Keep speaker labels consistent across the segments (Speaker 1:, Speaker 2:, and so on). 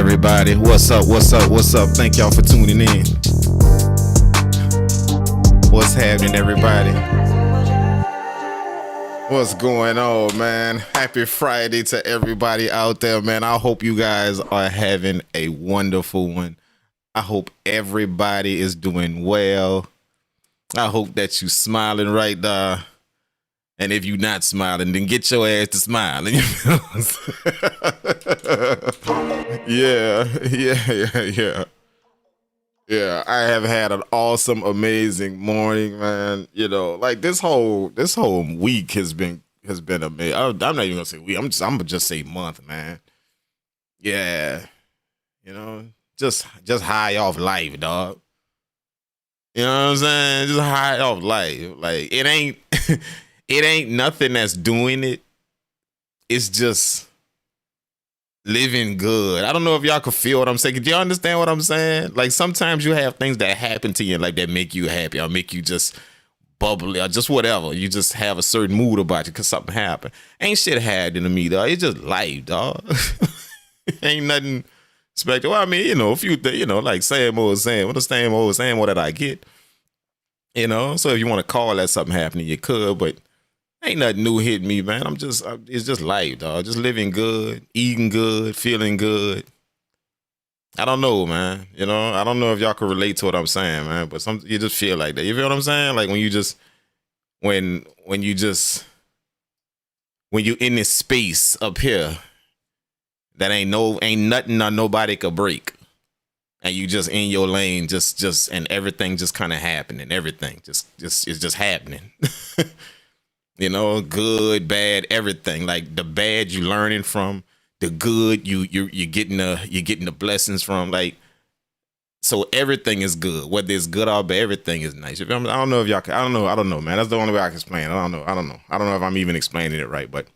Speaker 1: everybody? What's up? What's up? What's up? Thank y'all for tuning in. What's happening, everybody? What's going on, man? Happy Friday to everybody out there, man. I hope you guys are having a wonderful one. I hope everybody is doing well. I hope that you smiling right there. And if you're not smiling, then get your ass to smiling. Yeah. I have had an awesome, amazing morning, man. You know, like this whole week has been amazing. I'm not even gonna say week. I'm gonna just say month, man. Yeah, you know, just high off life, dog. You know what I'm saying? Just high off life. Like it ain't nothing that's doing it. It's just living good. I don't know if y'all can feel what I'm saying. Do y'all understand what I'm saying? Like sometimes you have things that happen to you like that make you happy or make you just bubbly or just whatever. You just have a certain mood about you because something happened. Ain't shit happening to me, dog. It's just life, dog. Ain't nothing special. Well, I mean, you know, a few things, you know, like same old saying. What the same old saying? What did I get? You know, so if you want to call that something happening, you could, but ain't nothing new hitting me, man. It's just life, dog. Just living good, eating good, feeling good. I don't know, man. You know, I don't know if y'all can relate to what I'm saying, man. But you just feel like that. You feel what I'm saying? Like when you in this space up here that ain't nothing or nobody could break, and you just in your lane, just and everything just kind of happening. Everything just it's just happening. You know, good, bad, everything. Like the bad you learning from, the good you're getting the blessings from. Like, so everything is good, whether it's good or bad. Everything is nice. I don't know if y'all can. I don't know, man. That's the only way I can explain it. I don't know if I'm even explaining it right, but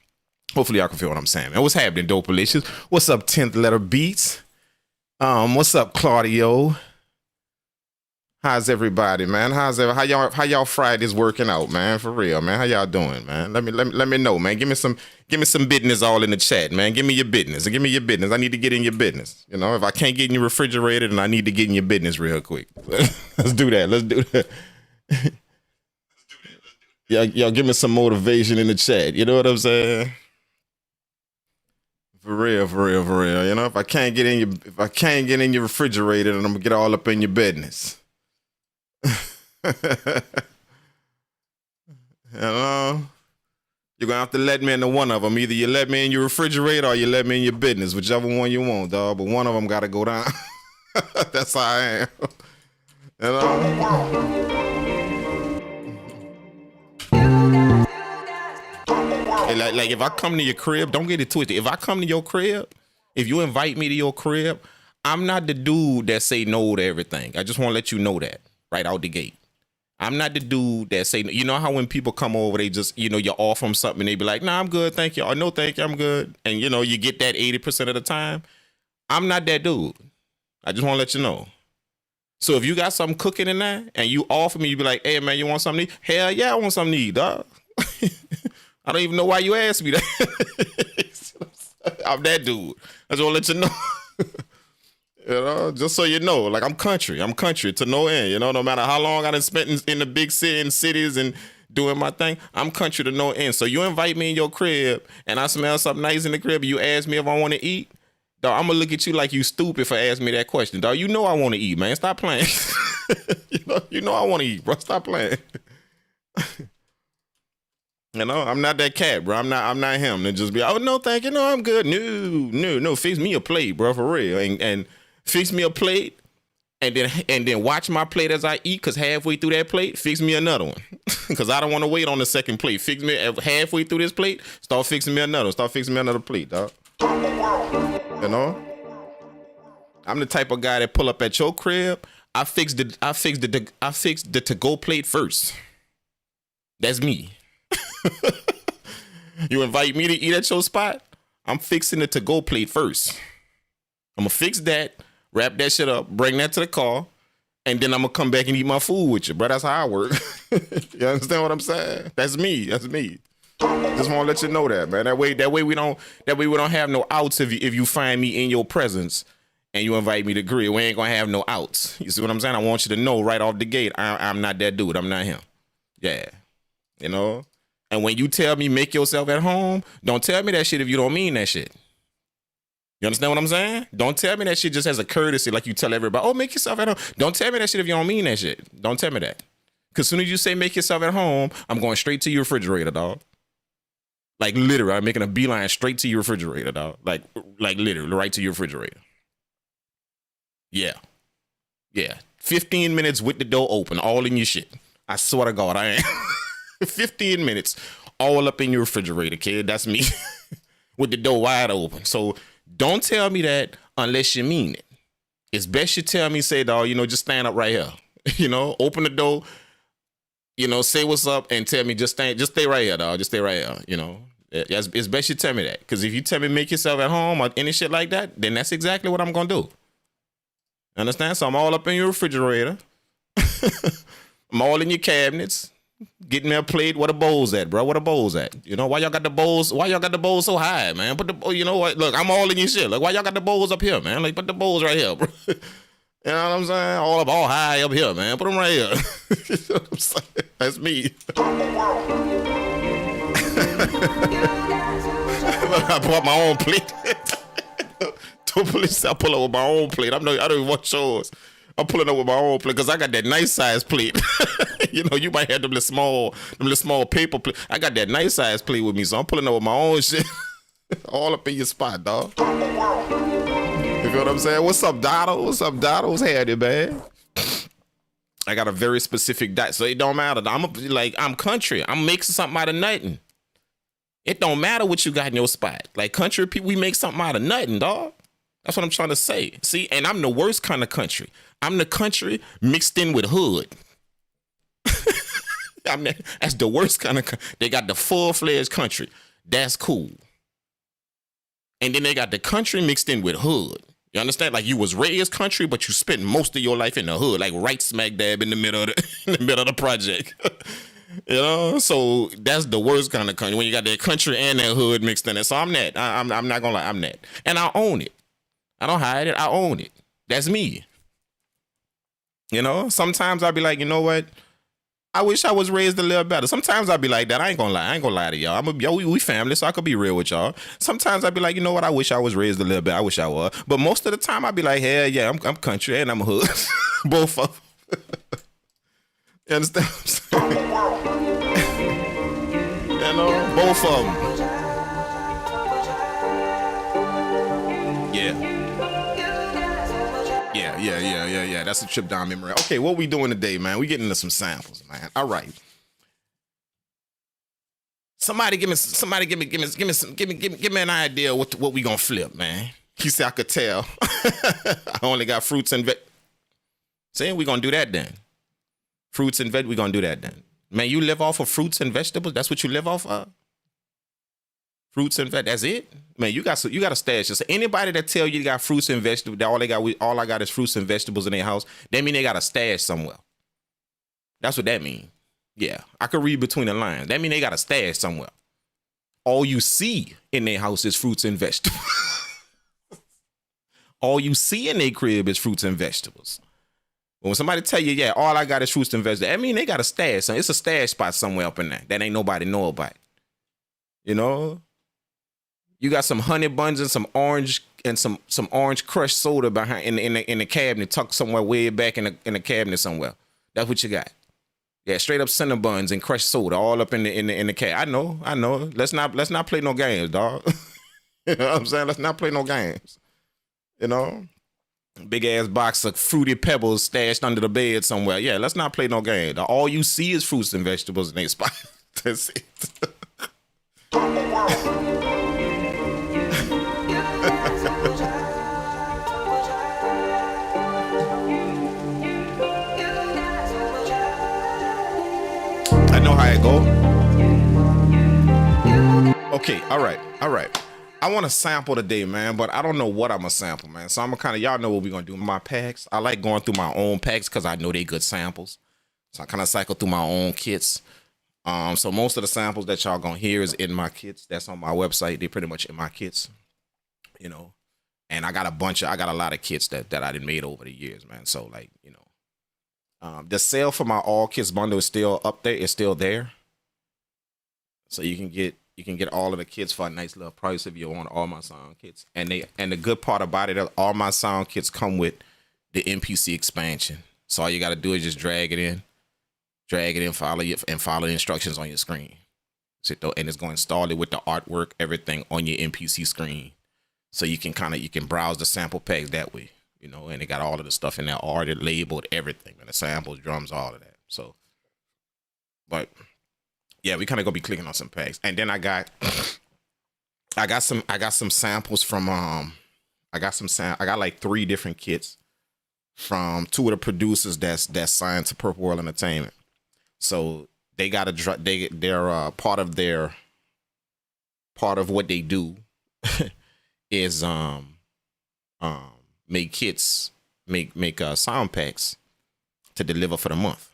Speaker 1: hopefully y'all can feel what I'm saying, man. What's happening, Dopalicious? What's up, 10th Letter Beats? What's up, Claudio? How's everybody, man? How y'all Fridays working out, man? For real, man. How y'all doing, man? Let me know, man. Give me some business all in the chat, man. Give me your business. I need to get in your business. You know, if I can't get in your refrigerator, then I need to get in your business real quick. Let's do that. Y'all give me some motivation in the chat. You know what I'm saying? For real. You know, if I can't get in your refrigerator, then I'm gonna get all up in your business. You know, you're gonna have to let me into one of them. Either you let me in your refrigerator or you let me in your business, whichever one you want, dog. But one of them gotta go down. That's how I am. You know. Hey, like if I come to your crib, don't get it twisted. If I come to your crib, if you invite me to your crib, I'm not the dude that say no to everything. I just want to let you know that right out the gate. I'm not the dude that say, you know how when people come over, they just, you know, you offer them something and they be like, nah, I'm good, thank you. Or no, thank you, I'm good. And, you know, you get that 80% of the time. I'm not that dude. I just want to let you know. So if you got something cooking in there and you offer me, you be like, hey, man, you want something to eat? Hell yeah, I want something to eat, dog. I don't even know why you asked me that. I'm that dude. I just want to let you know. You know, just so you know, like I'm country to no end, you know, no matter how long I done spent in the big cities and doing my thing, I'm country to no end. So you invite me in your crib and I smell something nice in the crib and you ask me if I want to eat, dog, I'm gonna look at you like you stupid for asking me that question, dog. You know I want to eat, man. Stop playing. you know I want to eat, bro. Stop playing. You know, I'm not that cat, bro. I'm not him. To just be, oh no, thank you, no, I'm good. No. Fix me a plate, bro, for real, and fix me a plate, and then watch my plate as I eat. Cause halfway through that plate, fix me another one. Cause I don't want to wait on the second plate. Fix me halfway through this plate. Start fixing me another. Start fixing me another plate, dog. You know, I'm the type of guy that pull up at your crib. I fix the to-go plate first. That's me. You invite me to eat at your spot, I'm fixing the to-go plate first. I'm gonna fix that, wrap that shit up, bring that to the car, and then I'm gonna come back and eat my food with you, bro. That's how I work. You understand what I'm saying? That's me. Just want to let you know that, man. That way we don't have no outs if you find me in your presence and you invite me to grill, we ain't gonna have no outs. You see what I'm saying? I want you to know right off the gate, I'm not that dude. I'm not him. Yeah, you know. And when you tell me make yourself at home, don't tell me that shit if you don't mean that shit. You understand what I'm saying? Don't tell me that shit just as a courtesy, like you tell everybody, oh, make yourself at home. Don't tell me that shit if you don't mean that shit. Don't tell me that. Because as soon as you say make yourself at home, I'm going straight to your refrigerator, dog. Like literally, I'm making a beeline straight to your refrigerator, dog. Like literally, right to your refrigerator. Yeah. 15 minutes with the door open, all in your shit. I swear to God, I ain't. 15 minutes, all up in your refrigerator, kid. That's me. With the door wide open. So don't tell me that unless you mean it. It's best you tell me, say, dog, just stand up right here. Open the door, say what's up and tell me just stay right here, dog. Just stay right here, It's best you tell me that. Because if you tell me make yourself at home or any shit like that, then that's exactly what I'm going to do. Understand? So I'm all up in your refrigerator. I'm all in your cabinets. Getting me a plate. Where the bowls at, bro? Where the bowls at? Why y'all got the bowls? Why y'all got the bowls so high, man? Put the, you know what? Look, I'm all in your shit. Like, why y'all got the bowls up here, man? Like, put the bowls right here, bro. You know what I'm saying? All high up here, man. Put them right here. You know what I'm saying? That's me. I brought my own plate. I pull up with my own plate. I don't even want yours. I'm pulling up with my own plate because I got that nice size plate. You might have them little small paper plate. I got that nice size plate with me, so I'm pulling up with my own shit. All up in your spot, dog. You feel what I'm saying? What's up, Donald? What's happening, man? I got a very specific diet, so it don't matter. I'm country. I'm mixing something out of nothing. It don't matter what you got in your spot. Like country people, we make something out of nothing, dog. That's what I'm trying to say. See, and I'm the worst kind of country. I'm the country mixed in with hood. That's the worst kind of they got the full-fledged country. That's cool. And then they got the country mixed in with hood. You understand? Like you was raised country, but you spent most of your life in the hood, like right smack dab in the middle of the project. So that's the worst kind of country when you got that country and that hood mixed in it. So I'm that. I'm not gonna lie, I'm that. And I own it. I don't hide it. I own it. That's me. Sometimes I'll be like, you know what? I wish I was raised a little better. Sometimes I'll be like that. I ain't gonna lie to y'all. We family, so I could be real with y'all. Sometimes I'll be like, you know what? I wish I was raised a little better. I wish I was. But most of the time I'll be like, hell yeah, I'm country and I'm hood. Both of them. You understand what I'm saying? Both of them. Yeah. That's a trip down memory. Okay, what we doing today, man? We getting into some samples, man. All right. Somebody give me an idea what we gonna flip, man. He said I could tell. I only got fruits and veg. Saying we gonna do that then. Fruits and veg, we gonna do that then. Man, you live off of fruits and vegetables? That's what you live off of? Fruits and veg, that's it? Man, you got a stash. So anybody that tell you got fruits and vegetables, that all I got is fruits and vegetables in their house, that mean they got a stash somewhere. That's what that mean. Yeah, I could read between the lines. That mean they got a stash somewhere. All you see in their house is fruits and vegetables. All you see in their crib is fruits and vegetables. When somebody tell you, yeah, all I got is fruits and vegetables, that mean they got a stash. It's a stash spot somewhere up in there that ain't nobody know about. You got some honey buns and some orange crushed soda behind in the cabinet, tucked somewhere way back in the cabinet somewhere. That's what you got. Yeah, straight up cinnamon buns and crushed soda all up in the cabinet. I know. Let's not play no games, dog. You know what I'm saying? Let's not play no games. Big ass box of fruity pebbles stashed under the bed somewhere. Yeah, let's not play no game. All you see is fruits and vegetables in their spot. That's it. I know how it go. Okay, all right. I want to sample today, man, but I don't know what I'm gonna sample, man. So I'm gonna y'all know what we're gonna do in my packs. I like going through my own packs because I know they good samples. So I kind of cycle through my own kits. So most of the samples that y'all gonna hear is in my kits. That's on my website. They pretty much in my kits. And I got a lot of kits that I done made over the years, man. So like, you know, the sale for my all kits bundle is still up there. It's still there. So you can get all of the kits for a nice little price if you want all my sound kits. And the good part about it, all my sound kits come with the MPC expansion. So all you got to do is just drag it in, follow the instructions on your screen. And it's going to install it with the artwork, everything on your MPC screen. So you can browse the sample packs that way, you know, and it got all of the stuff in there, arted, labeled, everything, and the samples, drums, all of that. So, but yeah, we kind of gonna be clicking on some packs, and then I got some samples from I got like 3 different kits from 2 of the producers that's signed to Purple World Entertainment. So they got they're part of what they do. Is make kits, make sound packs to deliver for the month.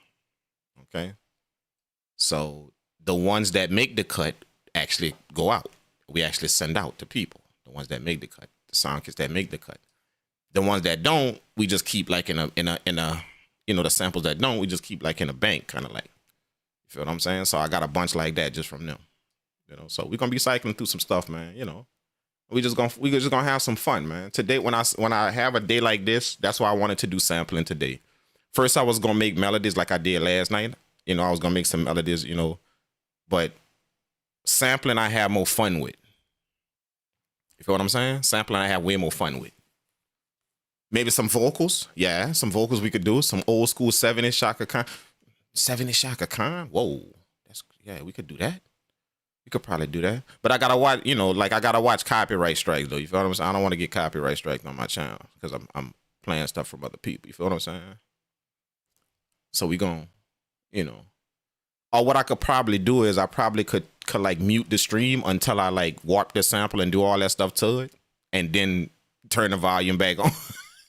Speaker 1: Okay, so the ones that make the cut actually go out. We actually send out to people. The ones that make the cut, the sound kits that make the cut. The ones that don't, we just keep like in a you know, the samples that don't, we just keep like in a bank, kind of like. You feel what I'm saying? So I got a bunch like that just from them. You know, so we're gonna be cycling through some stuff, man. You know. We just gonna have some fun, man. Today, when I have a day like this, that's why I wanted to do sampling today. First, I was gonna make melodies like I did last night. You know, I was gonna make some melodies, you know, but sampling I have more fun with. You feel what I'm saying? Sampling I have way more fun with. Maybe some vocals, yeah, some vocals we could do. Some old school 70s Shaka Khan. 70s Shaka Khan. Whoa, we could do that. You could probably do that. But I gotta watch, you know, like I gotta watch copyright strikes though. You feel what I'm saying? I don't want to get copyright strikes on my channel because I'm playing stuff from other people. You feel what I'm saying? So we gon', you know. Or what I could probably do is I probably could like mute the stream until I like warp the sample and do all that stuff to it. And then turn the volume back on.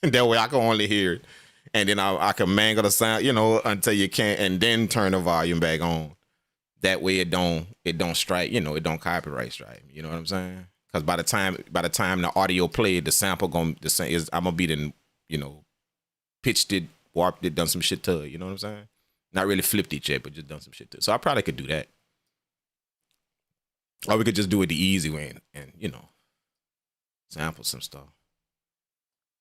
Speaker 1: That way I can only hear it. And then I can mangle the sound, you know, until you can't, and then turn the volume back on. That way it don't strike, you know, it don't copyright strike. You know what I'm saying? Because by the time the audio played, the sample I'm gonna be then, you know, pitched it, warped it, done some shit to it. You know what I'm saying? Not really flipped it yet, but just done some shit to it. So I probably could do that. Or we could just do it the easy way and you know, sample some stuff.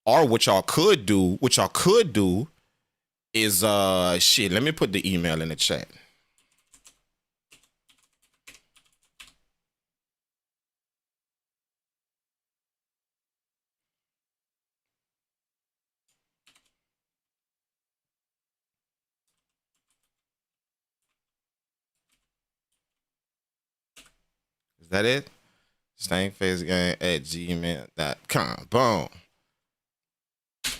Speaker 1: Or what y'all could do is shit. Let me put the email in the chat. Is that it? Stankfacegang@gmail.com. Boom.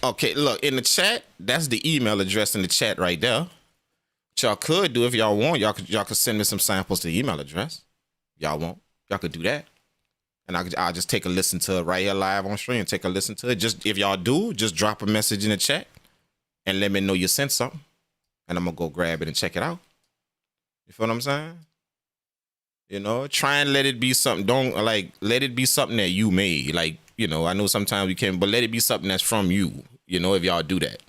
Speaker 1: Okay, look, in the chat, that's the email address in the chat right there. What y'all could do if y'all want, y'all could send me some samples to the email address. Y'all want, y'all could do that. And I'll just take a listen to it right here live on stream. Take a listen to it. Just if y'all do, just drop a message in the chat and let me know you sent something. And I'm gonna go grab it and check it out. You feel what I'm saying? You know, try and let it be something. Don't let it be something that you made. Like, you know, I know sometimes you can, but let it be something that's from you. You know, if y'all do that,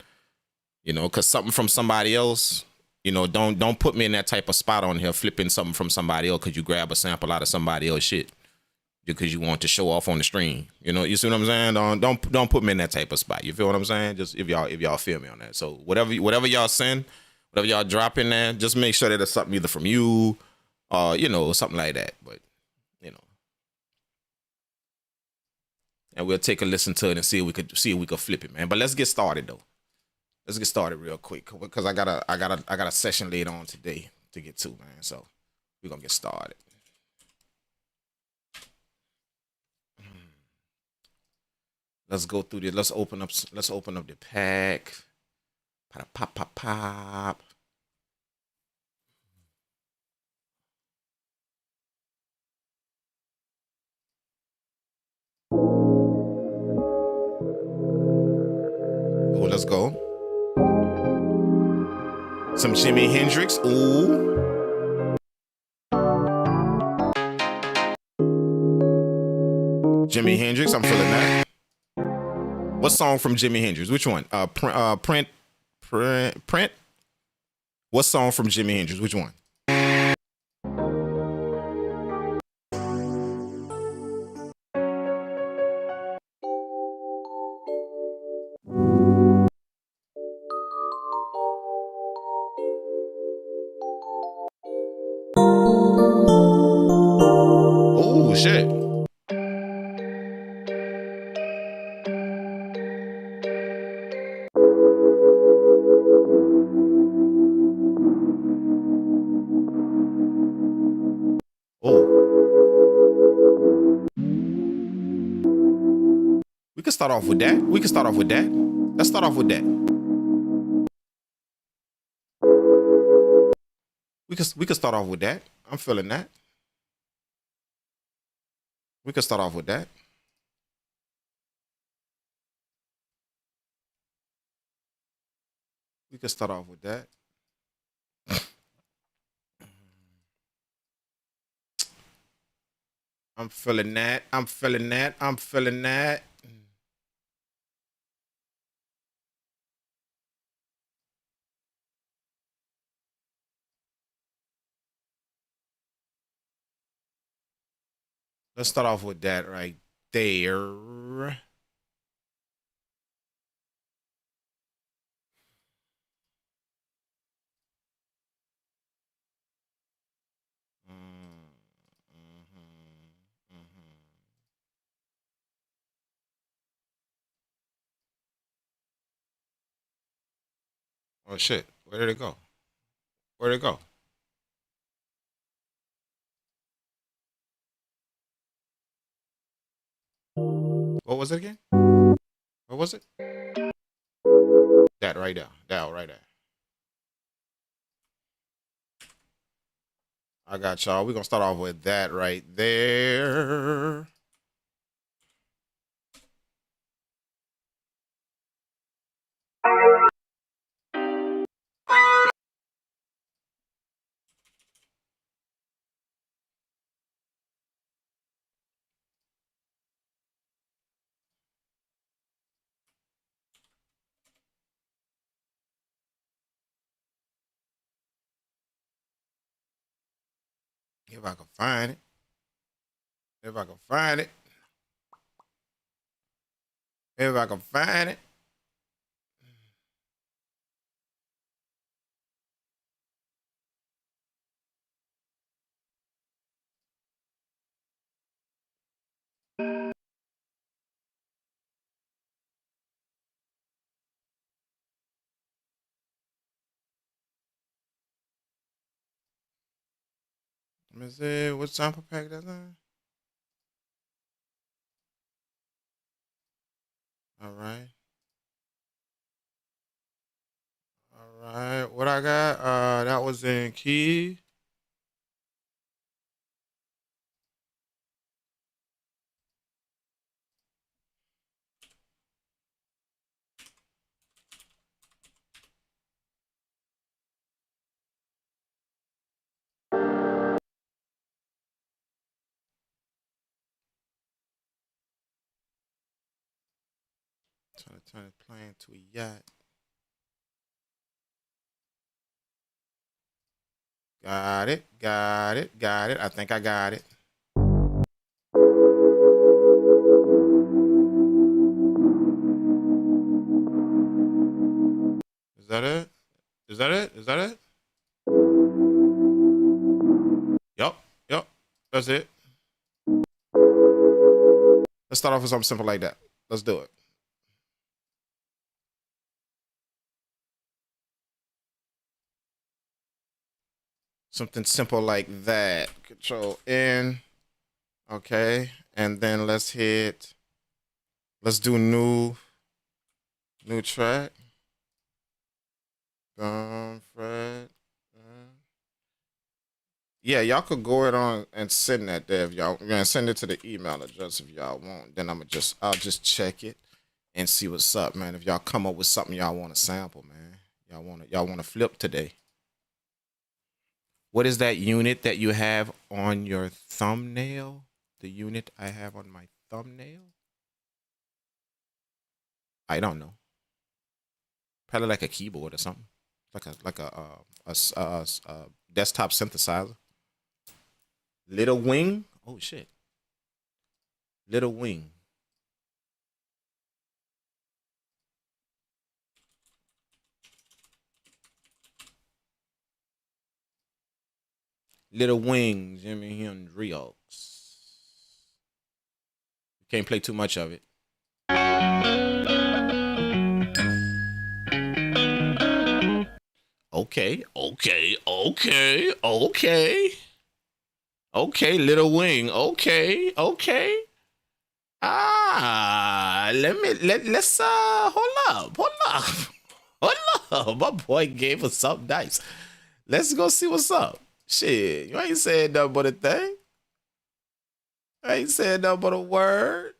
Speaker 1: you know, because something from somebody else, you know, don't put me in that type of spot on here flipping something from somebody else because you grab a sample out of somebody else shit because you want to show off on the stream. You know, you see what I'm saying? Don't put me in that type of spot. You feel what I'm saying? Just if y'all feel me on that. So whatever y'all send, whatever y'all drop in there, just make sure that it's something either from you. You know, something like that, but you know, and we'll take a listen to it and see if we could flip it, man. But let's get started though. Let's get started real quick because I got a session later on today to get to, man. So we're gonna get started. Let's go through this. Let's open up the pack. Pop. Let's go. Some Jimi Hendrix. Ooh. Jimi Hendrix. I'm feeling that. What song from Jimi Hendrix? Which one? Print. What song from Jimi Hendrix? Which one? Oh shit. We can start off with that. Let's start off with that. We can start off with that. I'm feeling that. We can start off with that. We can start off with that. I'm feeling that. Let's start off with that right there. Oh shit! Where did it go? Where did it go? What was it again? What was it? That right there. That right there. I got y'all. We're gonna start off with that right there. If I can find it. If I can find it. If I can find it. Let me see what sample pack that's in. All right. All right. What I got? That was in key. Trying to turn the plane to a yacht. Got it. I think I got it. Is that it? Is that it? Yup. That's it. Let's start off with something simple like that. Let's do it. Something simple like that. Control N. Okay. And then let's do new track. Fred. Yeah, y'all could go ahead on and send that there if y'all send it to the email address if y'all want. Then I'll just check it and see what's up, man. If y'all come up with something y'all want to sample, man. Y'all want to flip today. What is that unit that you have on your thumbnail? The unit I have on my thumbnail? I don't know. Probably like a keyboard or something. Like a desktop synthesizer. Little Wing. Oh shit. Little Wing. Little Wing, Jimi Hendrix. Can't play too much of it. Okay. Okay, Little Wing. Okay. Let's hold up. My boy gave us something nice. Let's go see what's up. Shit, you ain't said nothing but a thing. I ain't said nothing but a word.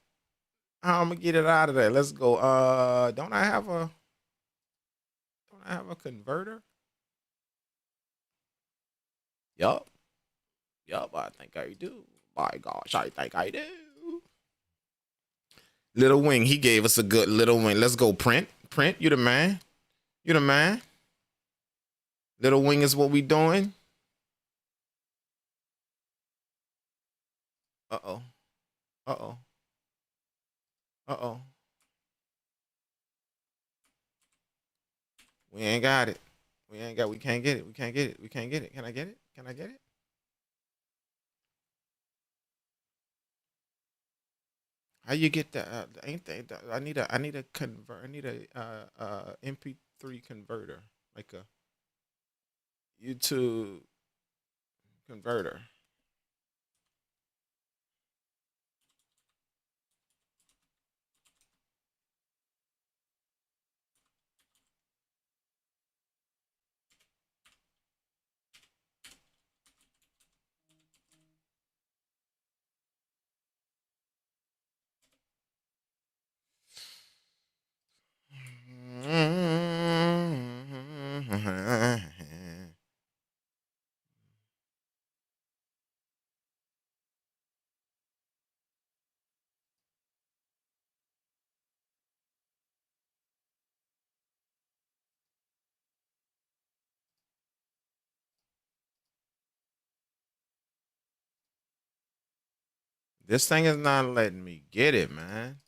Speaker 1: How I'm gonna get it out of there? Let's go. Don't I have a converter? Yup. I think I do. My gosh, I think I do. Little Wing, he gave us a good Little Wing. Let's go, Print. You the man. Little Wing is what we doing. Uh-oh. We ain't got it. We can't get it. Can I get it? How you get that? Ain't they? I need a convert. I need a MP3 converter, like a YouTube converter. This thing is not letting me get it, man.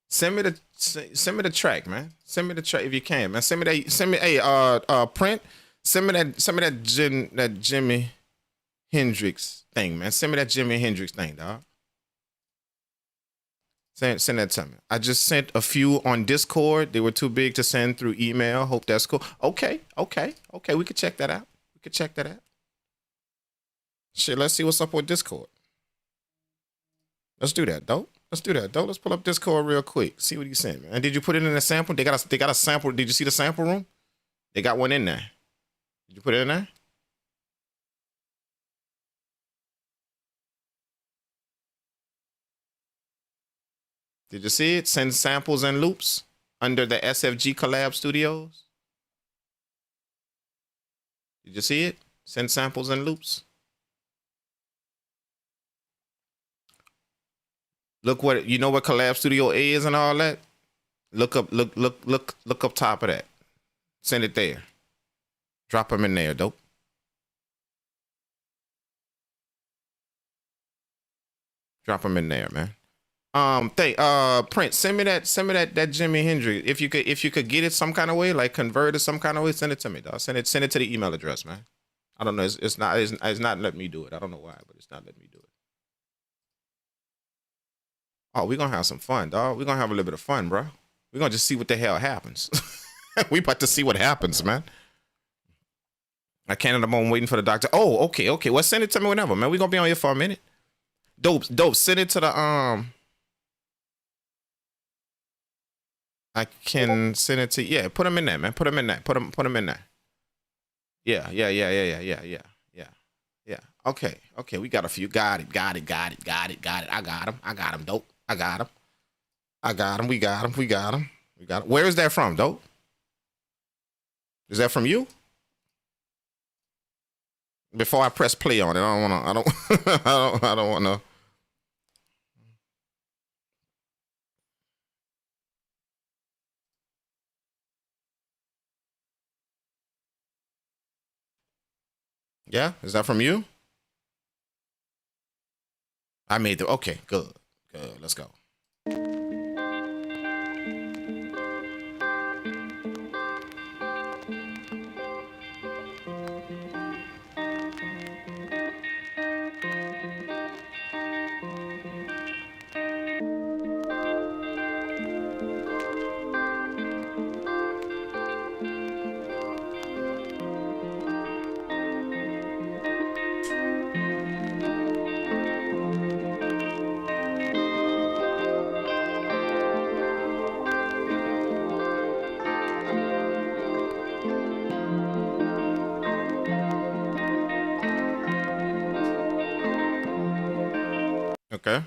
Speaker 1: Send me the track, man. Send me the track if you can, man. Send me Print. Send me that Jimi Hendrix thing, man. Send me that Jimi Hendrix thing, dog. Send that to me. I just sent a few on Discord. They were too big to send through email. Hope that's cool. Okay. We could check that out. Shit, let's see what's up with Discord. Let's do that, dope. Let's pull up Discord real quick. See what he sent, man. And did you put it in a sample? They got a sample. Did you see the sample room? They got one in there. Did you put it in there? Did you see it? Send samples and loops under the SFG Collab Studios. Did you see it? Send samples and loops. Look what you know what Collab Studio is and all that. Look up top of that. Send it there. Drop them in there, dope. Drop them in there, man. Prince, send me that Jimi Hendrix. If you could get it some kind of way, like convert it some kind of way, send it to me, dog. Send it to the email address, man. I don't know. It's not letting me do it. I don't know why, but it's not letting me do it. Oh, we're gonna have some fun, dog. We're gonna have a little bit of fun, bro. We're gonna just see what the hell happens. We about to see what happens, man. I can't at the moment waiting for the doctor. Oh, okay. Well, send it to me whenever, man. We're gonna be on here for a minute. Dope. Send it to the I can send it to put them in there, man. Put them in there. Put them in there. Yeah. Okay. We got a few. Got it. I got him. Dope. I got him. We got him. Where is that from, dope? Is that from you? Before I press play on it, I don't want to. Yeah, is that from you? I made the okay. Good, good. Let's go. Okay.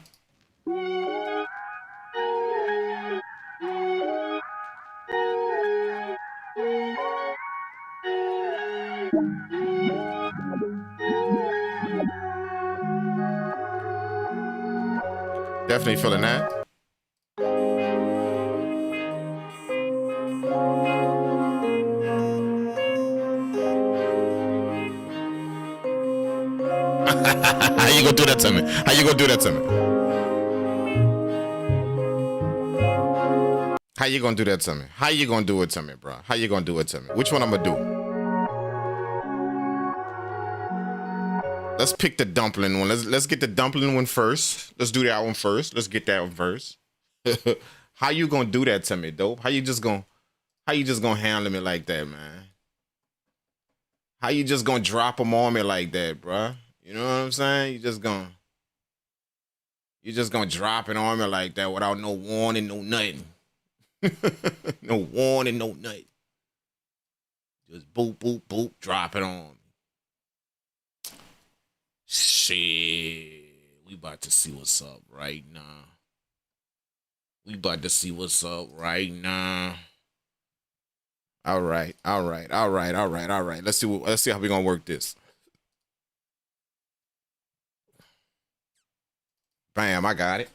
Speaker 1: Definitely feeling that. How you gonna do that to me? How you gonna do that to me? How you gonna do that to me? How you gonna do it to me, bro? How you gonna do it to me? Which one I'm gonna do? Let's pick the dumpling one. Let's get the dumpling one first. Let's do that one first. Let's get that one first. How you gonna do that to me, dope? How you just gonna handle me like that, man? How you just gonna drop them on me like that, bruh? You know what I'm saying? You just gonna drop it on me like that without no warning, no nothing. No warning, no nothing. Just boop, boop, boop, drop it on me. Shit. We about to see what's up right now. We about to see what's up right now. All right. Let's see how we gonna work this. Bam, I got it.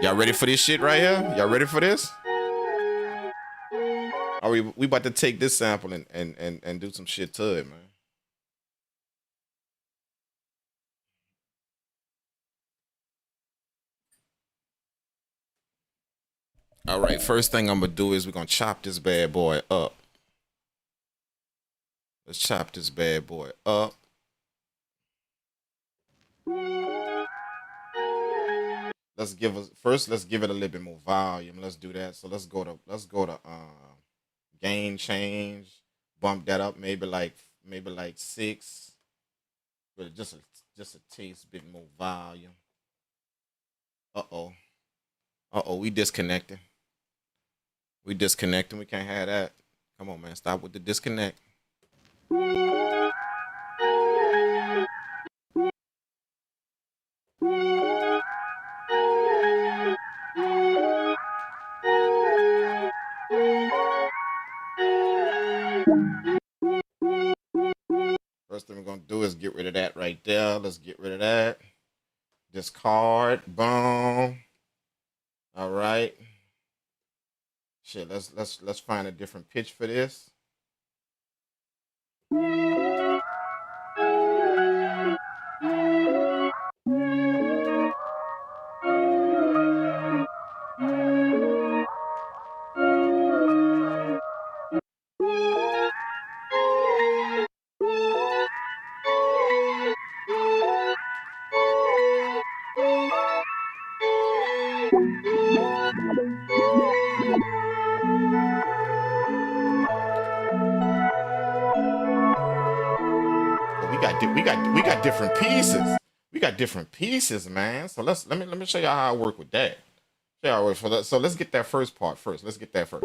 Speaker 1: Y'all ready for this shit right here? Y'all ready for this? Are we about to take this sample and do some shit to it, man. All right, first thing I'm gonna do is we're gonna chop this bad boy up. Let's chop this bad boy up. Let's give it a little bit more volume. Let's do that. So let's go to gain change, bump that up maybe like 6, but just a taste bit more volume. We disconnecting. We can't have that. Come on, man. Stop with the disconnect. First thing we're gonna do is get rid of that right there. Let's get rid of that. Discard. Boom. All right. Shit. Let's find a different pitch for this. We got different pieces. We got different pieces, man. So let me show y'all how I work with that. Show y'all how I work for that. So let's get that first part first. Let's get that first.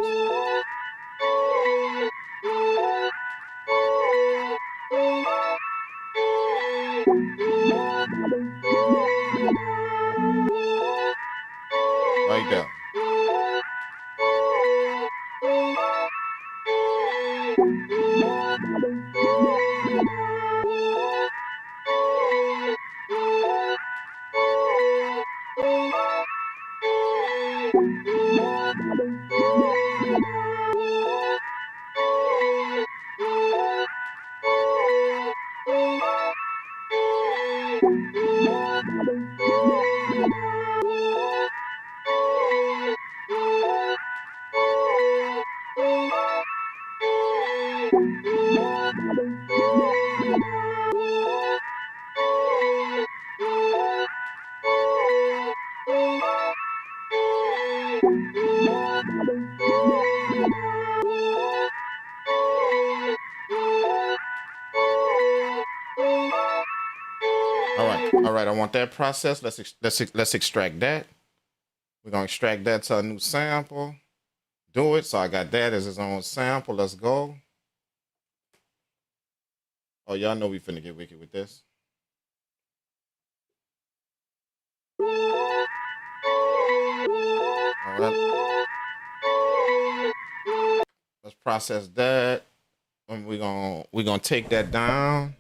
Speaker 1: Right there. All right. I want that process. Let's extract that. We're gonna extract that to a new sample. Do it. So I got that as its own sample. Let's go. Oh, y'all know we finna get wicked with this. All right. Let's process that. And we're gonna take that down.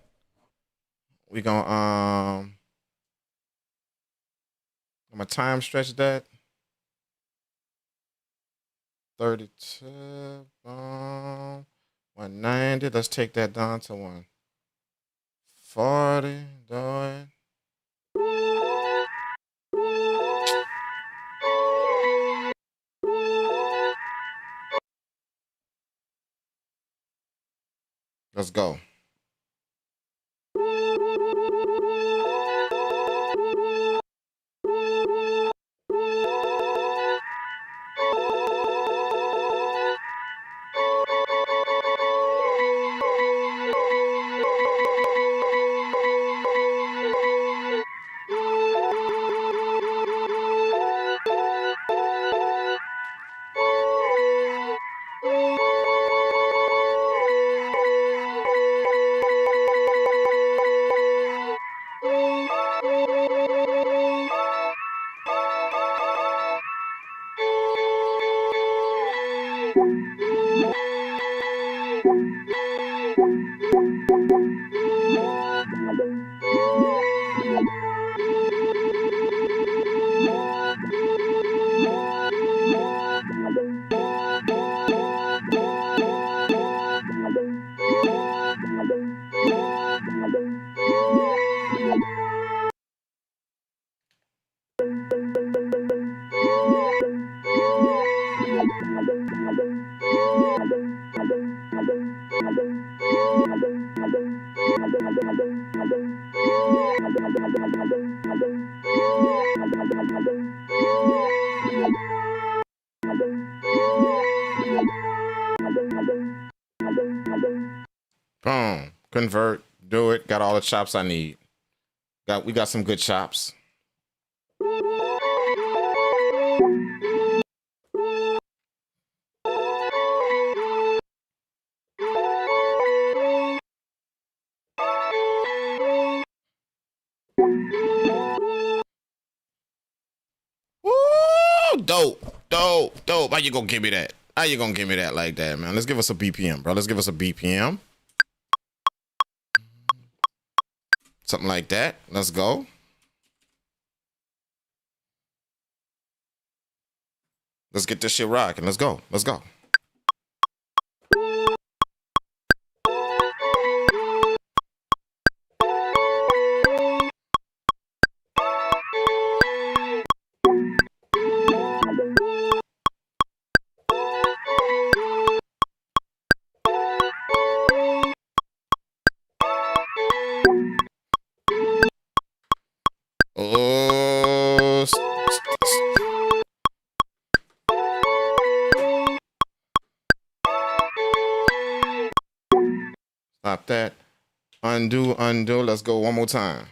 Speaker 1: We're gonna I'm gonna time stretch that. 32, 190. Let's take that down to 140. Do it. Let's go. Boom. Convert. Do it. Got all the chops I need. We got some good chops. Woo! Dope. How you gonna give me that? How you gonna give me that like that, man? Let's give us a BPM, bro. Let's give us a BPM. Something like that. Let's go. Let's get this shit rocking. Let's go. Let's go. Oh, stop that. Undo. Let's go one more time.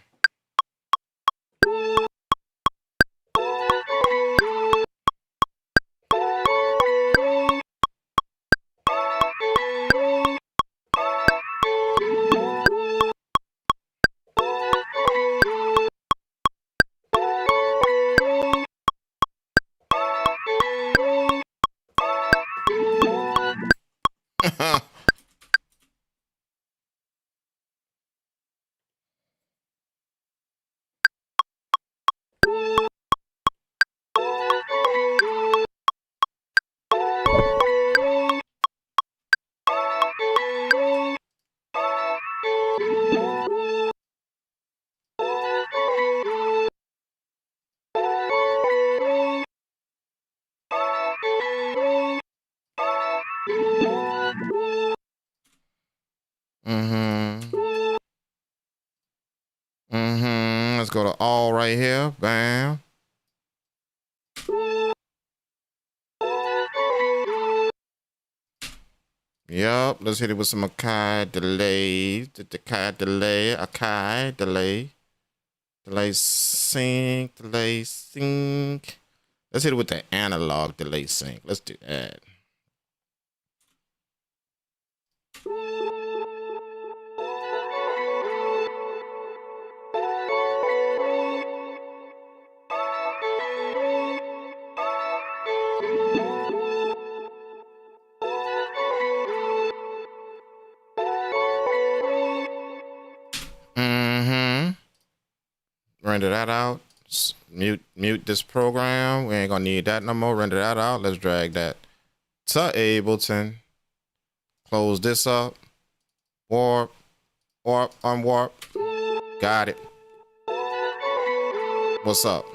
Speaker 1: go to all right here. Bam. Yup. Let's hit it with some Akai delay. Akai delay. Akai delay. Delay sync. Delay sync. Let's hit it with the analog delay sync. Let's do that. Render that out. Mute this program. We ain't gonna need that no more. Render that out. Let's drag that to Ableton. Close this up. Warp. Warp. Unwarp. Got it. What's up?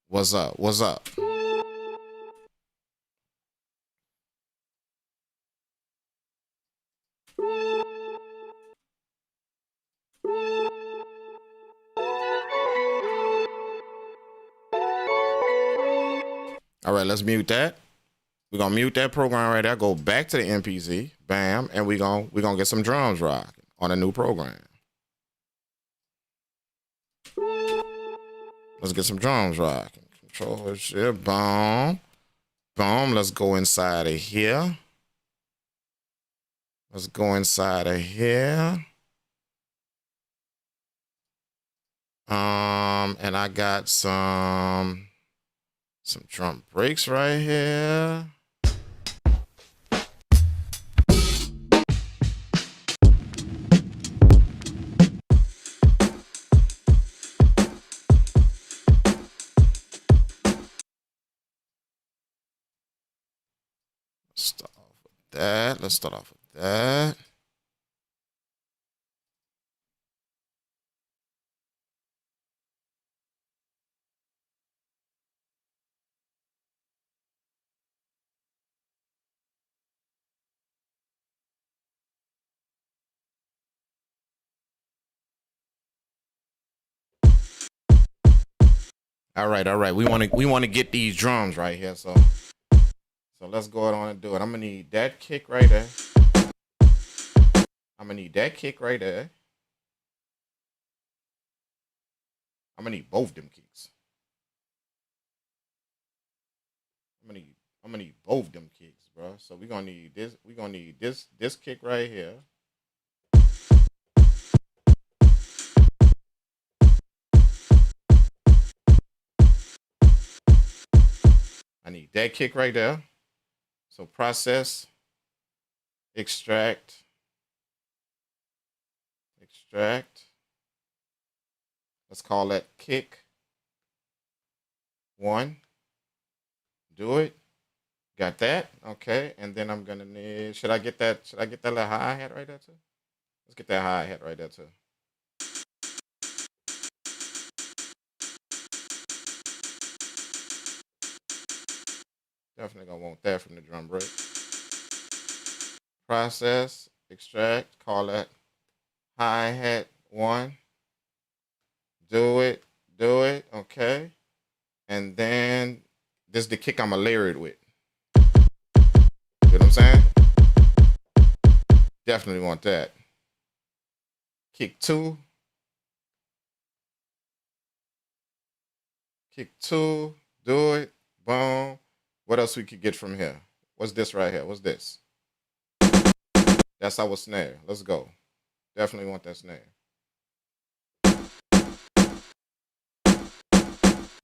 Speaker 1: What's up? What's up? All right, let's mute that. We're gonna mute that program right there. Go back to the MPC. Bam, and we're gonna get some drums rocking on a new program. Let's get some drums rocking. Control shit. Boom. Boom. Let's go inside of here. Let's go inside of here. And I got some drum breaks right here. Start off with that. Let's start off with that. All right. We want to get these drums right here. So let's go on and do it. I'm gonna need that kick right there. I'm gonna need that kick right there. I'm gonna need both them kicks. I'm gonna need both them kicks, bro. So we're gonna need this. We're gonna need this kick right here. I need that kick right there. So process, extract. Let's call that kick 1. Do it. Got that. Okay. And then I'm gonna need, should I get that little hi-hat right there too? Let's get that hi-hat right there too. Definitely gonna want that from the drum break. Process, extract, call that hi-hat 1. Do it, okay. And then this is the kick I'm gonna layer it with. You know what I'm saying? Definitely want that. Kick 2. Do it, boom. What else we could get from here? What's this right here? What's this? That's our snare. Let's go. Definitely want that snare.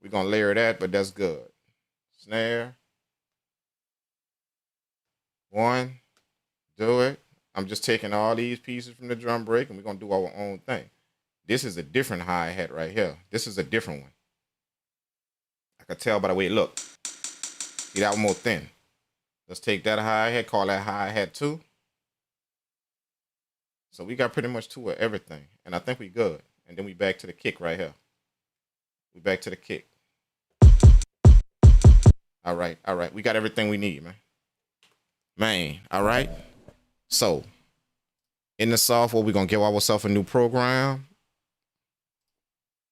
Speaker 1: We're gonna layer that, but that's good. Snare. 1. Do it. I'm just taking all these pieces from the drum break and we're gonna do our own thing. This is a different hi-hat right here. This is a different one. I can tell by the way it looks. See, that one more thin. Let's take that hi-hat, call that hi-hat 2. So we got pretty much 2 of everything. And I think we good. And then we back to the kick right here. We back to the kick. All right. All right. We got everything we need, man. Man. All right. So in the software, we're gonna give ourselves a new program.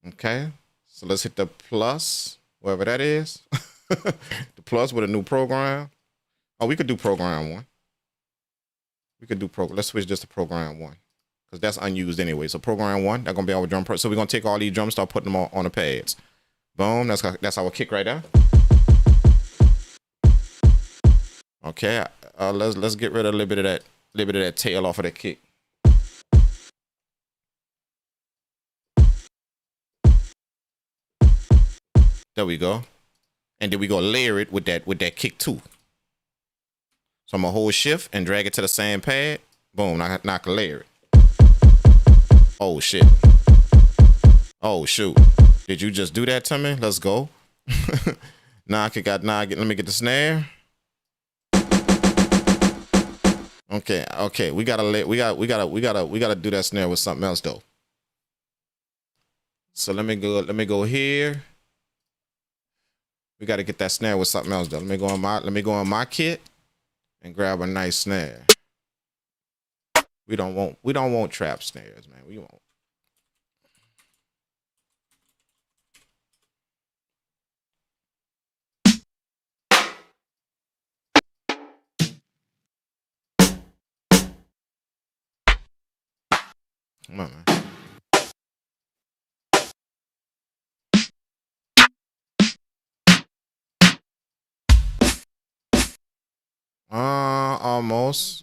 Speaker 1: Okay. So let's hit the plus, wherever that is. The plus with a new program. Oh, we could do program one. We could do let's switch this to program one. Because that's unused anyway. So program one, that's gonna be our drum pro. So we're gonna take all these drums, start putting them on the pads. Boom. That's our kick right there. Okay. Let's get rid of a little bit of that tail off of that kick. There we go. And then we go layer it with that kick too. So I'm gonna hold shift and drag it to the same pad. Boom, now I can layer it. Oh shit. Oh shoot. Did you just do that to me? Let's go. Let me get the snare. Okay. We gotta do that snare with something else though. So let me go here. We gotta get that snare with something else though. Let me go on my kit and grab a nice snare. We don't want trap snares, man. We won't. Come on, man.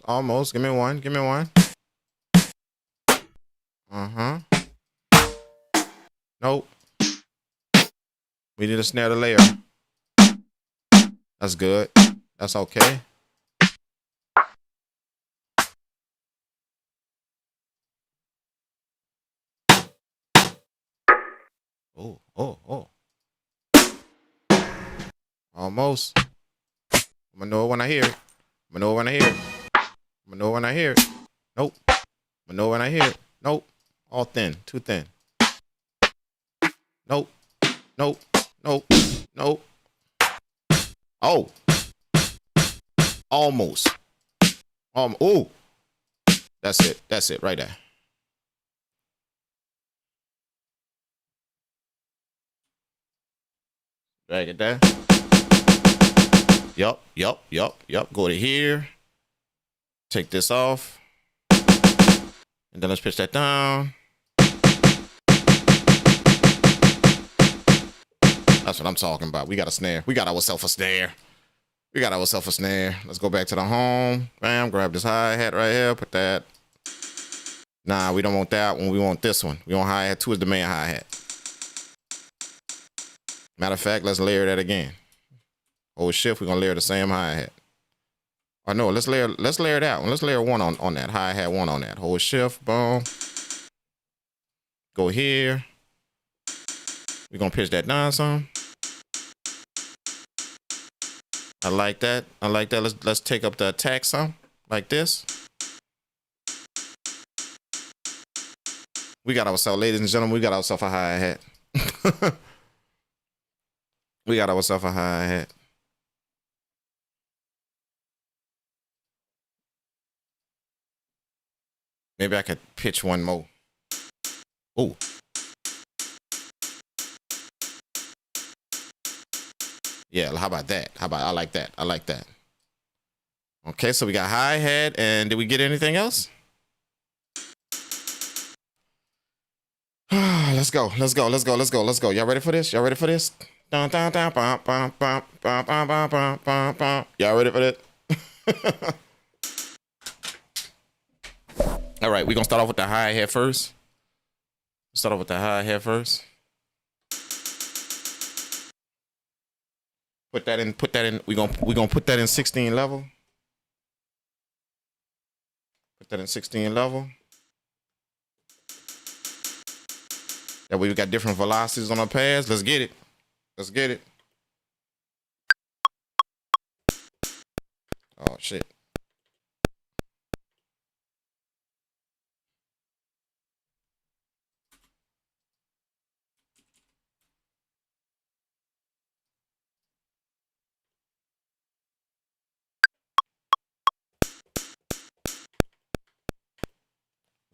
Speaker 1: Almost. Give me one. Nope. We need a snare to layer. That's good. That's okay. Oh. Almost. I'm gonna know it when I hear it. Nope. I'm gonna know when I hear it. Nope. All thin. Too thin. Nope. Oh. Almost. Oh. That's it right there. Drag it there. Yup. Go to here. Take this off. And then let's pitch that down. That's what I'm talking about. We got a snare. We got ourselves a snare. Let's go back to the home. Bam, grab this hi-hat right here. Put that. Nah, we don't want that one. We want this one. We want hi-hat 2 as the main hi-hat. Matter of fact, let's layer that again. Hold shift, we're gonna layer the same hi-hat. Oh no, let's layer that one. Let's layer one on that. Hi-hat 1 on that. Hold shift, boom. Go here. We're gonna pitch that down some. I like that. Let's take up the attack some. Like this. We got ourselves, ladies and gentlemen, we got ourselves a hi-hat. Maybe I could pitch one more. Oh. Yeah, how about that? I like that. Okay, so we got hi-hat, and did we get anything else? Let's go. Y'all ready for this? Y'all ready for this? Y'all ready for this? All right, we're gonna start off with the hi-hat first. Put that in. We're gonna put that in 16 level. That way we got different velocities on our pads. Let's get it. Oh shit.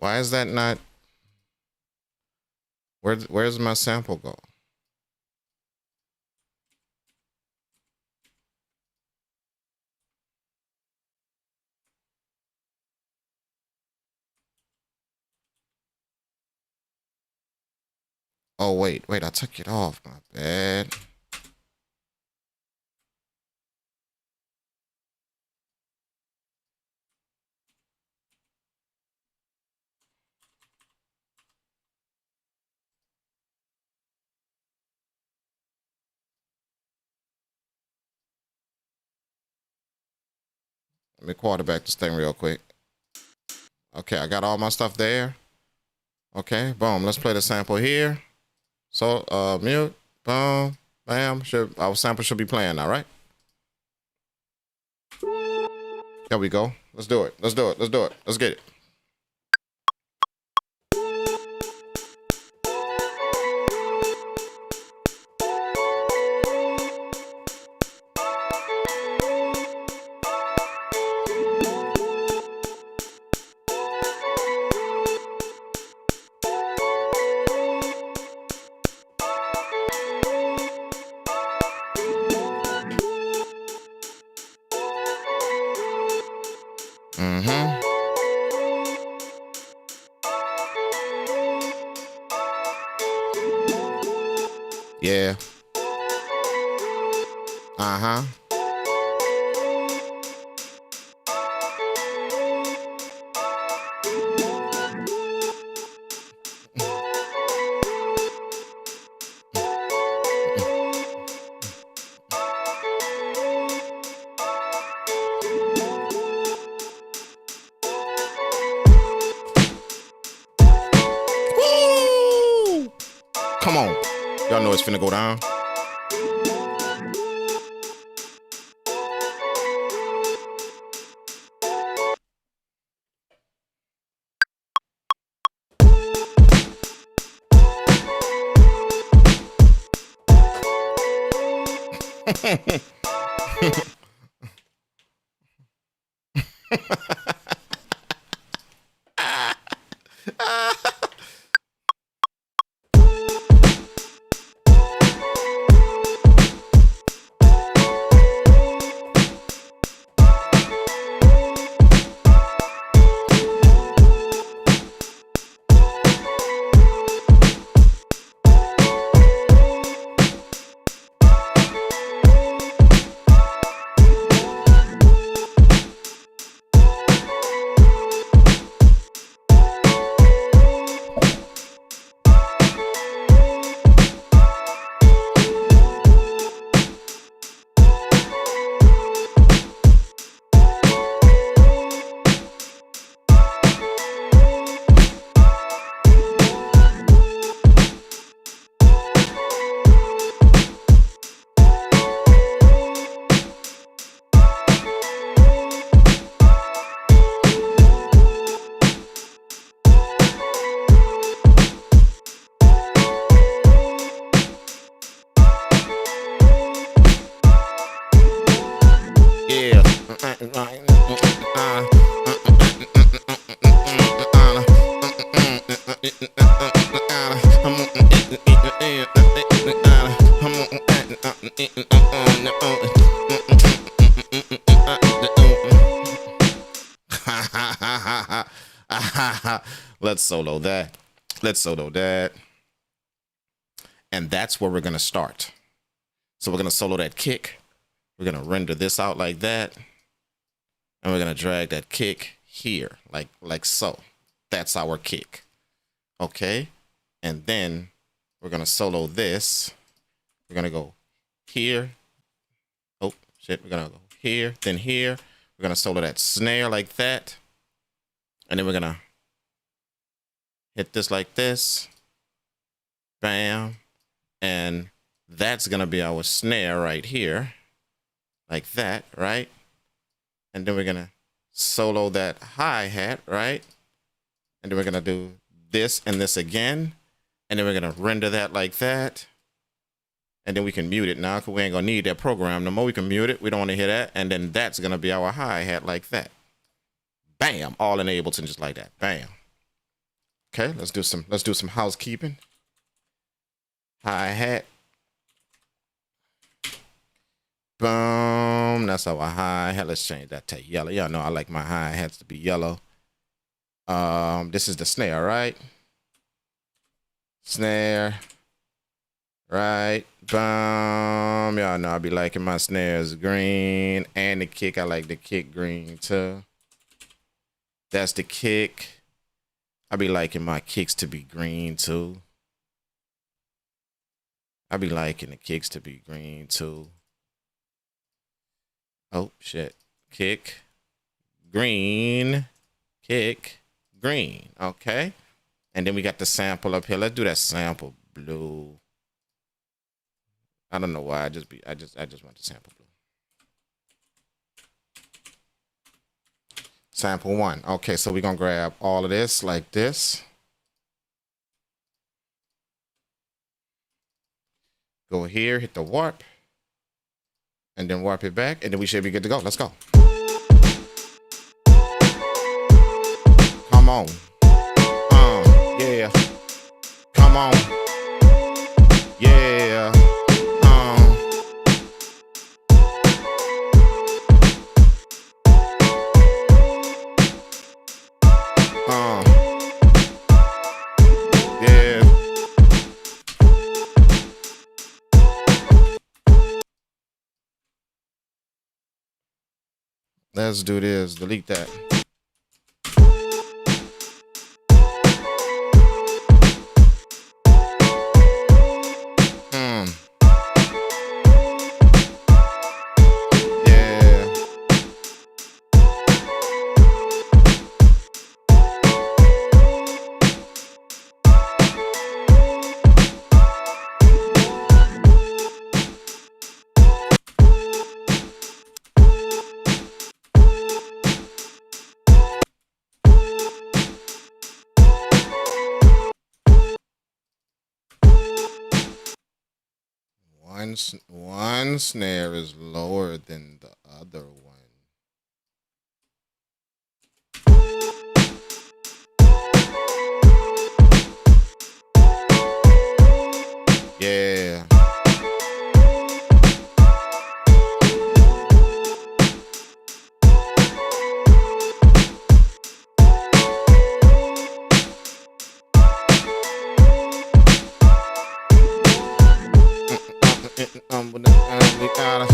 Speaker 1: Why is that not? Where's my sample go? Oh, wait, I took it off. My bad. Let me quarterback this thing real quick. Okay, I got all my stuff there. Okay, boom. Let's play the sample here. So, mute, boom, bam. Our sample should be playing now, right? There we go. Let's do it. Let's do it. Let's do it. Let's get it. Mm-hmm. Yeah. Uh-huh. Woo! Come on. Y'all know it's finna go down. Let's solo that. Let's solo that. And that's where we're going to start. So we're going to solo that kick. We're going to render this out like that. And we're going to drag that kick here, like so. That's our kick. Okay? And then we're going to solo this. We're going to go here. Oh, shit. We're going to go here, then here. We're going to solo that snare like that. And then we're going to hit this like this. Bam. And that's going to be our snare right here. Like that, right? And then we're going to solo that hi-hat, right? And then we're going to do this and this again. And then we're going to render that like that. And then we can mute it now because we ain't going to need that program no more. We can mute it. We don't want to hear that. And then that's going to be our hi-hat like that. Bam. All in Ableton just like that. Bam. Okay, let's do some housekeeping. Hi-hat. Boom. That's our hi-hat. Let's change that to yellow. Y'all know I like my hi-hats to be yellow. This is the snare, right? Snare. Right. Boom. Y'all know I be liking my snares green. And the kick, I like the kick green too. That's the kick. I be liking my kicks to be green too. I be liking the kicks to be green too. Oh, shit. Kick. Green. Kick. Green. Okay. And then we got the sample up here. Let's do that sample blue. I don't know why. I just want the sample blue. Sample 1. Okay, so we're gonna grab all of this like this. Go here, hit the warp, and then warp it back, and then we should be good to go. Let's go. Come on. Yeah. Come on. Yeah. Yeah. Let's do this. Delete that. One snare is lower than the other one. Yeah. We gotta.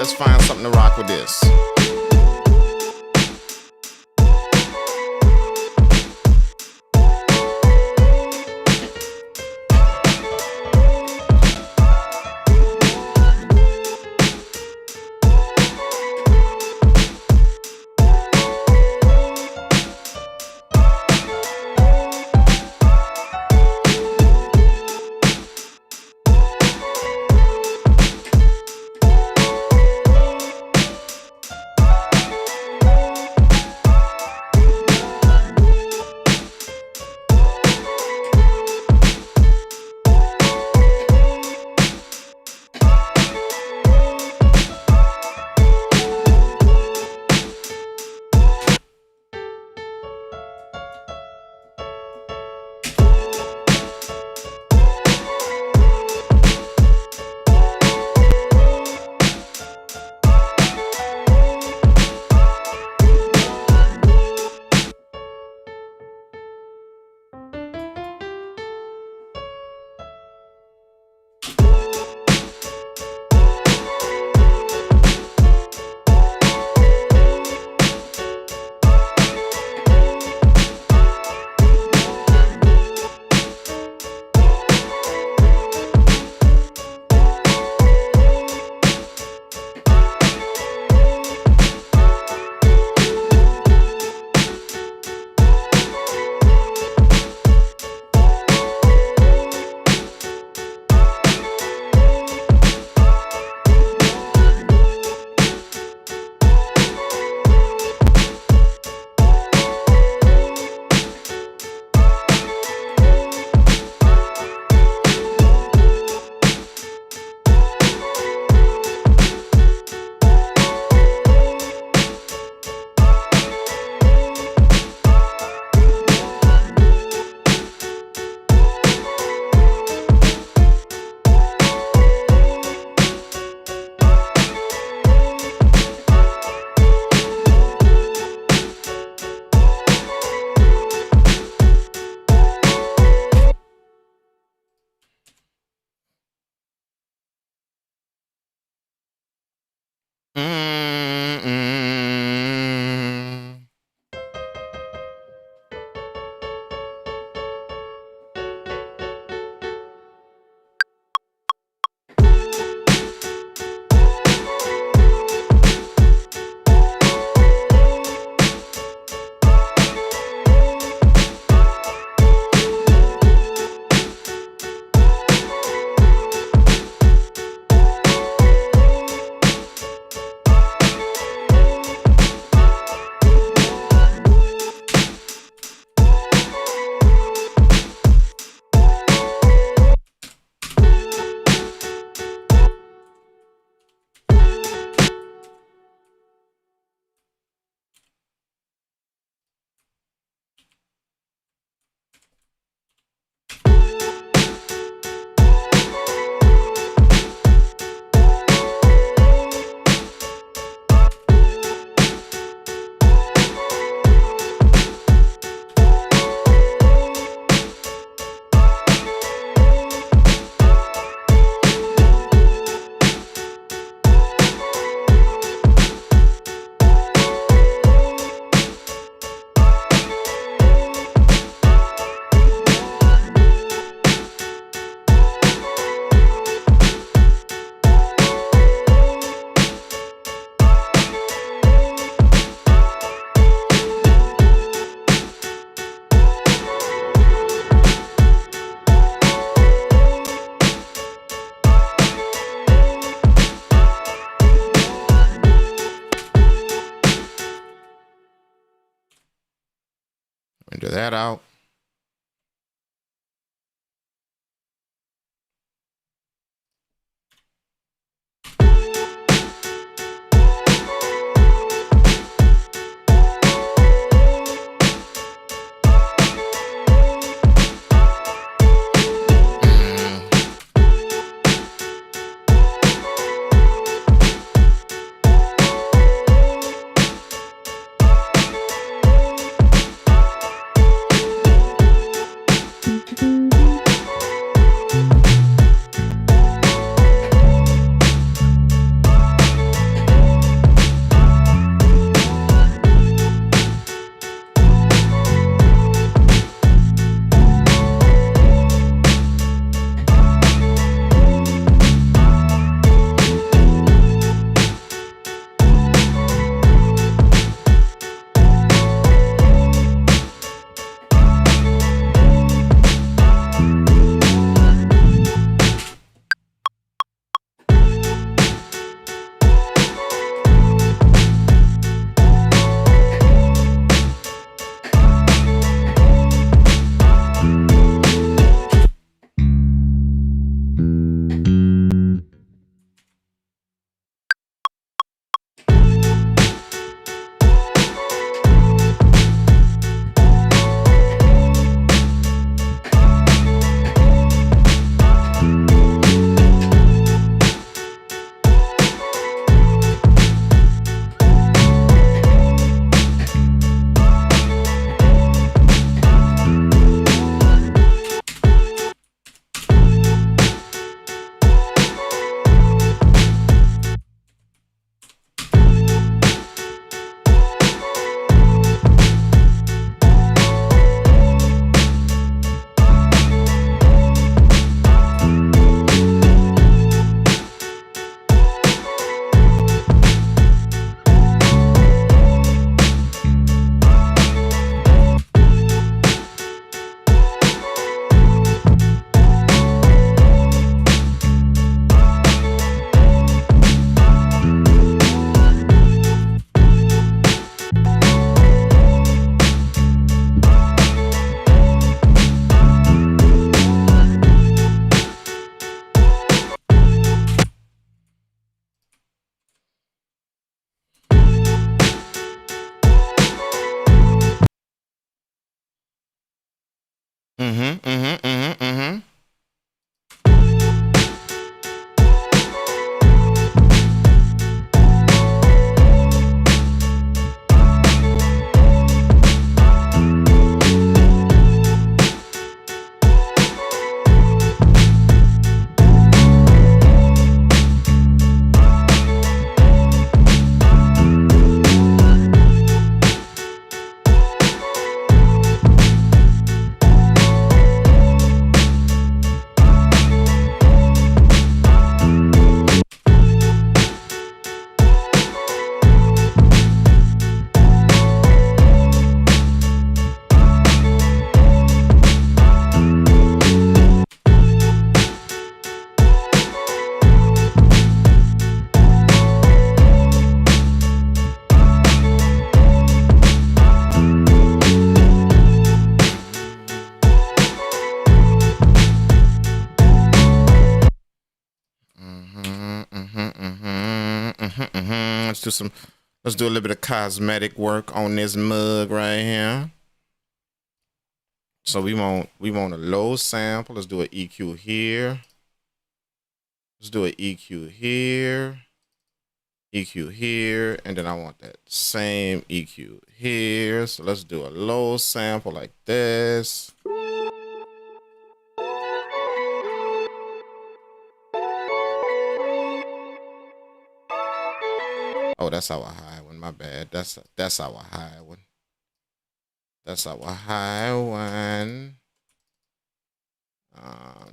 Speaker 1: Let's find something to rock with this. that out. Let's do a little bit of cosmetic work on this mug right here. So we want a low sample. Let's do an EQ here. Let's do an EQ here. EQ here, and then I want that same EQ here. So let's do a low sample like this. Oh, that's our high one. My bad. That's our high one. That's our high one.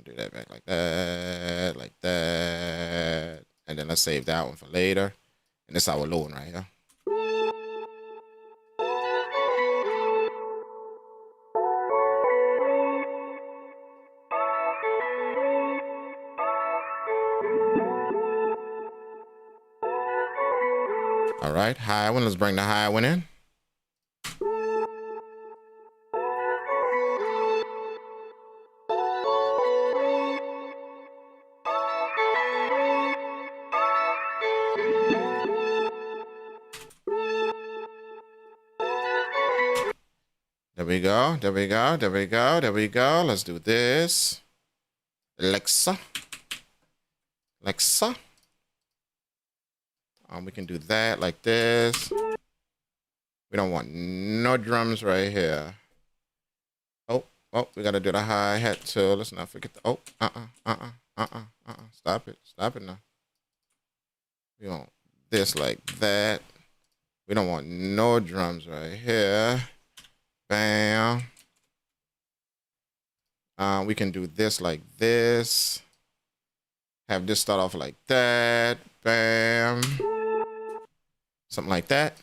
Speaker 1: Do that back like that, and then let's save that one for later. And this is our low one right here. All right, high one. Let's bring the high one in. There we go. There we go. There we go. There we go. Let's do this. Alexa. Alexa. We can do that like this. We don't want no drums right here. Oh, we gotta do the hi-hat too. Let's not forget the Stop it. Stop it now. We want this like that. We don't want no drums right here. Bam. We can do this like this. Have this start off like that. Bam. Something like that.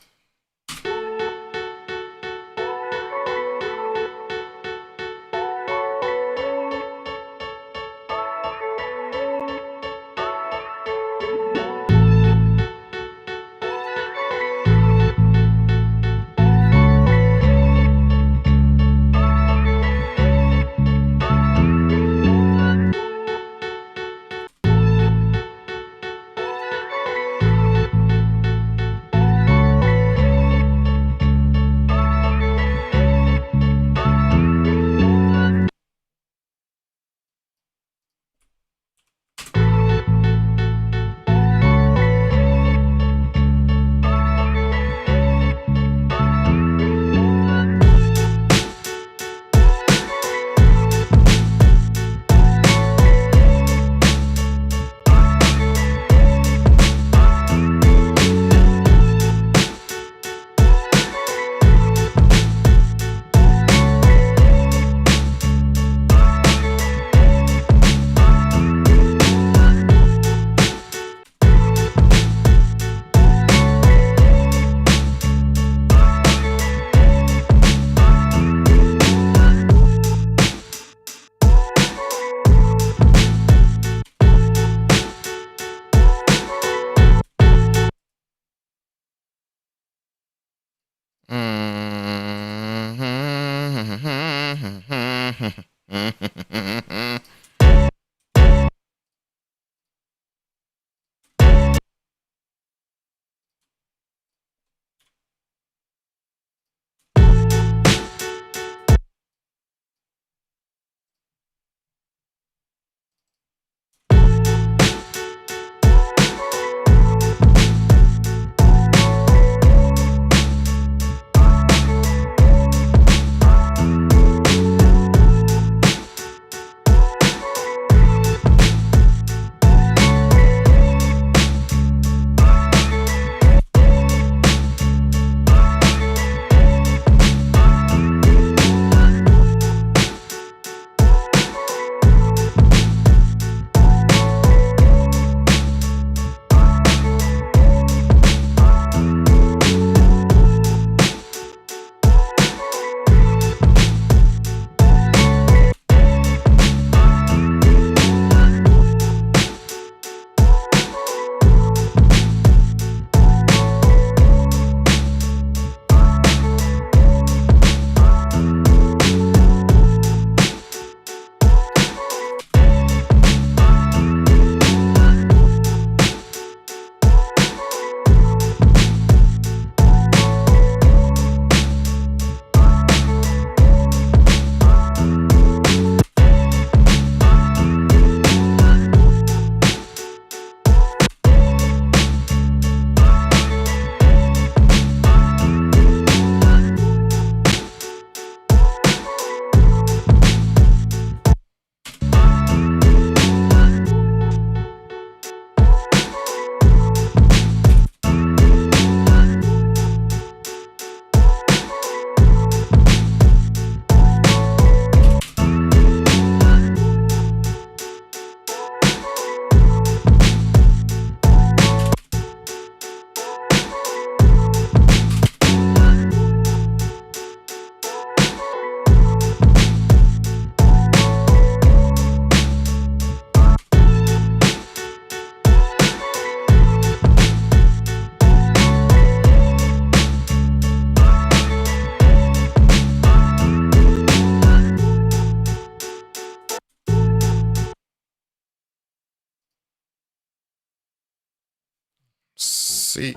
Speaker 1: See.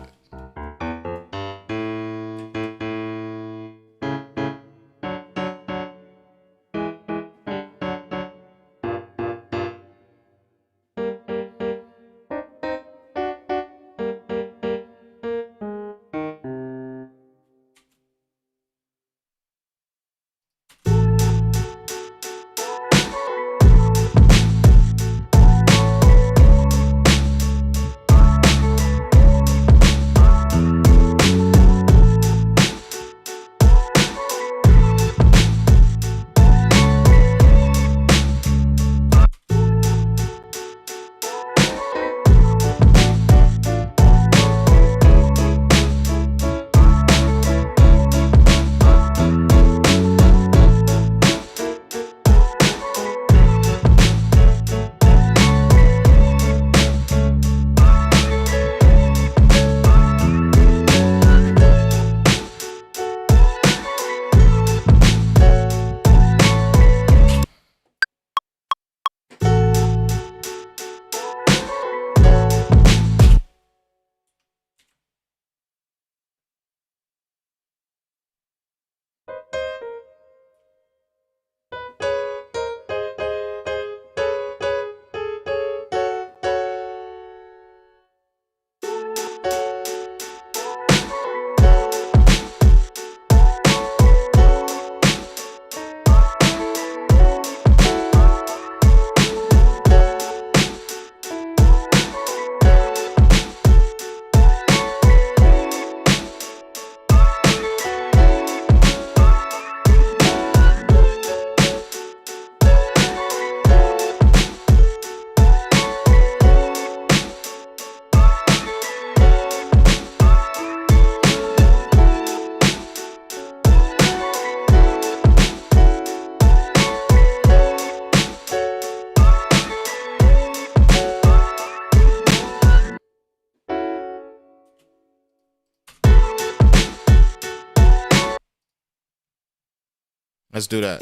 Speaker 1: Let's do that.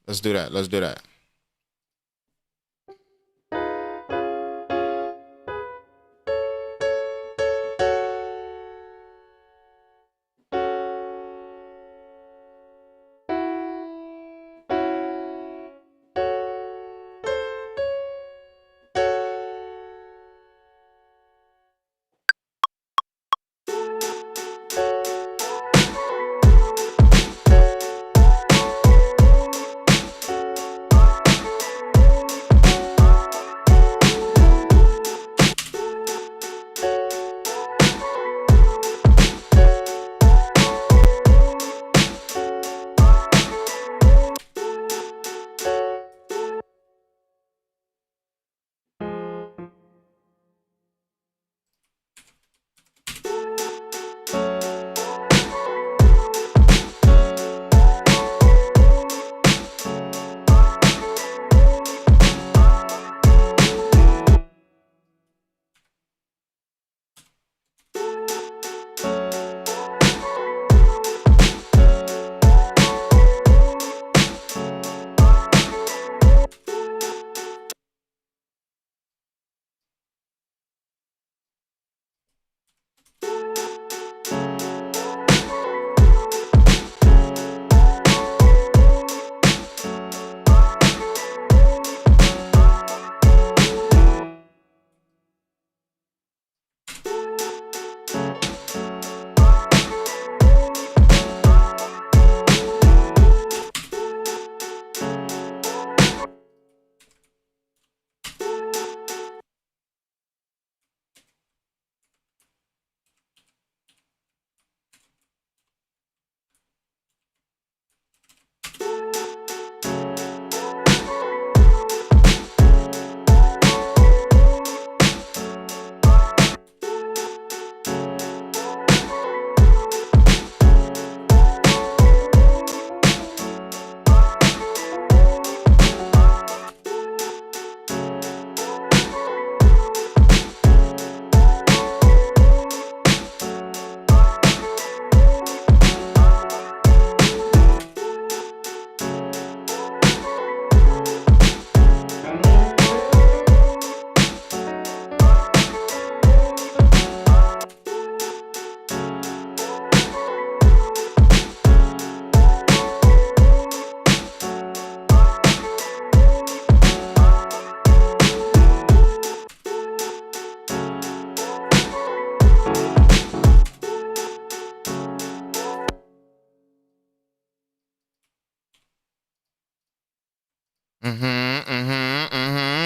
Speaker 1: Let's do that. Let's do that.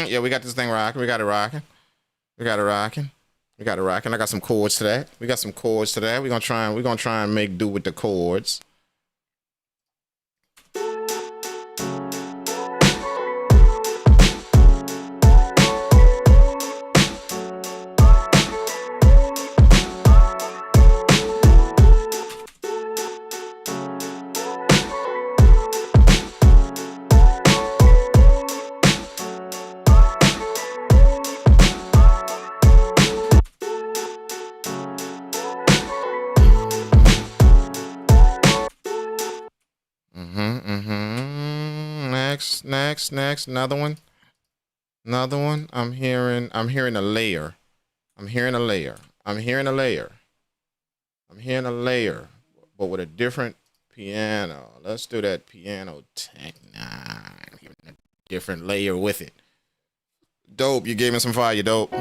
Speaker 1: Yeah, we got this thing rocking. We got it rocking. We got it rocking. We got it rocking. I got some chords today. We got some chords today. We're gonna try and make do with the chords. Next, another one. I'm hearing a layer. I'm hearing a layer, but with a different piano. Let's do that piano techno. A different layer with it. Dope, you gave me some fire, dope.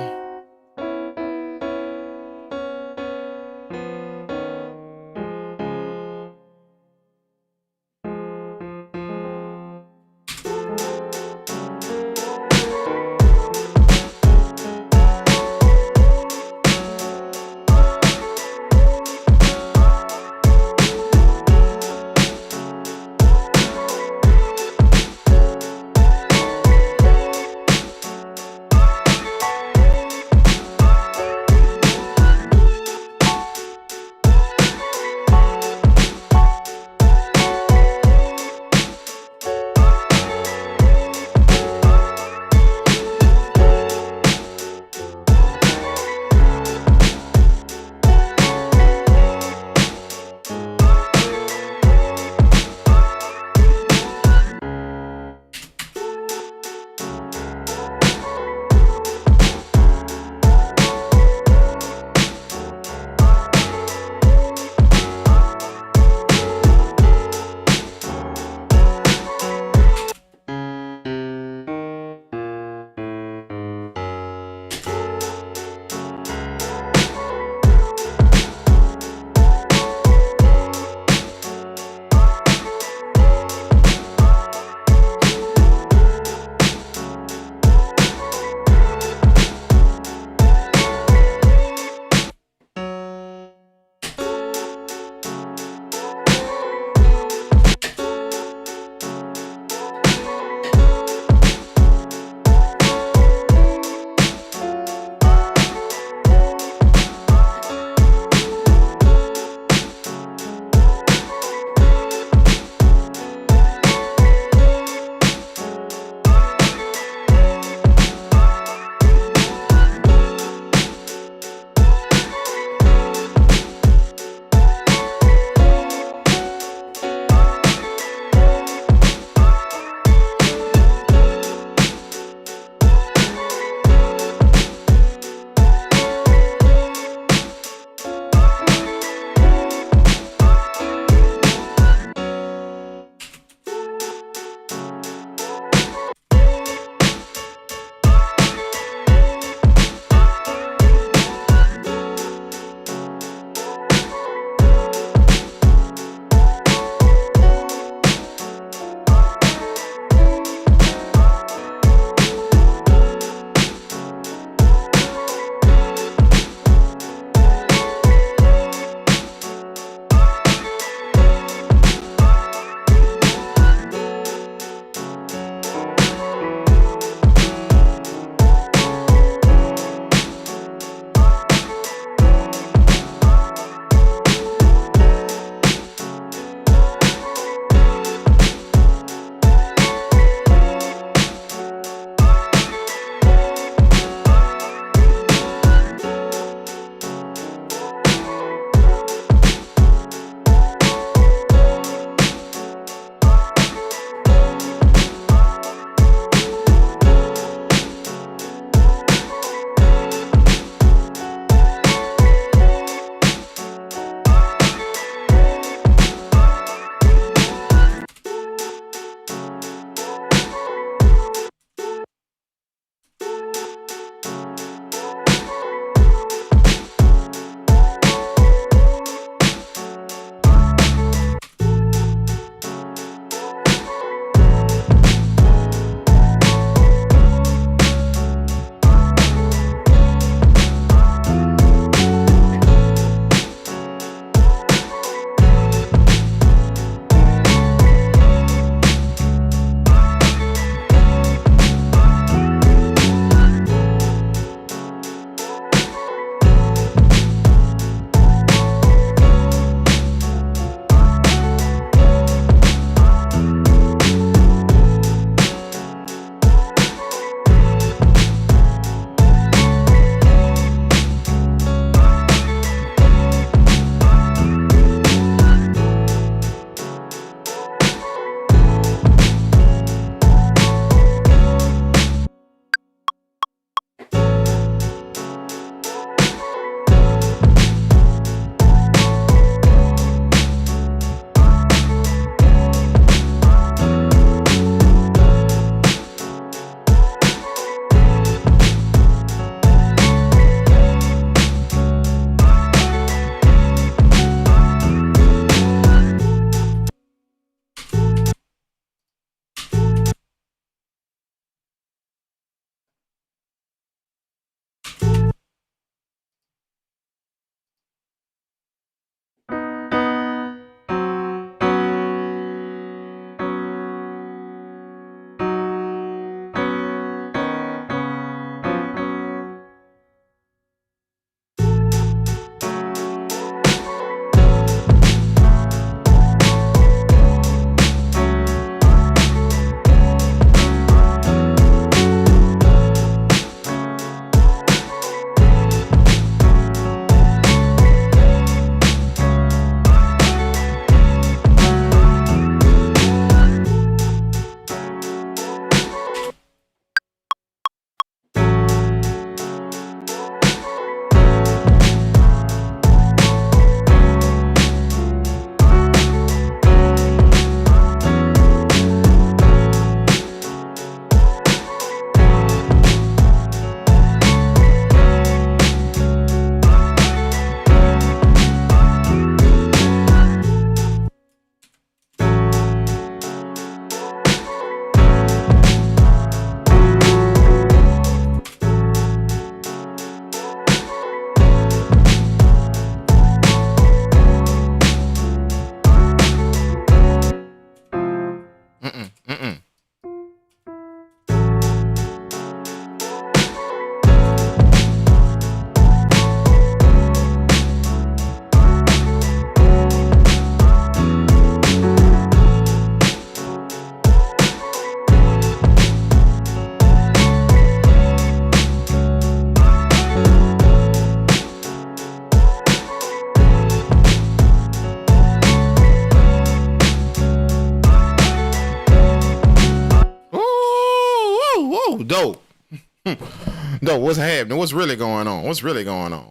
Speaker 1: No, what's happening? What's really going on? What's really going on?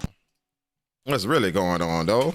Speaker 1: What's really going on, though?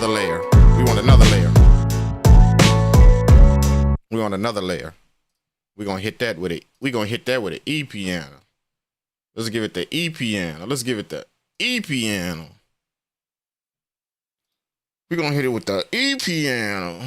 Speaker 1: Another layer. We want another layer. We want another layer. We're gonna hit that with it. We're gonna hit that with an E piano. Let's give it the E piano. Let's give it the E piano. We're gonna hit it with the E piano.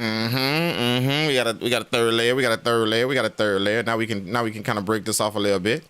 Speaker 1: We got a third layer. We got a third layer. We got a third layer. Now we can kind of break this off a little bit.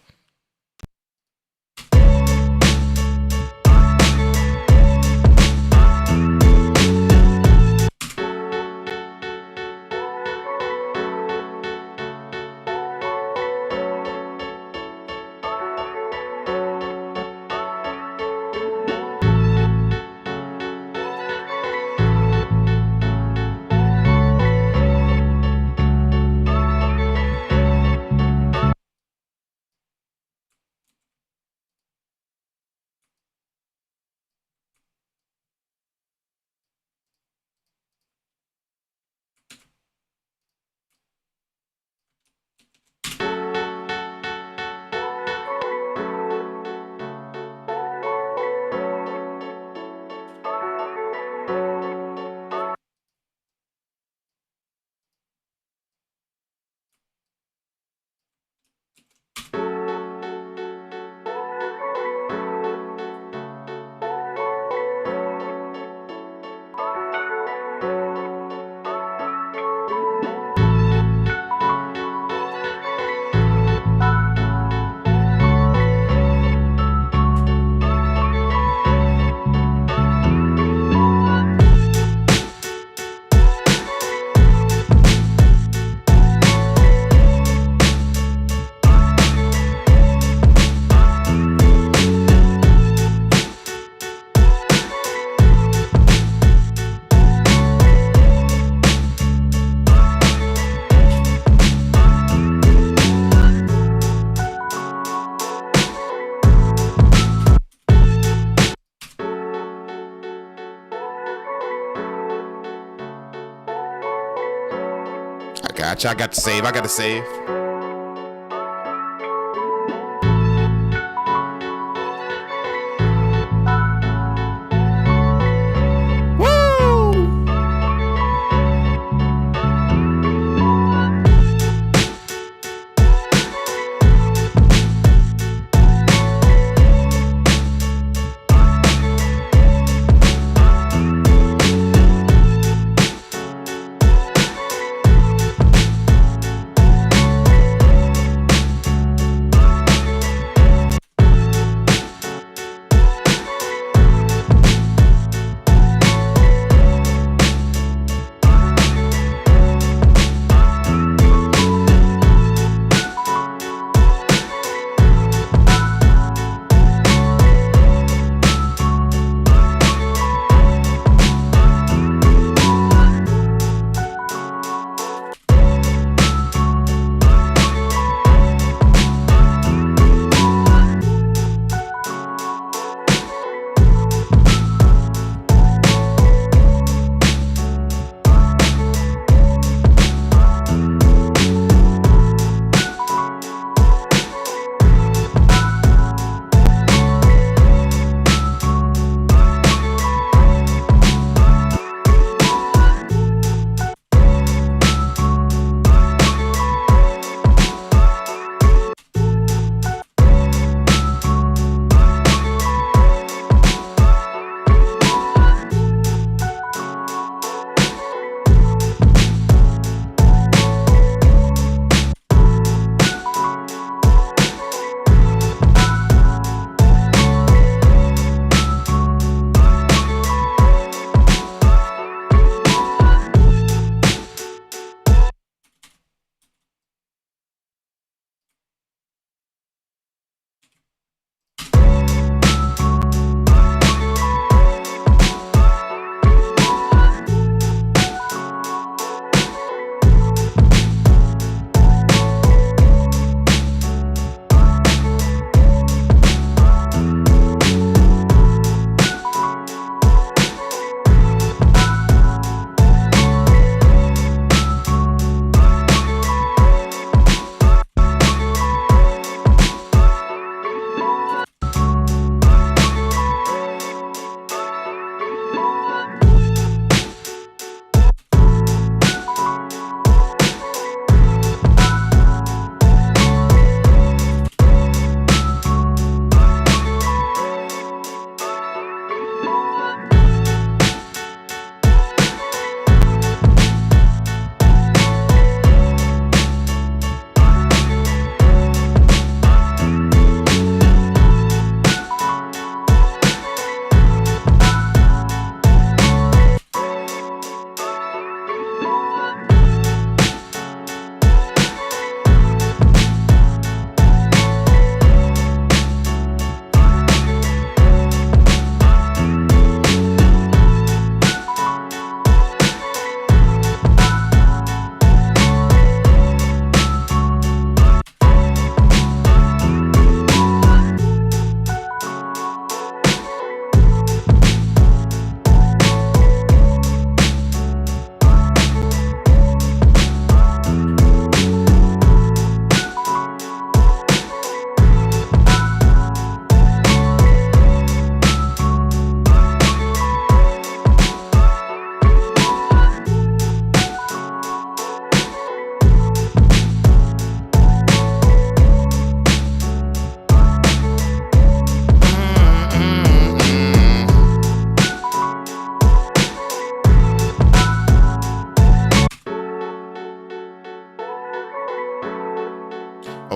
Speaker 1: I got to save. I got to save.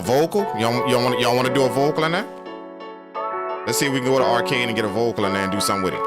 Speaker 1: vocal? Y'all want to do a vocal in that? Let's see if we can go to arcade and get a vocal in there and do something with it.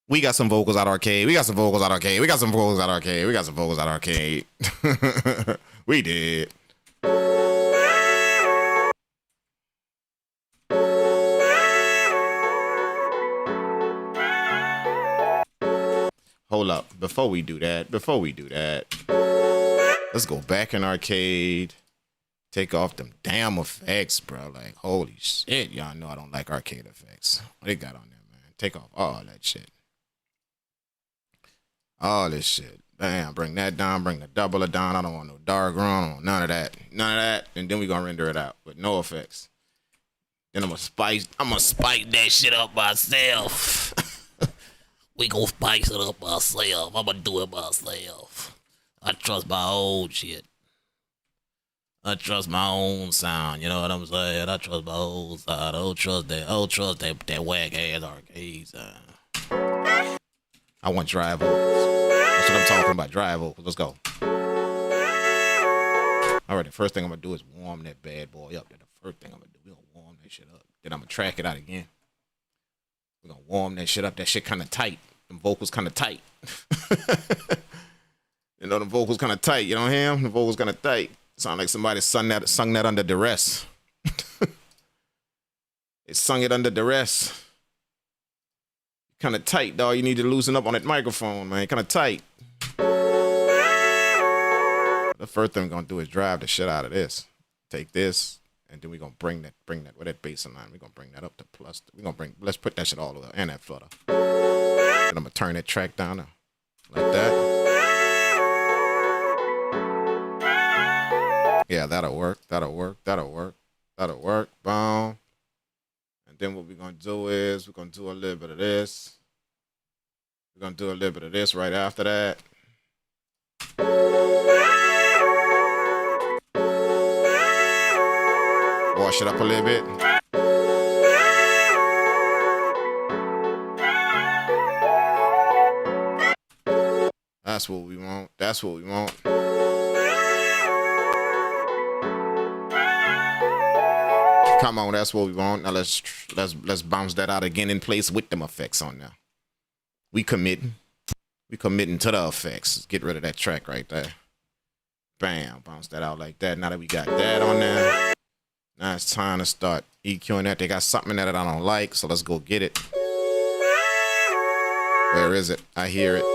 Speaker 1: We got some vocals out arcade. We got some vocals out arcade. We got some vocals out arcade. We got some vocals out arcade. We did. Hold up. Before we do that, let's go back in arcade. Take off them damn effects, bro. Like, holy shit. Y'all know I don't like arcade effects. What they got on there, man? Take off all that shit. All this shit. Damn, bring that down, bring the doubler down. I don't want no dark room. I don't want none of that. None of that. And then we gonna render it out with no effects. Then I'm gonna spice that shit up myself. We gonna spice it up myself. I'm gonna do it myself.
Speaker 2: I trust my own shit. I trust my own sound. You know what I'm saying? I trust my own sound. I don't trust that whack ass arcade sound. I want dry vocals. That's what I'm talking about. Dry vocals. Let's go. All right, the first thing I'm gonna do is warm that bad boy up. That's the first thing I'm gonna do. We're gonna warm that shit up. Then I'm gonna track it out again. We're gonna warm that shit up. That shit kind of tight. Them vocals kind of tight. You know, the vocals kind of tight. You know him? The vocals kind of tight. Sound like somebody sung that under duress. They sung it under duress. Kind of tight, dog. You need to loosen up on that microphone, man. Kind of tight. The first thing we're gonna do is drive the shit out of this. Take this, and then we're gonna bring that with that bass line. We're gonna bring that up to plus. Let's put that shit all over and that flutter. Then I'm gonna turn that track down like that. Yeah, that'll work. Boom. And then what we're gonna do is we're gonna do a little bit of this. We're gonna do a little bit of this right after that. Wash it up a little bit. That's what we want. That's what we want. Come on, that's what we want. Now let's bounce that out again in place with them effects on now. We committing to the effects. Get rid of that track right there. Bam, bounce that out like that. Now that we got that on there, now it's time to start EQing that. They got something in there that I don't like, so let's go get it. Where is it? I hear it.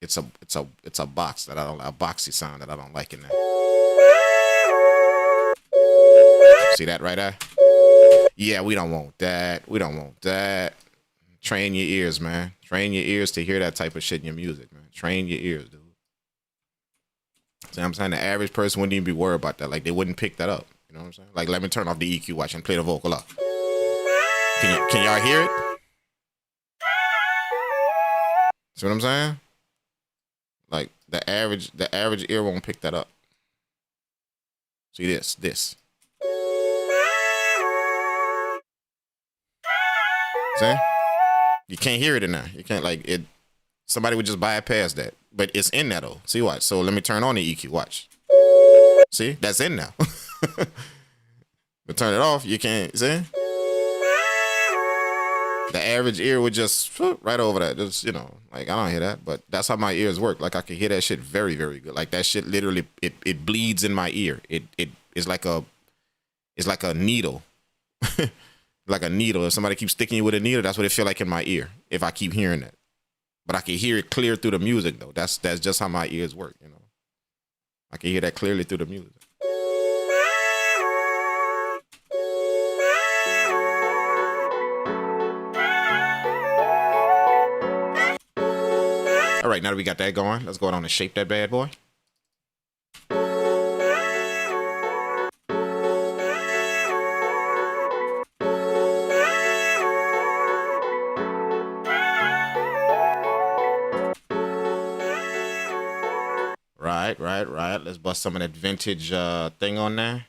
Speaker 2: It's a box that I don't, a boxy sound that I don't like in there. See that right there? Yeah, we don't want that. We don't want that. Train your ears, man. Train your ears to hear that type of shit in your music, man. Train your ears, dude. See what I'm saying? The average person wouldn't even be worried about that. Like, they wouldn't pick that up. You know what I'm saying? Like, let me turn off the EQ, watch, and play the vocal up. Can y'all hear it? See what I'm saying? Like, the average ear won't pick that up. See this. See? You can't hear it in there. You can't, like, it. Somebody would just bypass that. But it's in there, though. See, watch. So let me turn on the EQ. Watch. See? That's in now. But turn it off, you can't. See? The average ear would just right over that. Just, you know, like, I don't hear that. But that's how my ears work. Like, I can hear that shit very, very good. Like, that shit literally, it bleeds in my ear. It's like a needle. Like a needle. If somebody keeps sticking you with a needle, that's what it feel like in my ear. If I keep hearing that. But I can hear it clear through the music, though. That's just how my ears work, you know. I can hear that clearly through the music. All right, now that we got that going, let's go on and shape that bad boy. Right. Let's bust some of that vintage thing on there.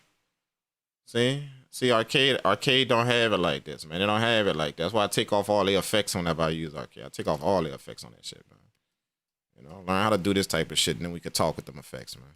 Speaker 2: See, arcade don't have it like this, man. They don't have it like that. That's why I take off all the effects whenever I use arcade. I take off all the effects on that shit, man. You know, learn how to do this type of shit, and then we could talk with them effects, man.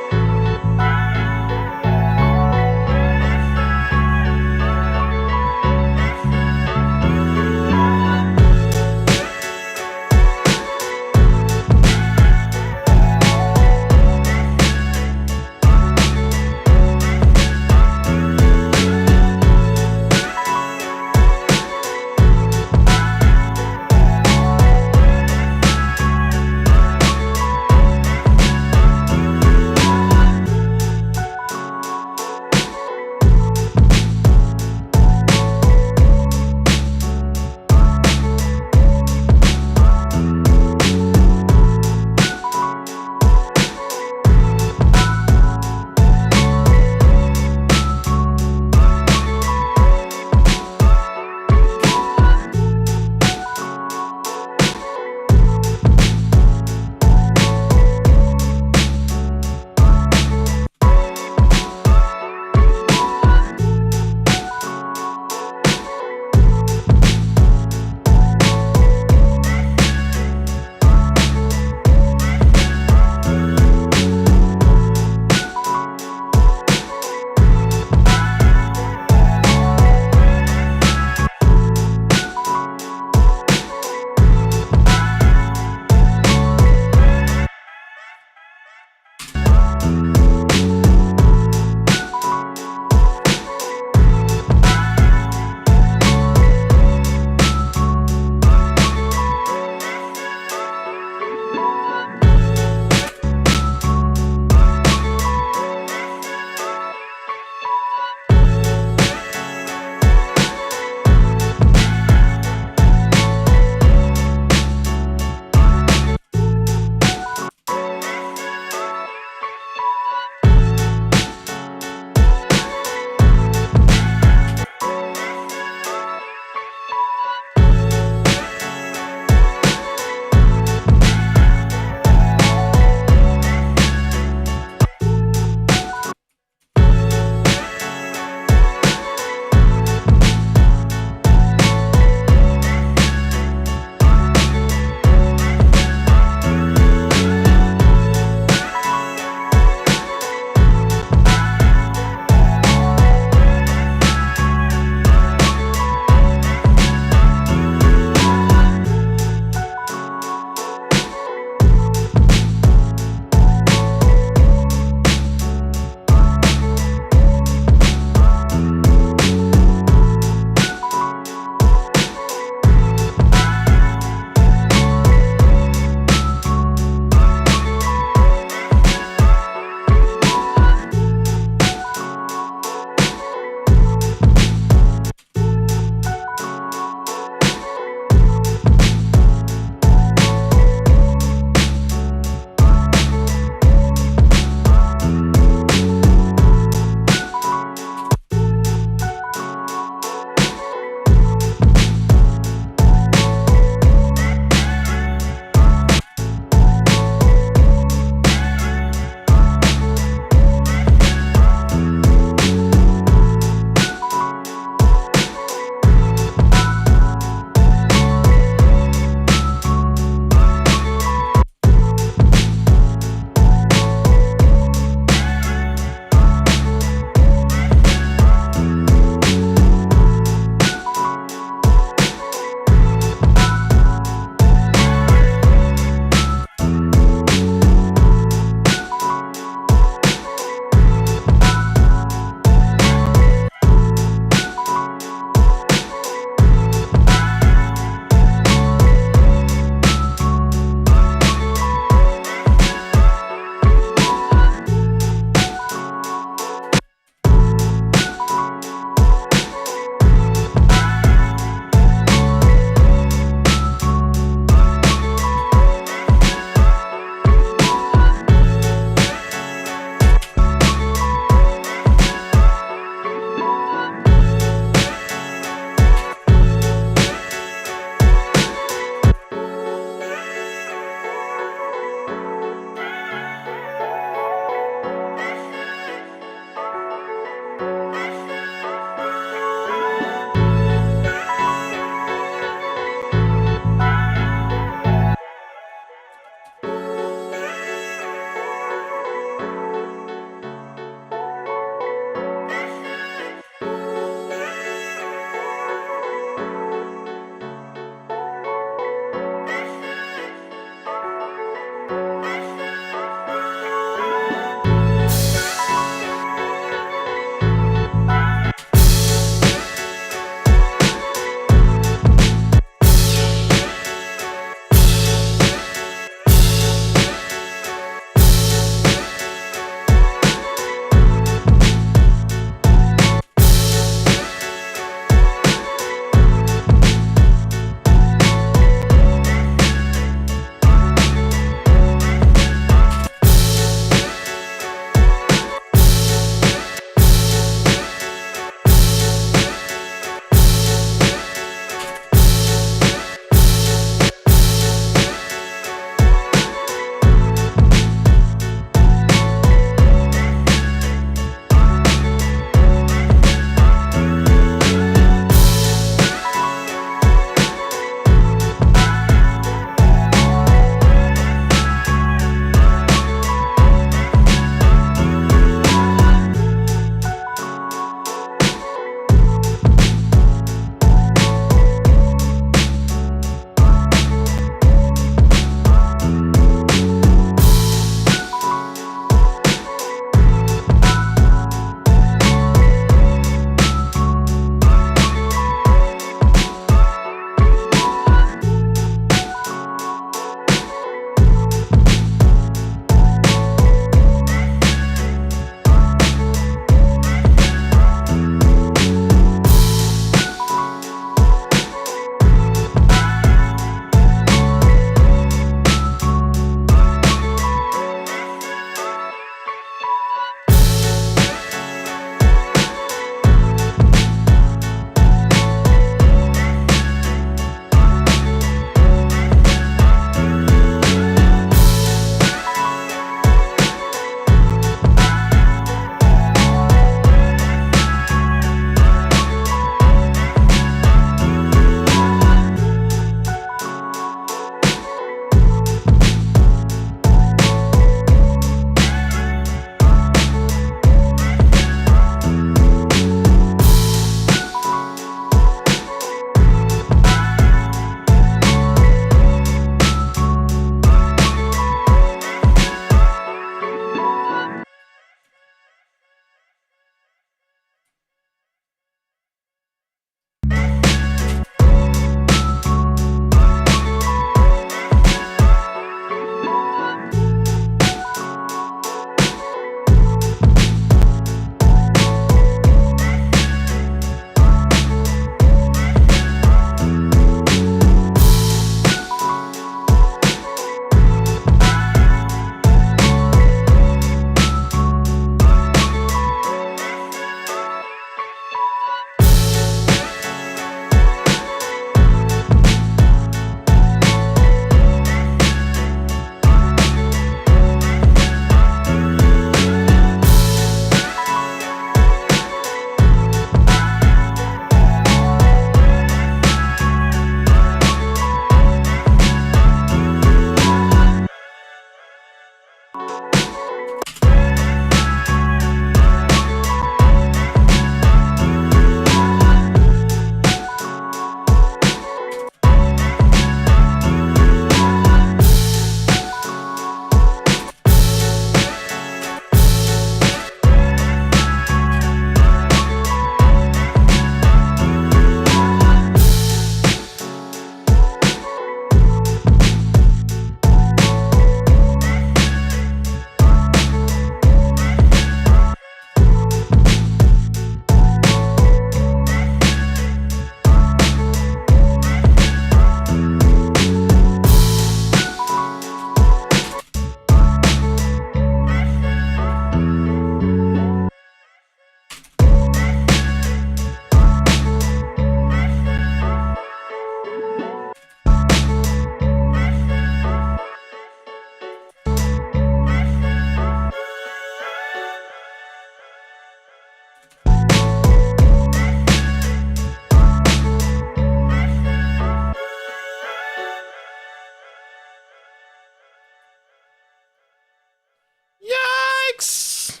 Speaker 2: Yikes.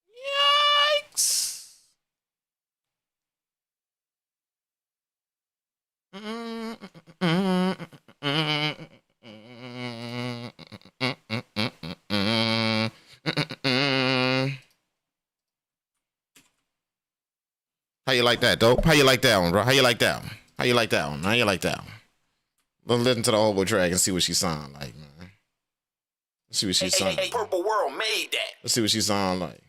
Speaker 2: Yikes. How you like that, dope? How you like that one, bro? How you like that one? How you like that one? How you like that one? Let's listen to the whole track and see what she sound like, man. Let's see what she sound like.
Speaker 3: Purple World made that.
Speaker 2: Let's see what she sound like.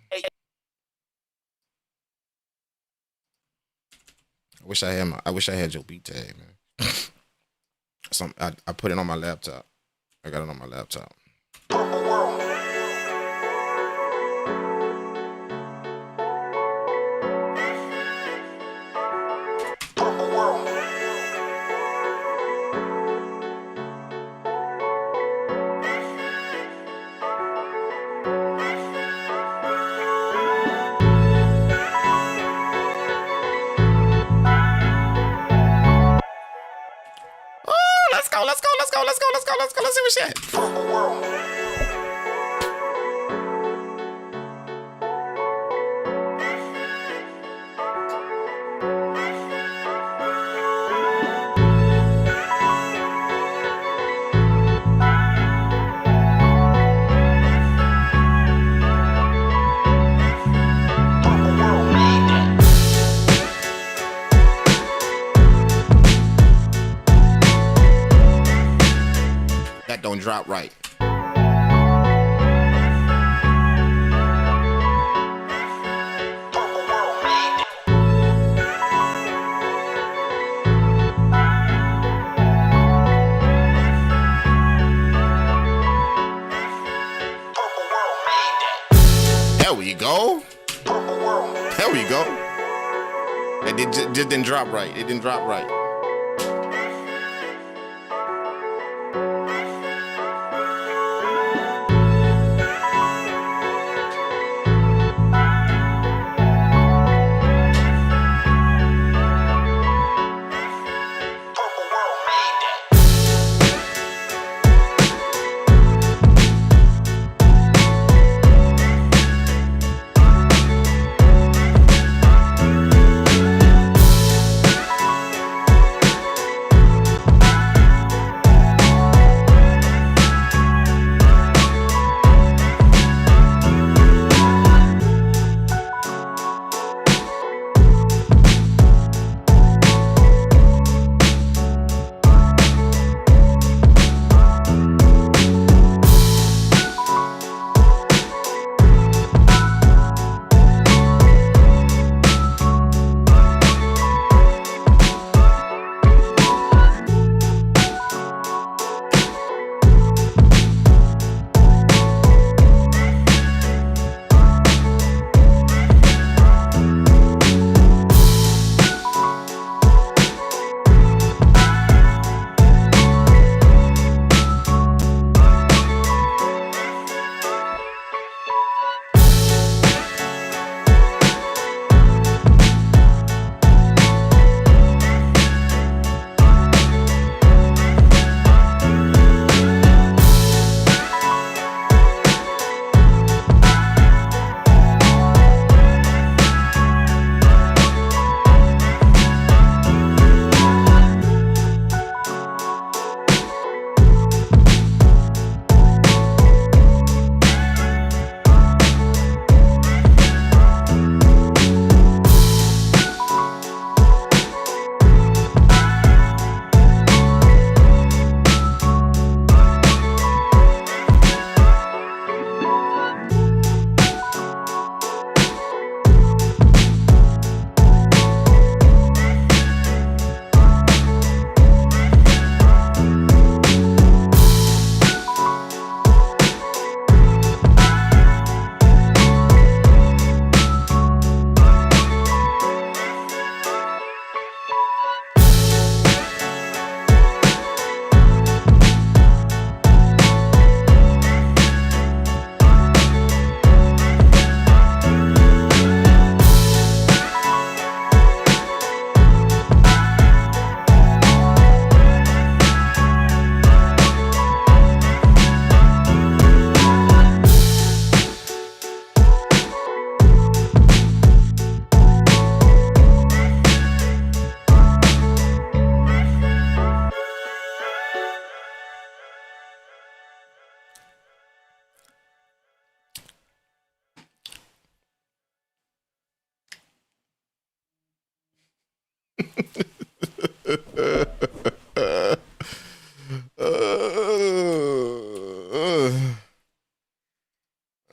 Speaker 2: I wish I had your beat tag, man. I put it on my laptop. I got it on my laptop.
Speaker 3: Purple World. Purple World.
Speaker 2: Let's go. Let's see what she had.
Speaker 3: Purple World. Purple World made that.
Speaker 2: That don't drop right.
Speaker 3: Purple World made that. Purple World made that.
Speaker 2: There we go.
Speaker 3: Purple World.
Speaker 2: There we go. It just didn't drop right. It didn't drop right.
Speaker 3: Purple World made that.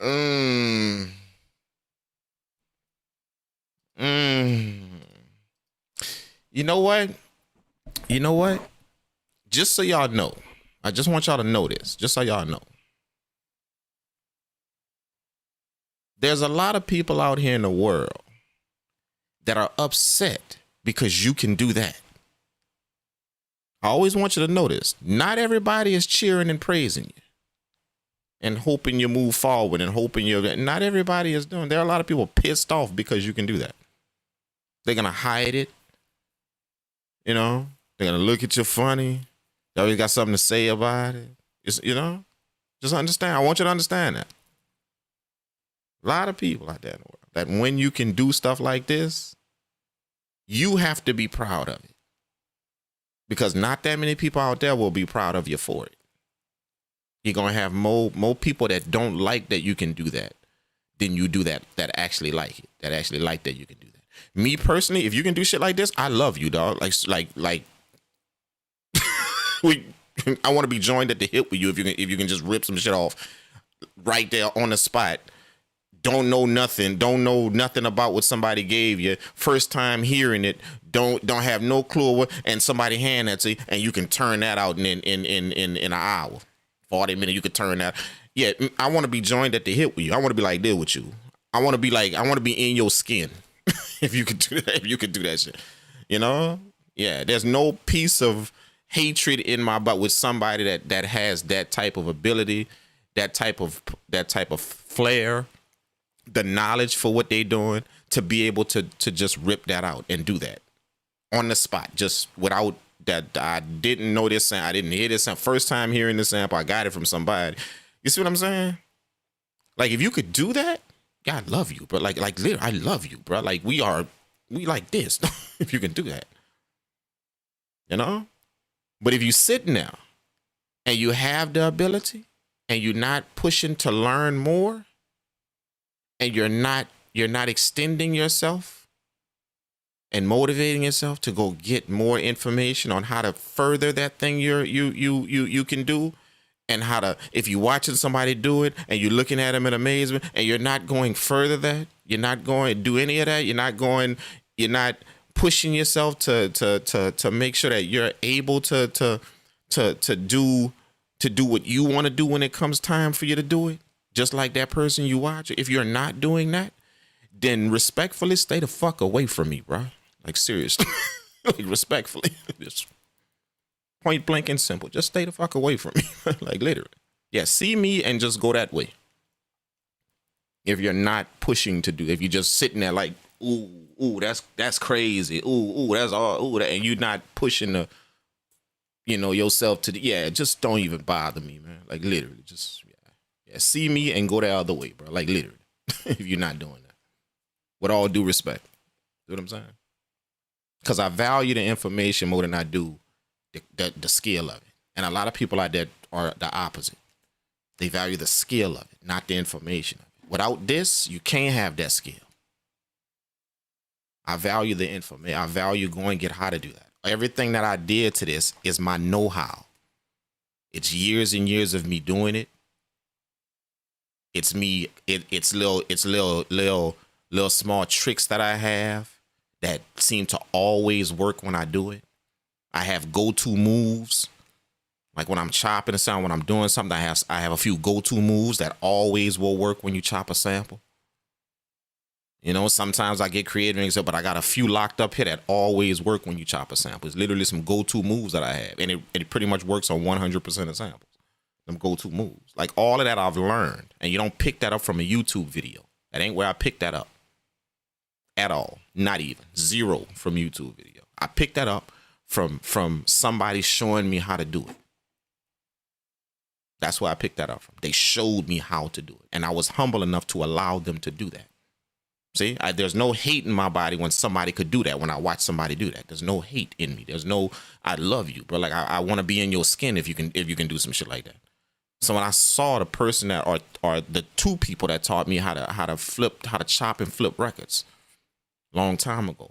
Speaker 2: Mm, mm. You know what? You know what? Just so y'all know, I just want y'all to know this, just so y'all know. There's a lot of people out here in the world that are upset because you can do that. I always want you to know this. Not everybody is cheering and praising you and hoping you move forward and hoping not everybody is doing. There are a lot of people pissed off because you can do that. They're going to hide it. You know, they're going to look at you funny. They always got something to say about it. Just, just understand. I want you to understand that. A lot of people out there in the world that when you can do stuff like this, you have to be proud of it. Because not that many people out there will be proud of you for it. You're going to have more people that don't like that you can do that than you do that actually like it, that actually like that you can do that. Me personally, if you can do shit like this, I love you, dog. Like I want to be joined at the hip with you if you can just rip some shit off right there on the spot. Don't know nothing about what somebody gave you. First time hearing it, don't have no clue what, and somebody hand that to you, and you can turn that out in an hour, 40 minutes. You could turn that. Yeah, I want to be joined at the hip with you. I want to be like there with you. I want to be in your skin. If you could do that, shit, yeah. There's no piece of hatred in my butt with somebody that has that type of ability, that type of flair, the knowledge for what they're doing, to be able to just rip that out and do that on the spot, just without that. I didn't know this sample. I didn't hear this sample. First time hearing this sample, I got it from somebody. You see what I'm saying? Like, if you could do that, God love you, bro. Like literally, I love you, bro. Like, we like this. If you can do that, But if you sitting there and you have the ability and you're not pushing to learn more, and you're not extending yourself and motivating yourself to go get more information on how to further that thing you can do, and how to, if you're watching somebody do it and you're looking at them in amazement and you're not going further that, you're not going to do any of that, you're not pushing yourself to make sure that you're able to do what you want to do when it comes time for you to do it, just like that person you watch. If you're not doing that, then respectfully stay the fuck away from me, bro. Like, seriously. Like, respectfully. Just point blank and simple. Just stay the fuck away from me. Like, literally. Yeah, see me and just go that way. If you're not pushing to do, if you're just sitting there like, ooh, that's crazy. Ooh, that's all. Ooh, that, and you're not pushing the, yourself to the, yeah, just don't even bother me, man. Like, literally, just, yeah, see me and go the other way, bro. Like, literally. If you're not doing that. With all due respect. You know what I'm saying? Because I value the information more than I do the skill of it. And a lot of people out there are the opposite. They value the skill of it, not the information of it. Without this, you can't have that skill. I value the information. I value going and get how to do that. Everything that I did to this is my know-how. It's years and years of me doing it. It's me. It's little small tricks that I have that seem to always work when I do it. I have go-to moves. Like when I'm chopping a sound, when I'm doing something, I have a few go-to moves that always will work when you chop a sample. Sometimes I get creative and stuff, but I got a few locked up here that always work when you chop a sample. It's literally some go-to moves that I have, and it pretty much works on 100% of samples. Them go-to moves. Like, all of that I've learned, and you don't pick that up from a YouTube video. That ain't where I picked that up at all. Not even. Zero from YouTube video. I picked that up from somebody showing me how to do it. That's where I picked that up from. They showed me how to do it, and I was humble enough to allow them to do that. See, there's no hate in my body when somebody could do that, when I watch somebody do that. There's no hate in me. There's no, I love you, bro. Like, I want to be in your skin if you can do some shit like that. So when I saw the person that are the two people that taught me how to chop and flip records long time ago,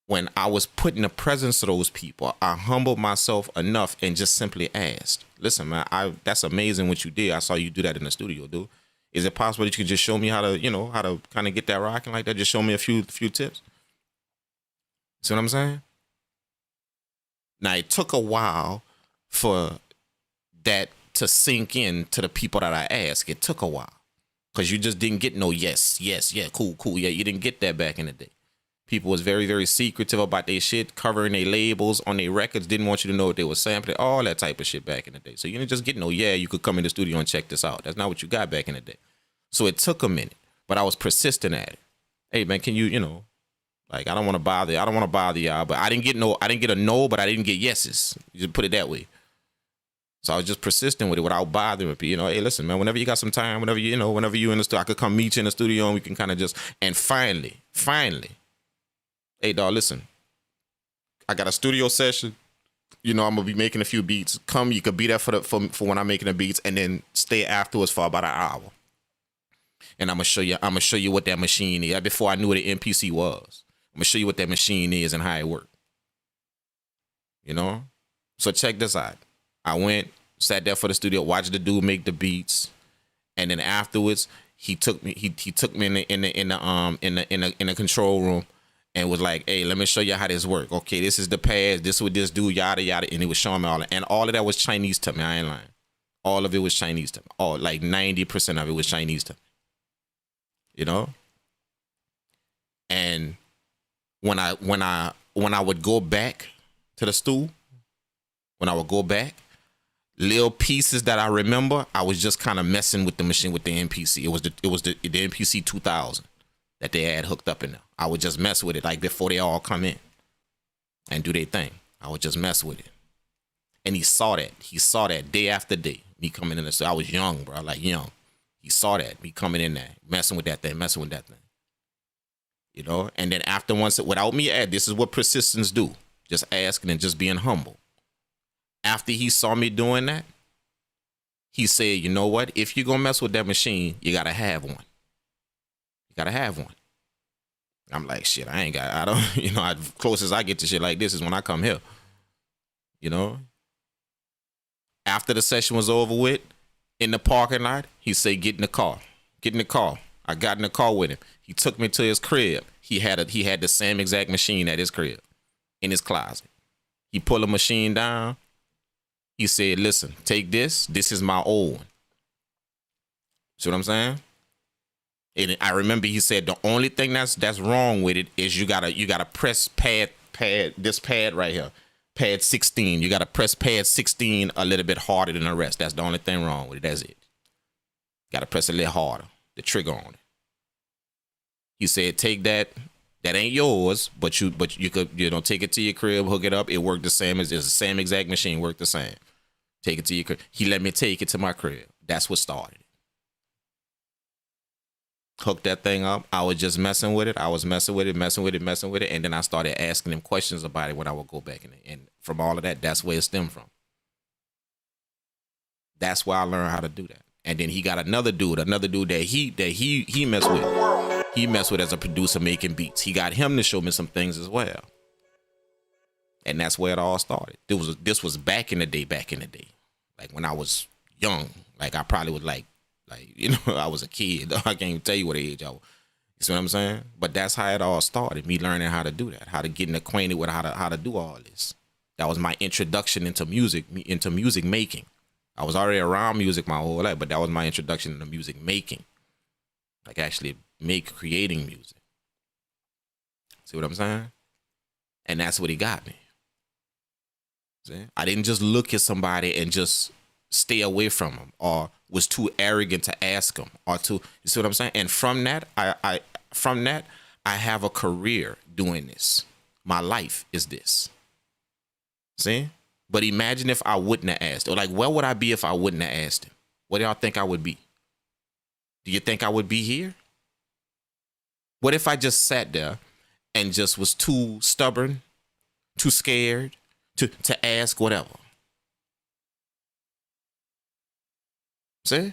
Speaker 2: when I was put in the presence of those people, I humbled myself enough and just simply asked, listen, man, that's amazing what you did. I saw you do that in the studio, dude. Is it possible that you could just show me how to kind of get that rocking like that? Just show me a few tips. See what I'm saying? Now, it took a while for that to sink in to the people that I asked. It took a while because you just didn't get no yes, yeah, cool. Yeah, you didn't get that back in the day. People was very, very secretive about their shit, covering their labels on their records, didn't want you to know what they were sampling, all that type of shit back in the day. So you didn't just get no, yeah, you could come in the studio and check this out. That's not what you got back in the day. So it took a minute, but I was persistent at it. Hey, man, can you know, like, I don't want to bother y'all, but I didn't get a no, but I didn't get yeses. You just put it that way. So I was just persistent with it without bothering people. You know, hey, listen, man, whenever you got some time, whenever you in the studio, I could come meet you in the studio and we can kind of just, and finally, hey, dog, listen, I got a studio session. You know, I'm gonna be making a few beats. Come, you could be there for when I'm making the beats, and then stay afterwards for about an hour. And I'm gonna show you what that machine is. Before I knew what an MPC was, I'm gonna show you what that machine is and how it works. You know, so check this out. I went, sat there for the studio, watched the dude make the beats, and then afterwards he took me in the control room. And was like, hey, let me show you how this works. Okay, this is the pads. This is what this do, yada, yada. And he was showing me all that. And all of that was Chinese to me. I ain't lying. All of it was Chinese to me. All, like 90% of it was Chinese to me. You know? And when I would go back to the stool, little pieces that I remember, I was just kind of messing with the machine with the MPC. It was the MPC 2000 that they had hooked up in there. I would just mess with it like before they all come in and do their thing. I would just mess with it. And he saw that. He saw that day after day. Me coming in there. So I was young, bro. Like young. He saw that. Me coming in there, messing with that thing. You know? And then after once, without me this is what persistence do. Just asking and just being humble. After he saw me doing that, he said, you know what? If you're going to mess with that machine, you got to have one. I'm like, shit, I don't, you know, as close as I get to shit like this is when I come here. You know? After the session was over with, in the parking lot, he said, get in the car. I got in the car with him. He took me to his crib. He had the same exact machine at his crib, in his closet. He pulled a machine down. He said, listen, take this. This is my old one. See what I'm saying? And I remember he said the only thing that's wrong with it is you gotta press pad this pad right here, pad 16. You gotta press pad 16 a little bit harder than the rest. That's the only thing wrong with it. That's it. Gotta press a little harder, the trigger on it. He said take that. That ain't yours, but you could take it to your crib, hook it up. It worked the same as it's the same exact machine, worked the same. Take it to your crib. He let me take it to my crib. That's what started it. Hooked that thing up. I was just messing with it. And then I started asking him questions about it when I would go back in it. And from all of that, that's where it stemmed from. That's where I learned how to do that. And then he got another dude that he messed with. He messed with as a producer making beats. He got him to show me some things as well. And that's where it all started. This was back in the day. Like when I was young. Like I probably was like, you know, I was a kid. I can't even tell you what age I was. You see what I'm saying? But that's how it all started. Me learning how to do that, how to get acquainted with how to do all this. That was my introduction into music making. I was already around music my whole life, but that was my introduction into music making. Like actually creating music. See what I'm saying? And that's what he got me. See? I didn't just look at somebody and just stay away from him or was too arrogant to ask him or to, you see what I'm saying? And from that, I have a career doing this. My life is this. See? But imagine if I wouldn't have asked. Or like, where would I be if I wouldn't have asked him? What do y'all think I would be? Do you think I would be here? What if I just sat there and just was too stubborn, too scared to ask whatever? See?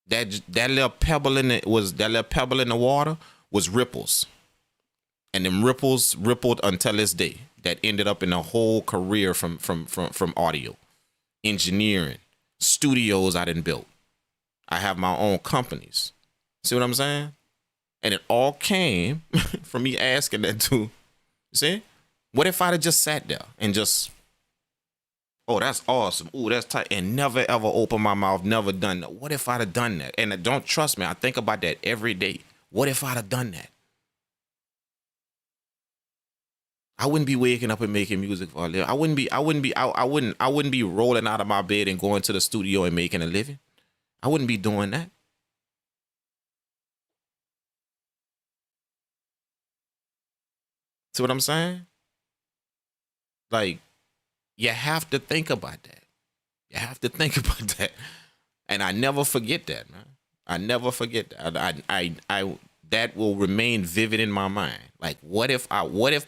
Speaker 2: That little pebble in the water was ripples. And them ripples rippled until this day. That ended up in a whole career from audio, engineering, studios I done built. I have my own companies. See what I'm saying? And it all came from me asking that too. See? What if I'd have just sat there and just, oh, that's awesome. Ooh, that's tight. And never ever opened my mouth, never done that. What if I'd have done that? And don't trust me, I think about that every day. What if I'd have done that? I wouldn't be waking up and making music for a living. I wouldn't be rolling out of my bed and going to the studio and making a living. I wouldn't be doing that. See what I'm saying? Like, you have to think about that. You have to think about that. And I never forget that, man. I never forget that. I that will remain vivid in my mind. Like, what if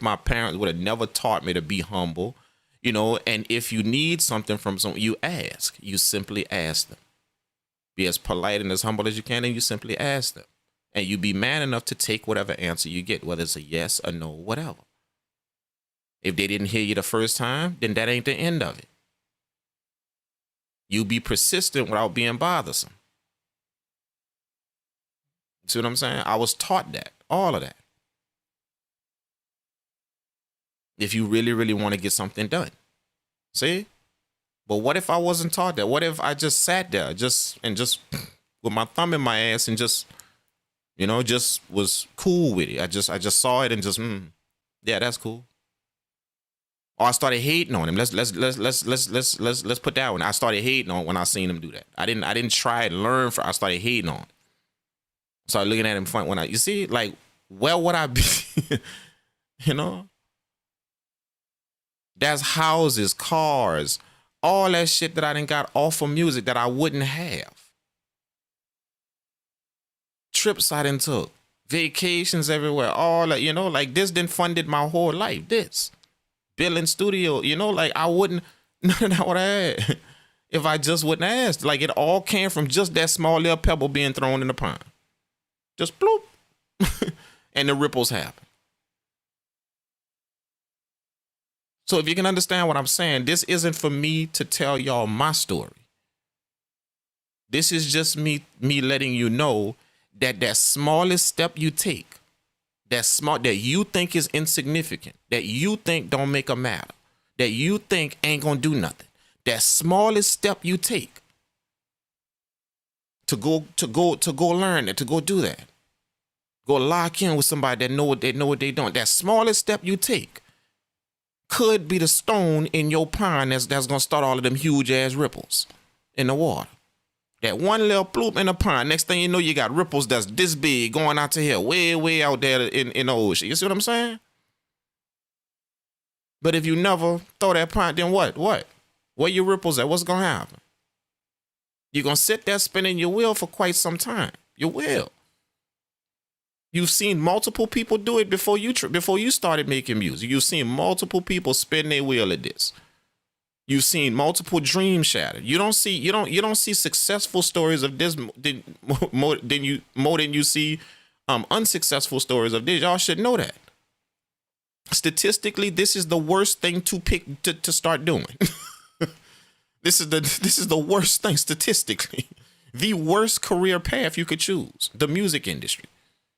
Speaker 2: my parents would have never taught me to be humble, you know? And if you need something from someone, you ask. You simply ask them. Be as polite and as humble as you can, and you simply ask them. And you be man enough to take whatever answer you get, whether it's a yes, a no, whatever. If they didn't hear you the first time, then that ain't the end of it. You be persistent without being bothersome. See what I'm saying? I was taught that, all of that. If you really, really want to get something done. See? But what if I wasn't taught that? What if I just sat there just with my thumb in my ass and just, you know, just was cool with it. I just saw it and just, yeah, that's cool. Or I started hating on him. Let's put that one. I started hating on when I seen him do that. I didn't try and learn I started hating on. Started looking at him front when you see, like, where would I be? You know? That's houses, cars, all that shit that I done got off of music that I wouldn't have. Trips I done took, vacations everywhere, all that, you know, like this done funded my whole life. This building studio, you know, like I wouldn't, none of that would I had if I just wouldn't ask. Like it all came from just that small little pebble being thrown in the pond. Just bloop. And the ripples happen. So if you can understand what I'm saying, this isn't for me to tell y'all my story. This is just me letting you know that smallest step you take, that you think is insignificant, that you think don't make a matter, that you think ain't gonna do nothing, that smallest step you take to go learn it, to go do that, go lock in with somebody that know what they don't. That smallest step you take could be the stone in your pond that's gonna start all of them huge ass ripples in the water. That one little bloop in the pond, next thing you know, you got ripples that's this big going out to here, way out there in the ocean. You see what I'm saying? But if you never throw that pond, then what? Where your ripples at? What's gonna happen? You're gonna sit there spinning your wheel for quite some time. You will. You've seen multiple people do it before you started making music. You've seen multiple people spin their wheel at this. You've seen multiple dreams shattered. You don't see successful stories of this more than you see unsuccessful stories of this. Y'all should know that. Statistically, this is the worst thing to pick to start doing. This is the worst thing statistically. The worst career path you could choose, the music industry.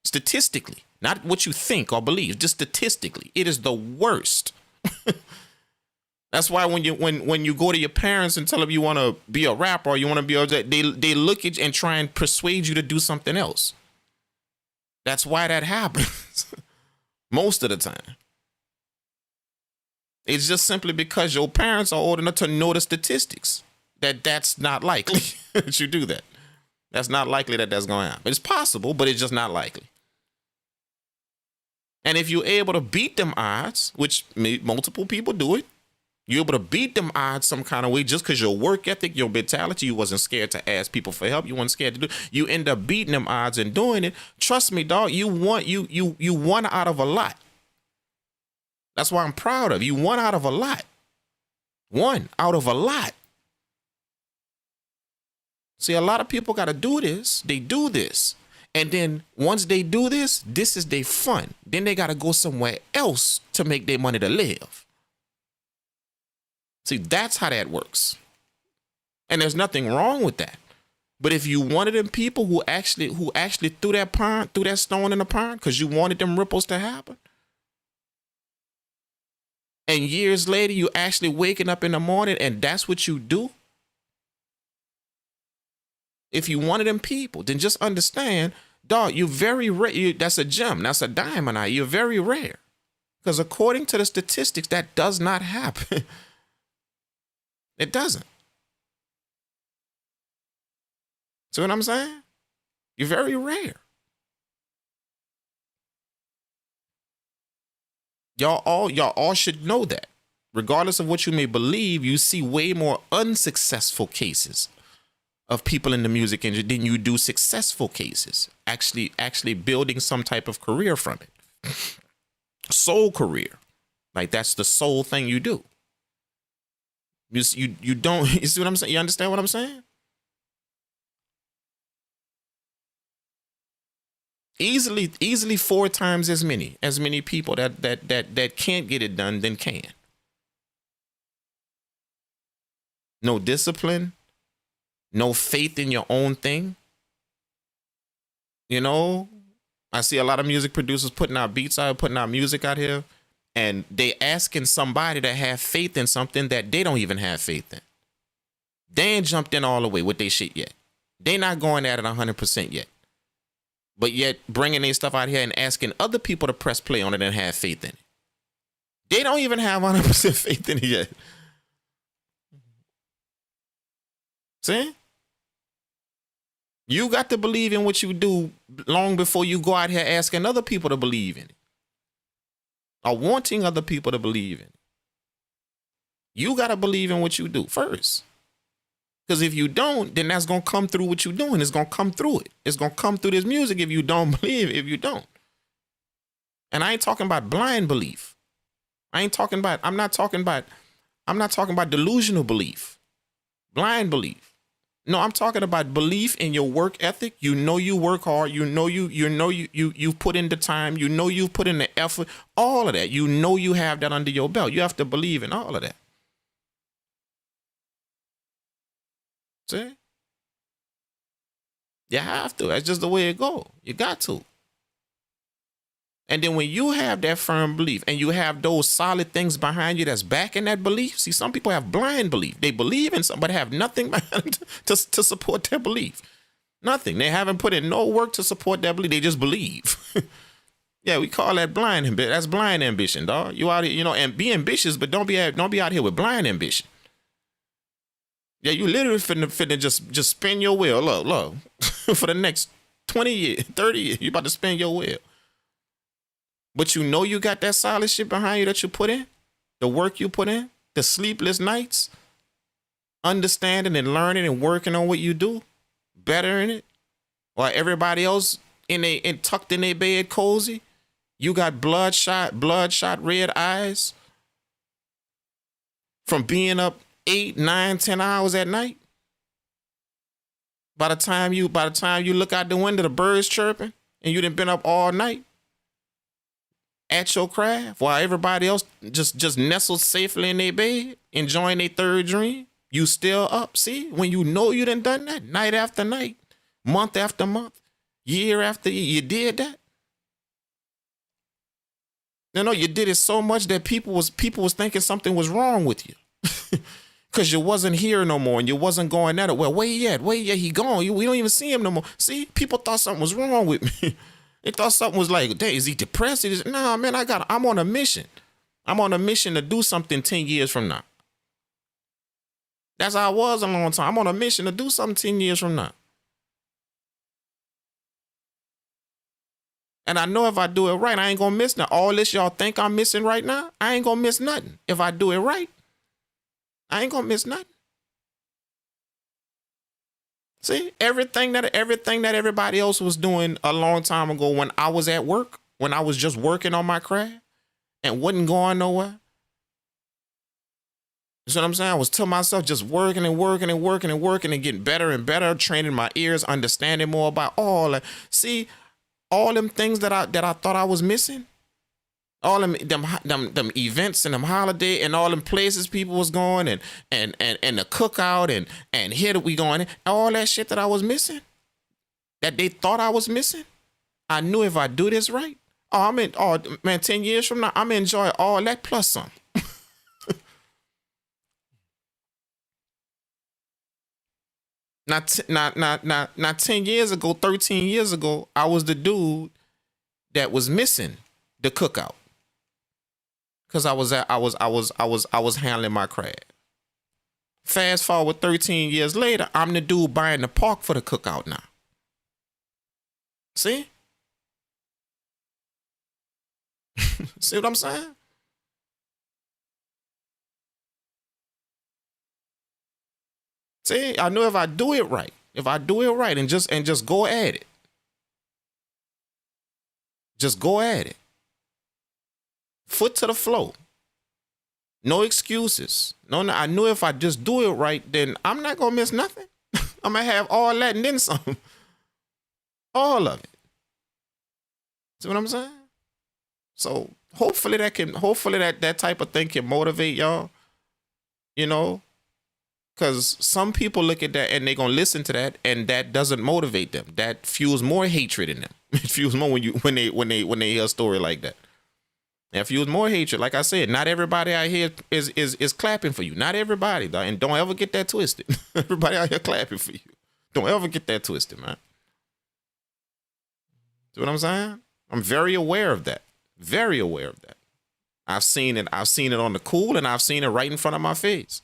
Speaker 2: Statistically, not what you think or believe, just statistically, it is the worst. That's why when you go to your parents and tell them you want to be a rapper or you want to be they look at you and try and persuade you to do something else. That's why that happens most of the time. It's just simply because your parents are old enough to know the statistics that's not likely that you do that. That's not likely that's going to happen. It's possible, but it's just not likely. And if you're able to beat them odds, which multiple people do it, you're able to beat them odds some kind of way just because your work ethic, your mentality, you wasn't scared to ask people for help. You weren't scared to do it. You end up beating them odds and doing it. Trust me, dog, you won out of a lot. That's why I'm proud of you. Won out of a lot. One out of a lot. See, a lot of people got to do this. They do this. And then once they do this is their fun. Then they got to go somewhere else to make their money to live. See, that's how that works. And there's nothing wrong with that. But if you wanted them people who actually threw that stone in the pond because you wanted them ripples to happen, and years later you actually waking up in the morning and that's what you do, if you wanted them people, then just understand, dog, you're very rare. That's a gem. That's a diamond eye. You're very rare. Because according to the statistics, that does not happen. It doesn't. See what I'm saying? You're very rare. Y'all all should know that. Regardless of what you may believe, you see way more unsuccessful cases of people in the music industry than you do successful cases. Actually building some type of career from it. Soul career. Like that's the sole thing you do. You don't, you see what I'm saying? You understand what I'm saying? Easily 4 times as many people that can't get it done than can. No discipline, no faith in your own thing. You know, I see a lot of music producers putting out beats out, putting out music out here, and they asking somebody to have faith in something that they don't even have faith in. They ain't jumped in all the way with their shit yet. They not going at it 100% yet. But yet bringing their stuff out here and asking other people to press play on it and have faith in it. They don't even have 100% faith in it yet. See? You got to believe in what you do long before you go out here asking other people to believe in it. Or wanting other people to believe in it. You got to believe in what you do first. Because if you don't, then that's going to come through what you're doing. It's going to come through it. It's going to come through this music if you don't believe, if you don't. And I ain't talking about blind belief. I'm not talking about delusional belief. Blind belief. No, I'm talking about belief in your work ethic. You know you work hard. You know you put in the time. You know you put in the effort. All of that. You know you have that under your belt. You have to believe in all of that. See? You have to. That's just the way it goes. You got to. And then when you have that firm belief and you have those solid things behind you that's backing that belief, see, some people have blind belief. They believe in something but have nothing behind to support their belief. Nothing. They haven't put in no work to support their belief. They just believe. Yeah, we call that blind ambition. That's blind ambition, dog. You out here, you know, and be ambitious, but don't be out here with blind ambition. Yeah, you literally finna just spin your wheel. Look. For the next 20 years, 30 years, you about to spin your wheel. But you know you got that solid shit behind you that you put in, the work you put in, the sleepless nights, understanding and learning and working on what you do, better in it, while everybody else tucked in their bed cozy. You got bloodshot red eyes from being up 8, 9, 10 hours at night. By the time you look out the window, the birds chirping, and you done been up all night at your craft while everybody else just nestled safely in their bed, enjoying their third dream. You still up. See, when you know you done that night after night, month after month, year after year, you did that. No, you did it so much that people was thinking something was wrong with you. Because you wasn't here no more and you wasn't going at it. Well, where he at? He gone. We don't even see him no more. See, people thought something was wrong with me. They thought something was like, dang, is he depressed? Nah, man, I'm on a mission. I'm on a mission to do something 10 years from now. That's how I was a long time. I'm on a mission to do something 10 years from now. And I know if I do it right, I ain't going to miss nothing. All this y'all think I'm missing right now, I ain't going to miss nothing. If I do it right, I ain't going to miss nothing. See, everything that everybody else was doing a long time ago when I was at work, when I was just working on my craft and wasn't going nowhere, You see what I'm saying? I was to myself just working and working and working and working and getting better and better, training my ears, understanding more about all that. See, all them things that I thought I was missing, all them events and them holiday and all them places people was going and the cookout and here that we going, all that shit that I was missing, that they thought I was missing. I knew if I do this right, oh man, 10 years from now, I'm gonna enjoy all that plus some. Not 10 years ago, 13 years ago, I was the dude that was missing the cookout. Cause I was handling my craft. Fast forward 13 years later, I'm the dude buying the park for the cookout now. See? See what I'm saying? See, I know if I do it right, and just go at it. Just go at it. Foot to the floor. No excuses. No, I knew if I just do it right, then I'm not gonna miss nothing. I'm gonna have all that and then some. All of it. See what I'm saying? So hopefully that type of thing can motivate y'all. You know, because some people look at that and they're gonna listen to that, and that doesn't motivate them. That fuels more hatred in them. It fuels more when they hear a story like that. It fuels more hatred. Like I said, not everybody out here is clapping for you. Not everybody, dog. And don't ever get that twisted. Everybody out here clapping for you. Don't ever get that twisted, man. See what I'm saying? I'm very aware of that. Very aware of that. I've seen it. I've seen it on the cool, and I've seen it right in front of my face.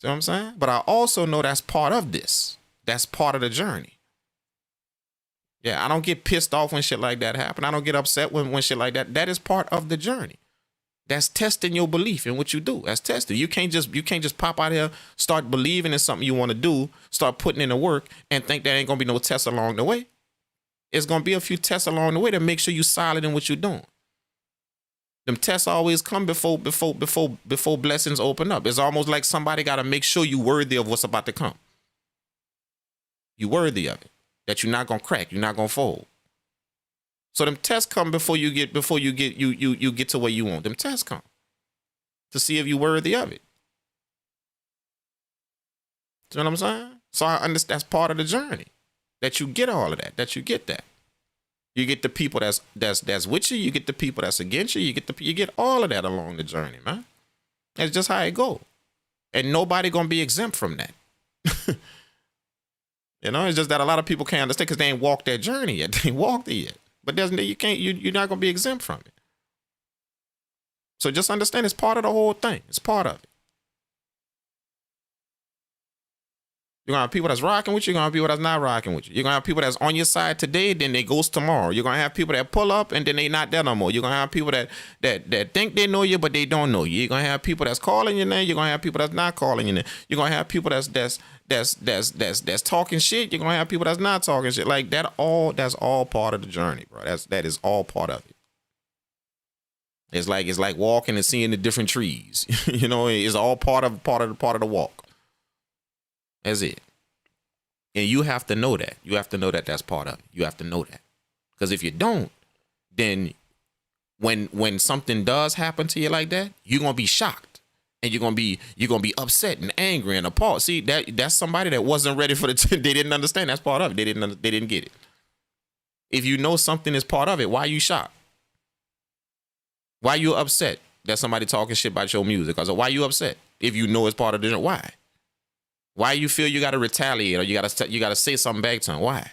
Speaker 2: See what I'm saying? But I also know that's part of this. That's part of the journey. Yeah, I don't get pissed off when shit like that happen. I don't get upset when shit like that. That is part of the journey. That's testing your belief in what you do. That's testing. You can't just pop out here, start believing in something you want to do, start putting in the work, and think there ain't gonna be no tests along the way. It's gonna be a few tests along the way to make sure you solid in what you're doing. Them tests always come before blessings open up. It's almost like somebody got to make sure you worthy of what's about to come. You worthy of it. That you're not gonna crack. You're not gonna fold. So them tests come before you get to where you want. Them tests come to see if you're worthy of it. You know what I'm saying? So I understand that's part of the journey. That you get all of that. That you get that. You get the people that's with you. You get the people that's against you. You get all of that along the journey, man. That's just how it go. And nobody gonna be exempt from that. You know, it's just that a lot of people can't understand because they ain't walked that journey yet. They ain't walked it yet. But you're not gonna be exempt from it. So just understand it's part of the whole thing. It's part of it. You're going to have people that's rocking with you. You're going to have people that's not rocking with you. You're going to have people that's on your side today, then they ghost tomorrow. You're going to have people that pull up and then they not there no more. You're going to have people that think they know you, but they don't know you. You're going to have people that's calling your name. You're going to have people that's not calling your name. You're going to have people that's talking shit. You're going to have people that's not talking shit. Like that's all part of the journey, bro. That is all part of it. It's like walking and seeing the different trees. You know, it's all part of the walk. That's it. And you have to know that. You have to know that that's part of it. You have to know that. Because if you don't, then when something does happen to you like that, you're gonna be shocked. And you're gonna be upset and angry and appalled. See, that's somebody that wasn't ready for they didn't understand that's part of it. They didn't get it. If you know something is part of it, why are you shocked? Why are you upset that somebody talking shit about your music? Because why are you upset if you know it's part of the why? Why you feel you got to retaliate or you got to say something back to him? Why?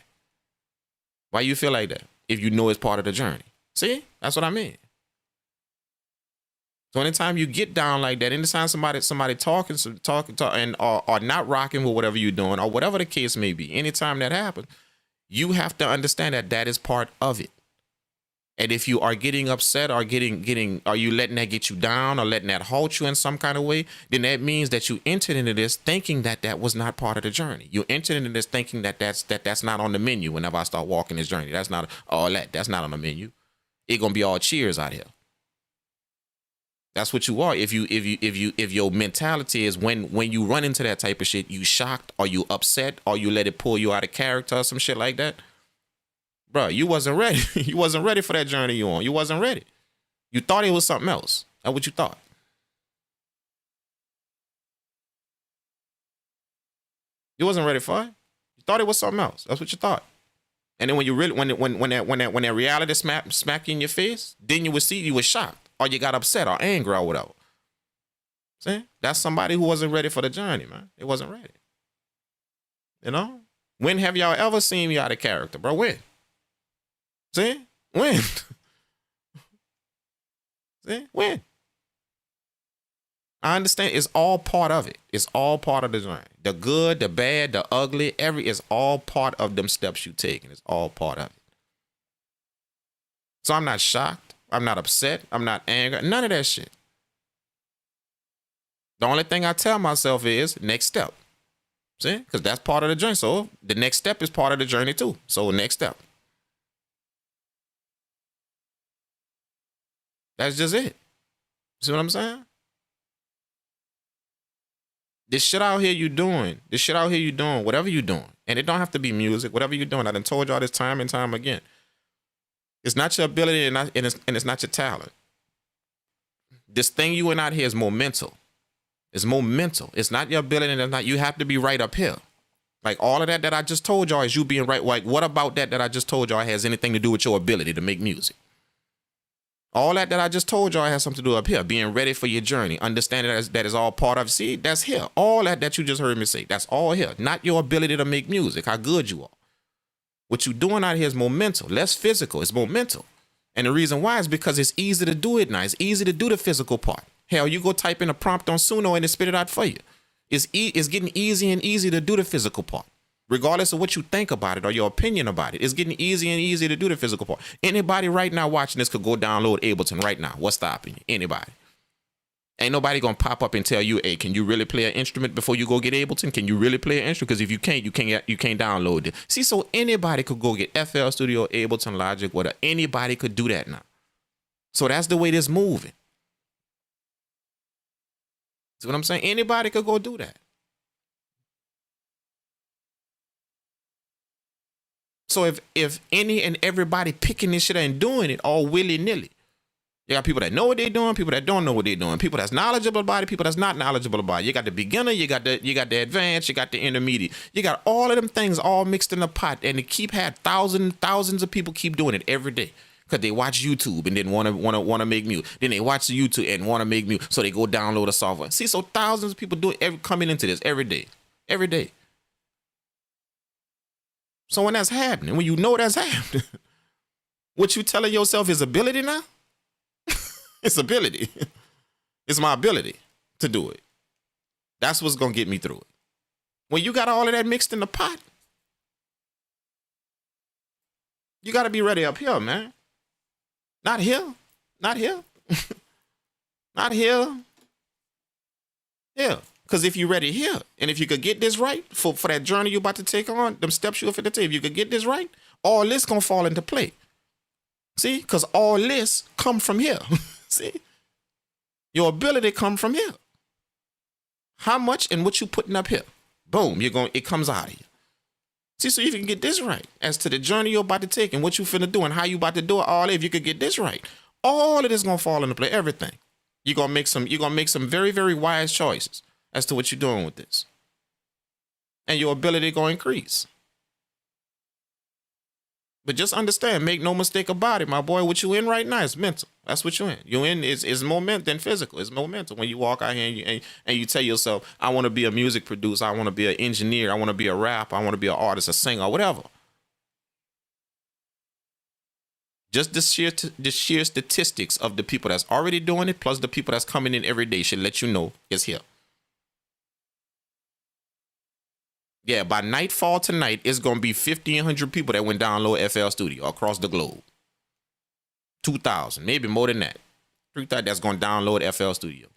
Speaker 2: Why you feel like that if you know it's part of the journey? See, that's what I mean. So anytime you get down like that, anytime somebody talking and or not rocking with whatever you're doing or whatever the case may be, anytime that happens, you have to understand that is part of it. And if you are getting upset or are you letting that get you down or letting that halt you in some kind of way, then that means that you entered into this thinking that was not part of the journey. You entered into this thinking that's not on the menu whenever I start walking this journey. That's not all that. That's not on the menu. It's going to be all cheers out here. That's what you are. If your mentality is when you run into that type of shit, you shocked or you upset or you let it pull you out of character or some shit like that, bro, you wasn't ready. You wasn't ready for that journey you on. You wasn't ready. You thought it was something else. That's what you thought. You wasn't ready for it. You thought it was something else. That's what you thought. And then when you really when that reality smack you in your face, then you would see you were shocked or you got upset or angry or whatever. See, that's somebody who wasn't ready for the journey, man. It wasn't ready. You know, when have y'all ever seen me out of character, bro? When? See, when? See, when? I understand it's all part of it. It's all part of the journey. The good, the bad, the ugly, it's all part of them steps you take, and it's all part of it. So I'm not shocked. I'm not upset. I'm not angry. None of that shit. The only thing I tell myself is next step. See? Because that's part of the journey. So the next step is part of the journey too. So next step. That's just it. See what I'm saying? This shit out here you doing, whatever you doing, and it don't have to be music, whatever you doing. I done told y'all this time and time again. It's not your ability and it's not your talent. This thing you and out here is more mental. It's more mental. It's not your ability and it's not, you have to be right up here. Like all of that I just told y'all is you being right. Like what about that I just told y'all has anything to do with your ability to make music? All that I just told y'all has something to do up here. Being ready for your journey. Understanding that is all part of, see, that's here. All that you just heard me say, that's all here. Not your ability to make music, how good you are. What you doing out here is more mental, less physical. It's more mental. And the reason why is because it's easy to do it now. It's easy to do the physical part. Hell, you go type in a prompt on Suno and it spit it out for you. It's getting easy and easy to do the physical part. Regardless of what you think about it or your opinion about it, it's getting easier and easier to do the physical part. Anybody right now watching this could go download Ableton right now. What's stopping you? Anybody. Ain't nobody gonna pop up and tell you, hey, can you really play an instrument before you go get Ableton? Can you really play an instrument? Because if you can't, you can't download it. See, so anybody could go get FL Studio, Ableton, Logic, whatever. Anybody could do that now. So that's the way this moving. See what I'm saying? Anybody could go do that. So if any and everybody picking this shit and doing it all willy-nilly, you got people that know what they're doing, people that don't know what they're doing, people that's knowledgeable about it, people that's not knowledgeable about it. You got the beginner, you got the advanced, you got the intermediate. You got all of them things all mixed in a pot, and they keep had thousands of people keep doing it every day because they watch YouTube and then want to make music. Then they watch the YouTube and want to make music, so they go download the software. See, so thousands of people do it coming into this every day. So when that's happening, when you know that's happening, what you telling yourself is ability now? It's ability. It's my ability to do it. That's what's going to get me through it. When you got all of that mixed in the pot, you got to be ready up here, man. Not here. Not here. Not here. Yeah. Because if you're ready here, and if you could get this right for that journey you're about to take on, them steps you're fit to take, if you could get this right, all this going to fall into play. See? Because all this come from here. See? Your ability come from here. How much and what you putting up here? Boom, it comes out of you. See, so if you can get this right as to the journey you're about to take and what you finna do and how you about to do it, all if you could get this right, all of this gonna fall into play, everything. You're gonna make some very, very wise choices as to what you're doing with this. And your ability gonna increase. But just understand, make no mistake about it, my boy, what you in right now is mental. That's what you're in. You're in is more mental than physical. It's more mental. When you walk out here and you tell yourself, I want to be a music producer, I want to be an engineer, I want to be a rapper, I want to be an artist, a singer, whatever. Just the sheer statistics of the people that's already doing it, plus the people that's coming in every day should let you know it's here. Yeah, by nightfall tonight, it's going to be 1,500 people that went download FL Studio across the globe. 2,000, maybe more than that. 3,000 that's going to download FL Studio.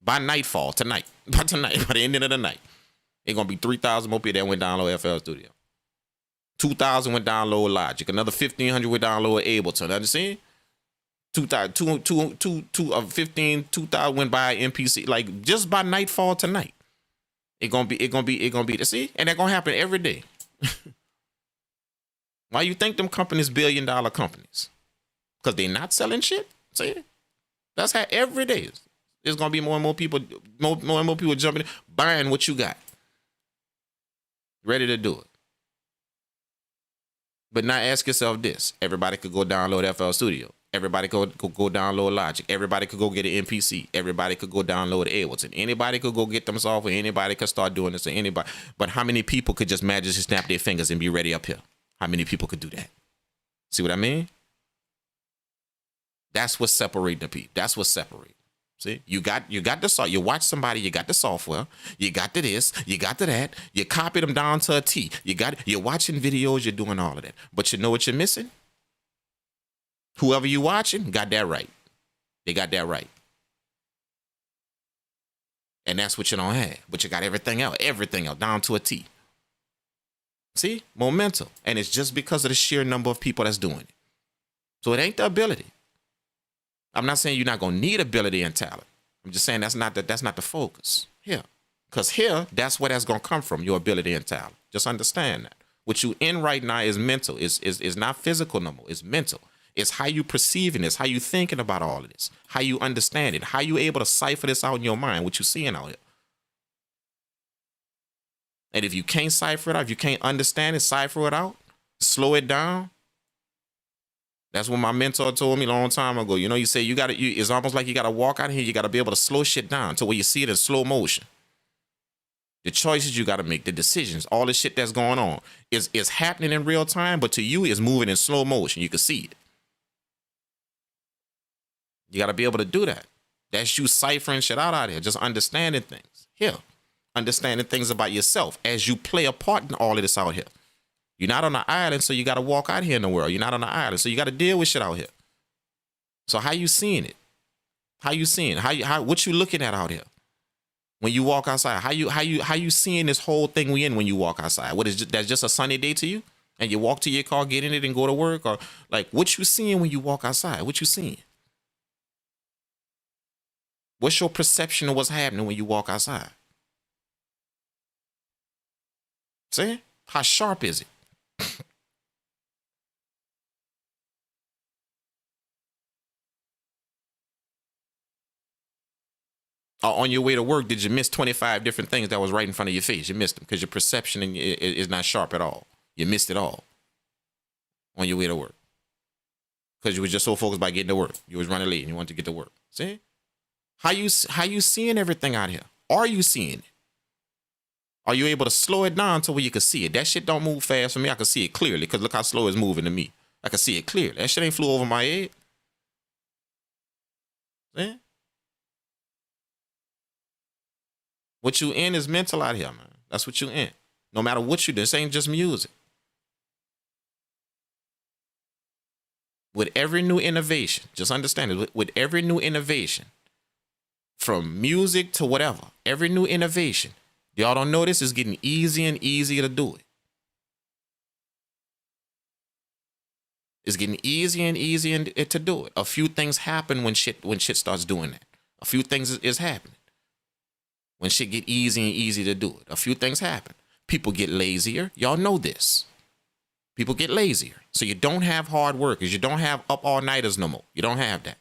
Speaker 2: By nightfall tonight, by the end of the night, it's going to be 3,000 more people that went download FL Studio. 2,000 went download Logic. Another 1,500 went download Ableton. Understand? 15, 2000 went by MPC. Like just by nightfall tonight, it gonna be the see, and that gonna happen every day. Why you think them companies $1 billion companies? Because they not selling shit. See, that's how every day is. There's gonna be more and more people, more and more people jumping in, buying what you got, ready to do it. But now ask yourself this: everybody could go download FL Studio. Everybody could go download Logic. Everybody could go get an MPC. Everybody could go download Ableton. Anybody could go get them software. Anybody could start doing this. Anybody. But how many people could just magically snap their fingers and be ready up here? How many people could do that? See what I mean? That's what's separating the people. That's what's separating. See, you got the software. You watch somebody, you got the software, you got the this, you got the that, you copy them down to a T. You're watching videos, you're doing all of that. But you know what you're missing? Whoever you watching got that right. They got that right. And that's what you don't have. But you got everything else down to a T. See? Momentum. And it's just because of the sheer number of people that's doing it. So it ain't the ability. I'm not saying you're not gonna need ability and talent. I'm just saying that's not the focus here. Because here, that's where that's gonna come from, your ability and talent. Just understand that. What you in right now is mental. Is not physical no more. It's mental. It's how you perceiving this, how you thinking about all of this, how you understand it, how you able to cipher this out in your mind, what you seeing out here. And if you can't cipher it out, if you can't understand it, cipher it out, slow it down. That's what my mentor told me a long time ago. You know, you say it's almost like you gotta walk out here, you gotta be able to slow shit down to where you see it in slow motion. The choices you gotta make, the decisions, all the shit that's going on is happening in real time, but to you it's moving in slow motion. You can see it. You got to be able to do that. That's you ciphering shit out here, just understanding things. Here, understanding things about yourself as you play a part in all of this out here. You're not on an island, so you got to walk out here in the world. You're not on an island, so you got to deal with shit out here. So how you seeing it? How you seeing? What you looking at out here? When you walk outside, how you seeing this whole thing we in when you walk outside? That's just a sunny day to you? And you walk to your car, get in it, and go to work? Or like, what you seeing when you walk outside? What you seeing? What's your perception of what's happening when you walk outside? See? How sharp is it? Or on your way to work, did you miss 25 different things that was right in front of your face? You missed them because your perception is not sharp at all. You missed it all on your way to work. Because you were just so focused by getting to work. You was running late and you wanted to get to work. See? How you seeing everything out here? Are you seeing it? Are you able to slow it down to where you can see it? That shit don't move fast for me. I can see it clearly because look how slow it's moving to me. I can see it clearly. That shit ain't flew over my head. See? What you in is mental out here, man. That's what you in. No matter what you do, this ain't just music. With every new innovation, just understand it, with every new innovation, from music to whatever, every new innovation, y'all don't know this is getting easier and easier to do it. It's getting easier and easier to do it. A few things happen when shit starts doing that. A few things is happening. When shit get easy and easy to do it, a few things happen. People get lazier. Y'all know this. People get lazier. So you don't have hard workers. You don't have up all nighters no more. You don't have that.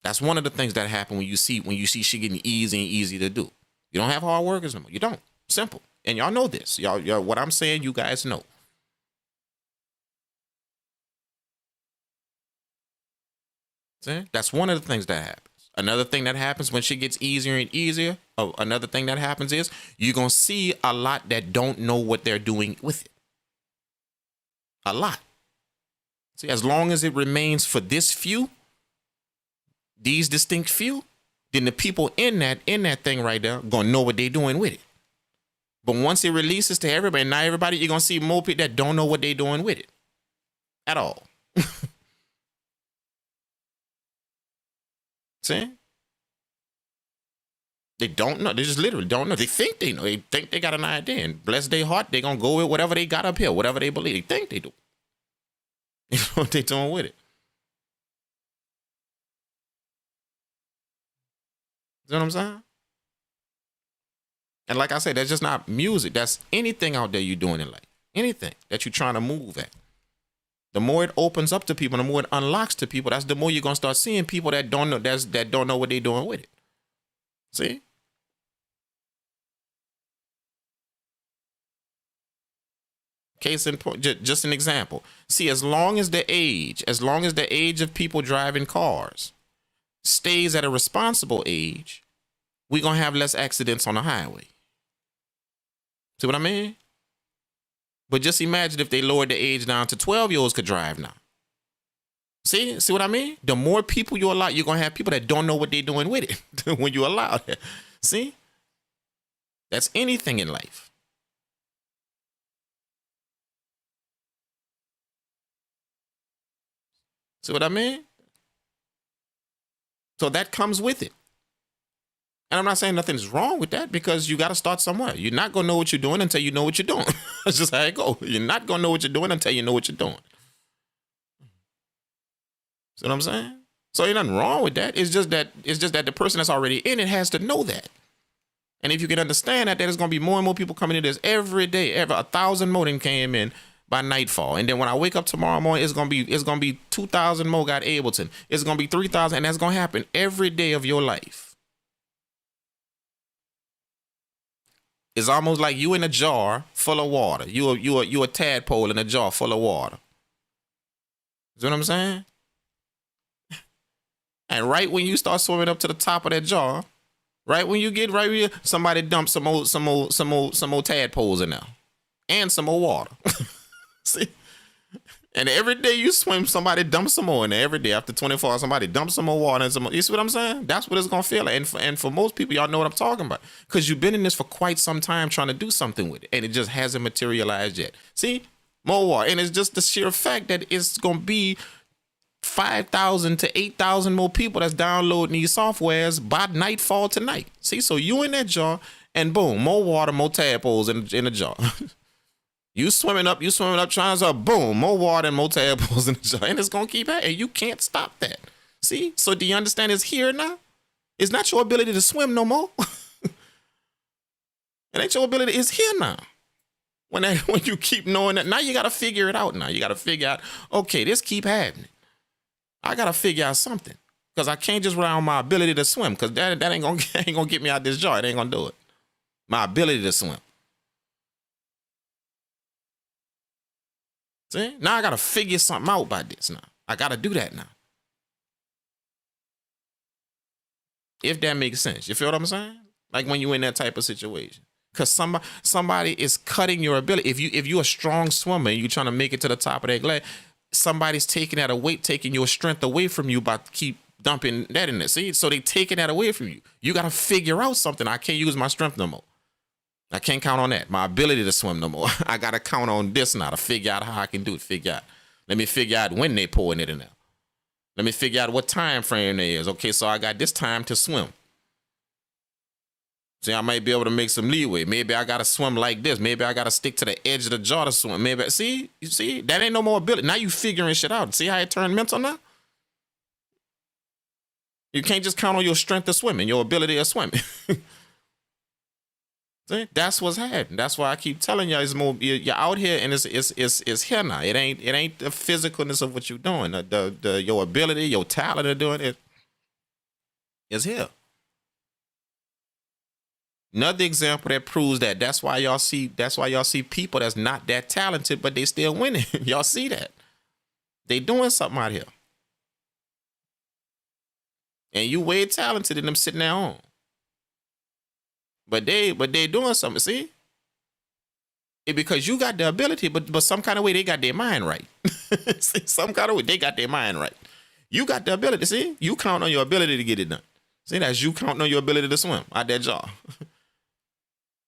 Speaker 2: That's one of the things that happen when you see shit getting easy and easy to do. You don't have hard workers no more. You don't. Simple. And y'all know this. Y'all what I'm saying, you guys know. See? That's one of the things that happens. Another thing that happens when shit gets easier and easier, another thing that happens is you're going to see a lot that don't know what they're doing with it. A lot. See, as long as it remains for this few, these distinct few, then the people in that thing right there going to know what they're doing with it. But once it releases to everybody, not everybody, you're going to see more people that don't know what they're doing with it at all. See? They don't know. They just literally don't know. They think they know. They think they got an idea. And bless their heart, they going to go with whatever they got up here, whatever they believe. They think they do. You know what they doing with it. You know what I'm saying? And like I said, that's just not music. That's anything out there you're doing in life. Anything that you're trying to move at. The more it opens up to people, the more it unlocks to people, that's the more you're gonna start seeing people that don't know that don't know what they're doing with it. See? Case in point, just an example. See, as long as the age of people driving cars stays at a responsible age, we're gonna have less accidents on the highway. See what I mean? But just imagine if they lowered the age down to 12-year-olds could drive now. See what I mean? The more people you allow, you're going to have people that don't know what they're doing with it when you allow that. See? That's anything in life. See what I mean? So that comes with it. And I'm not saying nothing's wrong with that because you got to start somewhere. You're not going to know what you're doing until you know what you're doing. That's just how it goes. You're not going to know what you're doing until you know what you're doing. See what I'm saying? So ain't nothing wrong with that. It's just that the person that's already in it has to know that. And if you can understand that, there's going to be more and more people coming in this every day. 1,000 more than came in by nightfall. And then when I wake up tomorrow morning, it's going to be 2,000 more got Ableton. It's going to be 3,000. And that's going to happen every day of your life. It's almost like you in a jar full of water. You a tadpole in a jar full of water. See what I'm saying? And right when you start swimming up to the top of that jar, somebody dumps some old tadpoles in there, and some more water. See, and every day you swim, somebody dumps some more in there. Every day after 24 hours, somebody dumps some more water and some more. You see what I'm saying? That's what it's gonna feel like. And for most people, y'all know what I'm talking about, because you've been in this for quite some time trying to do something with it, and it just hasn't materialized yet. See, more water, and it's just the sheer fact that it's gonna be 5,000 to 8,000 more people that's downloading these softwares by nightfall tonight. See, so you in that jar, and boom, more water, more tadpoles in the jar. You swimming up, trying to, boom, more water and more tadpoles in the jar, and it's gonna keep happening. You can't stop that. See, so do you understand? It's here now. It's not your ability to swim no more. It ain't your ability. It's here now. When you keep knowing that, now you gotta figure it out. Now you gotta figure out, okay, this keep happening. I gotta figure out something, because I can't just rely on my ability to swim, because that ain't gonna get me out this jar. It ain't gonna do it. My ability to swim. See? Now I gotta figure something out by this now. I gotta do that now. If that makes sense. You feel what I'm saying? Like when you in that type of situation. Because somebody is cutting your ability. If you're a strong swimmer and you're trying to make it to the top of that glass, somebody's taking that away, taking your strength away from you by keep dumping that in there. See? So they taking that away from you. You gotta figure out something. I can't use my strength no more. I can't count on that. My ability to swim no more. I got to count on this now to figure out how I can do it. Let me figure out when they pouring it in there. Let me figure out what time frame there is. Okay, so I got this time to swim. See, I might be able to make some leeway. Maybe I got to swim like this. Maybe I got to stick to the edge of the jar to swim. Maybe, you see, that ain't no more ability. Now you figuring shit out. See how it turned mental now? You can't just count on your strength to swim and your ability of swimming. See, that's what's happening. That's why I keep telling y'all, it's more, you're out here and it's here now. It ain't the physicalness of what you're doing. Your ability, your talent of doing it is here. Another example that proves that. That's why y'all see people that's not that talented, but they still winning. Y'all see that. They doing something out here. And you way talented in them sitting there home. But they doing something, see? Because you got the ability, but some kind of way they got their mind right. See, some kind of way they got their mind right. You got the ability, see? You count on your ability to get it done. See, that's you counting on your ability to swim out that jar.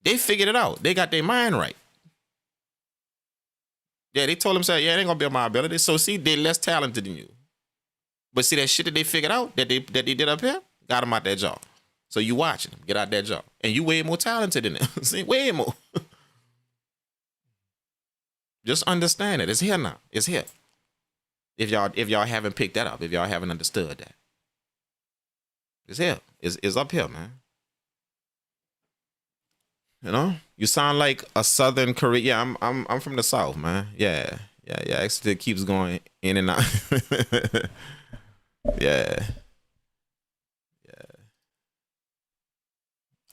Speaker 2: They figured it out. They got their mind right. Yeah, they told themselves, yeah, it ain't gonna be my ability. So see, they're less talented than you. But see that shit that they figured out, that they did up here, got them out that jar. So you watching them get out that job, and you way more talented than them. See, way more. Just understand it. It's here now. It's here. If y'all haven't picked that up, if y'all haven't understood that, it's here. It's up here, man. You know, you sound like a Southern Korean. Yeah, I'm from the South, man. Yeah. Actually, it keeps going in and out. Yeah.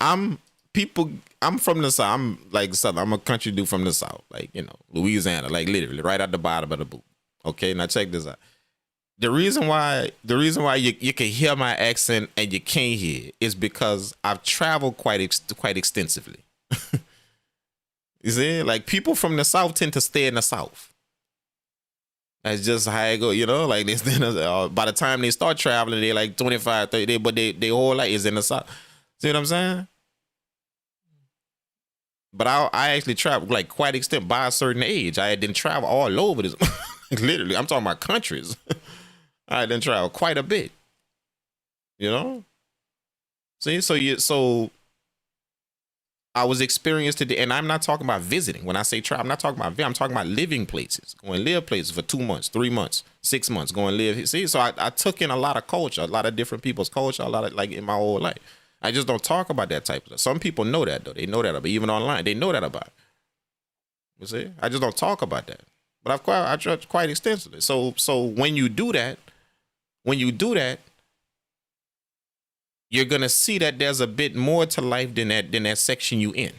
Speaker 2: I'm from the South. I'm like Southern. I'm a country dude from the South, like, you know, Louisiana, like literally right at the bottom of the boot. Okay, now check this out. The reason why you can hear my accent and you can't hear it is because I've traveled quite extensively. You see, like people from the South tend to stay in the South. That's just how I go, you know, like this. By the time they start traveling, they're like 25, 30, but they whole life is in the South. See what I'm saying? But I actually traveled like quite extent by a certain age. I didn't travel all over this. Literally, I'm talking about countries. I didn't travel quite a bit. You know? See, so I was experienced today, and I'm not talking about visiting. When I say travel, I'm not talking about I'm talking about living places, going live places for 2 months, 3 months, 6 months, going live. See, so I took in a lot of culture, a lot of different people's culture, a lot of like in my whole life. I just don't talk about that type of stuff. Some people know that though. They know that about, even online, they know that about it. You see, I just don't talk about that. But I try quite extensively. So when you do that, you're gonna see that there's a bit more to life than that section you in.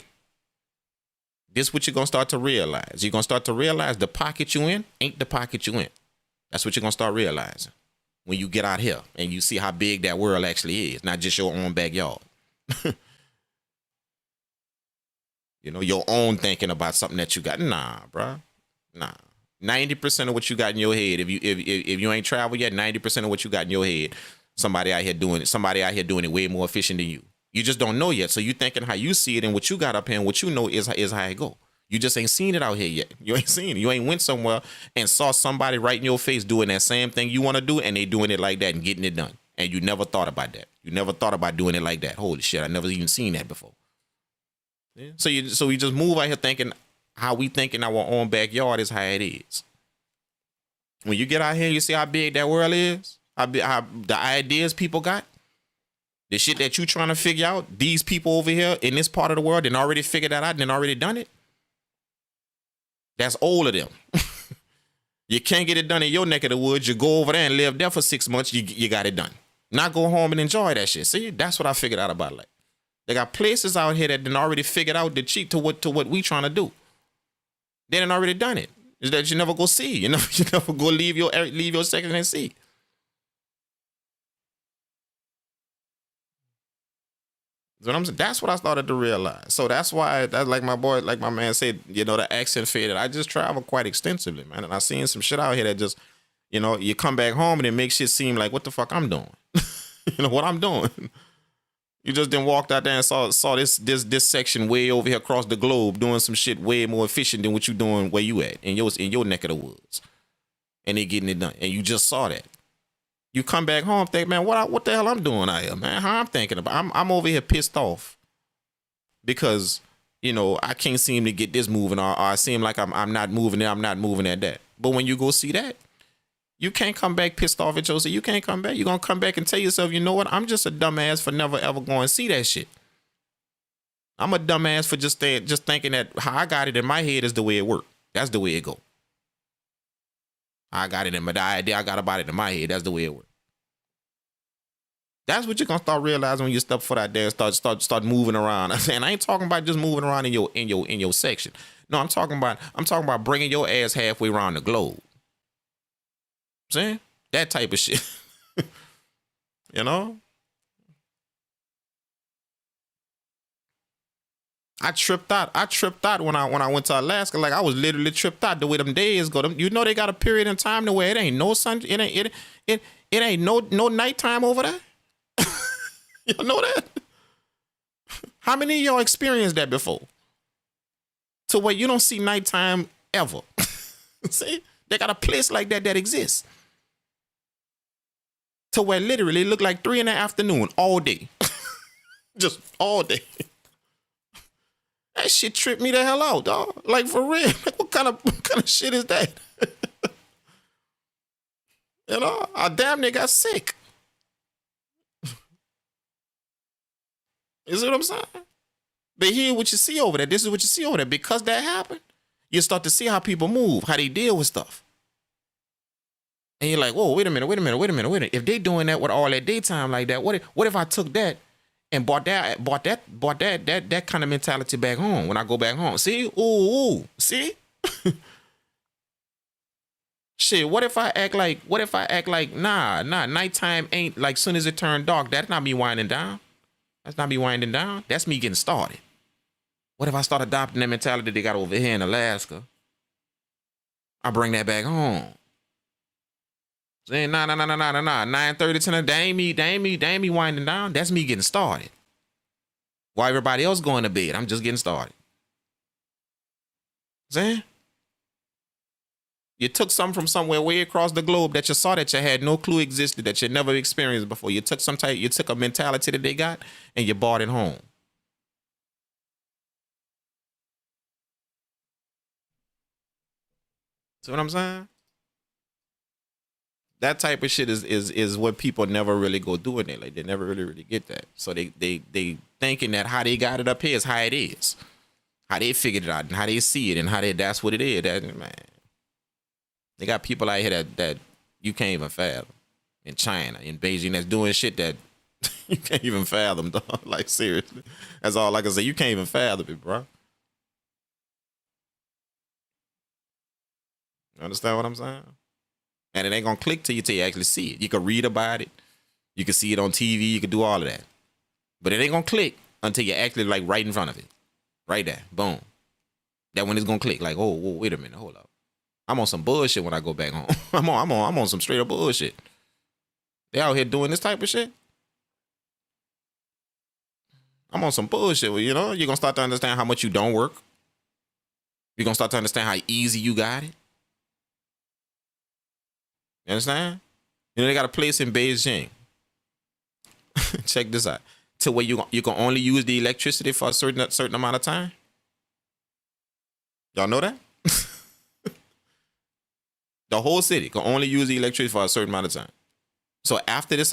Speaker 2: This is what you're gonna start to realize. You're gonna start to realize the pocket you in ain't the pocket you in. That's what you're gonna start realizing when you get out here and you see how big that world actually is, not just your own backyard. You know, your own thinking about something that you got. Nah, bro. Nah. 90% of what you got in your head, if you ain't traveled yet, 90% of what you got in your head, somebody out here doing it way more efficient than you. You just don't know yet. So you thinking how you see it and what you got up here and what you know is how it go. You just ain't seen it out here yet. You ain't seen it. You ain't went somewhere and saw somebody right in your face doing that same thing you want to do, and they doing it like that and getting it done. And you never thought about that. You never thought about doing it like that. Holy shit, I never even seen that before. Yeah. So we just move out here thinking how we think in our own backyard is how it is. When you get out here, you see how big that world is, how the ideas people got, the shit that you trying to figure out. These people over here in this part of the world didn't already figure that out, didn't already done it. That's all of them. You can't get it done in your neck of the woods. You go over there and live there for 6 months. You got it done. Not go home and enjoy that shit. See, that's what I figured out about life. They got places out here that done already figured out the cheat to what we trying to do. They done already done it. Is that you never go see. You never go leave your section and see. What I'm saying, that's what I started to realize. So that's why, that's like my man said, you know, the accent faded. I just travel quite extensively, man, and I seen some shit out here that just, you know, you come back home and it makes shit seem like what the fuck I'm doing. You know what I'm doing. You just then walked out there and saw this section way over here across the globe doing some shit way more efficient than what you doing where you at in your neck of the woods, and they getting it done, and you just saw that. You come back home, think, man, what the hell I'm doing out here, man? How I'm thinking about? I'm over here pissed off because, you know, I can't seem to get this moving, or I seem like I'm not moving there, I'm not moving at that. But when you go see that, you can't come back pissed off at yourself. You can't come back. You're gonna come back and tell yourself, you know what? I'm just a dumbass for never ever going to see that shit. I'm a dumbass for just thinking that how I got it in my head is the way it worked. That's the way it go. I got it in the idea I got about it in my head. That's the way it works. That's what you're gonna start realizing when you step foot out there and start moving around. And I ain't talking about just moving around in your section. No, I'm talking about bringing your ass halfway around the globe. See? That type of shit. You know? I tripped out when I went to Alaska. Like, I was literally tripped out the way them days go. You know, they got a period in time to where it ain't no sun, it ain't no nighttime over there. You know that? How many of y'all experienced that before? To where you don't see nighttime ever. See? They got a place like that exists. To where literally it look like 3 in the afternoon all day. just all day. That shit tripped me the hell out, dog. Like for real. Like what kind of shit is that? You know, I damn near got sick. You see what I'm saying? But here, what you see over there, this is what you see over there. Because that happened, you start to see how people move, how they deal with stuff. And you're like, whoa, wait a minute. If they doing that with all that daytime like that, what if I took that and bought that kind of mentality back home when I go back home? See? Ooh, see? Shit, what if I act like, nah, nighttime ain't like soon as it turned dark, that's not me winding down. That's not me winding down. That's me getting started. What if I start adopting that mentality they got over here in Alaska? I bring that back home. Saying, nah. 9:30 tonight, that ain't me winding down. That's me getting started. While everybody else going to bed, I'm just getting started. Saying? You took something from somewhere way across the globe that you saw that you had no clue existed, that you never experienced before. You took a mentality that they got and you brought it home. See what I'm saying? That type of shit is what people never really go do in it. Like they never really get that. So they thinking that how they got it up here is how it is. How they figured it out and how they see it and how that's what it is. That, man. They got people out here that you can't even fathom. In China, in Beijing, that's doing shit that you can't even fathom, dog. Like, seriously. That's all I can say. You can't even fathom it, bro. You understand what I'm saying? And it ain't gonna click to you till you actually see it. You can read about it. You can see it on TV. You can do all of that. But it ain't gonna click until you're actually like right in front of it. Right there. Boom. That one is gonna click. Like, oh, whoa, wait a minute. Hold up. I'm on some bullshit when I go back home. I'm on some straight up bullshit. They out here doing this type of shit. I'm on some bullshit. You know, you're gonna start to understand how much you don't work. You're gonna start to understand how easy you got it. You understand? You know, they got a place in Beijing. Check this out. To where you can only use the electricity for a certain amount of time. Y'all know that? The whole city can only use the electricity for a certain amount of time. So after this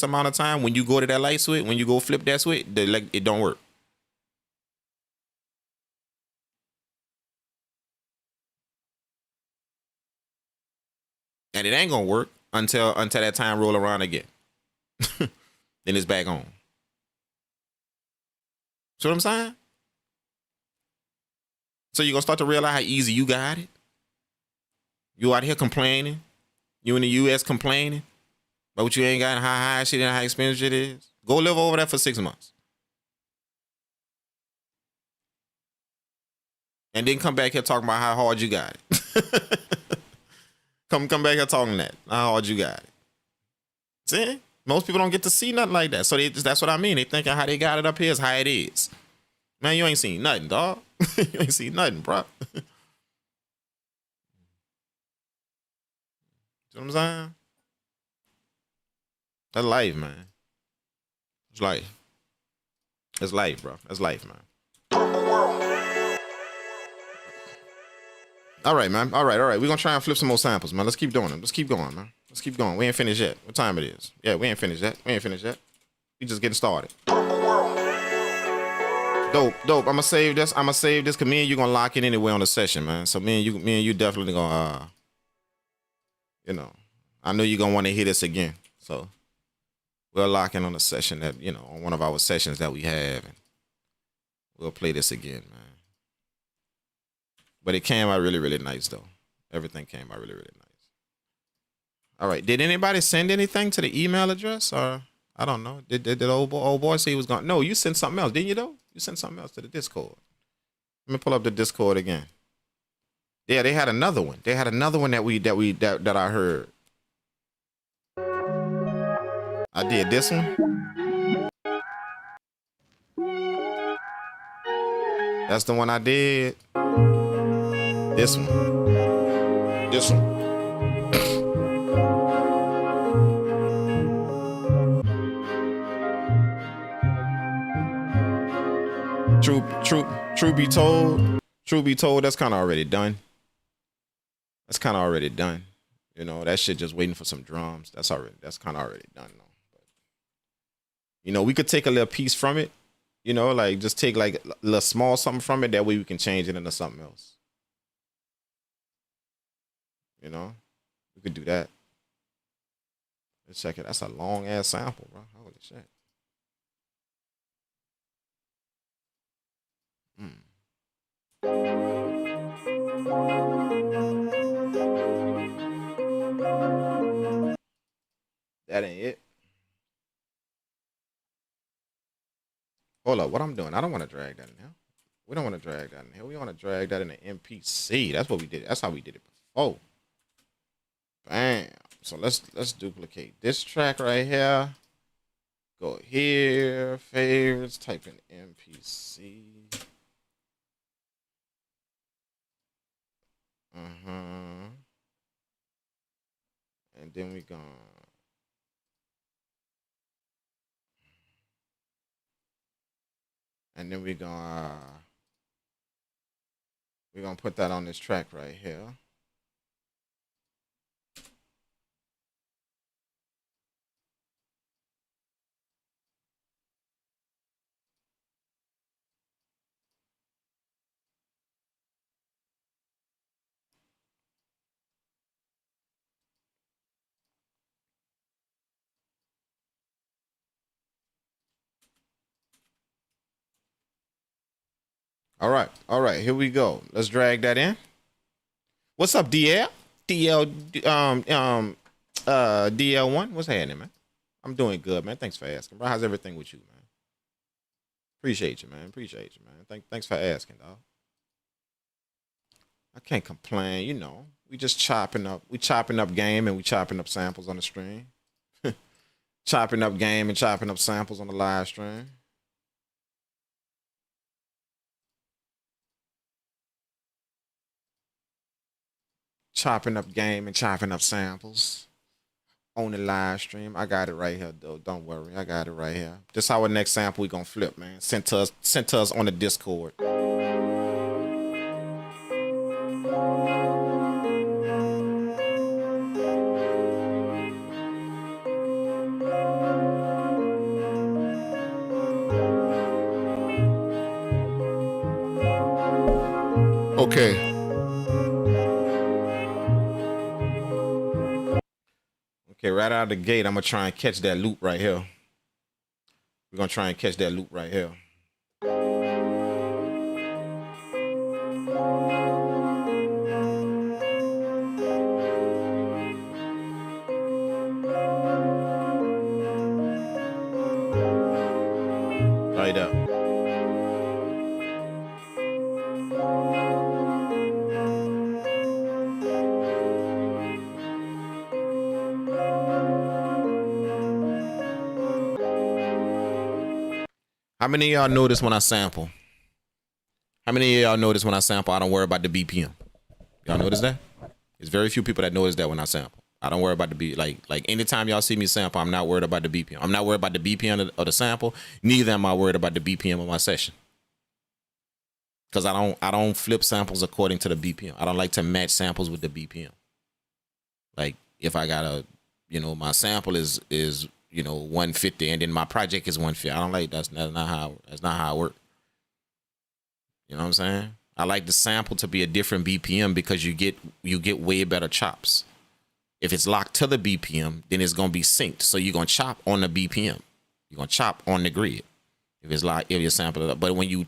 Speaker 2: amount of time, when you go to that light switch, when you go flip that switch, it don't work. And it ain't gonna work until that time roll around again. Then it's back on. See what I'm saying? So you're gonna start to realize how easy you got it. You out here complaining. You in the US complaining about what you ain't got and how high shit and how expensive it is. Go live over there for 6 months. And then come back here talking about how hard you got it. come back here talking that. How hard you got it. See? Most people don't get to see nothing like that. So that's what I mean. They thinking how they got it up here is how it is. Man, you ain't seen nothing, dog. You ain't seen nothing, bro. You know what I'm saying? That's life, man. It's life. It's life, bro. That's life, man. All right, man. All right. We're going to try and flip some more samples, man. Let's keep doing them. Let's keep going, man. Let's keep going. We ain't finished yet. What time it is? Yeah, we ain't finished yet. We just getting started. Dope. I'm going to save this. Because me and you going to lock it anyway on the session, man. So me and you definitely going to, you know, I know you're going to want to hear this again. So we'll lock in on a session that, you know, on one of our sessions that we have. And we'll play this again, man. But it came out really, really nice, though. Everything came out really, really nice. All right. Did anybody send anything to the email address? Or, I don't know. Did old boy say he was going? No, you sent something else, didn't you, though? You sent something else to the Discord. Let me pull up the Discord again. Yeah, they had another one. They had another one that I heard. I did this one. That's the one I did. This one. This one. True be told, that's kind of already done. That's kind of already done. You know, that shit just waiting for some drums. That's kind of already done though. But, you know, we could take a little piece from it. You know, like just take like a little small something from it. That way we can change it into something else. You know, we could do that. Let's check it. That's a long ass sample, bro. Holy shit. That ain't it. Hold up, what I'm doing? I don't want to drag that in here. We don't want to drag that in here. We want to drag that in the MPC. That's what we did. That's how we did it before. Bam. So let's duplicate this track right here. Go here, favorites, type in MPC. And then we gonna put that on this track right here. All right, here we go. Let's drag that in. What's up, DL? DL1? What's happening, man? I'm doing good, man. Thanks for asking, bro. How's everything with you, man? Appreciate you, man. Thanks for asking, dog. I can't complain, you know. We just chopping up game and we chopping up samples on the stream. Chopping up game and chopping up samples on the live stream. Chopping up game and chopping up samples on the live stream. I got it right here, though. Don't worry, I got it right here. This our next sample we gonna flip, man. Sent to us on the Discord.
Speaker 1: Okay.
Speaker 2: Okay, right out of the gate, I'm gonna try and catch that loop right here. We're gonna try and catch that loop right here. Right up. How many of y'all notice when I sample? How many of y'all notice when I sample, I don't worry about the BPM? Y'all notice that? There's very few people that notice that when I sample. I don't worry about the beat. Like anytime y'all see me sample, I'm not worried about the BPM. I'm not worried about the BPM of the sample. Neither am I worried about the BPM of my session. Because I don't flip samples according to the BPM. I don't like to match samples with the BPM. Like if I got a, you know, my sample is 150 and then my project is 150. I don't like that's not how it works. You know what I'm saying? I like the sample to be a different BPM because you get way better chops. If it's locked to the BPM, then it's gonna be synced. So you're gonna chop on the BPM. You're gonna chop on the grid. If you sample it. But when you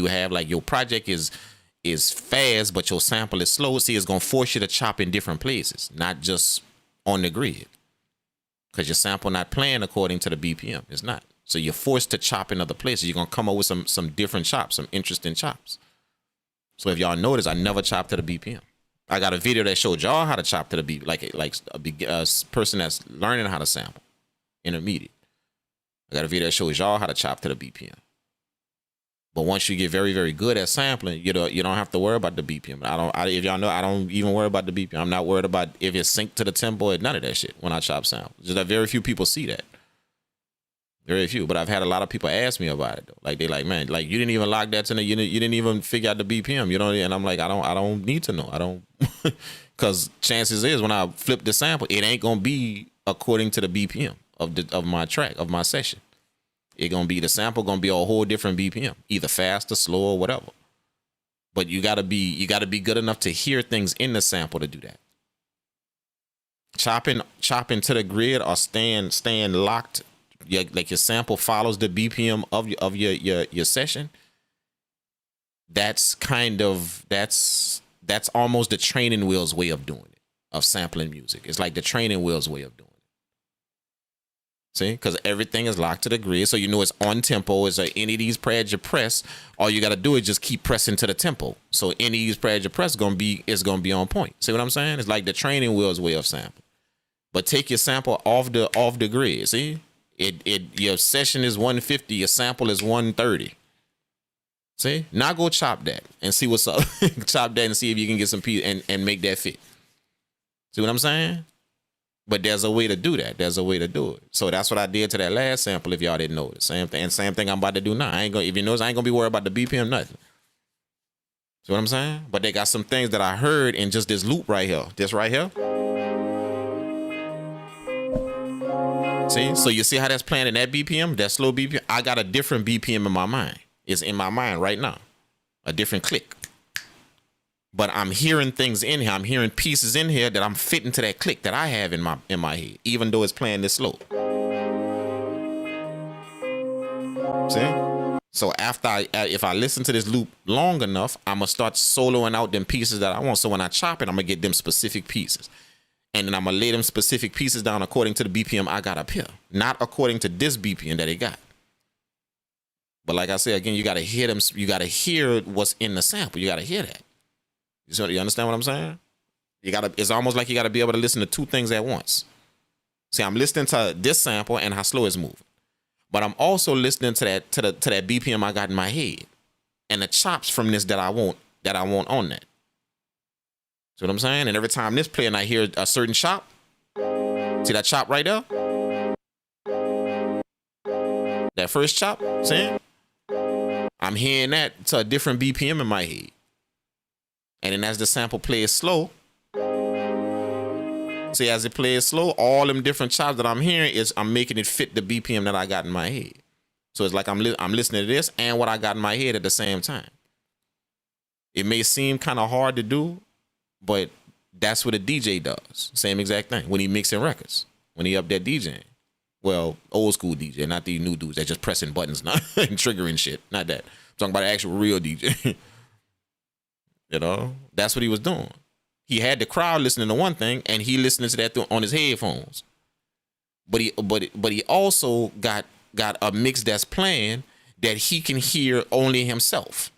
Speaker 2: have like your project is fast, but your sample is slow, see, it's gonna force you to chop in different places, not just on the grid. Because your sample not playing according to the BPM. It's not. So you're forced to chop in other places. You're gonna come up with some different chops, some interesting chops. So if y'all notice, I never chop to the BPM. I got a video that showed y'all how to chop to the beat, like a person that's learning how to sample, intermediate. I got a video that shows y'all how to chop to the BPM. But once you get very, very good at sampling, you don't have to worry about the BPM. If y'all know, I don't even worry about the BPM. I'm not worried about if it's synced to the tempo or none of that shit when I chop sample. Just that very few people see that. Very few. But I've had a lot of people ask me about it though. Like they like, man, like you didn't even lock that to the, you didn't even figure out the BPM. You know, and I'm like, I don't need to know. I don't, because chances is when I flip the sample, it ain't gonna be according to the BPM of my track of my session. It gonna be the sample gonna be a whole different BPM, either faster, slower, whatever. But you gotta be good enough to hear things in the sample to do that. Chopping to the grid or staying locked. Like your sample follows the BPM of your session. That's almost the training wheels way of doing it, of sampling music. It's like the training wheels way of doing it. See, because everything is locked to the grid, so you know it's on tempo. Is any of these pads you press, all you got to do is just keep pressing to the tempo. So any of these pads you press is gonna be on point. See what I'm saying? It's like the training wheels way of sampling. But take your sample off the grid. See, your session is 150, your sample is 130. See, now go chop that and see what's up. Chop that and see if you can get some piece and make that fit. See what I'm saying? But there's a way to do that. There's a way to do it. So that's what I did to that last sample. If y'all didn't notice, same thing. And same thing I'm about to do now. If you notice, I ain't gonna be worried about the BPM nothing. See what I'm saying? But they got some things that I heard in just this loop right here. This right here. See? So you see how that's playing in that BPM, that slow BPM? I got a different BPM in my mind. It's in my mind right now. A different click. But I'm hearing things in here. I'm hearing pieces in here that I'm fitting to that click that I have in my head, even though it's playing this slow. See? So after if I listen to this loop long enough, I'm gonna start soloing out them pieces that I want. So when I chop it, I'm gonna get them specific pieces. And then I'm gonna lay them specific pieces down according to the BPM I got up here, not according to this BPM that it got. But like I said again, you gotta hear them. You gotta hear what's in the sample. You gotta hear that. You understand what I'm saying? It's almost like you gotta be able to listen to two things at once. See, I'm listening to this sample and how slow it's moving, but I'm also listening to that BPM I got in my head and the chops from this that I want on that. See what I'm saying? And every time this play and I hear a certain chop, see that chop right there? That first chop, see? I'm hearing that to a different BPM in my head. And then as the sample plays slow, see, as it plays slow, all them different chops that I'm hearing I'm making it fit the BPM that I got in my head. So it's like I'm listening to this and what I got in my head at the same time. It may seem kind of hard to do, but that's what a DJ does. Same exact thing when he mixing records, when he up there DJing. Well, old school DJ, not these new dudes that just pressing buttons not and triggering shit. Not that. I'm talking about an actual real DJ. You know, that's what he was doing. He had the crowd listening to one thing, and he listening to that on his headphones. But he also got a mix that's playing that he can hear only himself.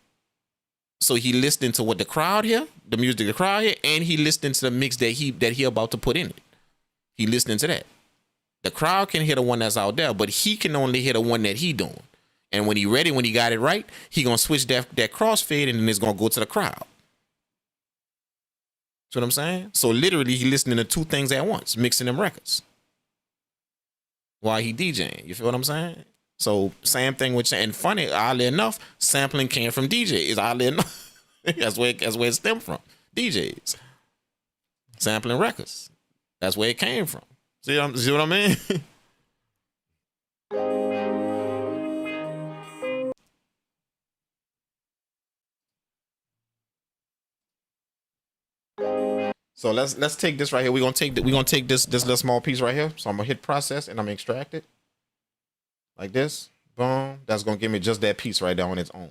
Speaker 2: So he listening to what the crowd hear, the music the crowd hear, and he listening to the mix that he about to put in it. He listening to that. The crowd can hear the one that's out there, but he can only hear the one that he doing. And when he ready, when he got it right, he gonna switch that crossfade, and then it's gonna go to the crowd. See what I'm saying? So literally, he listening to two things at once, mixing them records while he DJing. You feel what I'm saying? So same thing with, and funny, oddly enough, sampling came from DJs. Oddly enough, that's where it stemmed from. DJs sampling records. That's where it came from. See what I mean? So let's take this right here. We're gonna take this little small piece right here. So I'm gonna hit process and I'm gonna extract it. Like this. Boom. That's gonna give me just that piece right there on its own.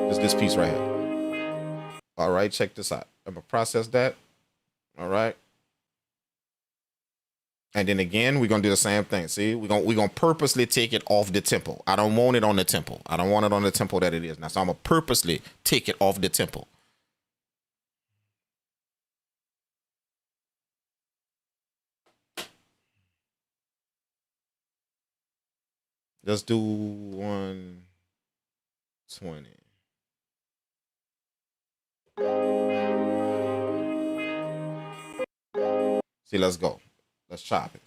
Speaker 2: Just this piece right here. All right, check this out. I'm gonna process that. All right. And then again, we're gonna do the same thing. See, we're gonna purposely take it off the tempo. I don't want it on the tempo. I don't want it on the tempo that it is now. So I'm gonna purposely take it off the tempo. Let's do 120. See, let's go. Let's chop it.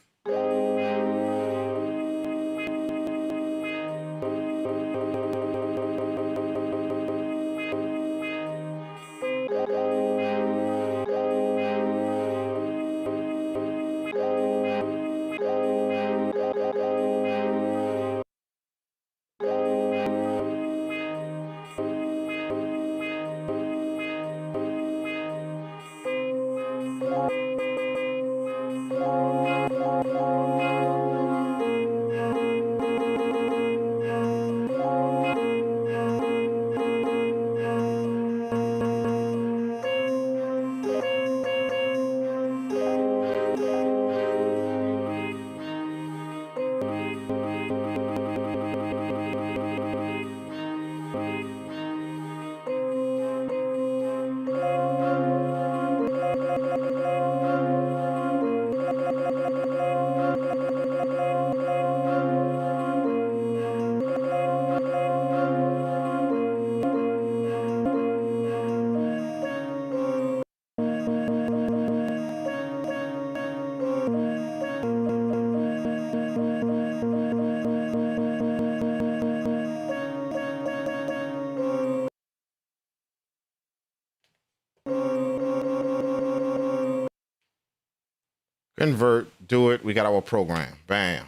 Speaker 2: invert, do it. We got our program. Bam.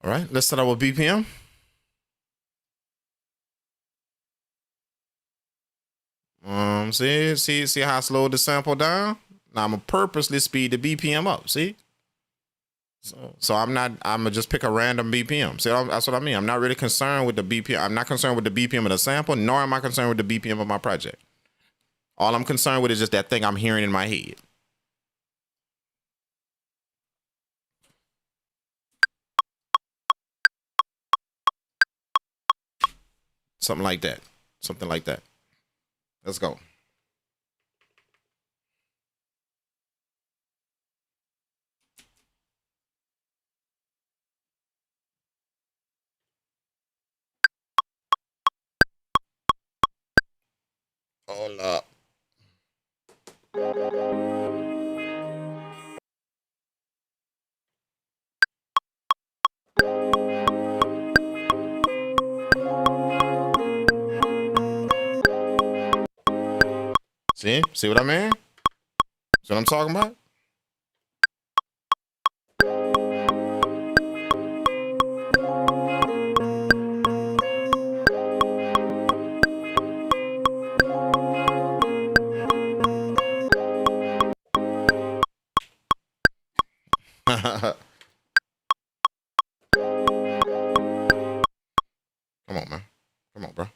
Speaker 2: All right, let's set our BPM. See how I slowed the sample down? Now I'm gonna purposely speed the BPM up. See? So I'm gonna just pick a random BPM. See, that's what I mean. I'm not really concerned with the BPM. I'm not concerned with the BPM of the sample, nor am I concerned with the BPM of my project. All I'm concerned with is just that thing I'm hearing in my head. Something like that. Something like that. Let's go. Hold up. See what I mean? See what I'm talking about? Come on, man. Come on, bro.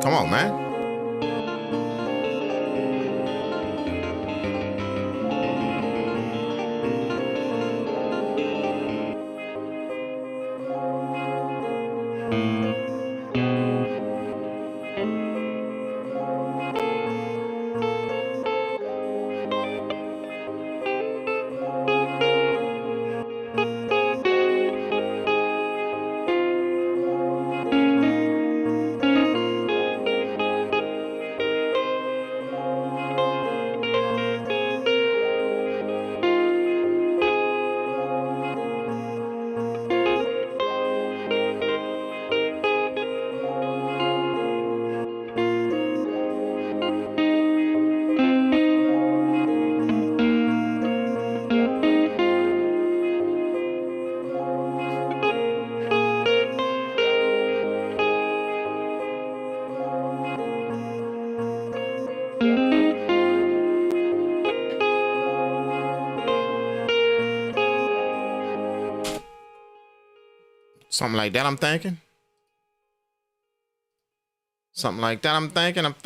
Speaker 2: Come on, man. Something like that, I'm thinking. Something like that, I'm thinking.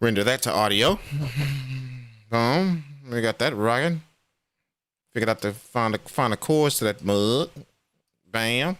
Speaker 2: Render that to audio. Boom. We got that rocking. Figured out to find the chords to that mug. Bam.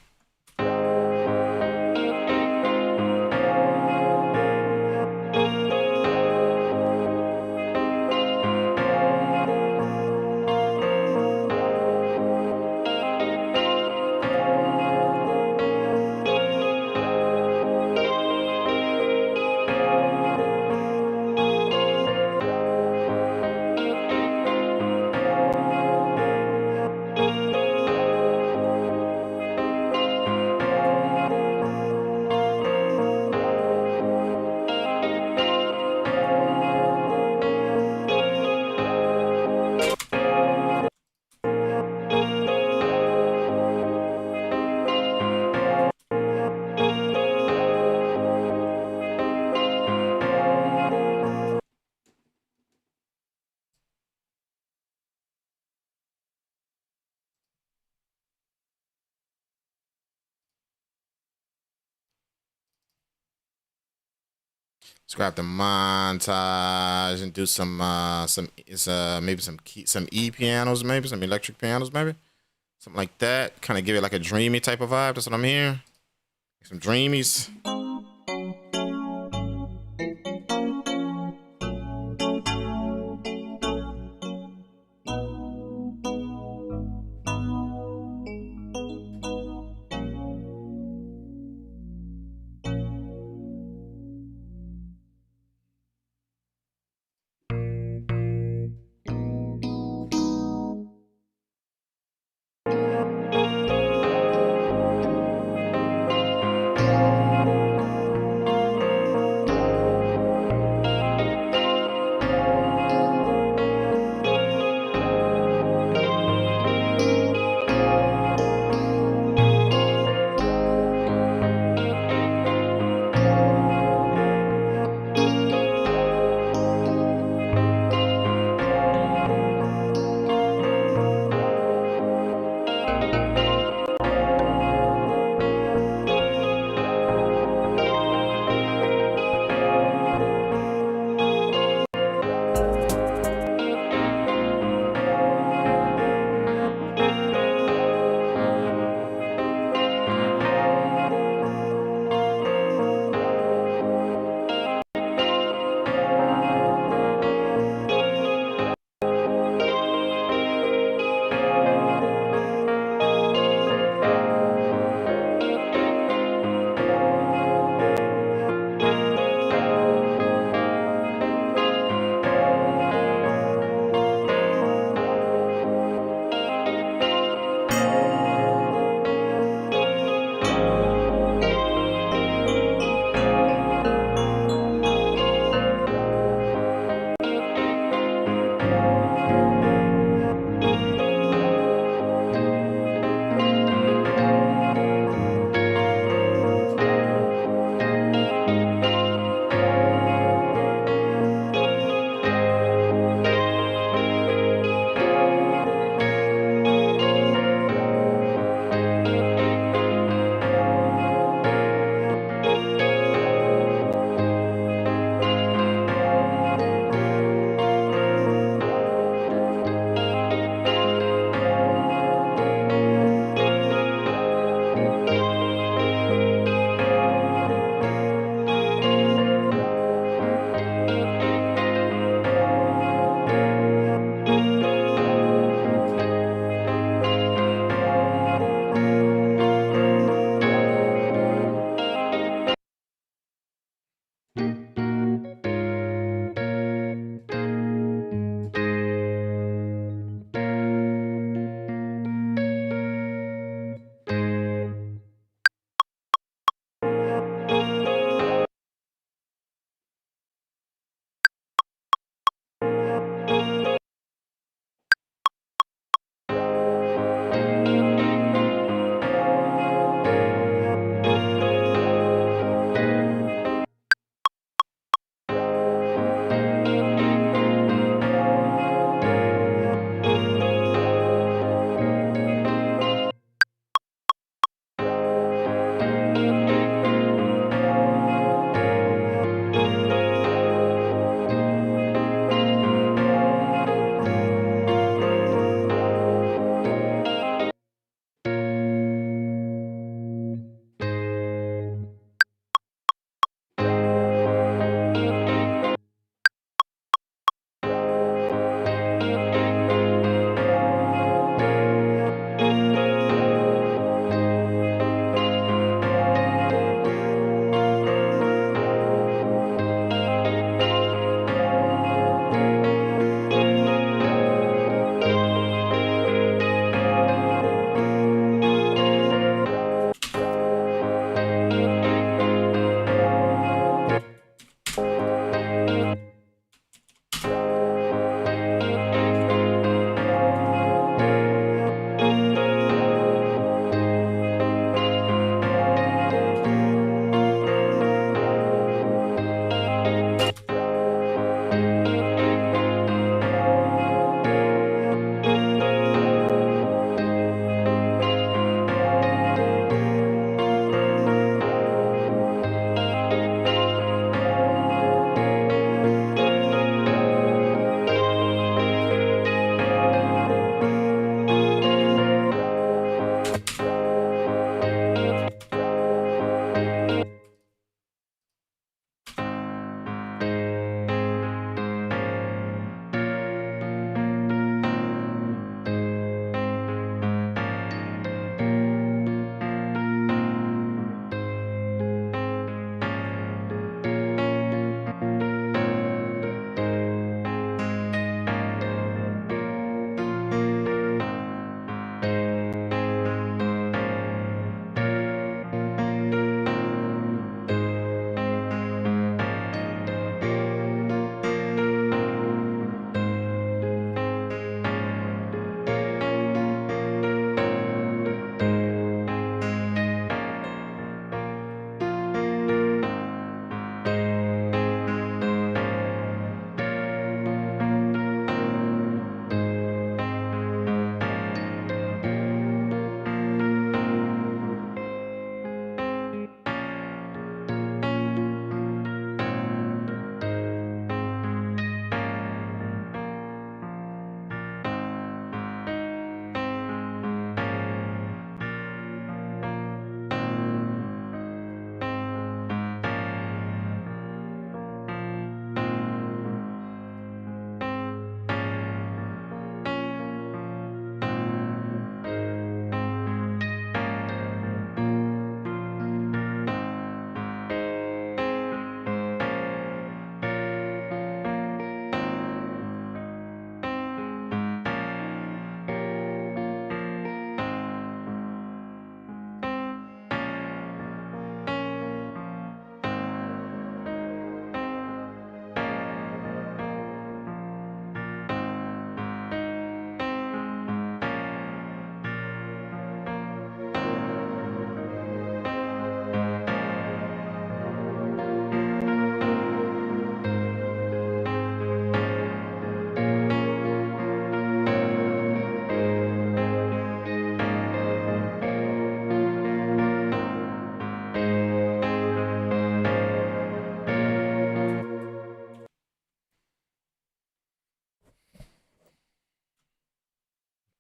Speaker 2: Let's grab the montage and do some maybe some E pianos, maybe some electric pianos, maybe something like that. Kind of give it like a dreamy type of vibe. That's what I'm hearing. Some dreamies.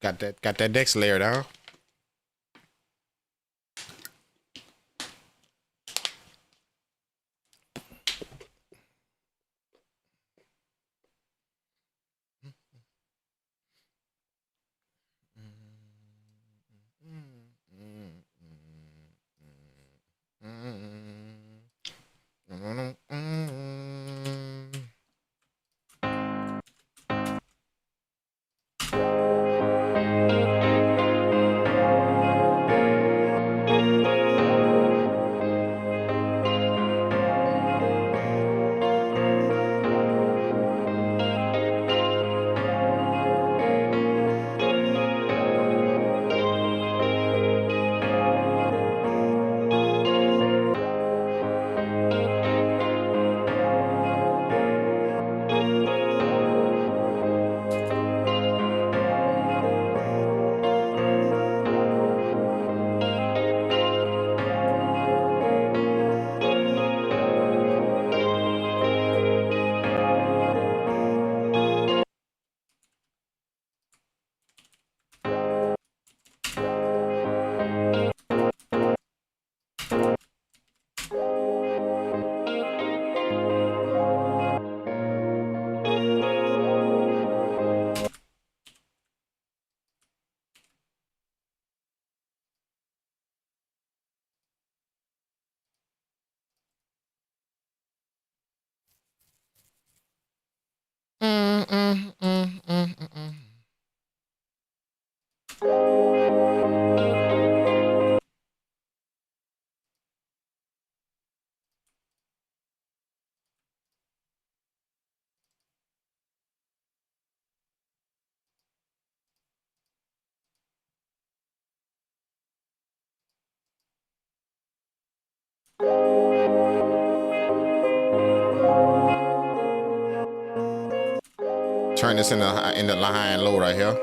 Speaker 2: got that next layer down. Turn this in the high and low right here.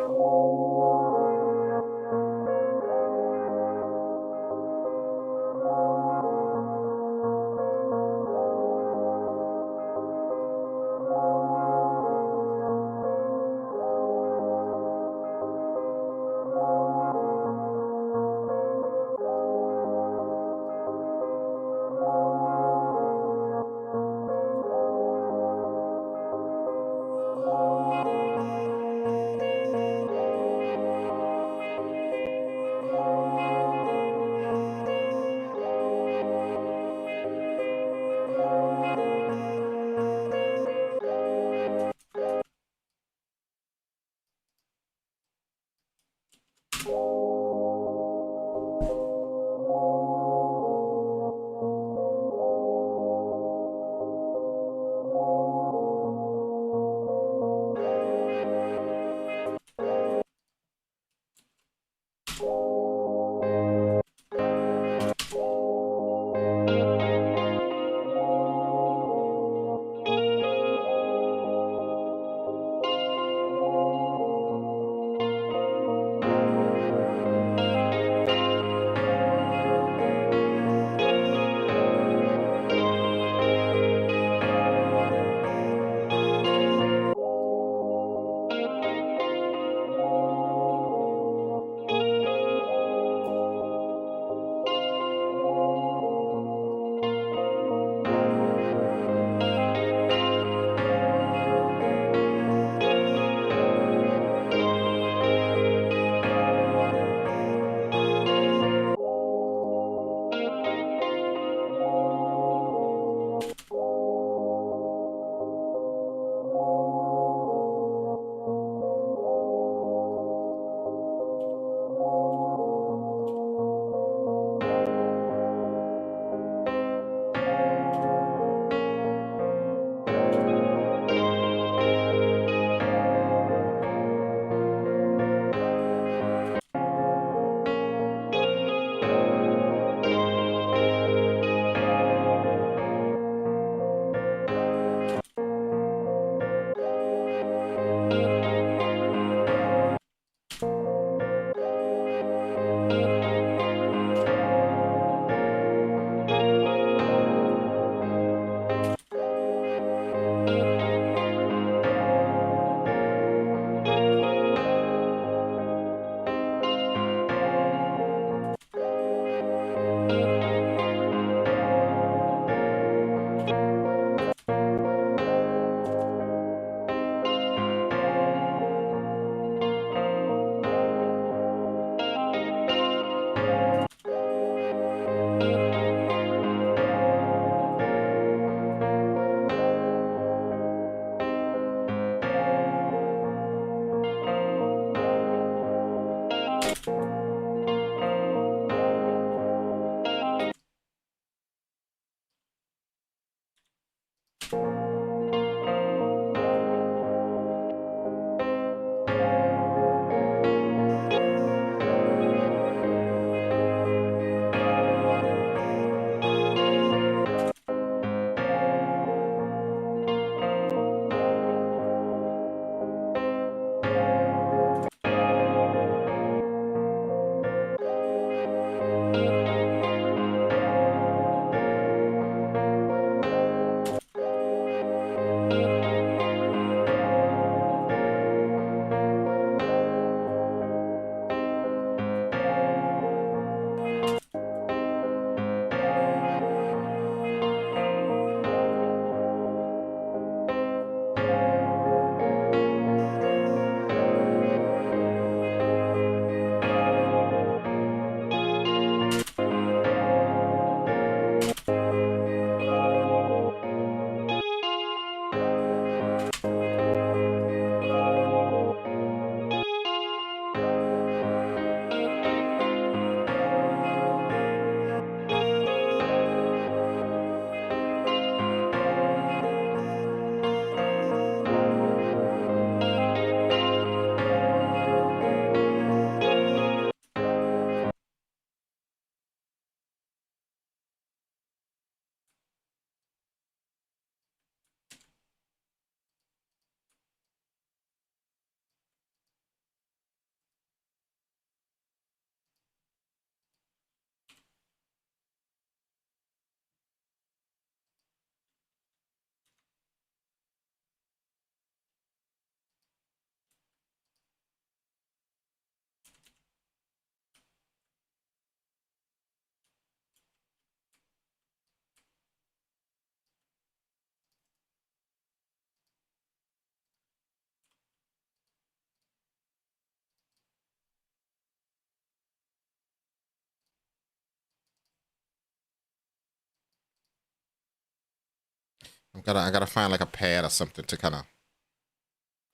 Speaker 2: I gotta find like a pad or something to kind of.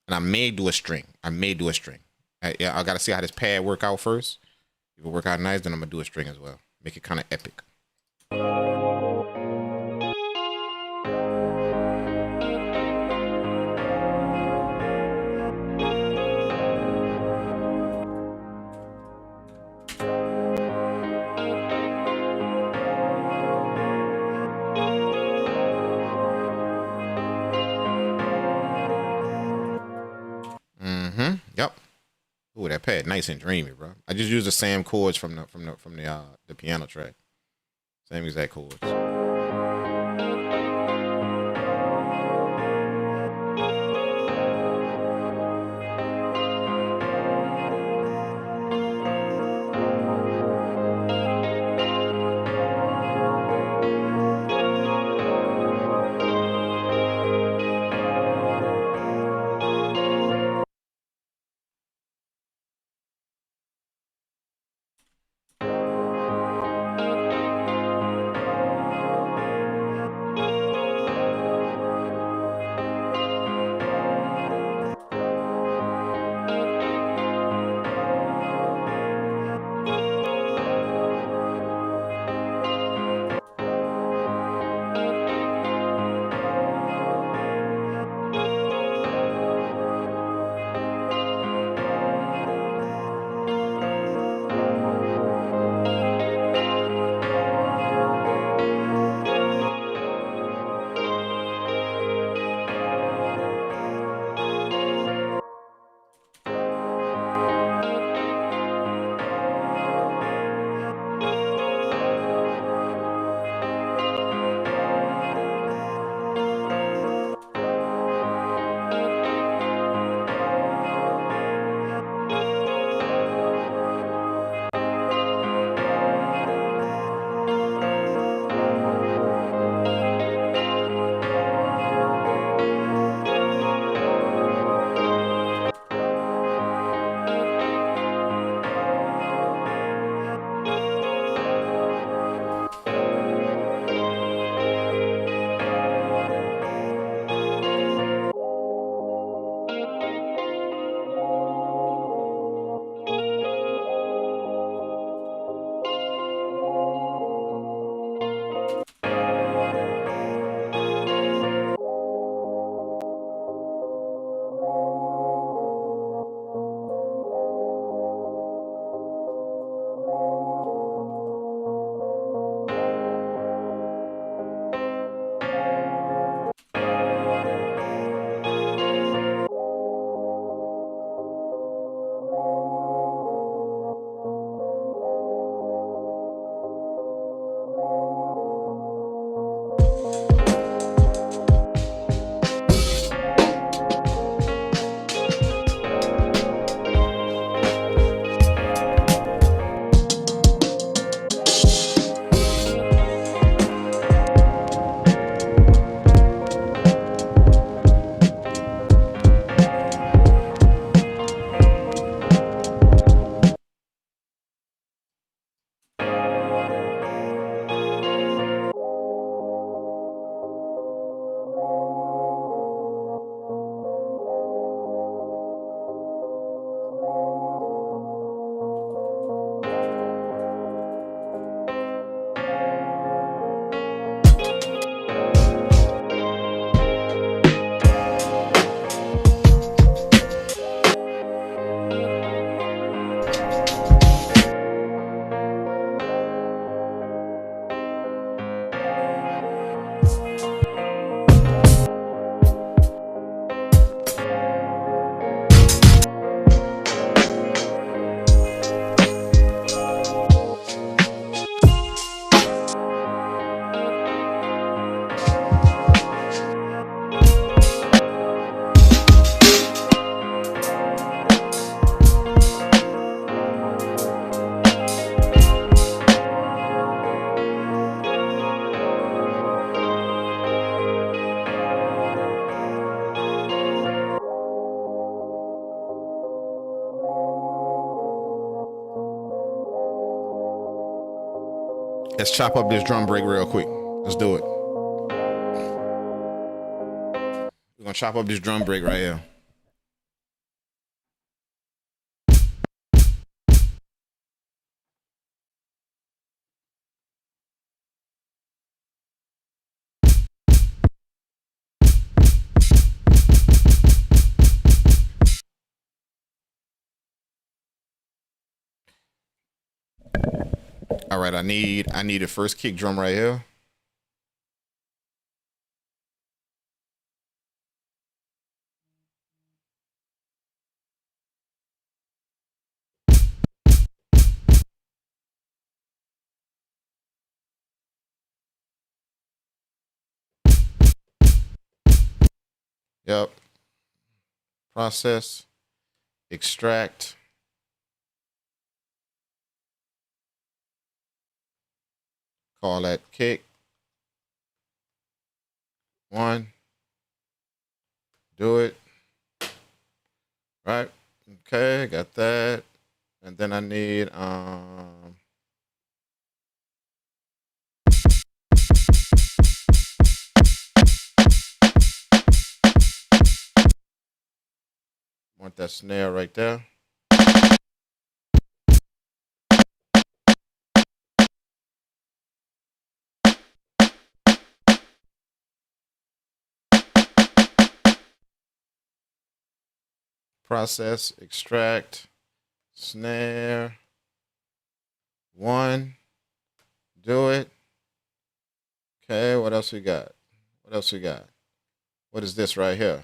Speaker 2: And I may do a string. Yeah, I gotta see how this pad work out first. If it work out nice, then I'm gonna do a string as well. Make it kind of epic. Yep. Ooh, that pad nice and dreamy, bro. I just used the same chords from the piano track. Same exact chords. Let's chop up this drum break real quick. Let's do it. gonna chop up this drum break right here. All right, I need the first kick drum right here. Yep. Process, extract. Call that kick. 1. Do it. Right. Okay, got that. And then I need want that snare right there. Process, extract, snare. 1. Do it. Okay, what else we got? What else we got? What is this right here?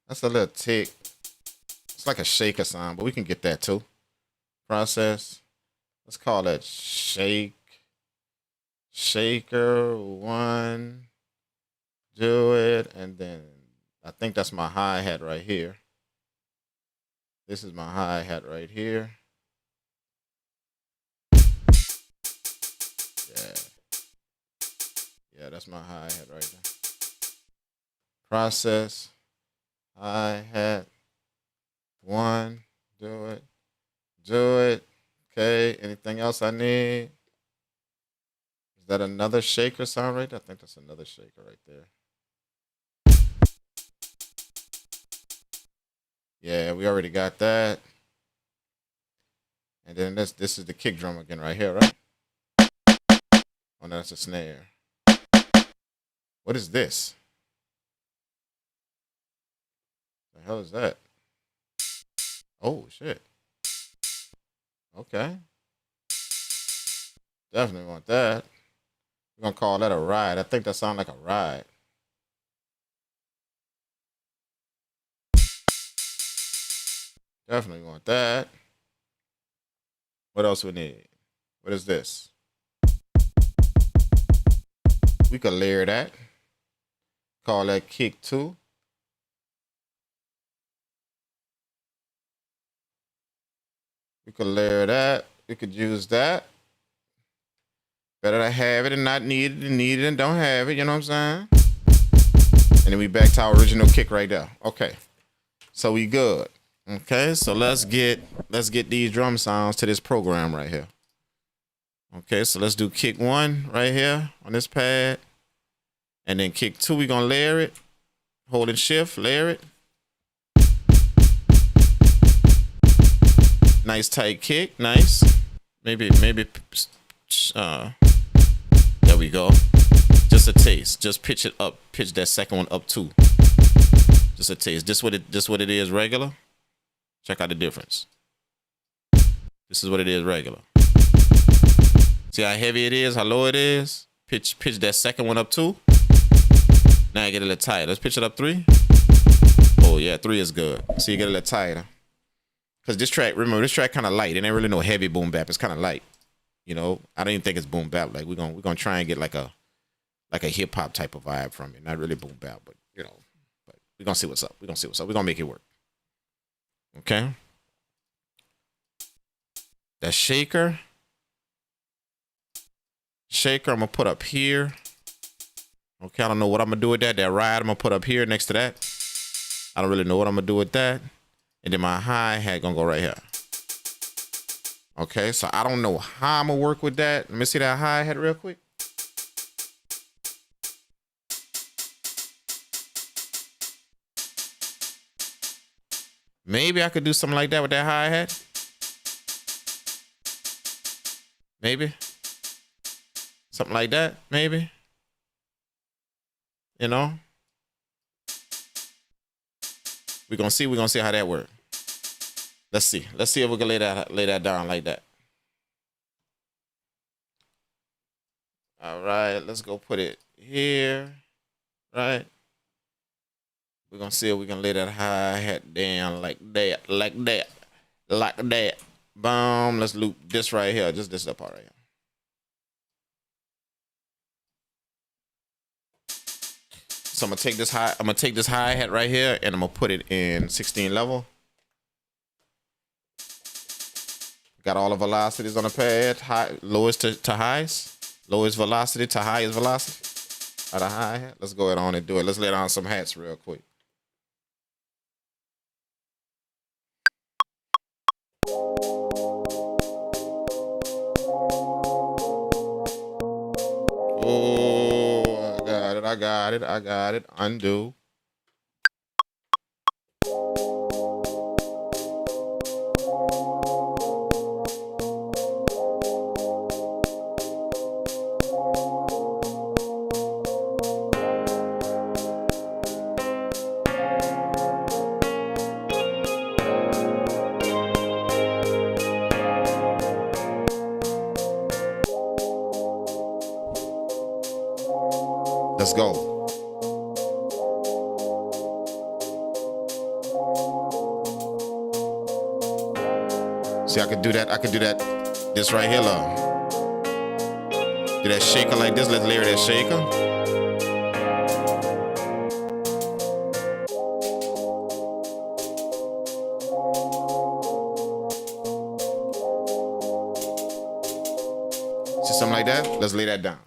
Speaker 2: That's a little tick. It's like a shaker sound, but we can get that too. Process. Let's call that shake. Shaker 1. Do it. And then I think that's my hi-hat right here. This is my hi-hat right here. Yeah. Yeah, that's my hi-hat right there. Process. Hi-hat. 1. Do it. Do it. Okay. Anything else I need? Is that another shaker sound right there? I think that's another shaker right there. Yeah, we already got that. And then this is the kick drum again right here, right? Oh, no, that's a snare. What is this? The hell is that? Oh, shit. Okay. Definitely want that. We're going to call that a ride. I think that sounds like a ride. Definitely want that. What else we need? What is this? We could layer that. Call that kick 2. We could layer that. We could use that. Better to have it and not need it than need it and don't have it. You know what I'm saying? And then we back to our original kick right there. Okay. So we good. Okay, so let's get these drum sounds to this program right here. Okay, so let's do kick 1 right here on this pad. And then kick 2, we're gonna layer it. Holding shift, layer it. Nice tight kick, nice. Maybe there we go. Just a taste. Just pitch it up. Pitch that second one up too. Just a taste. This what it is regular. Check out the difference. This is what it is regular. See how heavy it is, how low it is? Pitch that second one up too. Now I get a little tighter. Let's pitch it up 3. Oh yeah, 3 is good. So you get a little tighter. Cause this track, remember this track kind of light. It ain't really no heavy boom bap. It's kind of light. You know, I don't even think it's boom bap. Like we're gonna try and get like a hip hop type of vibe from it. Not really boom bap, but you know, but we're gonna see what's up. We're gonna make it work. Okay. That shaker. Shaker, I'm gonna put up here. Okay, I don't know what I'm gonna do with that. That ride, I'm gonna put up here next to that. I don't really know what I'm gonna do with that. And then my hi-hat gonna go right here. Okay, so I don't know how I'm gonna work with that. Let me see that hi-hat real quick. Maybe I could do something like that with that hi-hat. Maybe. Something like that, maybe. You know? We're gonna see how that works. Let's see. Let's see if we can lay that down like that. All right, let's go put it here. Right. We're gonna see if we can lay that hi-hat down like that, like that, like that. Boom. Let's loop this right here. Just this part right here. So I'm gonna take this hi-hat right here and I'm gonna put it in 16 level. Got all the velocities on the pad, lowest to highest, lowest velocity to highest velocity of the hi-hat. Let's go ahead on and do it. Let's lay down some hats real quick. Oh, I got it. Undo. Let's go. See, I could do that. This right here, love. Do that shaker like this. Let's layer that shaker. See something like that? Let's lay that down.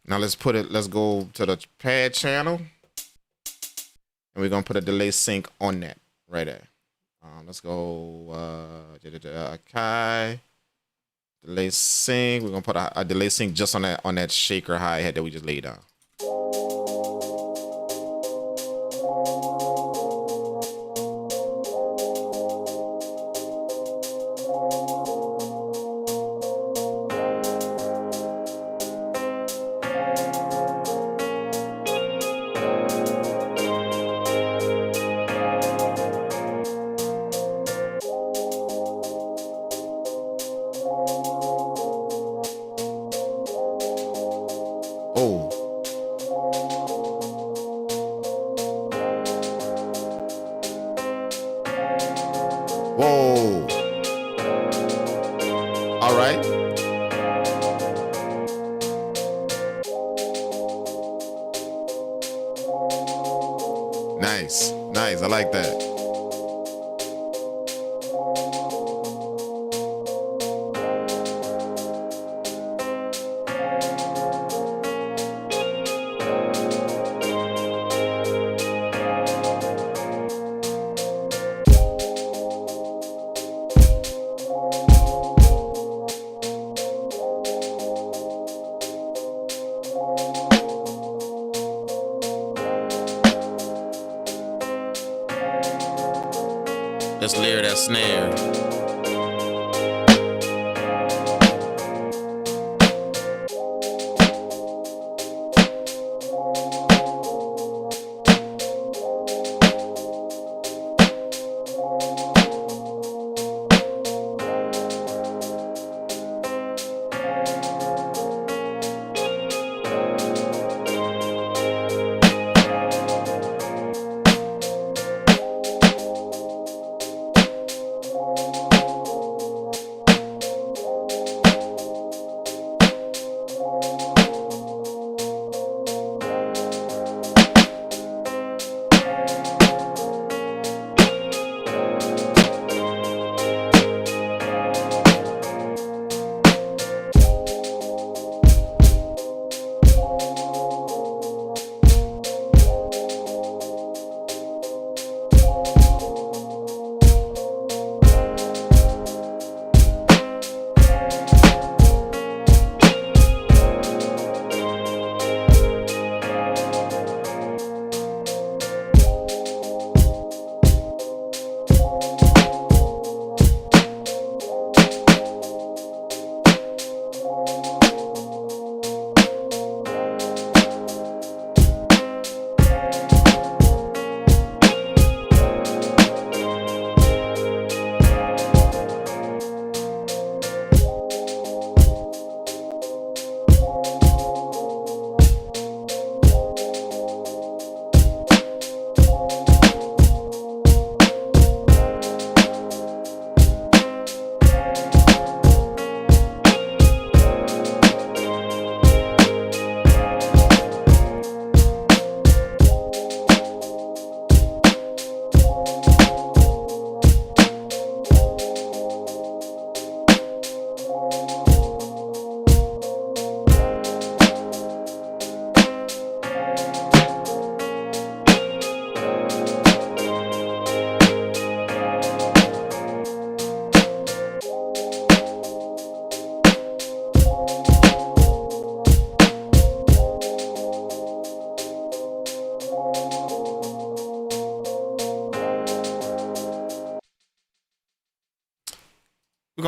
Speaker 2: Now let's go to the pad channel. And we're gonna put a delay sync on that right there. Let's go Akai. Delay sync. We're gonna put a delay sync just on that shaker hi-hat that we just laid down. Oh. Whoa. All right. Nice. Nice. I like that. Let's layer that snare.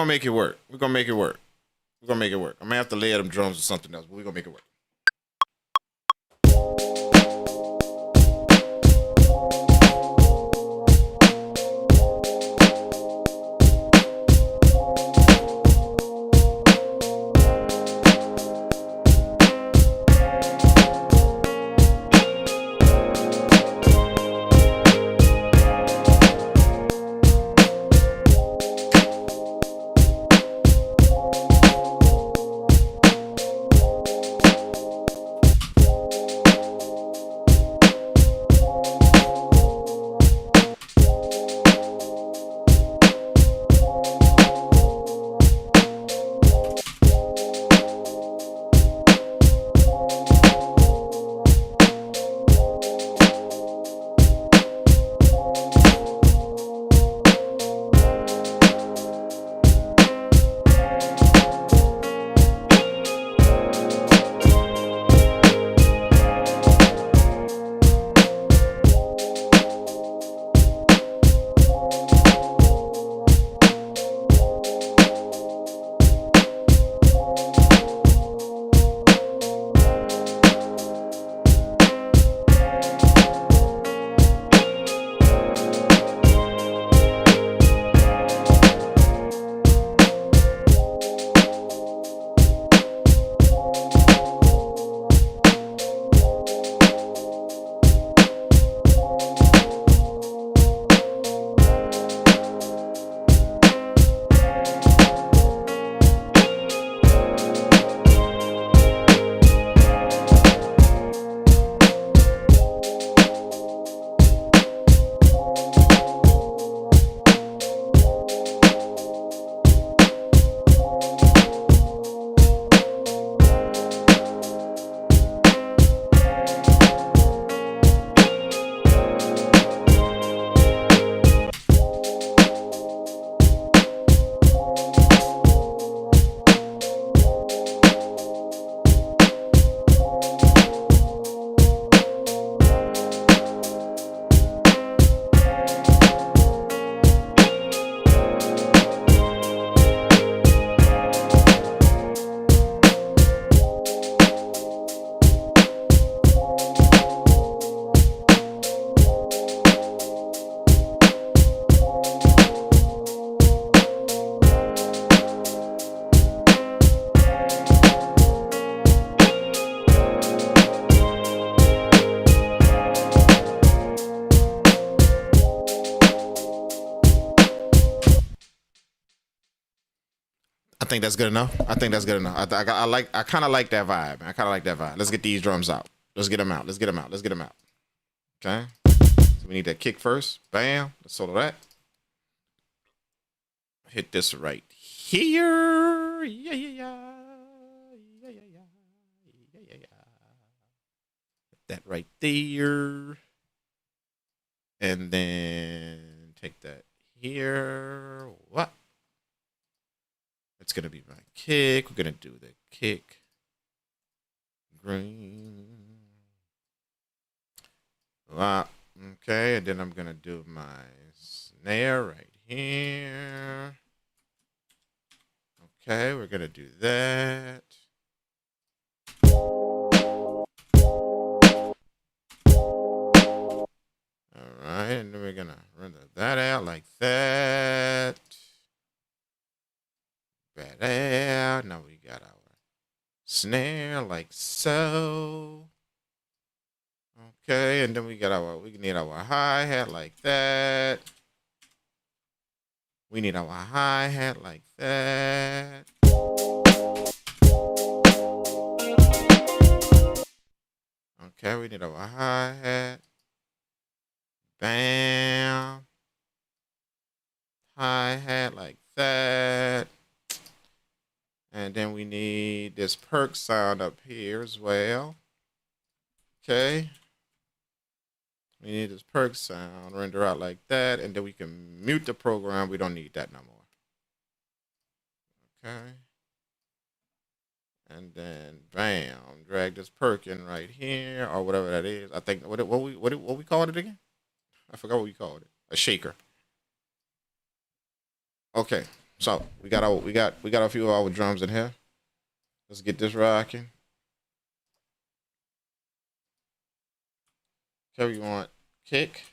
Speaker 2: gonna make it work. We're gonna make it work. We're gonna make it work. I'm gonna have to layer them drums or something else, but we're gonna make it work. I think that's good enough. I think that's good enough. I kind of like that vibe. I kind of like that vibe. Let's get these drums out. Let's get them out. Let's get them out. Let's get them out. Okay. So we need that kick first. Bam. Let's solo that. Hit this right here. Yeah, yeah, yeah. Yeah, yeah, yeah. Yeah, yeah, yeah. Hit that right there. And then take that here. What? It's going to be my kick. We're going to do the kick. Green. Wow. Okay, and then I'm going to do my snare right here. Okay, we're going to do that. All right, and then we're going to render that out like that. That out. Now we got our snare like so. Okay, and then we need our hi-hat like that. We need our hi-hat like that. Okay, we need our hi-hat. Bam. Hi-hat like that. And then we need this perk sound up here as well. Okay. We need this perk sound, render out like that, and then we can mute the program. We don't need that no more. Okay. And then bam, drag this perk in right here or whatever that is. I think what we called it again? I forgot what we called it. A shaker. Okay. So we got a few of our drums in here. Let's get this rocking. Okay, we want kick,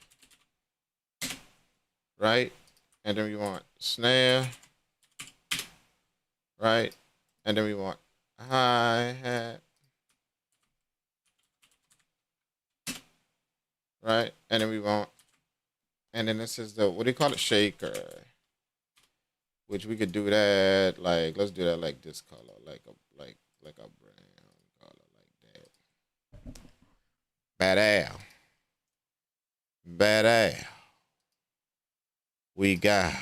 Speaker 2: right? And then we want snare, right? And then we want hi-hat, right? And then we want, and then this is the, what do you call it? Shaker. Which we could do that, like, let's do that like this color, like a brown color like that. Badass. Badass. We got it.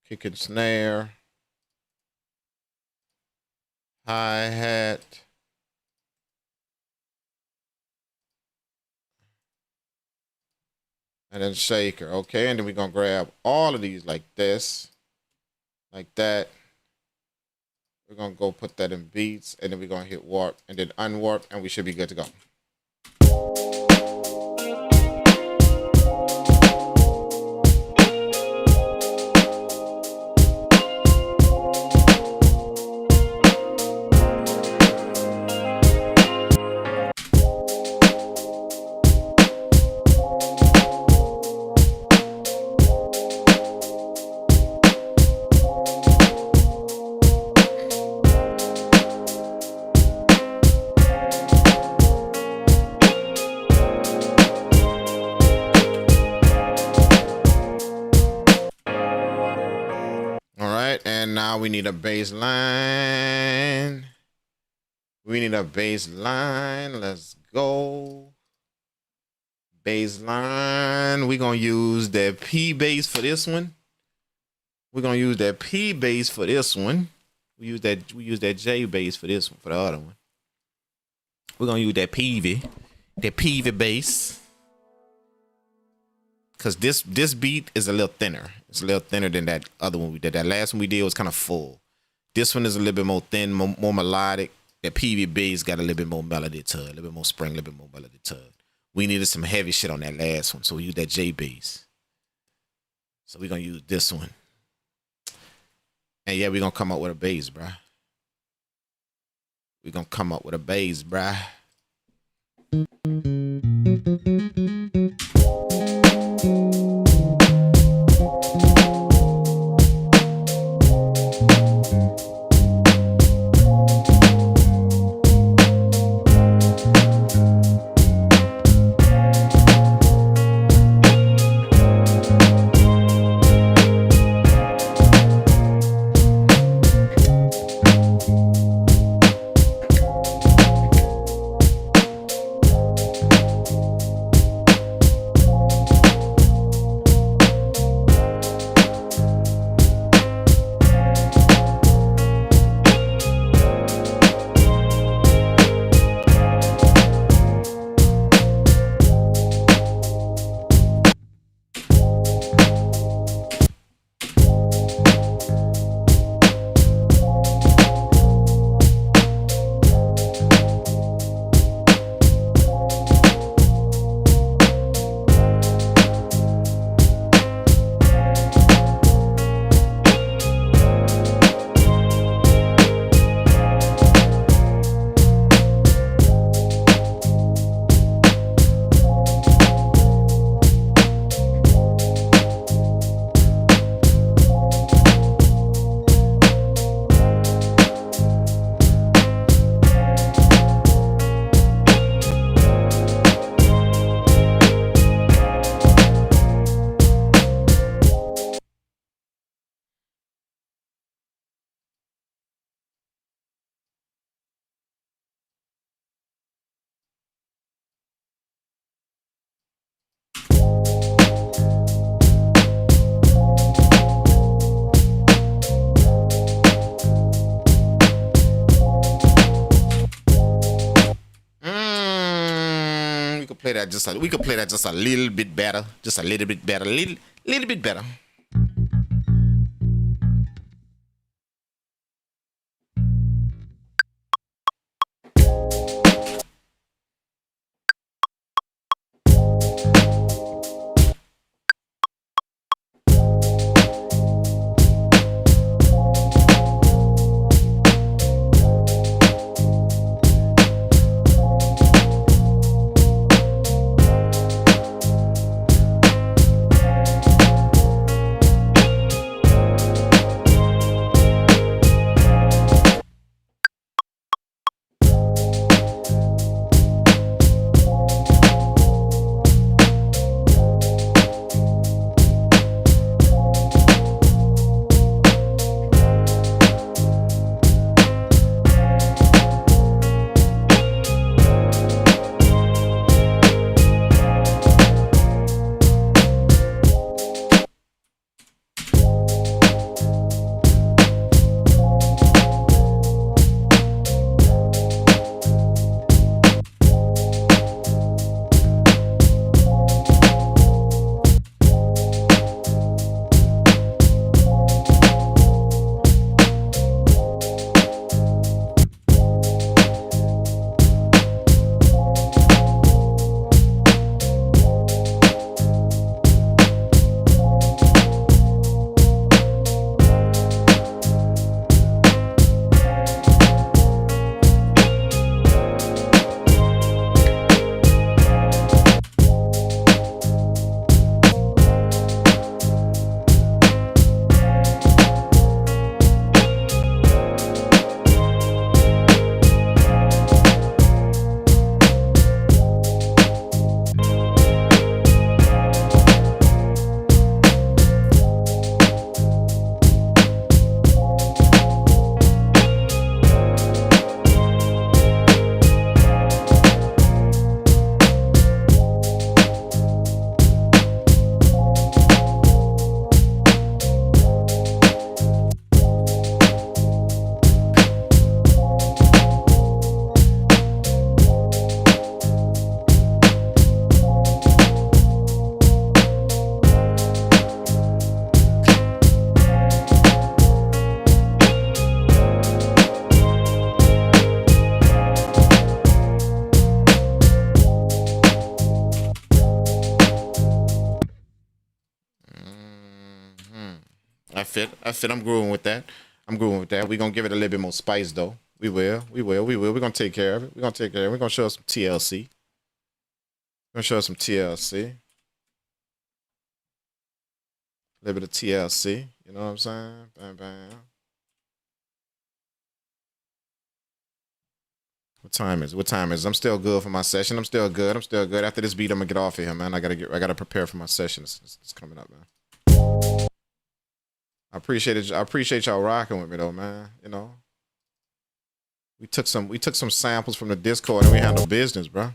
Speaker 2: Kick and snare. Hi-hat. And then shaker, okay? And then we're gonna grab all of these like this, like that. We're gonna go put that in beats, and then we're gonna hit warp, and then unwarp, and we should be good to go. And now we need a bass line. We need a bass line. Let's go. Bass line. We're going to use that P bass for this one. We're going to use that P bass for this one. We use that J bass for this one, for the other one. We're going to use that PV bass. Because this beat is a little thinner. It's a little thinner than that other one we did. That last one we did was kind of full. This one is a little bit more thin, more melodic. That PV bass got a little bit more melody to it, a little bit more spring, a little bit more melody to it. We needed some heavy shit on that last one, so we used that J bass. So we're going to use this one. And yeah, we're going to come up with a bass, bruh. We're going to come up with a bass, bruh. We could play that just a little bit better, just a little bit better, little bit better. fit. I fit. I'm grooving with that. We're gonna give it a little bit more spice though. We will. We're gonna take care of it. We're gonna show us some TLC. A little bit of TLC. You know what I'm saying? Bam, bam. What time is it? I'm still good for my session. I'm still good. After this beat, I'm gonna get off of here, man. I gotta prepare for my session. It's coming up, man. I appreciate it. I appreciate y'all rocking with me though, man. You know. We took some samples from the Discord and we handled business, bro.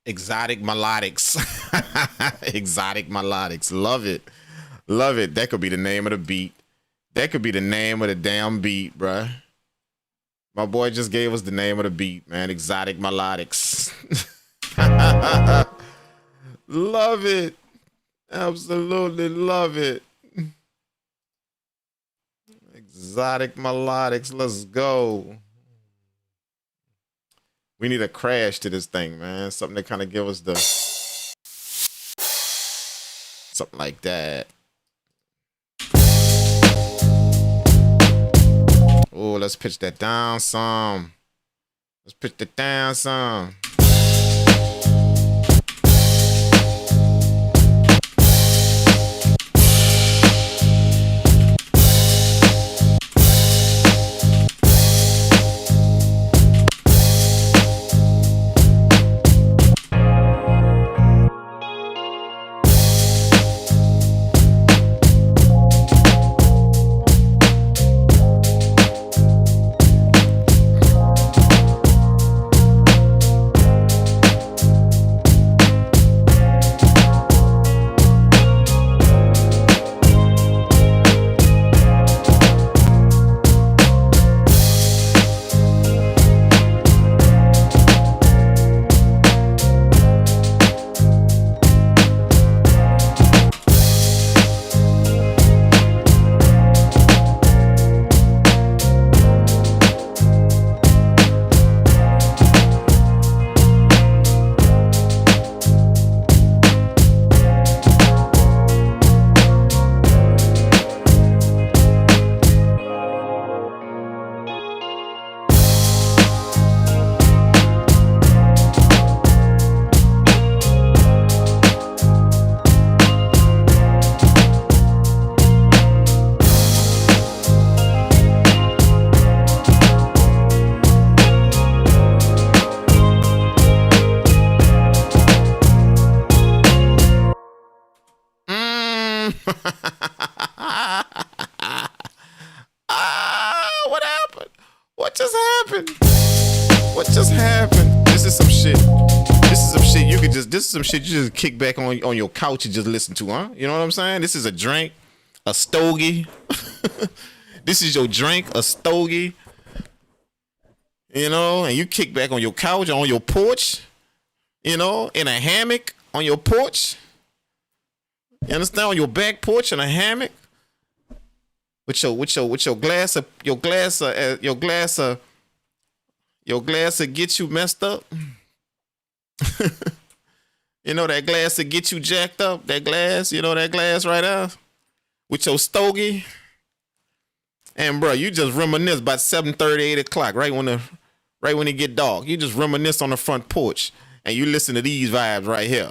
Speaker 2: Exotic melodics. Exotic melodics. Love it. Love it. That could be the name of the beat. That could be the name of the damn beat, bruh. My boy just gave us the name of the beat, man. Exotic melodics. Love it. Absolutely love it. Exotic melodics. Let's go. We need a crash to this thing, man. Something to kind of give us the something like that. Oh, let's pitch that down some. Let's pitch that down some. What happened? What just happened? What just happened? This is some shit. This is some shit you could just. This is some shit you just kick back on your couch and just listen to, huh? You know what I'm saying? This is a drink, a stogie. This is your drink, a stogie. You know, and you kick back on your couch or on your porch. You know, in a hammock on your porch. You understand? On your back porch in a hammock. With your glass of your glass will get you messed up. You know that glass will get you jacked up. That glass, you know that glass right there, with your stogie. And bro, you just reminisce about 7:30, 8 o'clock, right when it get dark. You just reminisce on the front porch, and you listen to these vibes right here.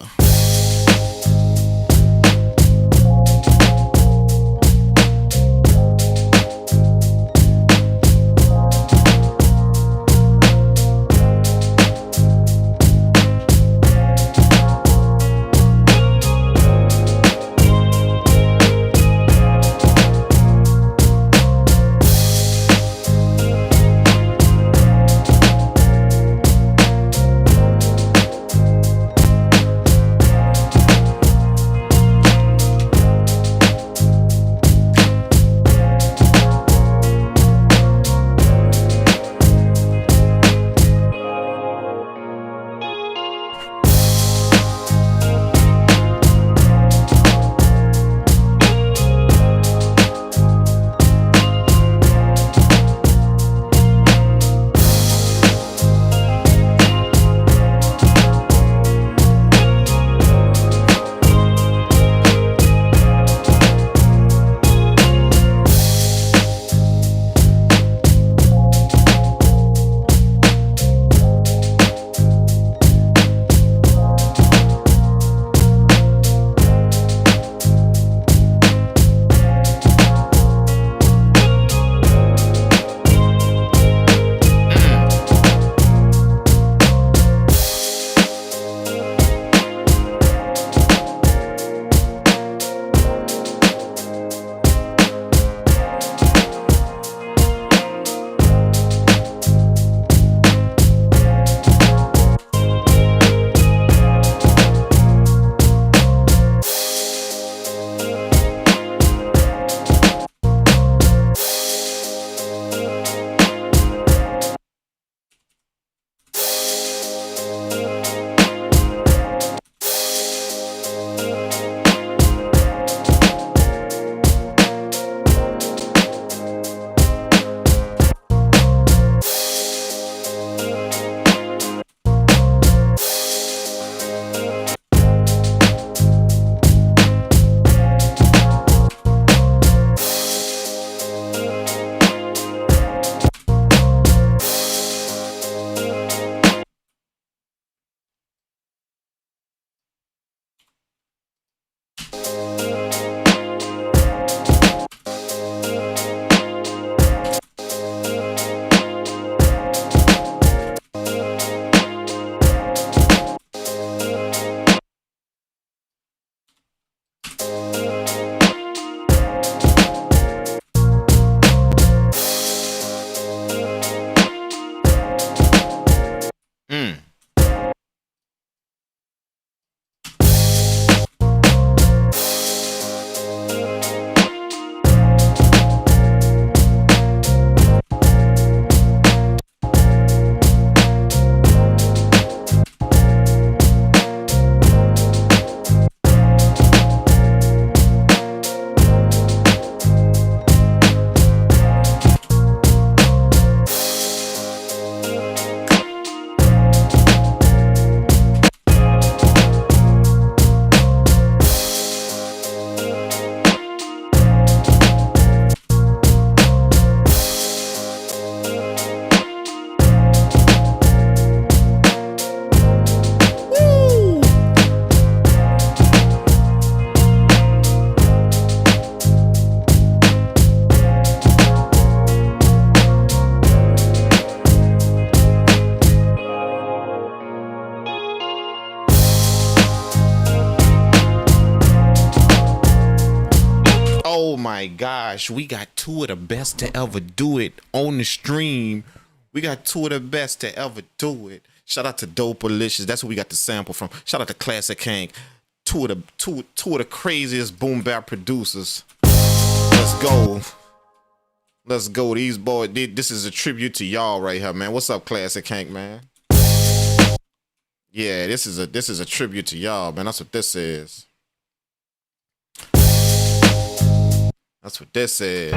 Speaker 2: gosh, we got two of the best to ever do it on the stream. We got two of the best to ever do it. Shout out to Dopalicious. That's where we got the sample from. Shout out to Classic Kang. Two of the craziest boom bap producers. Let's go. Let's go. These boys, this is a tribute to y'all right here, man. What's up, Classic Kang, man? Yeah, this is a tribute to y'all, man. That's what this is. That's what this is.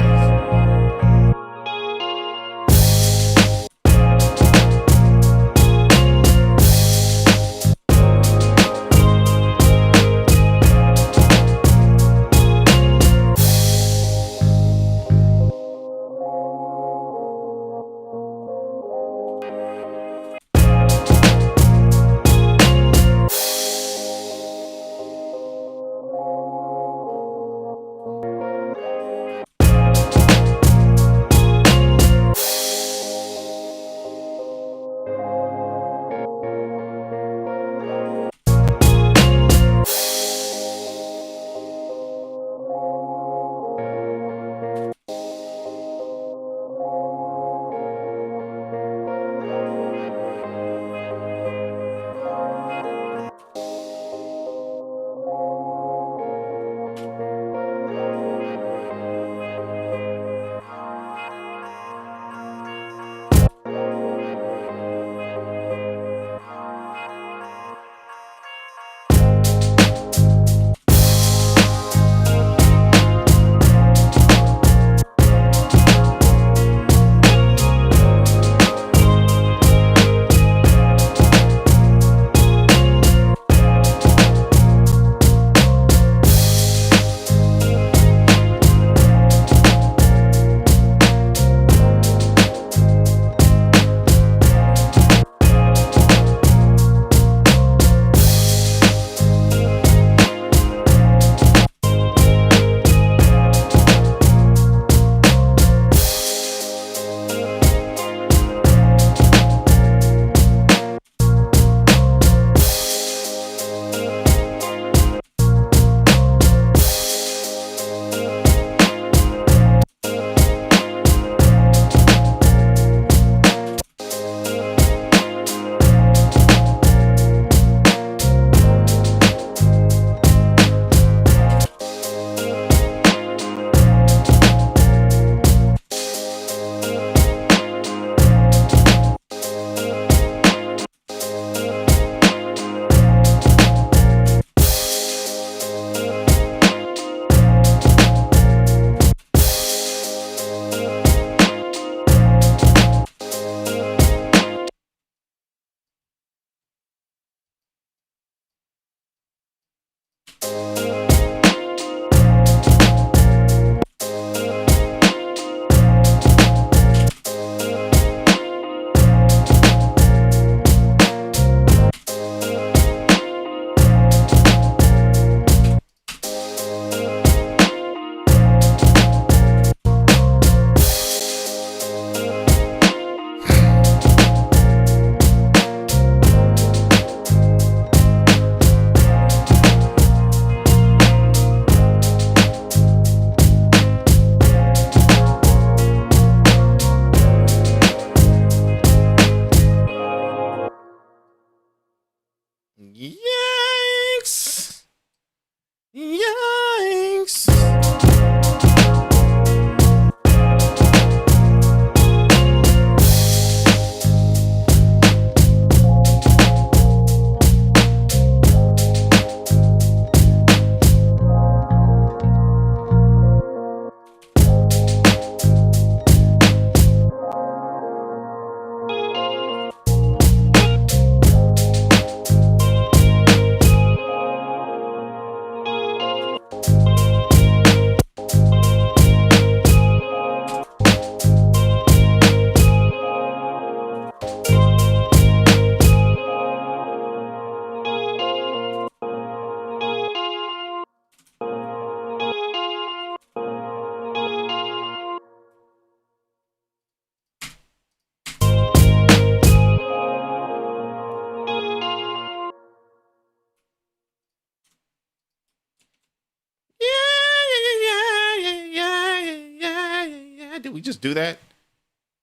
Speaker 2: we just do that?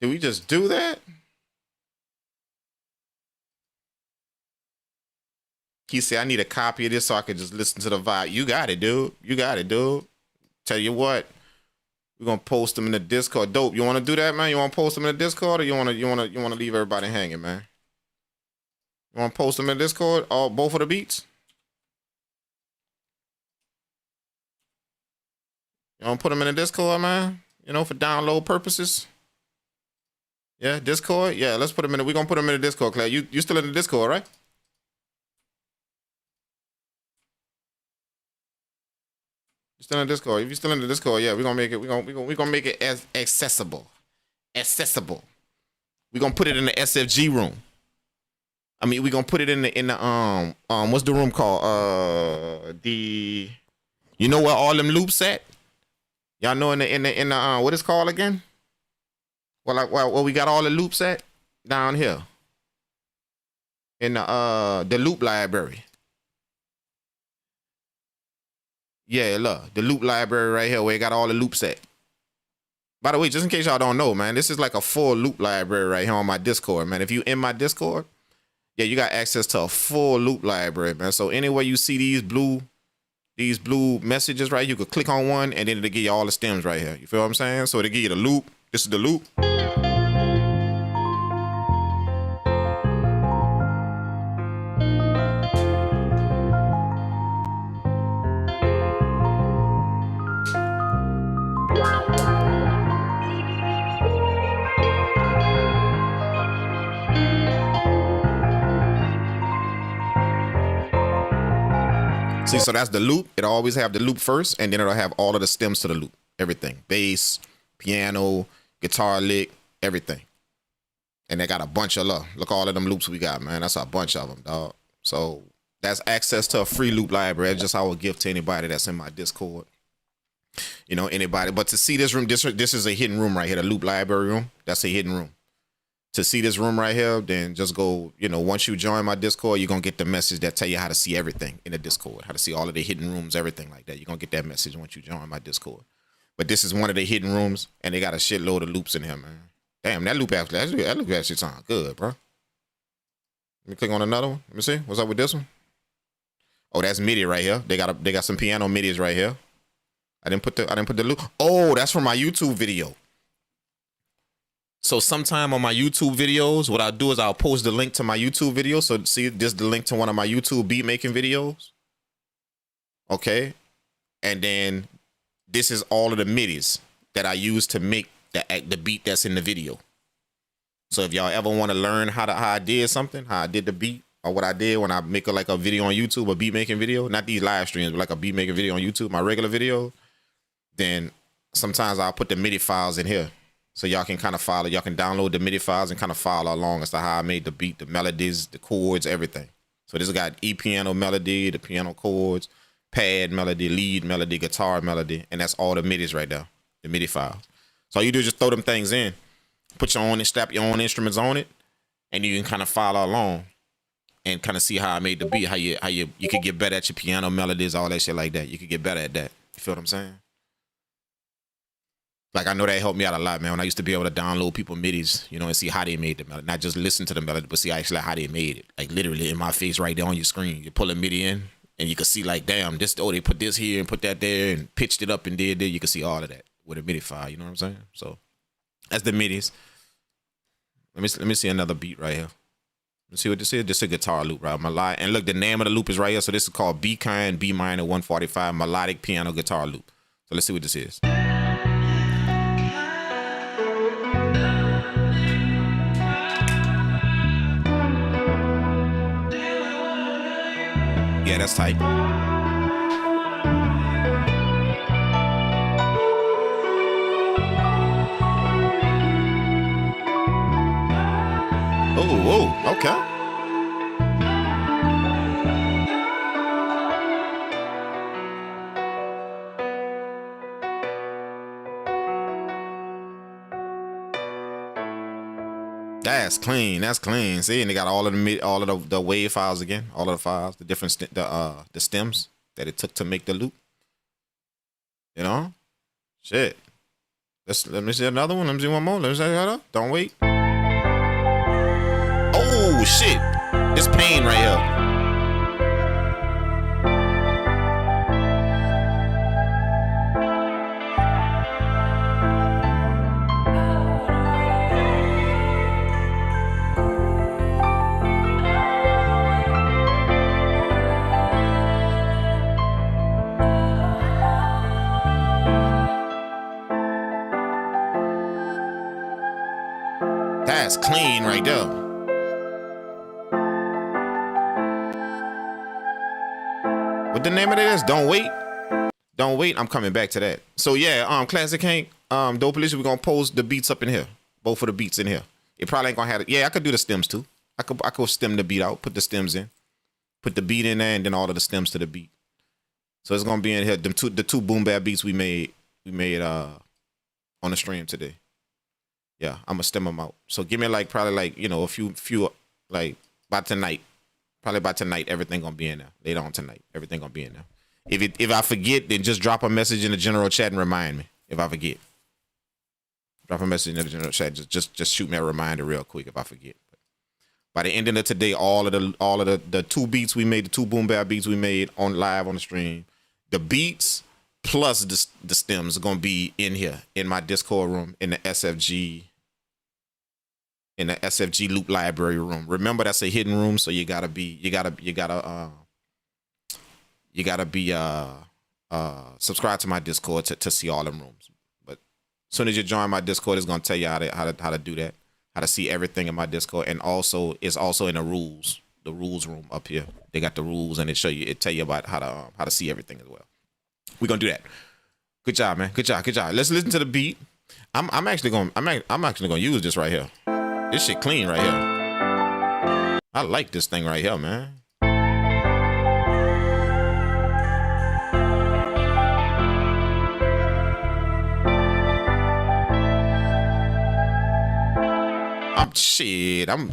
Speaker 2: Did we just do that? He said, I need a copy of this so I can just listen to the vibe. You got it, dude. You got it, dude. Tell you what, we're gonna post them in the Discord. Dope. You wanna do that, man? You wanna post them in the Discord, or you wanna leave everybody hanging, man? You wanna post them in the Discord? All both of the beats? You wanna put them in the Discord, man? You know, for download purposes. Yeah, Discord. Yeah, let's put them in. We're gonna put them in the Discord, Claire. You still in the Discord, right? You're still in the Discord. If you're still in the Discord, yeah, we're gonna make it. We're gonna make it as accessible. Accessible. We're gonna put it in the SFG room. I mean, we're gonna put it in the what's the room called? You know where all them loops at? Y'all know in the what it's called again? Well, we got all the loops at down here in the loop library. Yeah, look, the loop library right here where it got all the loops at. By the way, just in case y'all don't know, man, this is like a full loop library right here on my Discord, man. If you in my Discord, yeah, you got access to a full loop library, man. So anywhere you see these blue messages, right, you could click on one and then it'll give you all the stems right here. You feel what I'm saying? So it'll give you the loop. This is the loop. See, so that's the loop. It'll always have the loop first, and then it'll have all of the stems to the loop. Everything. Bass, piano, guitar lick, everything. And they got a bunch of love. Look all of them loops we got, man. That's a bunch of them, dog. So that's access to a free loop library. That's just I would give to anybody that's in my Discord. You know, anybody. But to see this room, this is a hidden room right here, the loop library room. That's a hidden room. To see this room right here, then just go, you know, once you join my Discord, you're going to get the message that tell you how to see everything in the Discord, how to see all of the hidden rooms, everything like that. You're going to get that message once you join my Discord. But this is one of the hidden rooms, and they got a shitload of loops in here, man. Damn, that loop actually sounds good, bro. Let me click on another one. Let me see. What's up with this one? Oh, that's MIDI right here. They got some piano MIDIs right here. I didn't put the loop. Oh, that's from my YouTube video. So sometime on my YouTube videos, what I'll do is I'll post the link to my YouTube video. So see, this is the link to one of my YouTube beat making videos. Okay. And then this is all of the MIDIs that I use to make the beat that's in the video. So if y'all ever want to learn how I did something, how I did the beat, or what I did when I make like a video on YouTube, a beat making video, not these live streams, but like a beat making video on YouTube, my regular video, then sometimes I'll put the MIDI files in here. So y'all can kind of follow, y'all can download the MIDI files and kind of follow along as to how I made the beat, the melodies, the chords, everything. So this has got piano melody, the piano chords, pad melody, lead melody, guitar melody, and that's all the MIDIs right there, the MIDI files. So all you do is just throw them things in, put your own, strap your own instruments on it, and you can kind of follow along and kind of see how I made the beat, how you could get better at your piano melodies, all that shit like that. You could get better at that. You feel what I'm saying? Like, I know that helped me out a lot, man, when I used to be able to download people MIDIs, you know, and see how they made the melody. Not just listen to the melody, but see actually how they made it. Like, literally in my face right there on your screen. You pull a MIDI in, and you can see, like, damn, they put this here and put that there and pitched it up and did there. You can see all of that with a MIDI file, you know what I'm saying? So, that's the MIDIs. Let me see another beat right here. Let's see what this is. This is a guitar loop, right? And look, the name of the loop is right here. So, this is called B kind, B minor, 145, melodic piano guitar loop. So, let's see what this is. Yeah, that's tight. Oh, whoa, okay. That's clean. That's clean. See, and they got all of the wave files again. All of the files, the different the stems that it took to make the loop. You know, shit. Let me see another one. Let me see one more. Let me see another. Don't wait. Oh shit! It's pain right here. That's clean right there. What the name of it is? Don't wait. Don't wait. I'm coming back to that. So yeah, Classic Hank, Dope Police, we're gonna post the beats up in here. Both of the beats in here. It probably ain't gonna have it. Yeah, I could do the stems too. I could stem the beat out, put the stems in, put the beat in there, and then all of the stems to the beat. So it's gonna be in here. The two boom bap beats we made on the stream today. Yeah, I'm gonna stem them out. So give me probably a few like by tonight. Probably by tonight, everything gonna be in there. Later on tonight, everything gonna be in there. If I forget, then just drop a message in the general chat and remind me. If I forget, drop a message in the general chat. Just shoot me a reminder real quick if I forget. But by the end of today, all of the two beats we made, the two boom bap beats we made on live on the stream, the beats plus the stems are gonna be in here in my Discord room in the SFG. In the SFG loop library room. Remember, that's a hidden room, so you gotta be subscribe to my Discord to see all them rooms. But as soon as you join my Discord, it's gonna tell you how to do that, how to see everything in my Discord, and also it's also in the rules room up here. They got the rules, and it tell you about how to see everything as well. We're gonna do that. Good job, man. Good job. Let's listen to the beat. I'm actually gonna use this right here. This shit clean right here. I like this thing right here, man.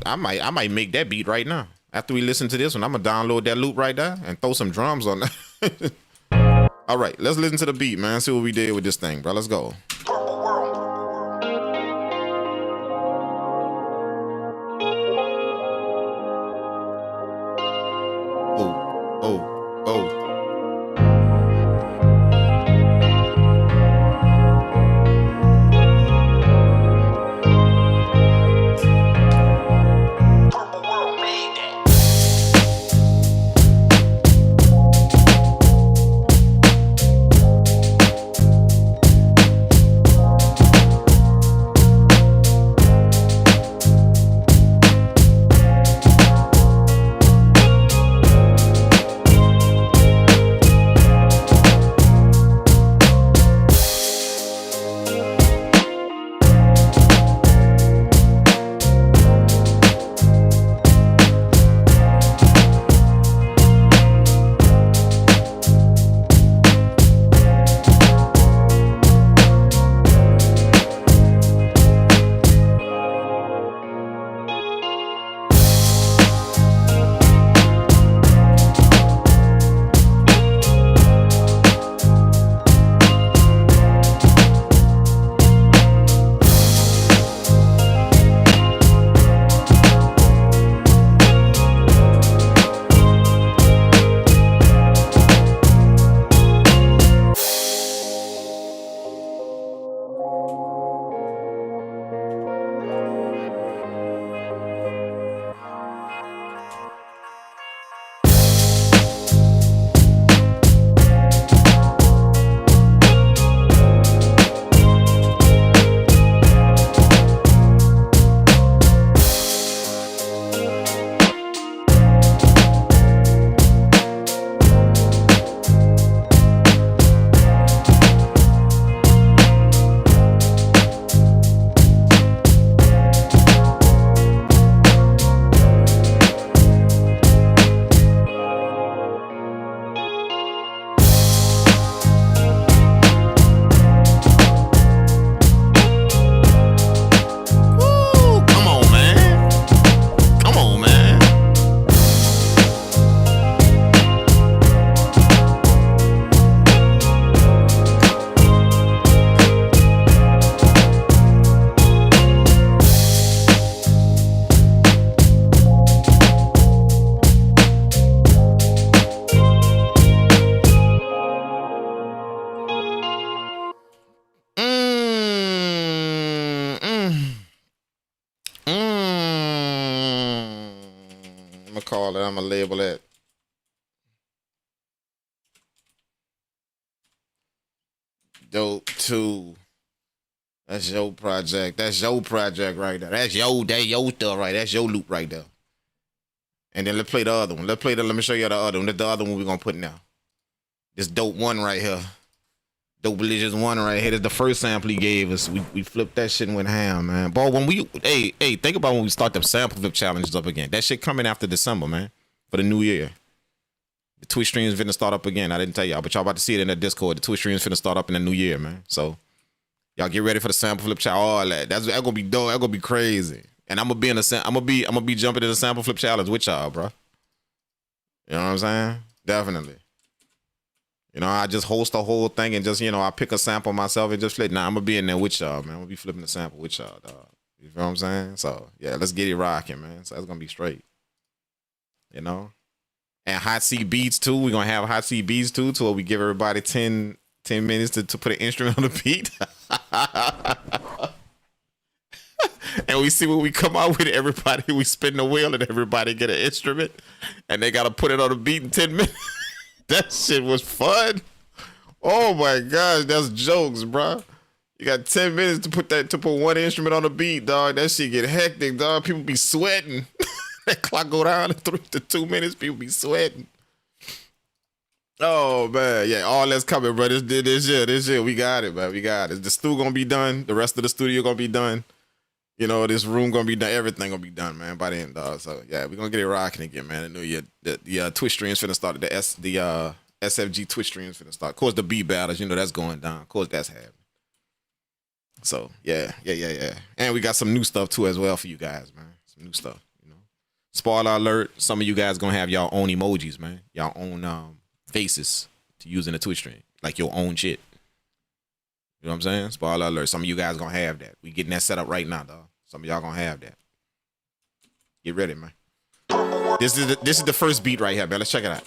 Speaker 2: I might make that beat right now. After we listen to this one, I'm gonna download that loop right there and throw some drums on that. All right, let's listen to the beat, man. See what we did with this thing, bro. Let's go.
Speaker 3: Purple world.
Speaker 2: Oh.
Speaker 3: Purple world made that.
Speaker 2: I'm gonna call it. I'm gonna label it. Dope 2. That's your project. That's your project right there. That's your stuff right. That's your loop right there. And then let's play the other one. Let me show you the other one. That's the other one we're gonna put now. This dope 1 right here. Dope Religious 1 right here. That's the first sample he gave us. We flipped that shit and went ham, man. Boy, when we think about when we start the sample flip challenges up again. That shit coming after December, man. For the new year. The Twitch streams finna start up again. I didn't tell y'all, but y'all about to see it in the Discord. The Twitch streams finna start up in the new year, man. So y'all get ready for the sample flip challenge. All that. That's gonna be dope. That's gonna be crazy. And I'm gonna be jumping in the sample flip challenge with y'all, bro. You know what I'm saying? Definitely. You know, I just host the whole thing and just, I pick a sample myself and just flip. Nah, I'm gonna be in there with y'all, man. I'm gonna be flipping the sample with y'all, dog. You know what I'm saying? So yeah, let's get it rocking, man. So that's gonna be straight. You know? And hot seat beats too. We're gonna have hot seat beats too, to where we give everybody 10 minutes to put an instrument on the beat. And we see what we come out with. Everybody, we spin the wheel and everybody get an instrument and they gotta put it on the beat in 10 minutes. That shit was fun. Oh my gosh, that's jokes, bro. You got 10 minutes to put one instrument on the beat, dog. That shit get hectic, dog. People be sweating. That clock go down to 2 minutes, people be sweating. Oh man, yeah, all that's coming, bro. This year, we got it, man. We got it. The studio gonna be done. The rest of the studio gonna be done. This room gonna be done. Everything gonna be done, man, by the end, dog. So yeah, we're gonna get it rocking again, man. The new year, the Twitch streams finna start. The SFG Twitch streams finna start. Of course, the beat battles, that's going down. Of course, that's happening. So yeah. And we got some new stuff too as well for you guys, man. Some new stuff, Spoiler alert: some of you guys gonna have y'all own emojis, man. Y'all own faces to use in the Twitch stream, like your own shit. You know what I'm saying? Spoiler alert: some of you guys gonna have that. We getting that set up right now, dog. Some of y'all gonna have that. Get ready, man. This is the first beat right here, man. Let's check it out.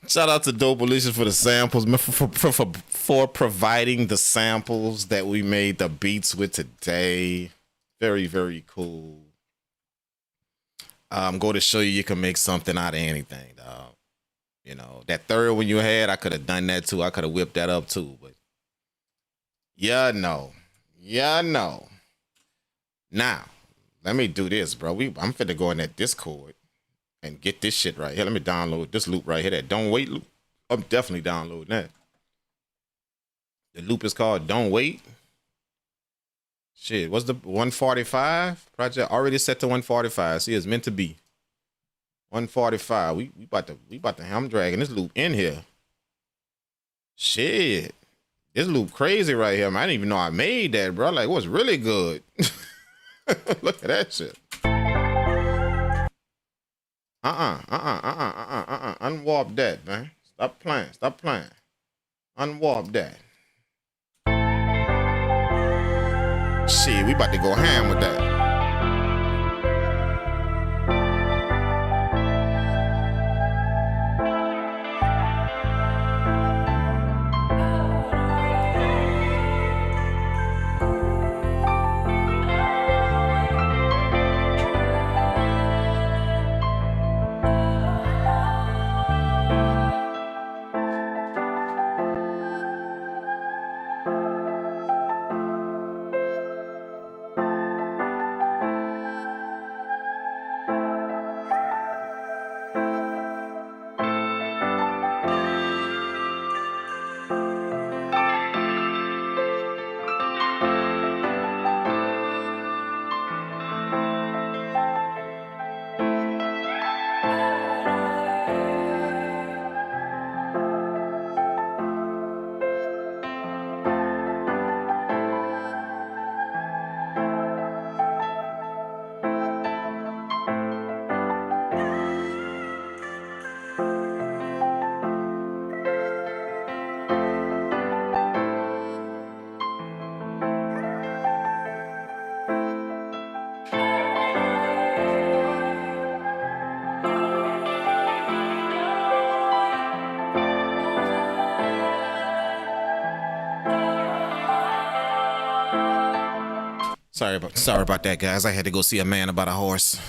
Speaker 2: Shout out to Dope Alicious for the samples, man, for providing the samples that we made the beats with today. Very, very cool. Go to show you can make something out of anything, dog. You know, that third one you had, I could have done that too. I could have whipped that up too, but yeah, no. Now, let me do this, bro. I'm finna go in that Discord and get this shit right here. Let me download this loop right here. That Don't Wait loop. I'm definitely downloading that. The loop is called Don't Wait. Shit, what's the 145 project? Already set to 145. See, it's meant to be 145. We about to. I'm dragging this loop in here. Shit, this loop crazy right here, man. I didn't even know I made that, bro. Like, what's really good? Look at that shit. Unwarp that, man. Stop playing. Unwarp that. Shit, we about to go ham with that. Sorry about that, guys. I had to go see a man about a horse.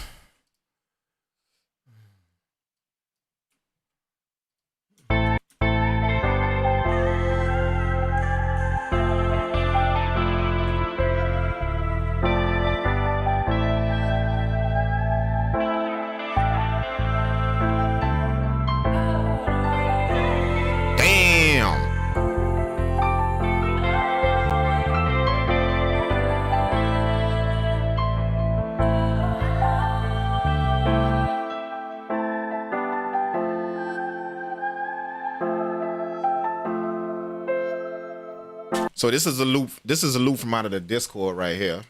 Speaker 2: So this is a loop. This is a loop from out of the Discord right here.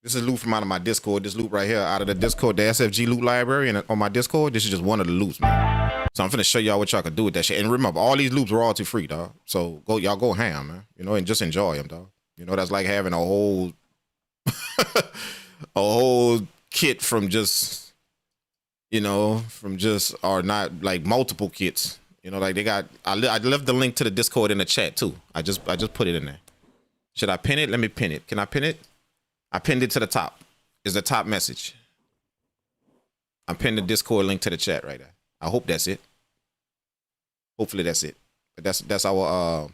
Speaker 2: This is a loop from out of my Discord. This loop right here out of the Discord, the SFG loop library, and on my Discord, this is just one of the loops, man. So I'm finna show y'all what y'all can do with that shit. And remember, all these loops are royalty free, dog. So y'all go ham, man. You know, and just enjoy them, dog. You know, that's like having a whole a whole kit from just, you know, or not like multiple kits. You know, like they got. I left the link to the Discord in the chat too. I just put it in there. Should I pin it? Let me pin it. Can I pin it? I pinned it to the top. Is the top message. I pinned the Discord link to the chat right there. I hope that's it. Hopefully that's it. But that's our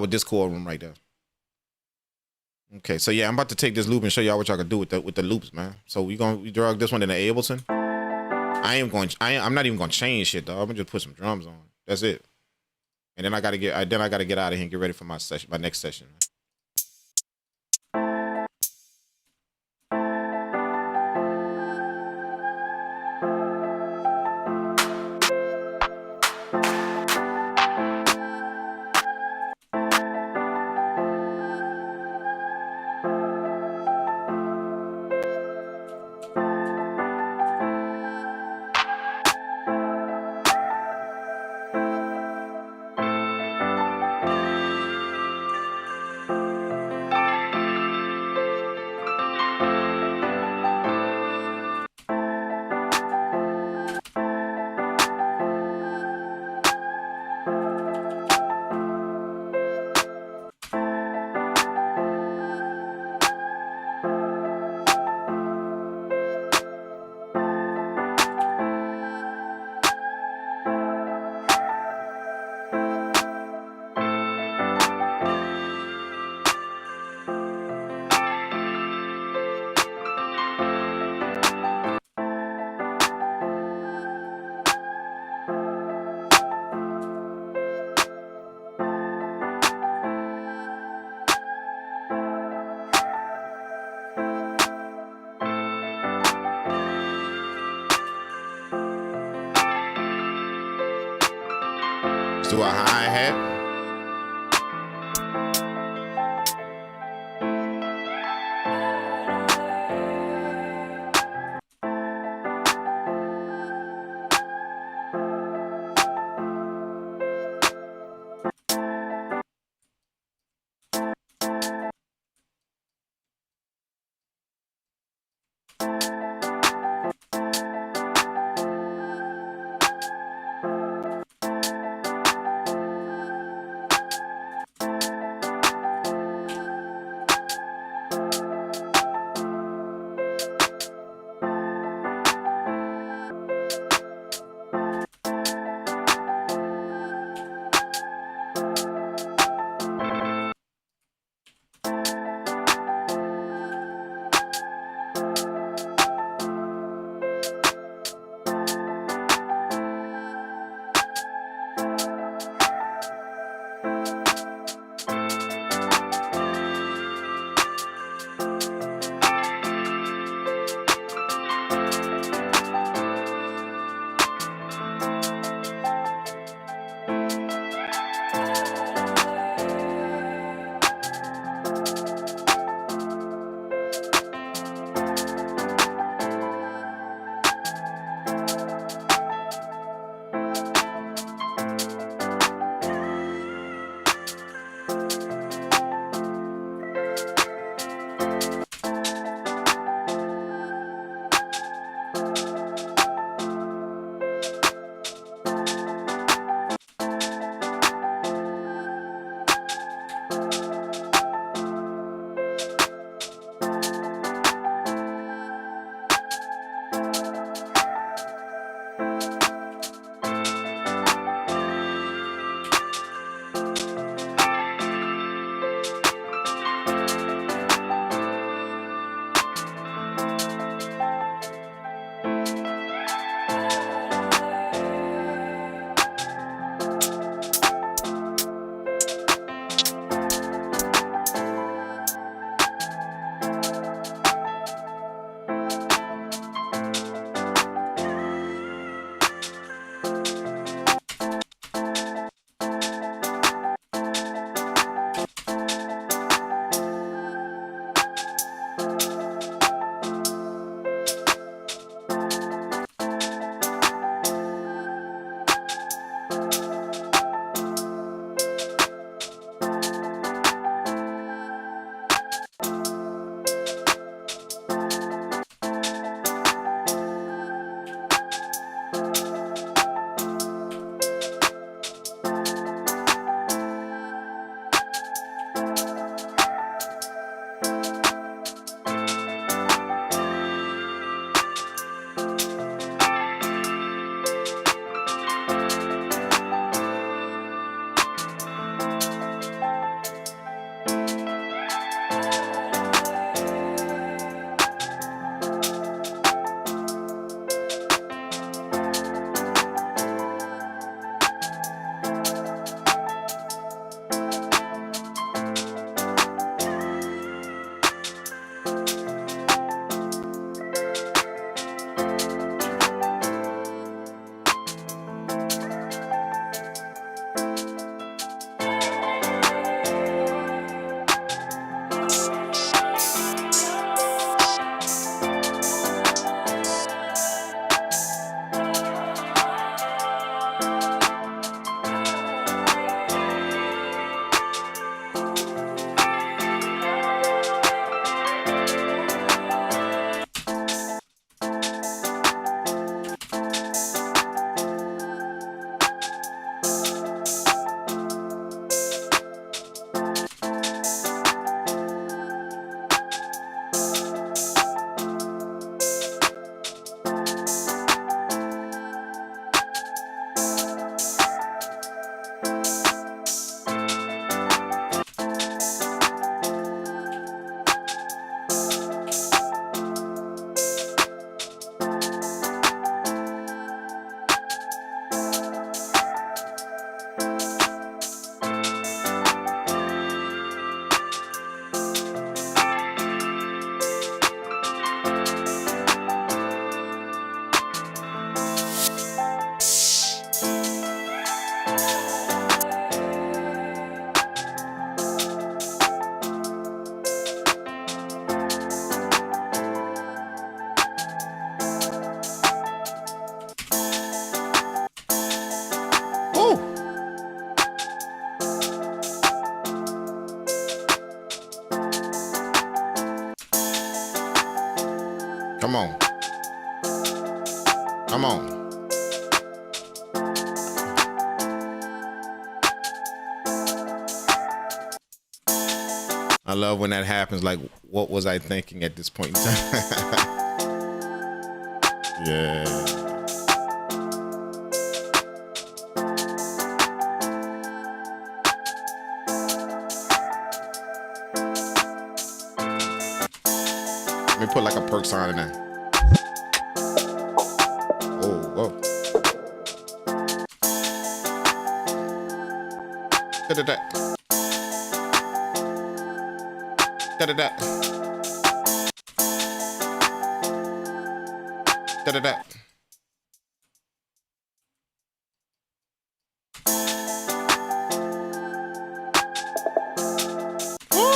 Speaker 2: Discord room right there. Okay, so yeah, I'm about to take this loop and show y'all what y'all can do with the loops, man. So we drag this one in the Ableton. I'm not even gonna change shit, though. I'm gonna just put some drums on. That's it. And then I gotta get out of here and get ready for my next session. to a hi-hat. Come on. Come on. I love when that happens. Like, what was I thinking at this point in time? Yeah. Let me put like a perk sign in there. Oh, whoa. Da-da-da. Da-da-da. Da-da-da. Woo!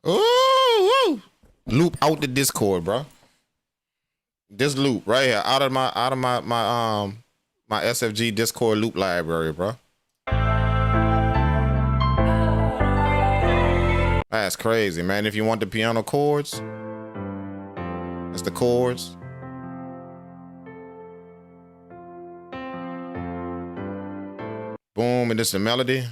Speaker 2: Ooh, loop out the Discord, bro. This loop right here, out of my my SFG Discord loop library, bro. That's crazy, man. If you want the piano chords, that's the chords. Boom, and this is the melody.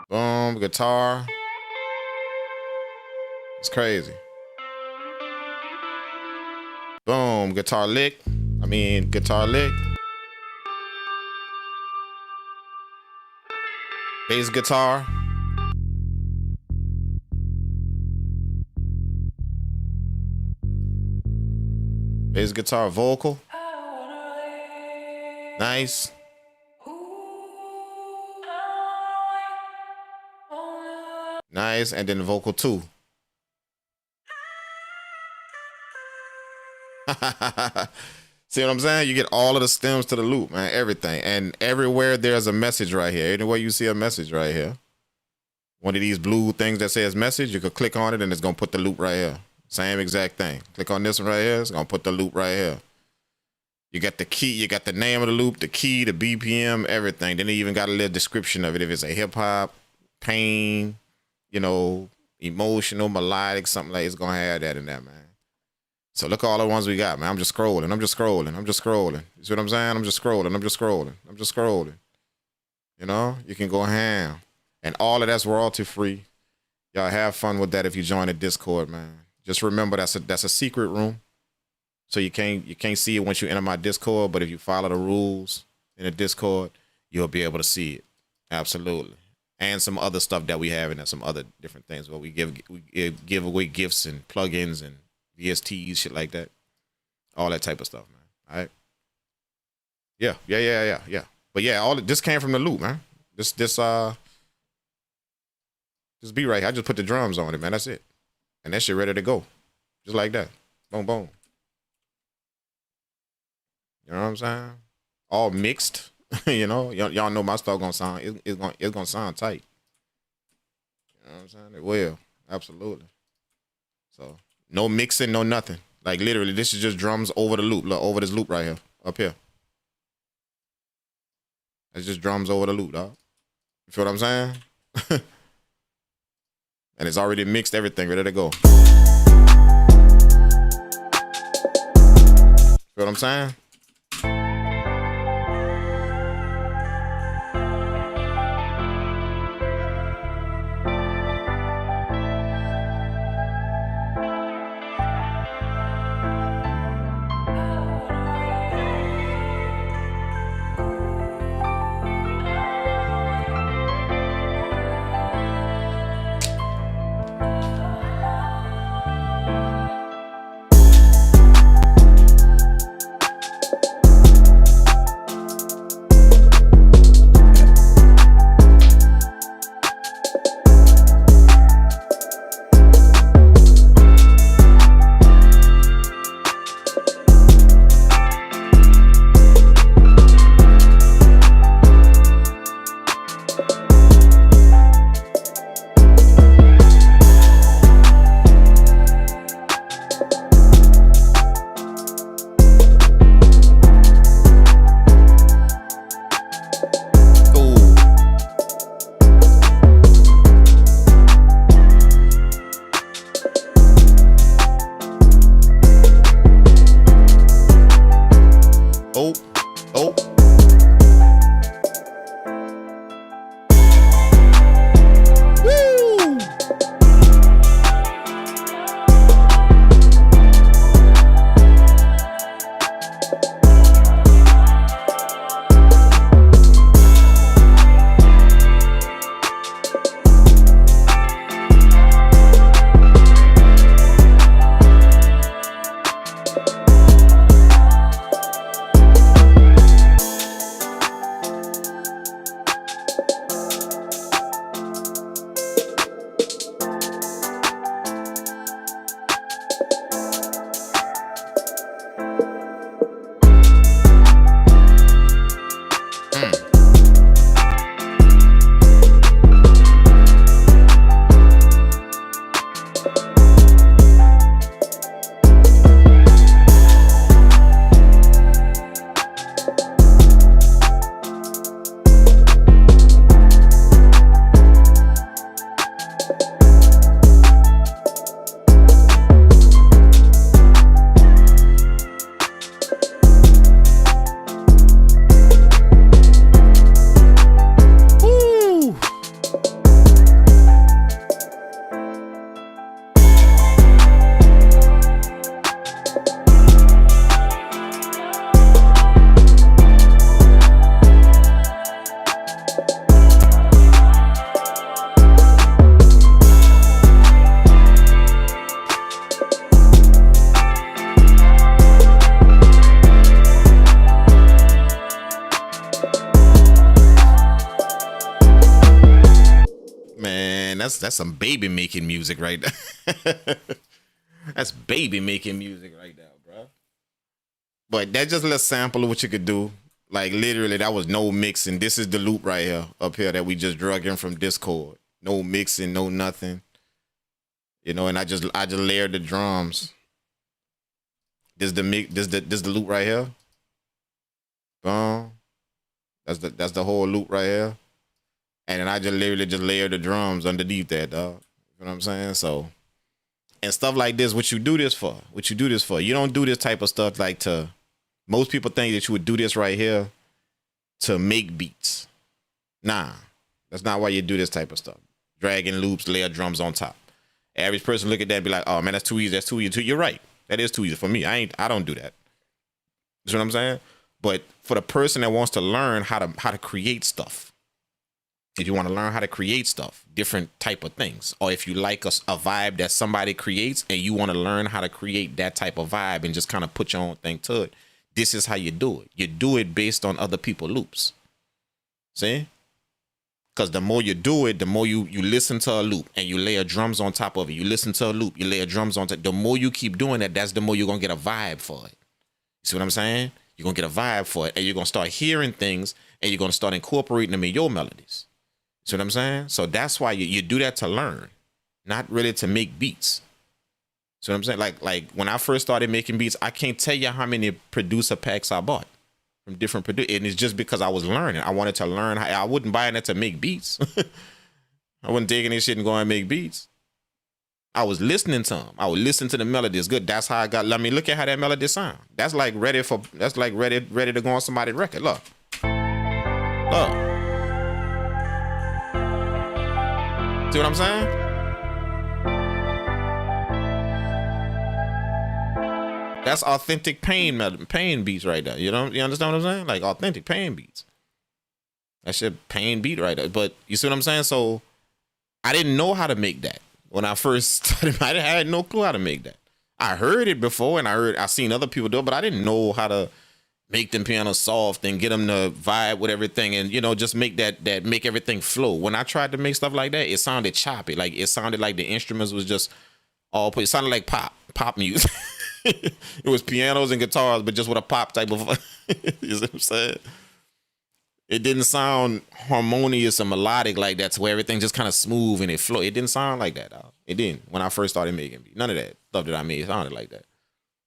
Speaker 2: Boom, guitar. It's crazy. Boom, guitar lick. Guitar lick. Bass guitar. Bass guitar vocal. Nice. Nice, and then the vocal too. See what I'm saying? You get all of the stems to the loop, man. Everything. And everywhere there's a message right here. Anywhere you see a message right here. One of these blue things that says message, you could click on it and it's going to put the loop right here. Same exact thing. Click on this one right here. It's going to put the loop right here. You got the key. You got the name of the loop, the key, the BPM, everything. Then they even got a little description of it. If it's a hip hop, pain, you know, emotional, melodic, something like it's going to have that in there, man. So look at all the ones we got, man. I'm just scrolling. You see what I'm saying? I'm just scrolling. You know, you can go ham. And all of that's royalty free. Y'all have fun with that if you join the Discord, man. Just remember that's a secret room. So you can't see it once you enter my Discord, but if you follow the rules in the Discord, you'll be able to see it. Absolutely. And some other stuff that we have in there, some other different things where we give away gifts and plugins and VSTs, shit like that. All that type of stuff, man. All right. Yeah. But yeah, all this came from the loop, man. This beat right here. I just put the drums on it, man. That's it. And that shit ready to go. Just like that. Boom, boom. You know what I'm saying? All mixed. You know, y'all know my stuff gonna sound. It's gonna sound tight. You know what I'm saying? It will. Absolutely. So no mixing, no nothing. Like literally, this is just drums over the loop. Look, over this loop right here, up here. It's just drums over the loop, dog. You feel what I'm saying? And it's already mixed, everything ready to go. Feel what I'm saying? man, that's some baby making music right there. That's baby making music right there, bro. But that's just a little sample of what you could do. Like literally, that was no mixing. This is the loop right here, up here that we just drug in from Discord. No mixing, no nothing. You know, and I just layered the drums. This the loop right here. Boom. That's the whole loop right here. And then I just literally just layered the drums underneath that, dog. You know what I'm saying? So, and stuff like this, what you do this for? You don't do this type of stuff like to, most people think that you would do this right here to make beats. Nah, that's not why you do this type of stuff. Dragging loops, layer drums on top. Average person look at that and be like, oh man, that's too easy. You're right. That is too easy for me. I don't do that. You see what I'm saying? But for the person that wants to learn how to create stuff, if you want to learn how to create stuff, different type of things, or if you like a vibe that somebody creates and you want to learn how to create that type of vibe and just kind of put your own thing to it, this is how you do it. You do it based on other people's loops. See? Because the more you do it, the more you listen to a loop and you layer drums on top of it. You listen to a loop, you layer drums on top. The more you keep doing that, that's the more you're going to get a vibe for it. You see what I'm saying? You're going to get a vibe for it, and you're going to start hearing things, and you're going to start incorporating them in your melodies. See what I'm saying? So that's why you do that to learn, not really to make beats. See what I'm saying? Like when I first started making beats, I can't tell you how many producer packs I bought from different producers. And it's just because I was learning. I wanted to learn. I wouldn't buy that to make beats. I wasn't taking this shit and going to make beats. I was listening to them. I would listen to the melody. It's good. That's how I got. Let me look at how that melody sound. That's like ready to go on somebody's record. Look. See what I'm saying? That's authentic pain beats right there. You understand what I'm saying? Like authentic pain beats. That shit pain beat right there. But you see what I'm saying? So I didn't know how to make that when I first started. I had no clue how to make that. I heard it before and I seen other people do it, but I didn't know how to make them pianos soft and get them to vibe with everything and, just make that make everything flow. When I tried to make stuff like that, it sounded choppy. Like it sounded like the instruments was just all put. It sounded like pop music. It was pianos and guitars, but just with a pop type of, you see what I'm saying? It didn't sound harmonious and melodic like that to where everything just kind of smooth and it flow. It didn't sound like that, dog. It didn't. When I first started making beats, none of that stuff that I made sounded like that.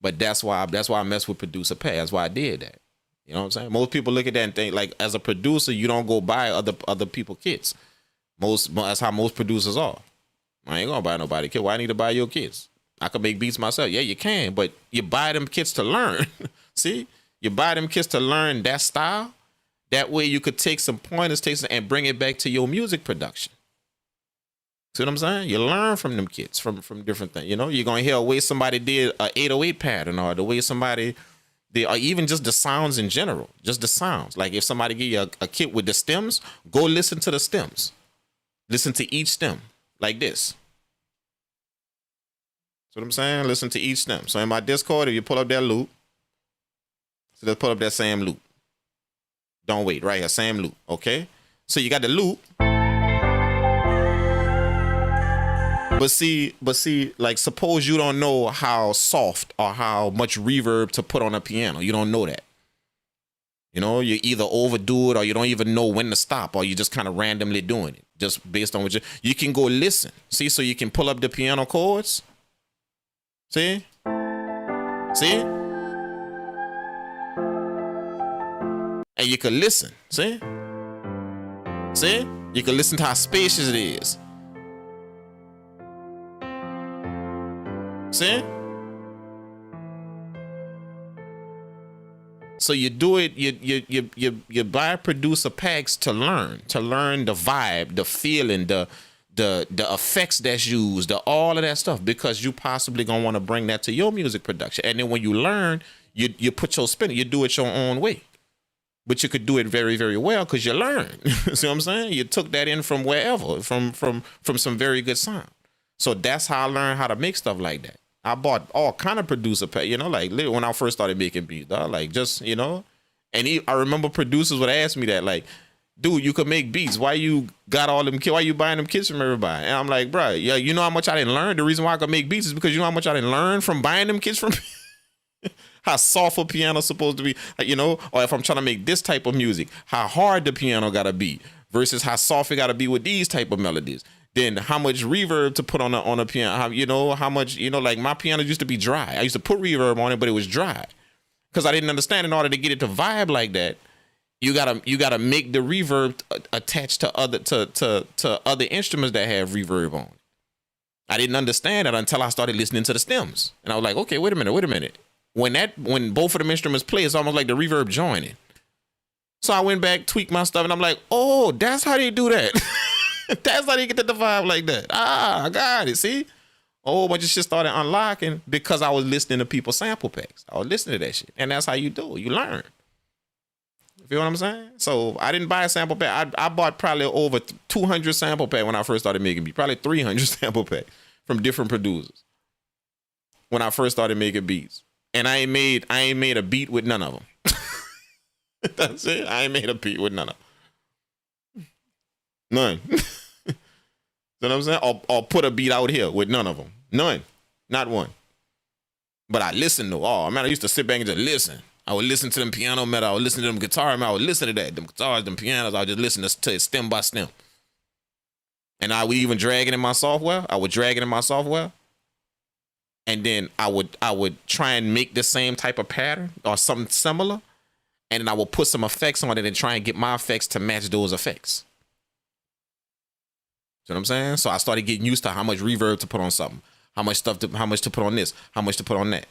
Speaker 2: But that's why I mess with producer pay. That's why I did that. You know what I'm saying? Most people look at that and think, like, as a producer, you don't go buy other people kits. That's how most producers are. I ain't gonna buy nobody kit. Why I need to buy your kits? I can make beats myself. Yeah, you can, but you buy them kits to learn. See? You buy them kits to learn that style. That way you could take some pointers, and bring it back to your music production. See what I'm saying? You learn from them kits, from different things. You're going to hear the way somebody did a 808 pattern, or the way somebody did, or even just the sounds in general. Just the sounds. Like if somebody give you a kit with the stems, go listen to the stems. Listen to each stem like this. See what I'm saying? Listen to each stem. So in my Discord, if you pull up that loop, so let's pull up that same loop. Don't wait, right here, same loop, okay? So you got the loop. But see, like suppose you don't know how soft or how much reverb to put on a piano. You don't know that. You either overdo it or you don't even know when to stop, or you just kind of randomly doing it just based on what you can go listen. See, so you can pull up the piano chords. See? And you can listen. See? You can listen to how spacious it is. See? So you do it, you buy producer packs to learn the vibe, the feeling, the effects that's used, all of that stuff, because you possibly gonna want to bring that to your music production. And then when you learn, you put your spin, you do it your own way. But you could do it very, very well because you learned. See what I'm saying? You took that in from wherever, from some very good sound. So that's how I learned how to make stuff like that. I bought all kind of producer pay, like when I first started making beats, like just, and I remember producers would ask me that, like, dude, you could make beats. Why you got all them? Why you buying them kits from everybody? And I'm like, bro, yeah, you know how much I didn't learn. The reason why I could make beats is because you know how much I didn't learn from buying them kits from. How soft a piano's supposed to be, you know, or if I'm trying to make this type of music, how hard the piano gotta be versus how soft it gotta be with these type of melodies. Then how much reverb to put on a piano, how much, like my piano used to be dry. I used to put reverb on it, but it was dry because I didn't understand in order to get it to vibe like that, you gotta make the reverb attached to other instruments that have reverb on. I didn't understand that until I started listening to the stems, and I was like, okay, wait a minute. When both of them instruments play, it's almost like the reverb joining. So I went back, tweaked my stuff, and I'm like, oh, that's how they do that. That's how they get the vibe like that. I got it. See? A whole bunch of shit started unlocking because I was listening to people's sample packs. I was listening to that shit. And that's how you do it. You learn. You feel what I'm saying? So I didn't buy a sample pack. I bought probably over 200 sample pack when I first started making beats. Probably 300 sample pack from different producers when I first started making beats. And I ain't made a beat with none of them. That's it. I ain't made a beat with none of them. None. You know what I'm saying? Or put a beat out here with none of them. None. Not one. But I listened to, I used to sit back and just listen. I would listen to them piano metal. I would listen to them guitar metal. I would listen to that. Them guitars, them pianos. I would just listen to it stem by stem. And I would even drag it in my software. And then I would try and make the same type of pattern or something similar. And then I would put some effects on it and try and get my effects to match those effects. You know what I'm saying? So I started getting used to how much reverb to put on something, how much to put on this, how much to put on that.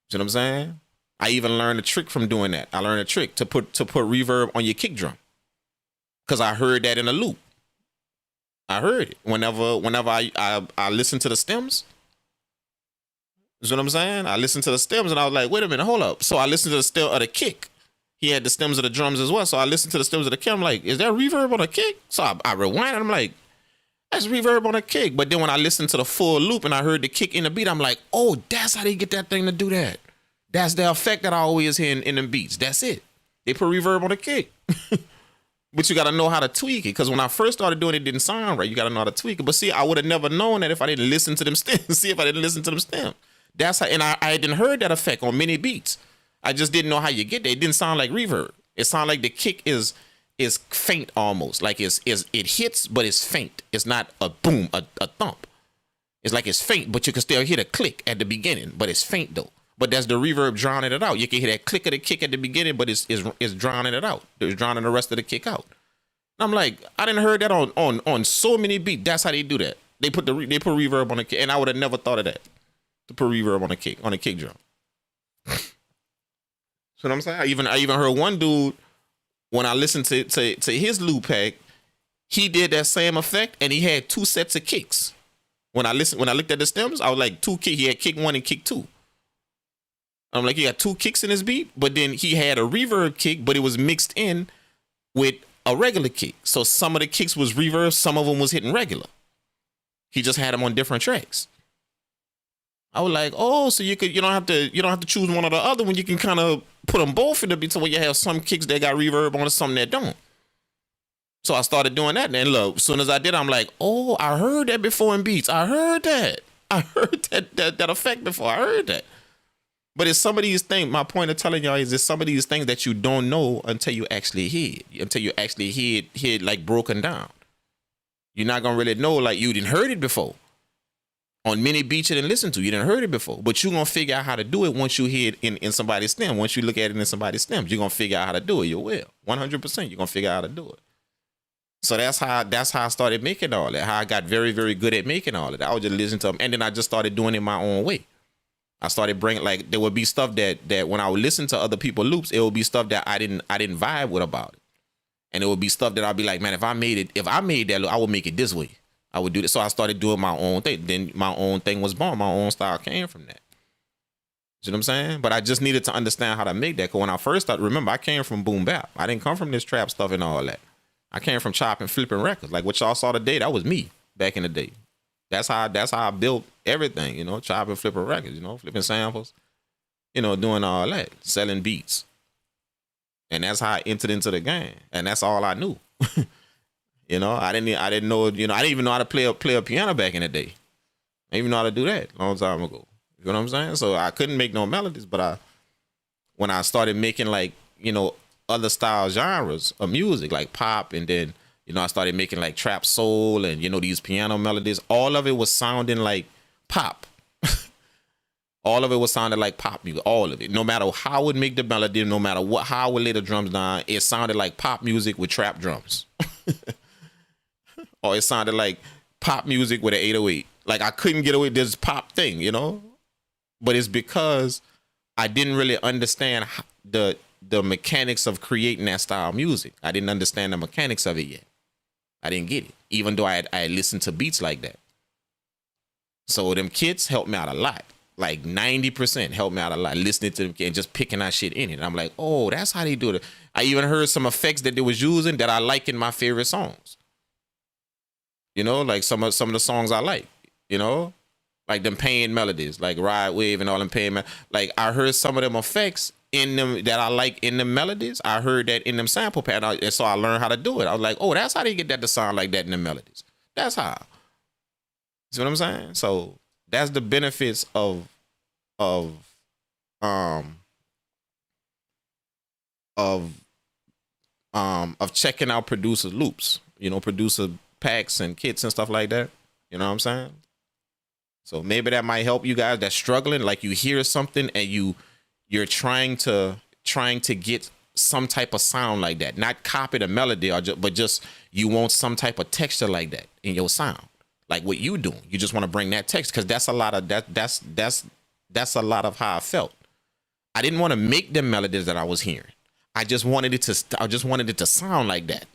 Speaker 2: You know what I'm saying? I even learned a trick from doing that. I learned a trick to put reverb on your kick drum. Cause I heard that in a loop. I heard it. Whenever I listen to the stems. You know what I'm saying? I listened to the stems and I was like, wait a minute, hold up. So I listened to the stem of the kick. He had the stems of the drums as well. So I listened to the stems of the kick. I'm like, is there reverb on a kick? So I rewind and I'm like, that's reverb on a kick. But then when I listened to the full loop and I heard the kick in the beat, I'm like, oh, that's how they get that thing to do that. That's the effect that I always hear in them beats. That's it. They put reverb on the kick. But you got to know how to tweak it. Because when I first started doing it, it didn't sound right. You got to know how to tweak it. But see, I would have never known that if I didn't listen to them stems. See, if I didn't listen to them stems. That's how, and I didn't heard that effect on many beats. I just didn't know how you get there. It didn't sound like reverb. It sounded like the kick is faint almost. Like it hits, but it's faint. It's not a boom, a thump. It's like it's faint, but you can still hear the click at the beginning, but it's faint though. But that's the reverb drowning it out. You can hear that click of the kick at the beginning, but it's drowning it out. It's drowning the rest of the kick out. And I'm like, I didn't heard that on so many beats. That's how they do that. They put reverb on the kick, and I would have never thought of that. To put reverb on a kick drum. So what I'm saying? I even heard one dude when I listened to his loop pack, he did that same effect and he had two sets of kicks. When I looked at the stems, I was like two kick. He had kick 1 and kick 2. I'm like, he got 2 kicks in his beat, but then he had a reverb kick, but it was mixed in with a regular kick. So some of the kicks was reverb, some of them was hitting regular. He just had them on different tracks. I was like, oh, so you don't have to choose one or the other when you can kind of put them both in the beat, so where you have some kicks that got reverb on and some that don't. So I started doing that, and then look, as soon as I did, I'm like, oh, I heard that before in beats. I heard that effect before. I heard that. But it's some of these things. My point of telling y'all is it's some of these things that you don't know until you actually hear it, until you actually hear it like broken down. You're not gonna really know like you didn't heard it before. On many beats you didn't listen to, you didn't heard it before, but you're gonna figure out how to do it once you hear it in somebody's stem. Once you look at it in somebody's stems, you're gonna figure out how to do it. You will, 100%. You're gonna figure out how to do it. So that's how I started making all that. How I got very, very good at making all of that. I would just listen to them, and then I just started doing it my own way. I started bringing there would be stuff that when I would listen to other people's loops, it would be stuff that I didn't vibe with about it, and it would be stuff that I'd be like, man, if I made that loop, I would make it this way. I would do this. So I started doing my own thing. Then my own thing was born. My own style came from that. You know what I'm saying? But I just needed to understand how to make that. Because when I first started, remember, I came from boom bap. I didn't come from this trap stuff and all that. I came from chopping, flipping records. Like what y'all saw today, that was me back in the day. That's how I built everything, chopping, flipping records, flipping samples, doing all that, selling beats. And that's how I entered into the game. And that's all I knew You know, I didn't know, you know, I didn't even know how to play a piano back in the day. I didn't even know how to do that a long time ago. You know what I'm saying? So I couldn't make no melodies, but when I started making like, you know, other style genres of music, like pop, and then, you know, I started making like trap soul and, you know, these piano melodies, all of it was sounding like pop. All of it was sounding like pop music, all of it. No matter how I would make the melody, no matter how I would lay the drums down, it sounded like pop music with trap drums. Or it sounded like pop music with an 808. Like I couldn't get away with this pop thing, you know? But it's because I didn't really understand the mechanics of creating that style of music. I didn't understand the mechanics of it yet. I didn't get it, even though I had listened to beats like that. So them kids helped me out a lot. Like 90% helped me out a lot, listening to them and just picking out shit in it. And I'm like, oh, that's how they do it. I even heard some effects that they was using that I like in my favorite songs. You know, like some of the songs I like, you know, like them pain melodies, like Ride Wave and all them pain like I heard some of them effects in them that I like in the melodies. I heard that in them sample patterns, and so I learned how to do it. I was like, oh, that's how they get that to sound like that in the melodies. That's how. See what I'm saying? So that's the benefits of checking out producer loops, you know, producer packs and kits and stuff like that. You know what I'm saying? So maybe that might help you guys that's struggling. Like you hear something and you're trying to get some type of sound like that, not copy the melody, but just you want some type of texture like that in your sound. Like what you doing, you just want to bring that text, because that's a lot of that's a lot of how I felt. I didn't want to make the melodies that I was hearing. I just wanted it to sound like that.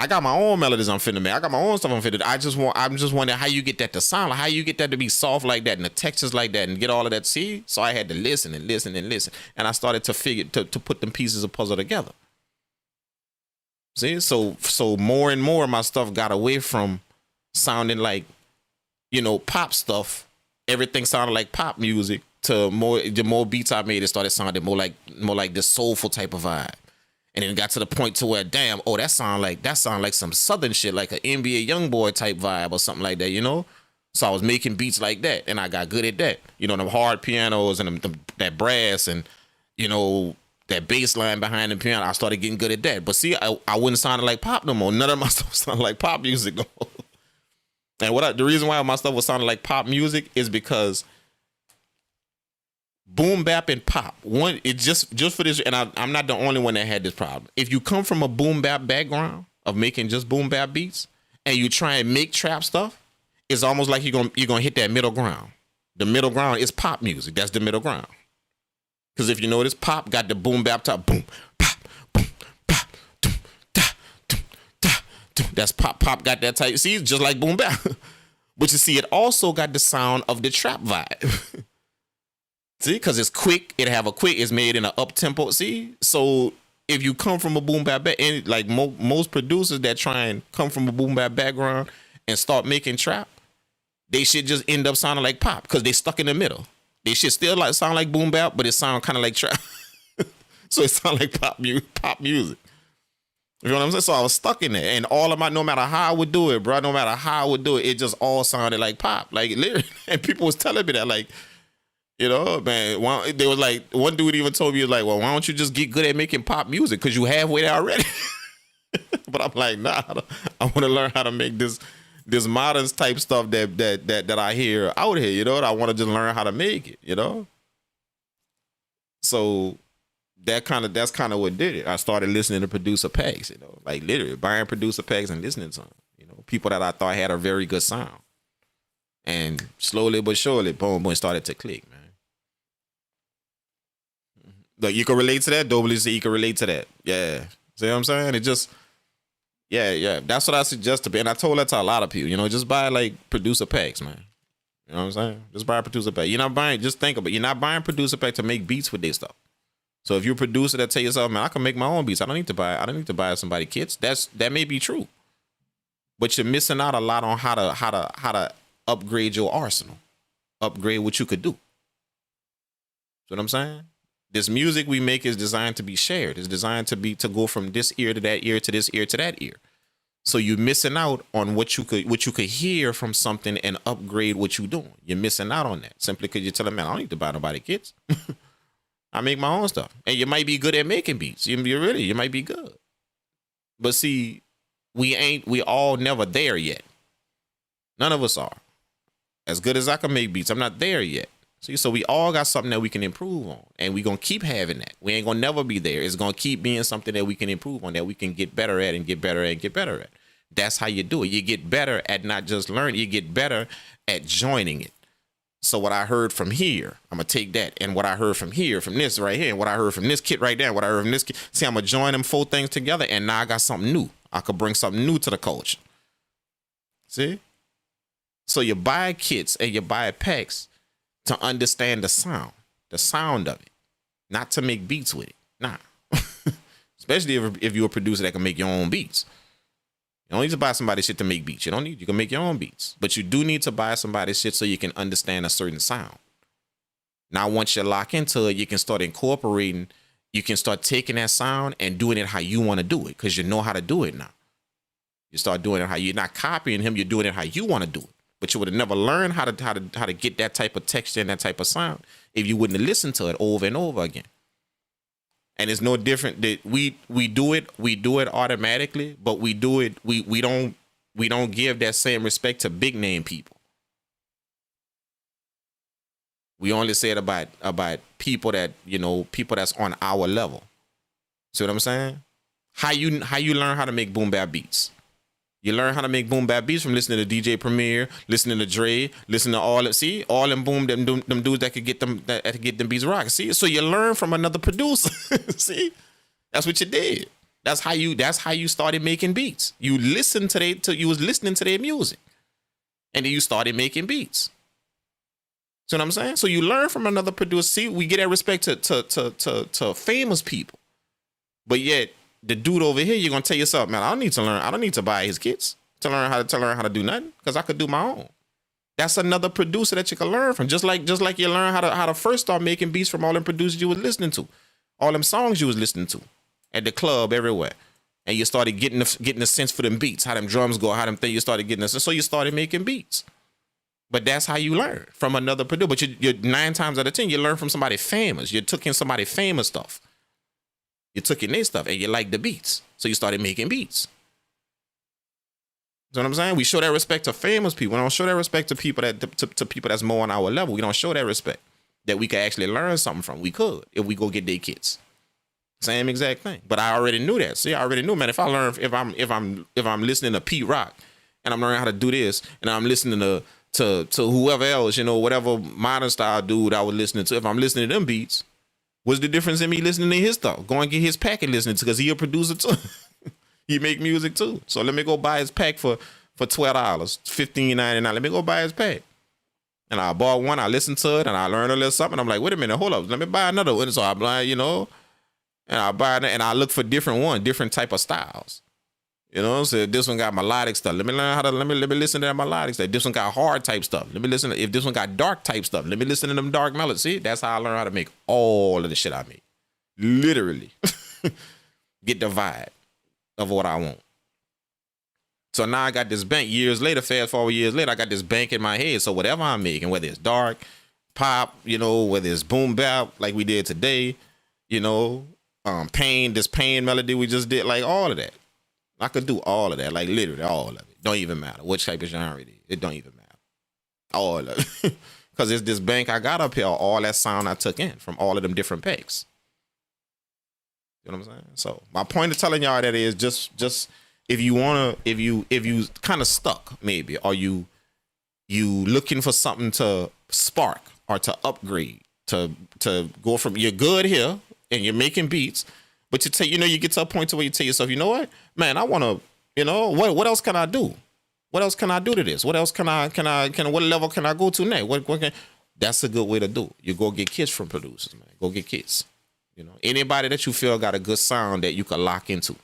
Speaker 2: I got my own melodies I'm finna make. I got my own stuff I'm finna do. I'm just wondering how you get that to sound, like how you get that to be soft like that and the textures like that and get all of that. See, so I had to listen and listen and listen, and I started to put them pieces of puzzle together. See, so more and more my stuff got away from sounding like, you know, pop stuff. Everything sounded like pop music to the more beats I made, it started sounding more like this soulful type of vibe. And then it got to the point to where, damn, oh, that sound like some southern shit, like an NBA YoungBoy type vibe or something like that, you know? So I was making beats like that, and I got good at that. You know, them hard pianos and that brass and, you know, that bass line behind the piano. I started getting good at that. But see, I wouldn't sound like pop no more. None of my stuff sounded like pop music no more. And the reason why my stuff was sounding like pop music is because boom bap and pop, one, it just for this, and I'm not the only one that had this problem. If you come from a boom bap background of making just boom bap beats and you try and make trap stuff, it's almost like you're gonna hit that middle ground. The middle ground is pop music. That's the middle ground. Because if you notice, pop got the boom bap top, boom pop, boom pop, doom da, doom da, doom. That's pop. Pop got that type. See, just like boom bap. But you see, it also got the sound of the trap vibe. See, because it's quick, it's made in an up tempo. See, so if you come from a boom bap and like most producers that try and come from a boom bap background and start making trap, they should just end up sounding like pop because they stuck in the middle. They should still sound like boom bap, but it sound kind of like trap. So it sound like pop music. You know what I'm saying? So I was stuck in there, and no matter how I would do it, bro, it just all sounded like pop, like literally. And people was telling me that, like, you know, man, they was like, one dude even told me, he was like, well, why don't you just get good at making pop music? Because you halfway there already. But I'm like, nah, I want to learn how to make this modern type stuff that I hear out here, you know? I want to just learn how to make it, you know? So that's kind of what did it. I started listening to producer packs, you know, like literally buying producer packs and listening to them, you know, people that I thought had a very good sound. And slowly but surely, boom, boom, started to click, man. Like, you can relate to that? Dobly said you can relate to that. Yeah. See what I'm saying? It just, yeah. That's what I suggest to be. And I told that to a lot of people, you know, just buy like producer packs, man. You know what I'm saying? Just buy a producer pack. You're not buying, just think about it. You're not buying producer pack to make beats with this stuff. So if you're a producer that tell yourself, man, I can make my own beats. I don't need to buy somebody kits. That may be true. But you're missing out a lot on how to upgrade your arsenal. Upgrade what you could do. See what I'm saying? This music we make is designed to be shared. It's designed to go from this ear to that ear to this ear to that ear. So you're missing out on what you could hear from something and upgrade what you're doing. You're missing out on that simply because you're telling, man, I don't need to buy nobody kits. I make my own stuff. And you might be good at making beats. You might be good. But see, we all never there yet. None of us are. As good as I can make beats, I'm not there yet. See, so we all got something that we can improve on, and we're going to keep having that. We ain't going to never be there. It's going to keep being something that we can improve on, that we can get better at and get better at and get better at. That's how you do it. You get better at not just learning, you get better at joining it. So what I heard from here, I'm going to take that, and what I heard from here, from this right here, and what I heard from this kit right there, and what I heard from this kit. See, I'm going to join them 4 things together, and now I got something new. I could bring something new to the culture. See? So you buy kits and you buy packs to understand the sound of it, not to make beats with it. Nah. Especially if you're a producer that can make your own beats. You don't need to buy somebody's shit to make beats. You can make your own beats. But you do need to buy somebody's shit so you can understand a certain sound. Now, once you lock into it, you can start incorporating, you can start taking that sound and doing it how you want to do it, because you know how to do it now. You start doing it how you're not copying him, you're doing it how you want to do it. But you would have never learned how to get that type of texture and that type of sound if you wouldn't have listened to it over and over again. And it's no different that we do it automatically, but we don't give that same respect to big name people. We only say it about people that, people that's on our level. See what I'm saying? How you learn how to make boom bap beats? You learn how to make boom bap beats from listening to DJ Premier, listening to Dre, listening to all them boom them dudes that could get them beats rocking. See, so you learn from another producer. See, that's what you did. That's how you started making beats. You was listening to their music, and then you started making beats. See what I'm saying? So you learn from another producer. See, we get that respect to famous people, but yet the dude over here, you're gonna tell yourself, man, I don't need to buy his kits to learn how to do nothing, because I could do my own. That's another producer that you can learn from. Just like you learn how to first start making beats from all them producers you was listening to, all them songs you was listening to at the club, everywhere, and you started getting the sense for them beats, how them drums go, how them things. You started getting this, so you started making beats. But that's how you learn, from another producer. But you're 9 times out of 10, you learn from somebody famous. You took in somebody famous stuff. You took in their stuff and you liked the beats, so you started making beats. You know what I'm saying? We show that respect to famous people. We don't show that respect to people to people that's more on our level. We don't show that respect that we could actually learn something from. We could if we go get their kits. Same exact thing. But I already knew that. See, I already knew, man. If I'm listening to Pete Rock and I'm learning how to do this, and I'm listening to whoever else, whatever modern style dude I was listening to, if I'm listening to them beats, what's the difference in me listening to his stuff? Go and get his pack and listening to, because he a producer too. He make music too. So let me go buy his pack for $12, $15.99. Let me go buy his pack. And I bought one, I listened to it, and I learned a little something. I'm like, wait a minute, hold up, let me buy another one. So I'm like, and I buy it, and I look for different type of styles. So if this one got melodic stuff, let me learn how to let me listen to that melodic stuff. If this one got hard type stuff, let me listen. If this one got dark type stuff, let me listen to them dark melodies. See, that's how I learn how to make all of the shit I make. Literally, get the vibe of what I want. So now I got this bank. Years later, fast forward years later, I got this bank in my head. So whatever I'm making, whether it's dark, pop, whether it's boom bap like we did today, pain, this pain melody we just did, like all of that. I could do all of that, like literally all of it. Don't even matter which type of genre it is. It don't even matter. All of it. Because it's this bank I got up here, all that sound I took in from all of them different packs. You know what I'm saying? So my point of telling y'all that is just if you kind of stuck maybe, or you looking for something to spark or to upgrade, to go from, you're good here and you're making beats, but you get to a point to where you tell yourself, you know what, man, I want to, what else can I do? What else can I do to this? What else can I what level can I go to next? That's a good way to do it. You go get kits from producers, man. Go get kits. Anybody that you feel got a good sound that you can lock into.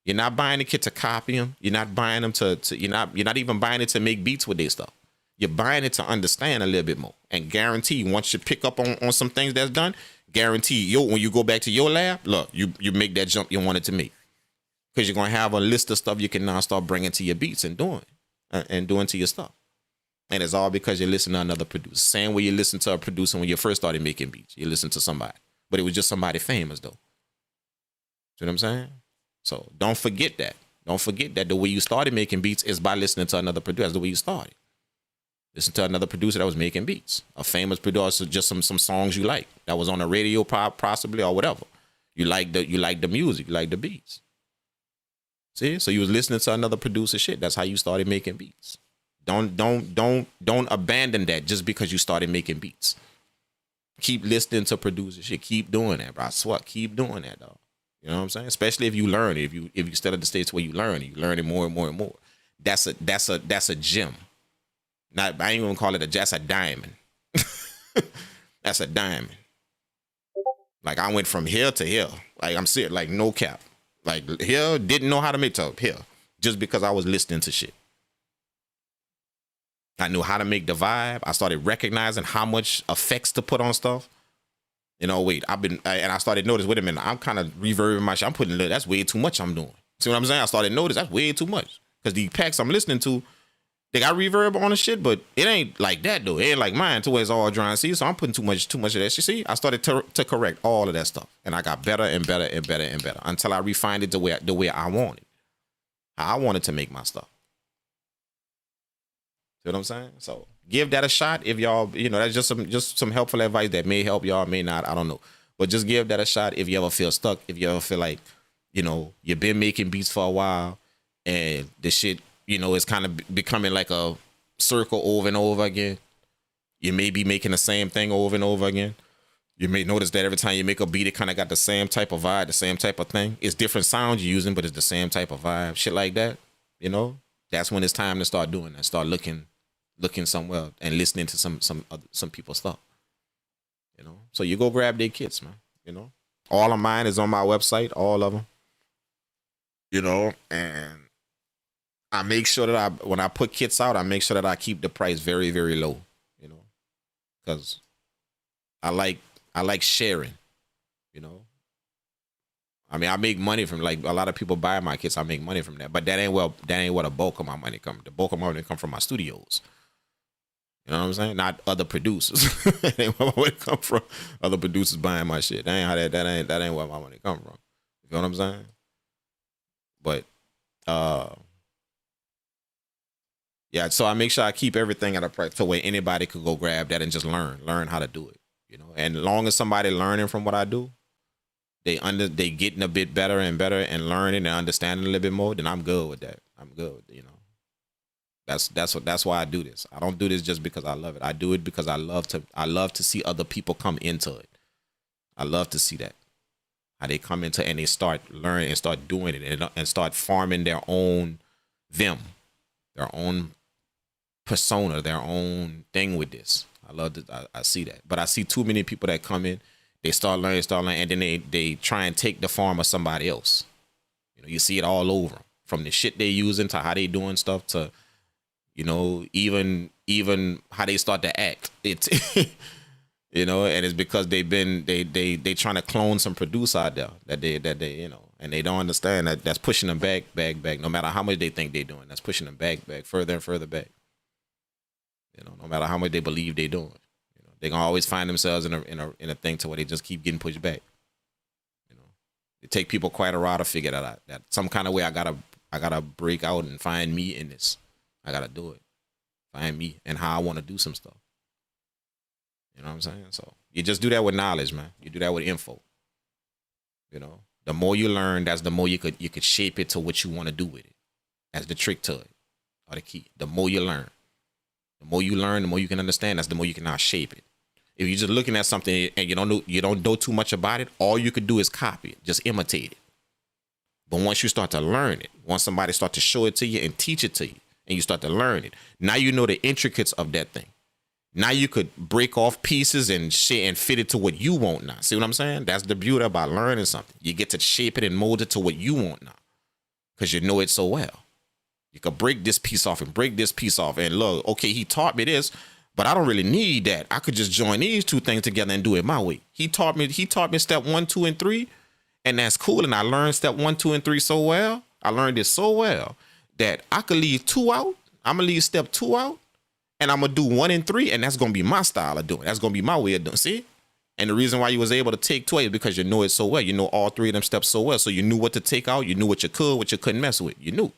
Speaker 2: You're not buying the kit to copy them. You're not buying them you're not even buying it to make beats with their stuff. You're buying it to understand a little bit more, and guarantee once you pick up on some things that's done, Guarantee when you go back to your lab, look, you make that jump you wanted to make. Because you're going to have a list of stuff you can now start bringing to your beats and doing to your stuff. And it's all because you listen to another producer. Same way you listen to a producer when you first started making beats. You listen to somebody. But it was just somebody famous, though. See what I'm saying? So don't forget that. Don't forget that the way you started making beats is by listening to another producer. That's the way you started. Listen to another producer that was making beats. A famous producer, just some songs you like. That was on the radio possibly or whatever. You like the music. You like the beats. See, so you was listening to another producer shit. That's how you started making beats. Don't abandon that just because you started making beats. Keep listening to producer shit. Keep doing that, bro. I swear, keep doing that, dog. You know what I'm saying? Especially if you learn it. If you still at the stage where you learn it more and more and more. That's a gem. I ain't even gonna call it that's a diamond. That's a diamond. Like I went from here to here. Like I'm serious, like no cap. Like here, didn't know how to make top here just because I was listening to shit. I knew how to make the vibe. I started recognizing how much effects to put on stuff. You know, and I started notice. Wait a minute, I'm kind of reverbing my shit. I'm putting that's way too much. I'm doing. See what I'm saying? I started notice that's way too much because the packs I'm listening to, they got reverb on the shit, but it ain't like that though. It ain't like mine to where it's all dry and see. So I'm putting too much of that shit. See, I started to correct all of that stuff, and I got better and better and better and better until I refined it the way I wanted. How I wanted to make my stuff. See what I'm saying? So give that a shot if y'all, that's just some helpful advice that may help y'all, may not, I don't know. But just give that a shot if you ever feel stuck, if you ever feel like, you've been making beats for a while and the shit, it's kind of becoming like a circle over and over again. You may be making the same thing over and over again. You may notice that every time you make a beat, it kind of got the same type of vibe, the same type of thing. It's different sounds you're using, but it's the same type of vibe. Shit like that, that's when it's time to start doing that. Start looking somewhere and listening to some people's stuff. So you go grab their kits, man. All of mine is on my website, all of them. And I make sure that when I put kits out, I make sure that I keep the price very, very low, because I like sharing, I mean, I make money from, like, a lot of people buy my kits. I make money from that, but that ain't where the bulk of my money come. The bulk of my money come from my studios. You know what I'm saying? Not other producers. That ain't where my money come from. Other producers buying my shit. That ain't how that ain't where my money come from. You know what I'm saying? But yeah, so I make sure I keep everything at a price to where anybody could go grab that and just learn how to do it. And as long as somebody learning from what I do, they getting a bit better and better and learning and understanding a little bit more, then I'm good with that. I'm good, That's why I do this. I don't do this just because I love it. I do it because I love to see other people come into it. I love to see that. How they come into it and they start learning and start doing it and start farming their own persona, their own thing with this. I love it. I see that. But I see too many people that come in, they start learning, and then they try and take the form of somebody else. You see it all over them. From the shit they using to how they doing stuff to, even how they start to act. It's and it's because they trying to clone some producer out there that they and they don't understand that's pushing them back. No matter how much they think they're doing, that's pushing them back further and further back. No matter how much they believe they're doing, they're gonna always find themselves in a thing to where they just keep getting pushed back. It take people quite a while to figure that out. That some kind of way I gotta break out and find me in this. I gotta do it. Find me and how I want to do some stuff. You know what I'm saying? So you just do that with knowledge, man. You do that with info. The more you learn, that's the more you could shape it to what you want to do with it. That's the trick to it, or the key. The more you learn, the more you can understand. That's the more you can now shape it. If you're just looking at something and you don't know too much about it, all you could do is copy it, just imitate it. But once you start to learn it, once somebody start to show it to you and teach it to you, and you start to learn it, now you know the intricacies of that thing. Now you could break off pieces and shit and fit it to what you want now. See what I'm saying? That's the beauty about learning something. You get to shape it and mold it to what you want now, because you know it so well. You could break this piece off and break this piece off, and look, okay, he taught me this. But I don't really need that. I could just join these two things together and do it my way. He taught me step 1, 2, and 3, and that's cool. And I learned step 1, 2, and 3 so well. I learned it so well that I could leave 2 out. I'm gonna leave step 2 out, and I'm gonna do 1 and 3, and that's gonna be my style of doing it. That's gonna be my way of doing it. See? And the reason why you was able to take 2 is because you know it so well. You know all 3 of them steps so well. So you knew what to take out. You knew what you could, what you couldn't mess with. You knew.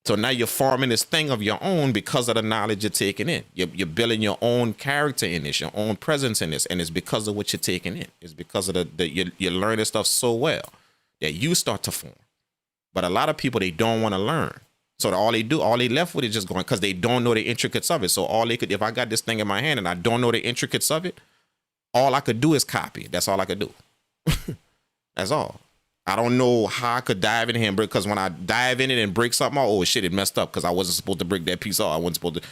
Speaker 2: So now you're forming this thing of your own because of the knowledge you're taking in. You're building your own character in this, your own presence in this, and it's because of what you're taking in. It's because of you're learning stuff so well that you start to form. But a lot of people, they don't want to learn. So all they left with is just going because they don't know the intricates of it. So all they could, if I got this thing in my hand and I don't know the intricates of it, all I could do is copy. That's all I could do. That's all. I don't know how I could dive in here and break, because when I dive in it and break something, oh shit, it messed up because I wasn't supposed to break that piece off.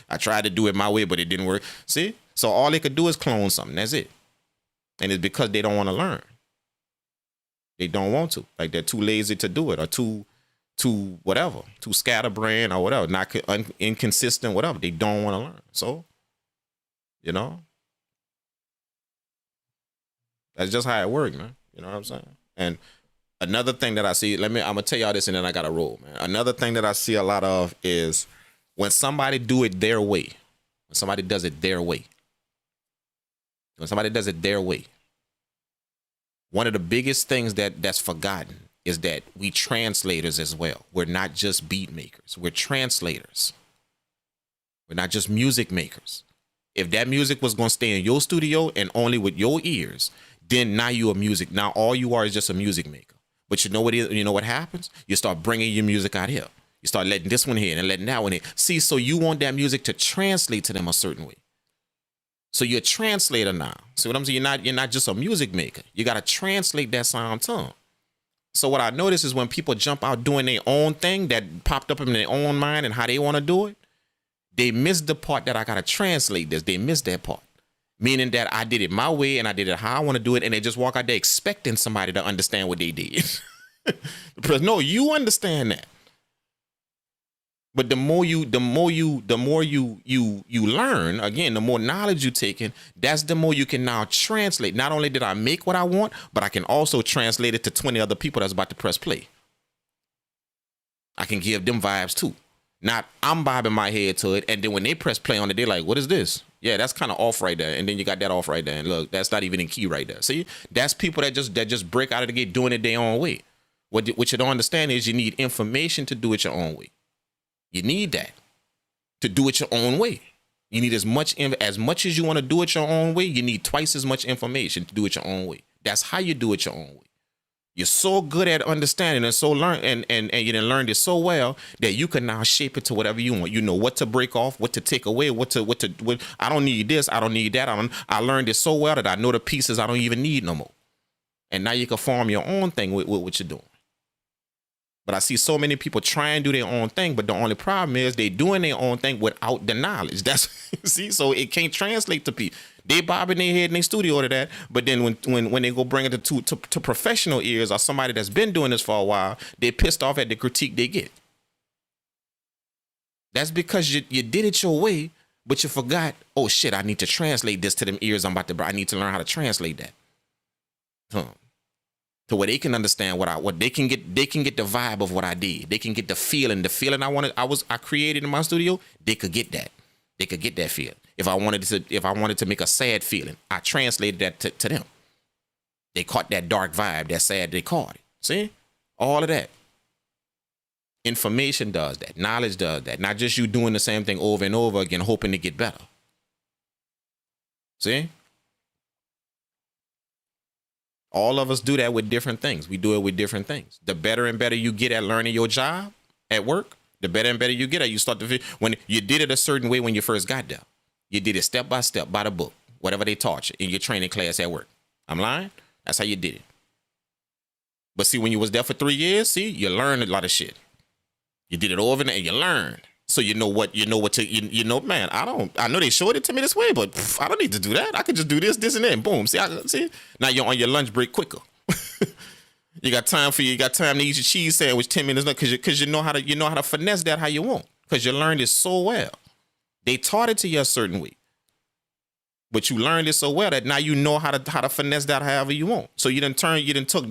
Speaker 2: I tried to do it my way, but it didn't work. See? So all they could do is clone something. That's it. And it's because they don't want to learn. They don't want to. Like they're too lazy to do it, or too whatever, too scatterbrained or whatever, not inconsistent, whatever. They don't want to learn. So, you know, that's just how it works, man. You know what I'm saying? And another thing that I see, I'm gonna tell y'all this and then I gotta roll, man. Another thing that I see a lot of is when somebody do it their way, when somebody does it their way, one of the biggest things that's forgotten is that we translators as well. We're not just beat makers. We're translators. We're not just music makers. If that music was going to stay in your studio and only with your ears, then now you a music. Now all you are is just a music maker. But you know what happens? You start bringing your music out here. You start letting this one here and letting that one here. See, so you want that music to translate to them a certain way. So you're a translator now. See what I'm saying? You're not just a music maker. You got to translate that sound to them. So what I notice is when people jump out doing their own thing that popped up in their own mind and how they want to do it, they miss the part that I got to translate this. They miss that part. Meaning that I did it my way and I did it how I want to do it, and they just walk out there expecting somebody to understand what they did. No, you understand that. But the more you learn, again, the more knowledge you take in, that's the more you can now translate. Not only did I make what I want, but I can also translate it to 20 other people that's about to press play. I can give them vibes too. Not I'm bobbing my head to it, and then when they press play on it, they're like, what is this? Yeah, that's kind of off right there. And then you got that off right there. And look, that's not even in key right there. See, that's people that just break out of the gate doing it their own way. What you don't understand is you need information to do it your own way. You need that to do it your own way. You need as much as you want to do it your own way, you need twice as much information to do it your own way. That's how you do it your own way. You're so good at understanding and so and you done learned it so well that you can now shape it to whatever you want. You know what to break off, what to take away, what I don't need this, I don't need that. I learned it so well that I know the pieces I don't even need no more. And now you can form your own thing with what you're doing. But I see so many people try and do their own thing, but the only problem is they doing their own thing without the knowledge. That's see, so it can't translate to people. They bobbing their head in their studio to that, but then when they go bring it to professional ears or somebody that's been doing this for a while, they're pissed off at the critique they get. That's because you did it your way, but you forgot, oh shit, I need to translate this to them ears I'm about to. I need to learn how to translate that. To where they can understand what they can get the vibe of what I did. They can get the feeling I created in my studio. They could get that. They could get that feeling. If I wanted to make a sad feeling, I translated that to them. They caught that dark vibe, that sad, they caught it. See? All of that. Information does that. Knowledge does that. Not just you doing the same thing over and over again, hoping to get better. See? All of us do that with different things. We do it with different things. The better and better you get at learning your job at work, the better and better you get at. You start to when you did it a certain way when you first got there. You did it step by step by the book, whatever they taught you in your training class at work. I'm lying? That's how you did it. But see, when you was there for 3 years, see, you learned a lot of shit. You did it over and you learned. So you know, man, I know they showed it to me this way, but I don't need to do that. I could just do this, and that, and boom. See, now you're on your lunch break quicker. You got time to eat your cheese sandwich 10 minutes because you know how to finesse that how you want, because you learned it so well They taught it to you a certain way, but you learned it so well that now you know how to finesse that however you want. So you done took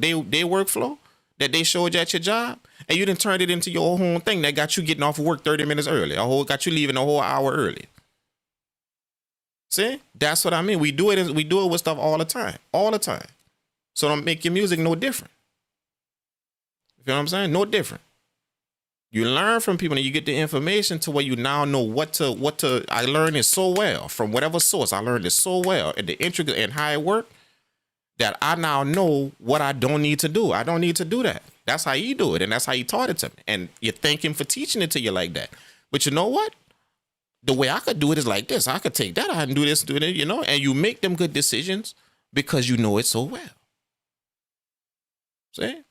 Speaker 2: their workflow that they showed you at your job, and you done turned it into your own thing that got you getting off of work 30 minutes early, got you leaving a whole hour early. See, that's what I mean. We do it with stuff all the time. So don't make your music no different. You know what I'm saying? No different. You learn from people and you get the information to where you now know what to. I learned it so well from whatever source. I learned it so well and the intricate and how it worked that I now know what I don't need to do. I don't need to do that. That's how you do it, and that's how he taught it to me. And you thank him for teaching it to you like that. But you know what? The way I could do it is like this. I could take that out and do this, do that, and you make them good decisions because you know it so well. See?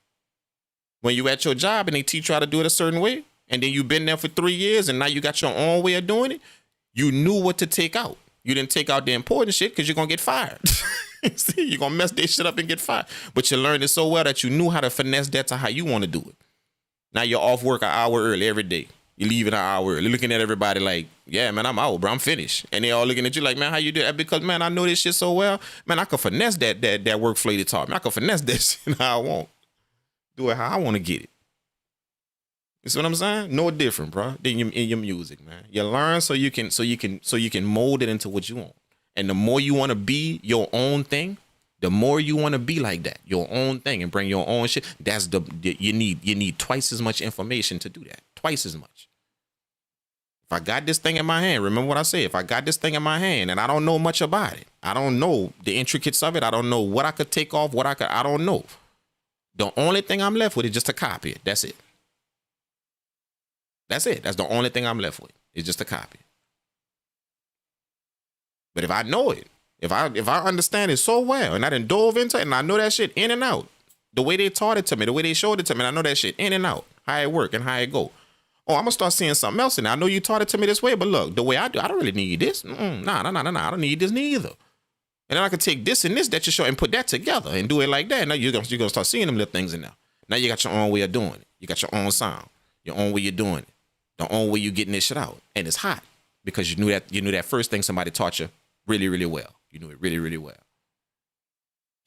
Speaker 2: When you at your job and they teach you how to do it a certain way, and then you've been there for 3 years and now you got your own way of doing it, you knew what to take out. You didn't take out the important shit because you're going to get fired. See, you're going to mess this shit up and get fired. But you learned it so well that you knew how to finesse that to how you want to do it. Now you're off work an hour early every day. You're leaving an hour early, looking at everybody like, yeah, man, I'm out, bro. I'm finished. And they all looking at you like, man, how you do that? Because, man, I know this shit so well. Man, I can finesse that workflow they taught me. I can finesse that shit how I want. Do it how I want to get it. You see what I'm saying? No different, bro, than in your music, man. You learn so you can mold it into what you want. And the more you want to be your own thing, the more you want to be like that, your own thing, and bring your own shit. That's you need twice as much information to do that. Twice as much. If I got this thing in my hand, remember what I said. If I got this thing in my hand and I don't know much about it, I don't know the intricacies of it. I don't know what I could take off, I don't know. The only thing I'm left with is just to copy it. That's it. That's it. That's the only thing I'm left with. It's just a copy. But if I know it, if I understand it so well, and I done dove into it, and I know that shit in and out, the way they taught it to me, the way they showed it to me, and I know that shit in and out, how it work and how it go. Oh, I'm gonna start seeing something else in it. I know you taught it to me this way, but look, the way I do, I don't really need this. Nah. I don't need this neither. And then I could take this and this that you show and put that together and do it like that. Now you're gonna start seeing them little things in there. Now you got your own way of doing it. You got your own sound, your own way you're doing it, the own way you're getting this shit out, and it's hot because you knew that first thing somebody taught you really, really well. You knew it really, really well.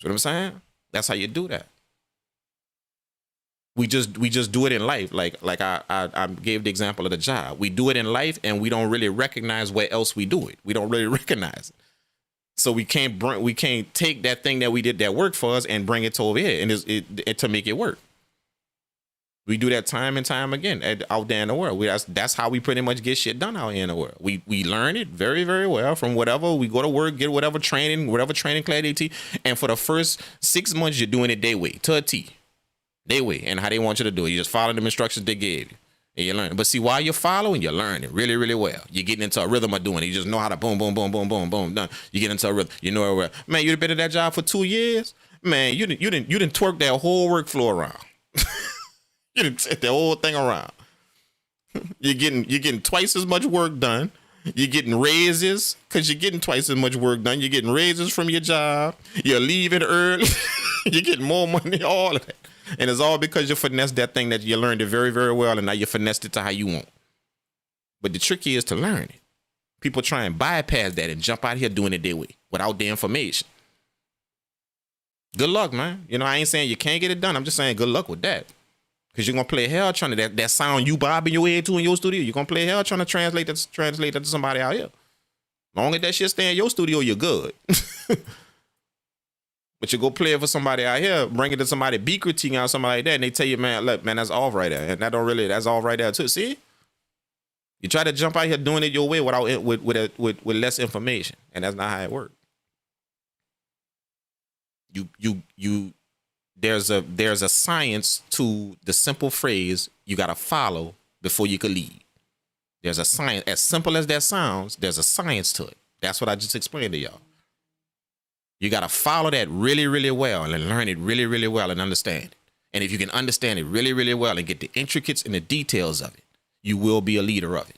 Speaker 2: See what I'm saying? That's how you do that. We just do it in life. Like I gave the example of the job. We do it in life and we don't really recognize where else we do it. We don't really recognize it. So we can't take that thing that we did that worked for us and bring it to over here and to make it work. We do that time and time again out there in the world. That's how we pretty much get shit done out here in the world. We learn it very, very well from whatever. We go to work, get whatever training class they teach. And for the first 6 months, you're doing it their way, to a T. Their way, and how they want you to do it. You just follow the instructions they gave you. And you learn. But see, while you're following, you're learning really, really well. You're getting into a rhythm of doing it. You just know how to boom, boom, boom, boom, boom, boom, done. You get into a rhythm. You know it. Man, you've been at that job for 2 years. Man, you didn't twerk that whole workflow around. You didn't take the whole thing around. You're getting twice as much work done. You're getting raises because you're getting twice as much work done. You're getting raises from your job. You're leaving early. You're getting more money, all of that. And it's all because you finessed that thing that you learned it very, very well, and now you finessed it to how you want. But the trick is to learn it. People try and bypass that and jump out here doing it their way without the information. Good luck, man. I ain't saying you can't get it done. I'm just saying good luck with that. Because you're going to play hell trying to, that sound you bobbing your head to in your studio, you're going to play hell trying to translate that to somebody out here. Long as that shit stay in your studio, you're good. But you go play it for somebody out here, bring it to somebody, be critiquing out somebody like that, and they tell you, man, look, man, that's off right there. And that's off right there too. See? You try to jump out here doing it your way with less information. And that's not how it works. There's a science to the simple phrase you gotta follow before you can lead. There's a science, as simple as that sounds, there's a science to it. That's what I just explained to y'all. You got to follow that really, really well and learn it really, really well and understand it. And if you can understand it really, really well and get the intricacies and the details of it, you will be a leader of it.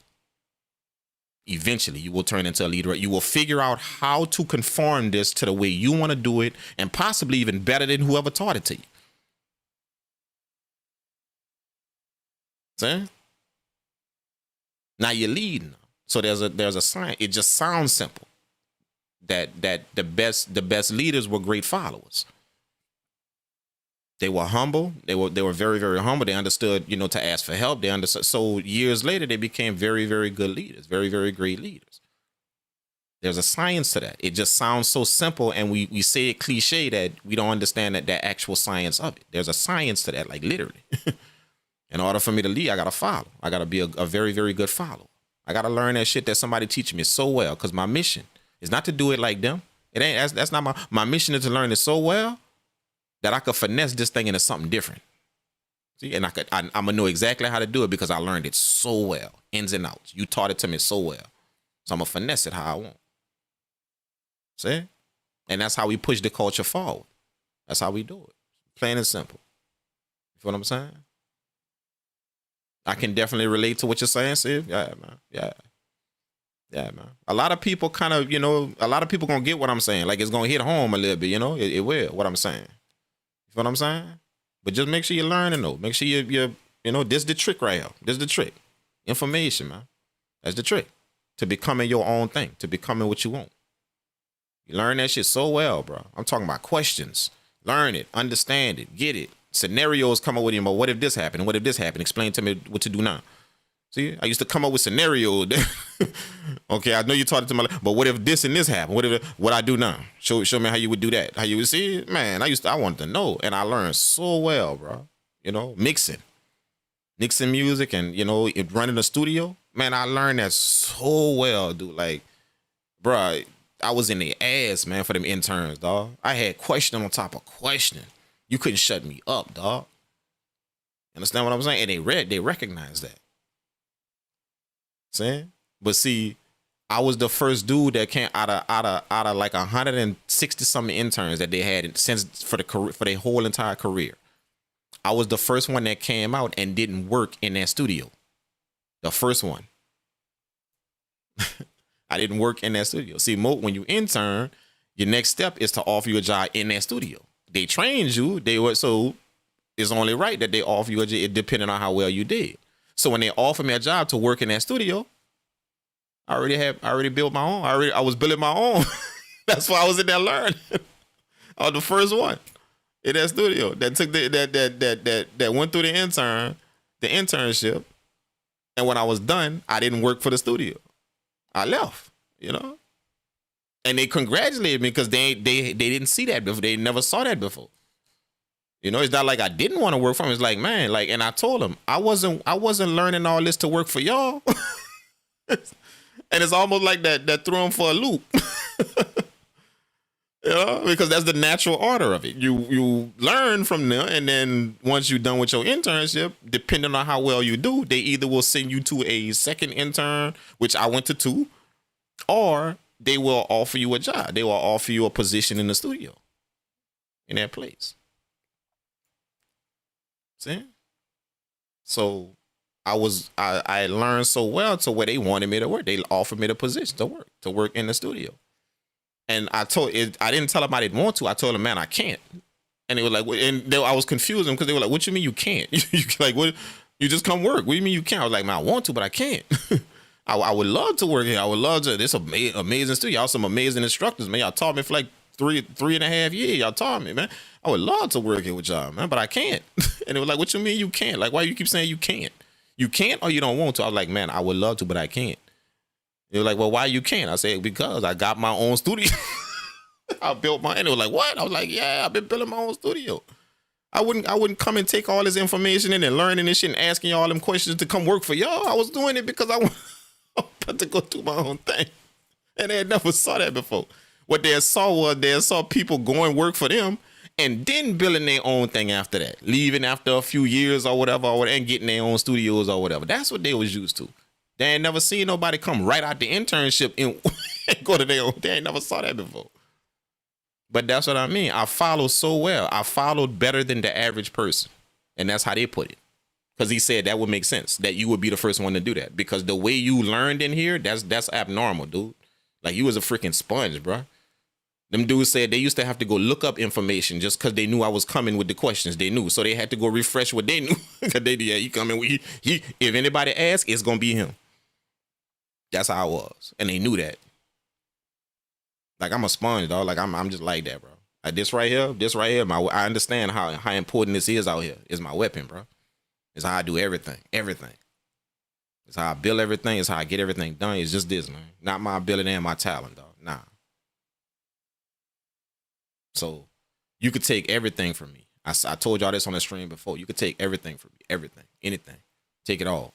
Speaker 2: Eventually, you will turn into a leader. You will figure out how to conform this to the way you want to do it, and possibly even better than whoever taught it to you. See? Now you're leading. So there's a sign. It just sounds simple. That the best leaders were great followers. They were humble. They were very, very humble. They understood, you know, to ask for help. They understood. So years later, they became very, very good leaders, very, very great leaders. There's a science to that. It just sounds so simple, and we say it cliche that we don't understand that actual science of it. There's a science to that, like literally. In order for me to lead, I gotta follow. I gotta be a very, very good follower. I gotta learn that shit that somebody teaching me so well, because my mission is not to do it like them. It ain't. That's not my mission is to learn it so well that I could finesse this thing into something different. See, and I'm gonna know exactly how to do it because I learned it so well, ins and outs. You taught it to me so well, so I'm gonna finesse it how I want. See, and that's how we push the culture forward. That's how we do it, plain and simple. You feel what I'm saying? I can definitely relate to what you're saying, Steve. Yeah, man. Yeah, man. A lot of people kind of, you know, a lot of people gonna get what I'm saying. Like it's gonna hit home a little bit, you know. It will. What I'm saying. You feel what I'm saying? But just make sure you're learning though. Make sure you know, this is the trick right here. This is the trick. Information, man. That's the trick. To becoming your own thing. To becoming what you want. You learn that shit so well, bro. I'm talking about questions. Learn it. Understand it. Get it. Scenarios come up with you. But what if this happened? What if this happened? Explain to me what to do now. See, I used to come up with scenarios. Okay, I know you taught it to my, but what if this and this happened? What I do now? Show me how you would do that. How you would see, man. I wanted to know, and I learned so well, bro. You know, mixing music, and you know, running a studio. Man, I learned that so well, dude. Like, bro, I was in the ass, man, for them interns, dog. I had question on top of question. You couldn't shut me up, dog. Understand what I'm saying? And they recognized that. Saying, but see, I was the first dude that came out of like 160 something interns that they had since for their whole entire career. I was the first one that came out and didn't work in that studio. The first one. I didn't work in that studio. See, when you intern, your next step is to offer you a job in that studio. They trained you. So it's only right that they offer you a job depending on how well you did. So when they offered me a job to work in that studio, I already built my own. I was building my own. That's why I was in there learning. I was the first one in that studio that took that went through the internship. And when I was done, I didn't work for the studio. I left, you know. And they congratulated me because they didn't see that before. They never saw that before. You know, it's not like I didn't want to work for them. It's like, man, like, and I told them I wasn't learning all this to work for y'all. And it's almost like that threw them for a loop. You know, because that's the natural order of it. You learn from them, and then once you're done with your internship, depending on how well you do, they either will send you to a second intern, which I went to 2, or they will offer you a job. They will offer you a position in the studio in that place. See? So I learned so well to where they wanted me to work. They offered me the position to work in the studio. And I didn't tell them I didn't want to. I told them, man, I can't. And they were like, I was confusing because they were like, what you mean you can't? Like, what? You just come work. What do you mean you can't? I was like, man, I want to, but I can't. I would love to work here. I would love to. This amazing studio. Y'all some amazing instructors, man. Y'all taught me for like three and a half years. Y'all taught me, man. I would love to work here with y'all, man, but I can't. And they were like, what you mean you can't? Like, why you keep saying you can't? You can't or you don't want to? I was like, man, I would love to, but I can't. They were like, well, why you can't? I said, because I got my own studio. I built my, and they were like, what? I was like, yeah, I've been building my own studio. I wouldn't come and take all this information in and learning this shit and asking y'all them questions to come work for y'all. I was doing it because I wanted to go do my own thing. And they had never saw that before. What they saw people going work for them and then building their own thing after that, leaving after a few years or whatever, and getting their own studios or whatever. That's what they was used to. They ain't never seen nobody come right out the internship and go to their own. They ain't never saw that before. But that's what I mean. I followed so well. I followed better than the average person. And that's how they put it. Because he said that would make sense, that you would be the first one to do that. Because the way you learned in here, that's abnormal, dude. Like, you was a freaking sponge, bro. Them dudes said they used to have to go look up information just because they knew I was coming with the questions they knew. So they had to go refresh what they knew. Because he coming with he if anybody asks, it's going to be him. That's how I was, and they knew that. Like I'm a sponge, dog. Like I'm just like that, bro. Like this right here, I understand how important this is out here. It's my weapon, bro. It's how I do everything. It's how I build everything. It's how I get everything done. It's just this, man. Not my ability and my talent, dog. Nah. So you could take everything from me. I told y'all this on the stream before. You could take everything from me. Everything. Anything. Take it all.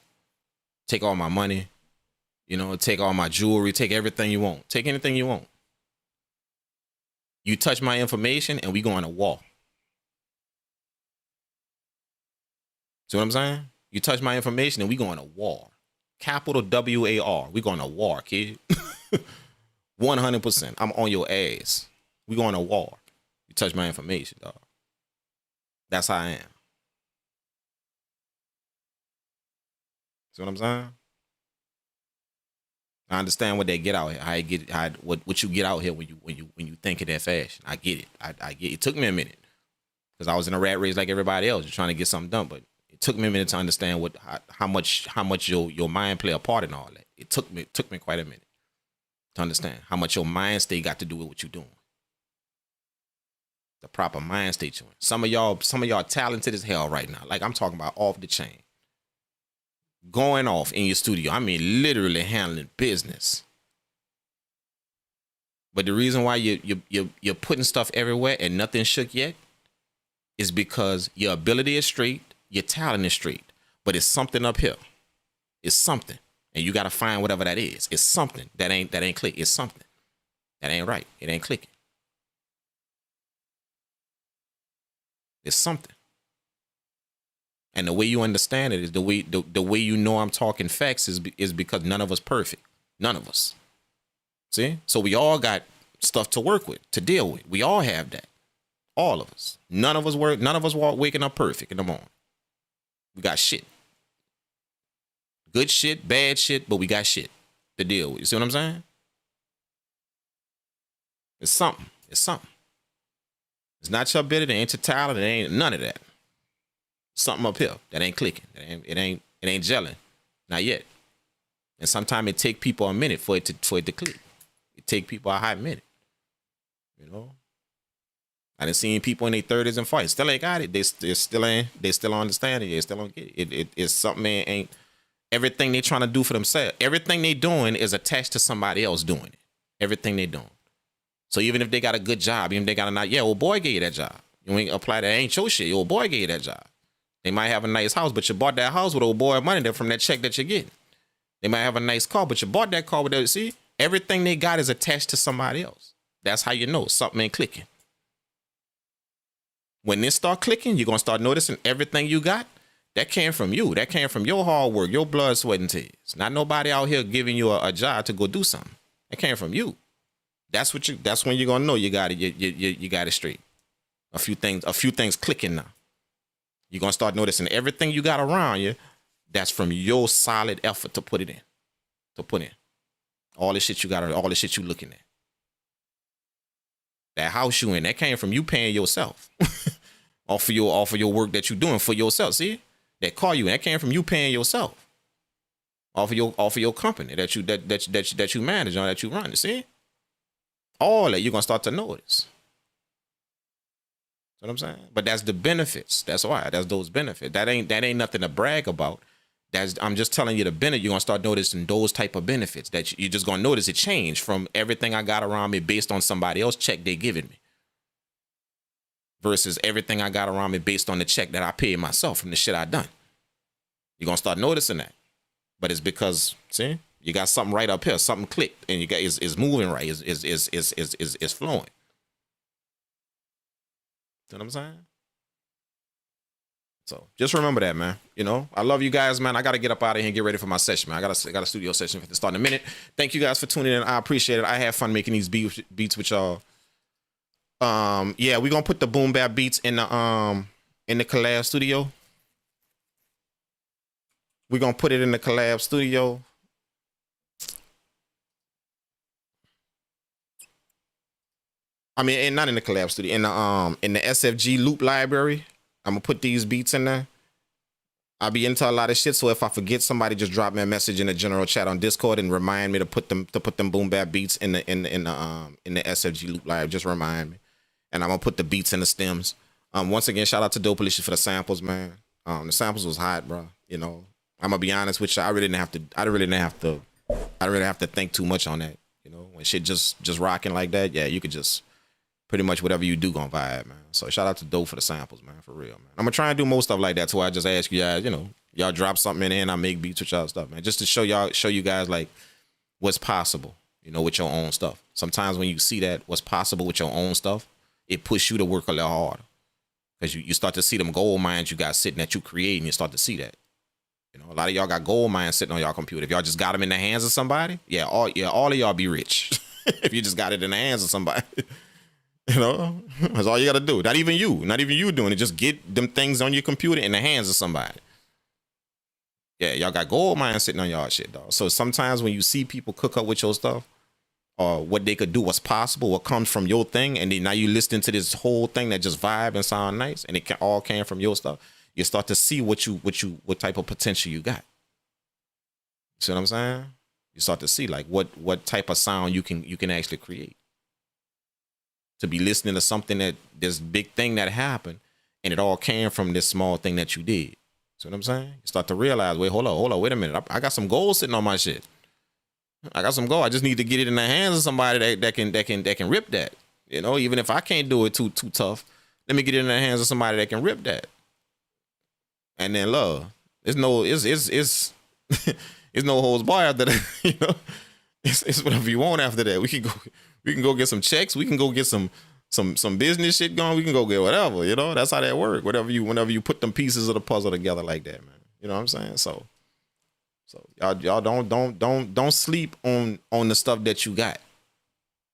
Speaker 2: Take all my money. You know, take all my jewelry. Take everything you want. Take anything you want. You touch my information and we go on a war. See what I'm saying? You touch my information and we go on a war. Capital WAR. We going to war, kid. 100%. I'm on your ass. We going to war. You touch my information, dog. That's how I am. See what I'm saying? I understand what they get out here. What you get out here when you think in that fashion. I get it. I get it. It took me a minute because I was in a rat race like everybody else, just trying to get something done. But it took me a minute to understand how much your mind play a part in all that. It took me quite a minute to understand how much your mind state got to do with what you're doing. The proper mind state you're in. Some of y'all talented as hell right now. Like I'm talking about off the chain. Going off in your studio. I mean, literally handling business. But the reason why you're putting stuff everywhere and nothing shook yet is because your ability is straight, your talent is straight, but it's something up here. It's something, and you got to find whatever that is. It's something that ain't click. It's something that ain't right. It ain't clicking. It's something. And the way you understand it is the way you know I'm talking facts is because none of us perfect. None of us. See? So we all got stuff to work with, to deal with. We all have that. All of us. None of us waking up perfect in the morning. We got shit. Good shit, bad shit, but we got shit to deal with. You see what I'm saying? It's something. It's something. It's not your ability, it ain't your talent, it ain't none of that. Something up here that ain't clicking. It ain't gelling. Not yet. And sometimes it take people a minute for it to click. It take people a hot minute. You know? I done seen people in their 30s and 40s still ain't got it. They still understand it. They still don't get it. It's something they ain't. Everything they trying to do for themselves. Everything they doing is attached to somebody else doing it. Everything they doing. So even if they got a good job, even if they got a nice, yeah, old boy gave you that job. You ain't apply that, ain't your shit. Your old boy gave you that job. They might have a nice house, but you bought that house with old boy money there from that check that you're getting. They might have a nice car, but you bought that car with that. See, everything they got is attached to somebody else. That's how you know something ain't clicking. When this start clicking, you're going to start noticing everything you got, that came from you. That came from your hard work, your blood, sweat, and tears. Not nobody out here giving you a job to go do something. That came from you. That's when you're going to know you got it. You got it straight. A few things clicking now. You're going to start noticing everything you got around you, that's from your solid effort to put it in. To put in. All the shit you got, all the shit you looking at. That house you in, that came from you paying yourself. off of your work that you doing for yourself. See? That car you in, that came from you paying yourself. Off of your company that you manage on, that you run. See? All that you're going to start to notice. What I'm saying? But that's the benefits. That's why. That's those benefits. That ain't nothing to brag about. I'm just telling you the benefit. You're gonna start noticing those type of benefits that you're just gonna notice it change from everything I got around me based on somebody else check they giving me. Versus everything I got around me based on the check that I paid myself from the shit I done. You're gonna start noticing that. But it's because, see, you got something right up here, something clicked, and you got is moving right, is flowing. You know what I'm saying? So just remember that, man. You know, I love you guys, man. I got to get up out of here and get ready for my session, man. I got a studio session to start in a minute. Thank you guys for tuning in. I appreciate it. I had fun making these beats with y'all. Yeah, we're gonna put the boom bap beats in the collab studio. We're gonna put it in the collab studio. I mean, and not in the collab studio, in the SFG loop library. I'm gonna put these beats in there. I be into a lot of shit. So if I forget, somebody just drop me a message in the general chat on Discord and remind me to put them boom bap beats in the SFG loop live. Just remind me, and I'm gonna put the beats in the stems. Once again, shout out to Dope Alicia for the samples, man. The samples was hot, bro. You know, I'm gonna be honest with you. I really didn't have to think too much on that. You know, when shit just rocking like that, yeah, you could just pretty much whatever you do gonna vibe, man. So shout out to Dope for the samples, man, for real, man. I'm gonna try and do most stuff like that. So I just ask you guys, you know, y'all drop something in there and I make beats with y'all stuff, man, just to show you guys like what's possible, you know, with your own stuff. Sometimes when you see that what's possible with your own stuff, it pushes you to work a little harder because you start to see them gold mines you got sitting that you create, and you start to see that. You know, a lot of y'all got gold mines sitting on y'all computer. If y'all just got them in the hands of somebody, all of y'all be rich. If you just got it in the hands of somebody. You know, that's all you got to do. Not even you doing it. Just get them things on your computer in the hands of somebody. Yeah, y'all got gold mines sitting on y'all shit, dog. So sometimes when you see people cook up with your stuff, or what they could do, what's possible, what comes from your thing, and then now you listening to this whole thing that just vibe and sound nice, and it all came from your stuff, you start to see what type of potential you got. See what I'm saying? You start to see like what type of sound you can actually create. To be listening to something that this big thing that happened, and it all came from this small thing that you did. See what I'm saying? You start to realize, wait, hold on, wait a minute. I got some gold sitting on my shit. I got some gold. I just need to get it in the hands of somebody that can rip that. You know, even if I can't do it too tough, let me get it in the hands of somebody that can rip that. And then love. It's no holds bar after that. You know, it's whatever you want after that. We can go get some checks. We can go get some business shit going. We can go get whatever. You know, that's how that works. Whenever you put them pieces of the puzzle together like that, man. You know what I'm saying? So y'all don't sleep on the stuff that you got.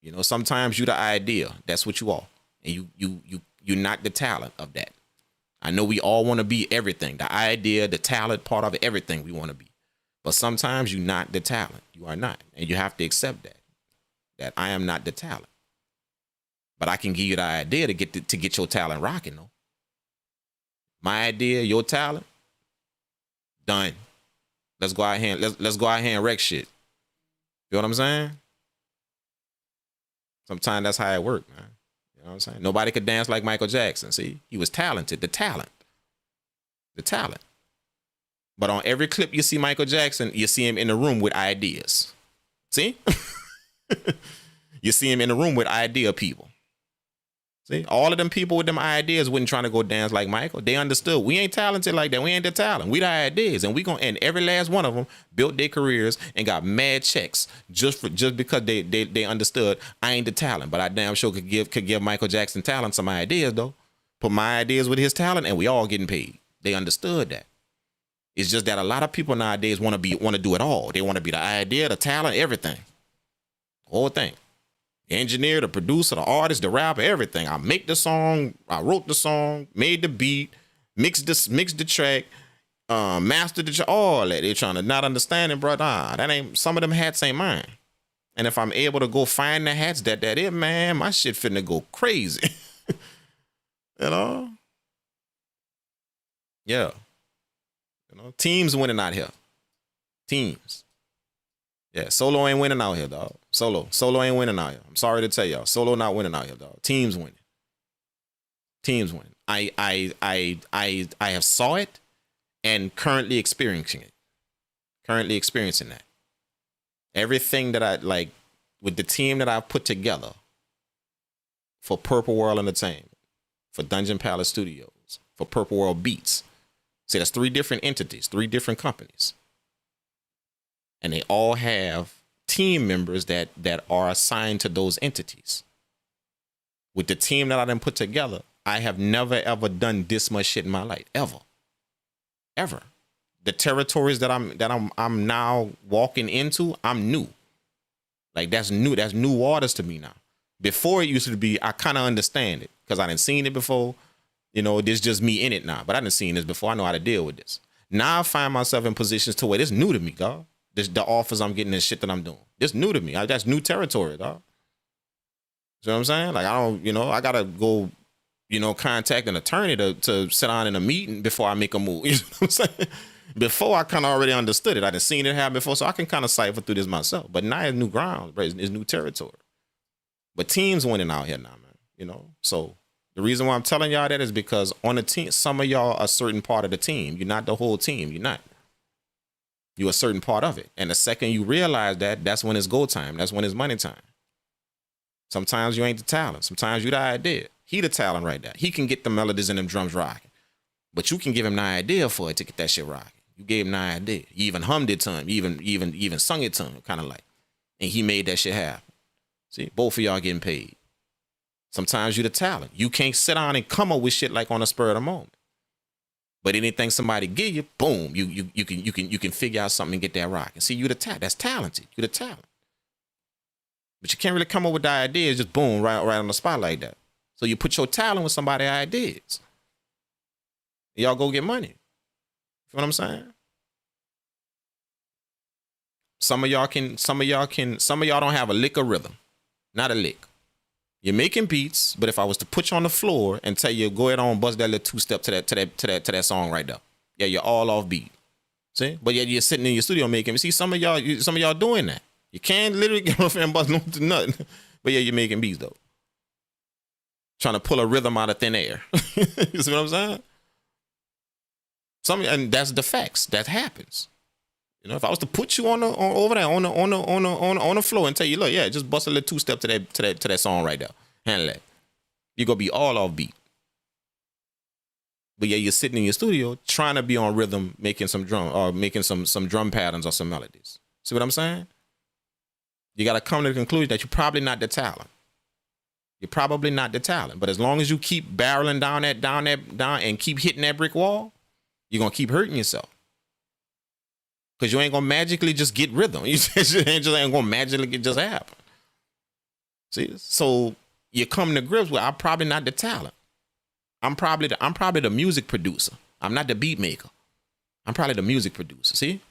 Speaker 2: You know, sometimes you the idea. That's what you are, and you're not the talent of that. I know we all want to be everything, the idea, the talent, part of everything we want to be. But sometimes you're not the talent. You are not, and you have to accept that I am not the talent. But I can give you the idea to get your talent rocking, though. My idea, your talent, done. Let's go out here. Let's go out here and wreck shit. You know what I'm saying? Sometimes that's how it works, man. You know what I'm saying? Nobody could dance like Michael Jackson. See, he was talented. The talent. But on every clip you see Michael Jackson, you see him in the room with ideas. See? You see him in the room with idea people. See, all of them people with them ideas wasn't trying to go dance like Michael. They understood we ain't talented like that. We ain't the talent. We the ideas, and and every last one of them built their careers and got mad checks just because they understood I ain't the talent, but I damn sure could give Michael Jackson talent some ideas though. Put my ideas with his talent, and we all getting paid. They understood that. It's just that a lot of people nowadays want to do it all. They want to be the idea, the talent, everything, whole thing. The engineer, the producer, the artist, the rapper, everything. I make the song, I wrote the song, made the beat, mixed the track, mastered the track, all that. They're trying to not understand it, bro. Nah, that ain't, some of them hats ain't mine. And if I'm able to go find the hats that it, man, my shit finna go crazy. You know? Yeah. You know, teams winning out here. Teams. Yeah, solo ain't winning out here, dog. Solo ain't winning out here. I'm sorry to tell y'all, solo not winning out here, dog. Teams winning. I have saw it and currently experiencing it. Currently experiencing that. Everything that I like with the team that I've put together for Purple World Entertainment, for Dungeon Palace Studios, for Purple World Beats. See, that's 3 different entities, 3 different companies. And they all have team members that are assigned to those entities. With the team that I done put together, I have never ever done this much shit in my life, ever. The territories that I'm now walking into, I'm new. Like that's new waters to me now. Before it used to be, I kind of understand it because I done seen it before. You know, there's just me in it now, but I done seen this before. I know how to deal with this. Now I find myself in positions to where it's new to me, dog. The offers I'm getting and shit that I'm doing. It's new to me. That's new territory, dog. You know what I'm saying? Like I don't, I gotta go, contact an attorney to sit down in a meeting before I make a move. You know what I'm saying? Before I kind of already understood it. I done seen it happen before, so I can kind of cipher through this myself. But now it's new ground, right? It's new territory. But teams winning out here now, man. So the reason why I'm telling y'all that is because on the team, some of y'all are a certain part of the team. You're not the whole team. You're not. You're a certain part of it. And the second you realize that, that's when it's go time. That's when it's money time. Sometimes you ain't the talent. Sometimes you the idea. He the talent right there. He can get the melodies and them drums rocking. But you can give him the idea for it to get that shit rocking. You gave him the idea. You even hummed it to him. You even sung it to him, kind of like. And he made that shit happen. See, both of y'all getting paid. Sometimes you the talent. You can't sit down and come up with shit like on a spur of the moment. But anything somebody give you, boom, you can figure out something and get that rocking. See, you the talent. That's talented. You the talent. But you can't really come up with the ideas just boom, right on the spot like that. So you put your talent with somebody's ideas. Y'all go get money. You know what I'm saying? Some of y'all don't have a lick of rhythm. Not a lick. You're making beats, but if I was to put you on the floor and tell you go ahead on bust that little two-step to that song right there. Yeah, you're all off beat. See? But yet you're sitting in your studio making. See, some of y'all doing that. You can't literally get off and bust nothing. But yeah, you're making beats though. Trying to pull a rhythm out of thin air. You see what I'm saying? And that's the facts. That happens. If I was to put you over there on the floor and tell you, look, yeah, just bust a little two-step to that song right there. Handle that. You're gonna be all off beat. But yeah, you're sitting in your studio trying to be on rhythm, making some drum or making some drum patterns or some melodies. See what I'm saying? You gotta come to the conclusion that you're probably not the talent. You're probably not the talent. But as long as you keep barreling down and keep hitting that brick wall, you're gonna keep hurting yourself. Because you ain't gonna magically just get rhythm. You just ain't gonna magically just happen. See? So you come to grips with I'm probably not the talent. I'm probably the music producer. I'm not the beat maker. I'm probably the music producer. See?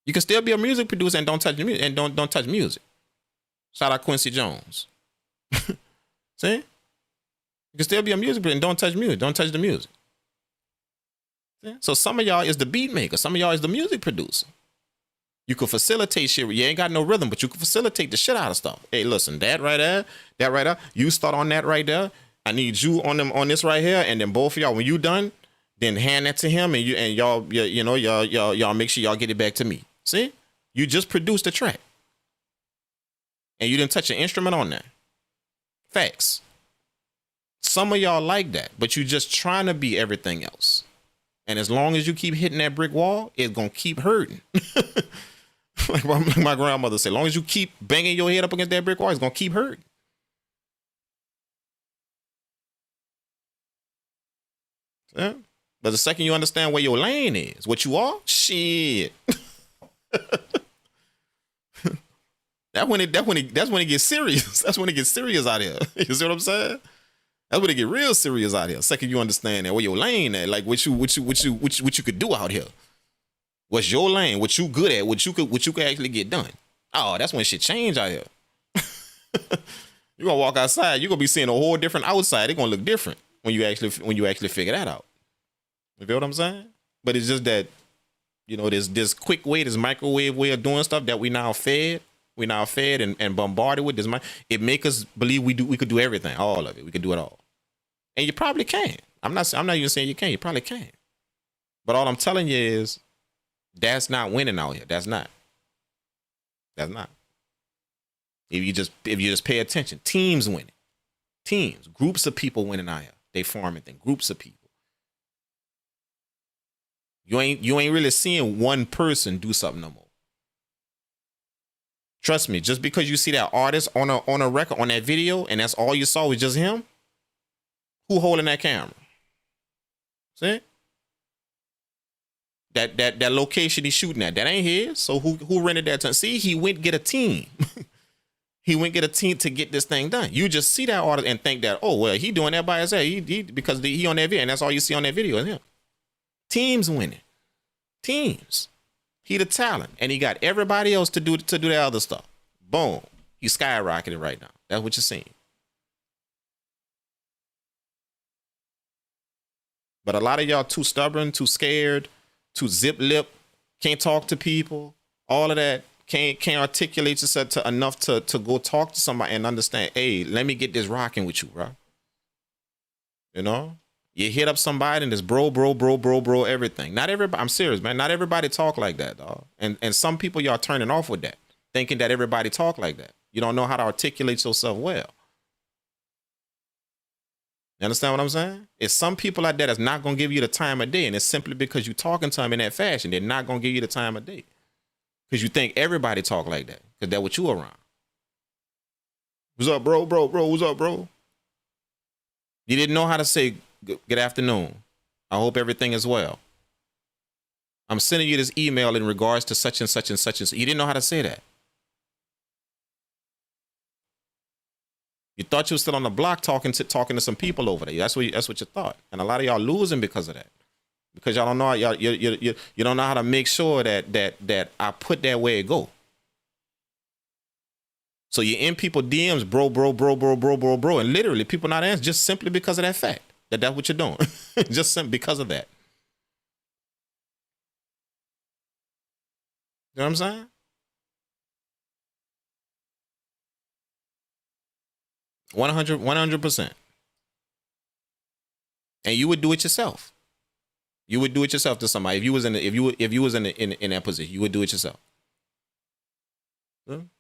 Speaker 2: You can still be a music producer and don't touch music and don't touch music. Shout out Quincy Jones. See? You can still be a music producer and don't touch music. Don't touch the music. See? So some of y'all is the beat maker. Some of y'all is the music producer. You can facilitate shit. You ain't got no rhythm, but you can facilitate the shit out of stuff. Hey, listen, that right there. You start on that right there. I need you on this right here, and then both of y'all, when you done, then hand that to him, and y'all make sure y'all get it back to me. See, you just produced a track, and you didn't touch an instrument on that. Facts. Some of y'all like that, but you just trying to be everything else, and as long as you keep hitting that brick wall, it's gonna keep hurting. Like my grandmother said, as long as you keep banging your head up against that brick wall, it's gonna keep hurting. Yeah. But the second you understand where your lane is, what you are, shit. That's when it gets serious. That's when it gets serious out here. You see what I'm saying? That's when it get real serious out here. Second you understand that where your lane at, like what you could do out here. What's your lane? What you good at? What you could actually get done. Oh, that's when shit change out here. You're gonna walk outside, you're gonna be seeing a whole different outside. It's gonna look different when you actually figure that out. You feel what I'm saying? But it's just that, this quick way, this microwave way of doing stuff that we now fed and bombarded with. It make us believe we could do everything, all of it. We could do it all. And you probably can. I'm not even saying you can't. You probably can. But all I'm telling you is that's not winning out here. That's not. If you just pay attention, teams winning. Teams, groups of people winning out here. They forming things, groups of people. You ain't really seeing one person do something no more. Trust me, just because you see that artist on a record, on that video, and that's all you saw was just him, who holding that camera? See? That location he's shooting at, that ain't his. So who rented that time? See, he went get a team. He went get a team to get this thing done. You just see that artist and think that, oh, well, he doing that by himself. Because he on that video, and that's all you see on that video is him. Teams winning. Teams. He the talent, and he got everybody else to do the other stuff. Boom. He's skyrocketing right now. That's what you're seeing. But a lot of y'all too stubborn, too scared, too zip lip, can't talk to people, all of that. Can't articulate yourself enough to go talk to somebody and understand, hey, let me get this rocking with you, bro. You know? You hit up somebody and it's bro, everything. Not everybody, I'm serious, man. Not everybody talk like that, dog. And some people y'all turning off with that, thinking that everybody talk like that. You don't know how to articulate yourself well. You understand what I'm saying? It's some people like that that's not going to give you the time of day, and it's simply because you're talking to them in that fashion. They're not going to give you the time of day. Because you think everybody talk like that. Because that's what you around. What's up, bro? What's up, bro? You didn't know how to say good afternoon. I hope everything is well. I'm sending you this email in regards to such and such and such and such. You didn't know how to say that. You thought you were still on the block talking to some people over there. That's what you thought. And a lot of y'all losing because of that. Because y'all don't know you don't know how to make sure that I put that where it go. So you're in people DMs, bro, and literally people not answering just simply because of that fact that's what you're doing, just because of that. You know what I'm saying? %100%. And you would do it yourself. You would do it yourself to somebody. If you was in that position, you would do it yourself.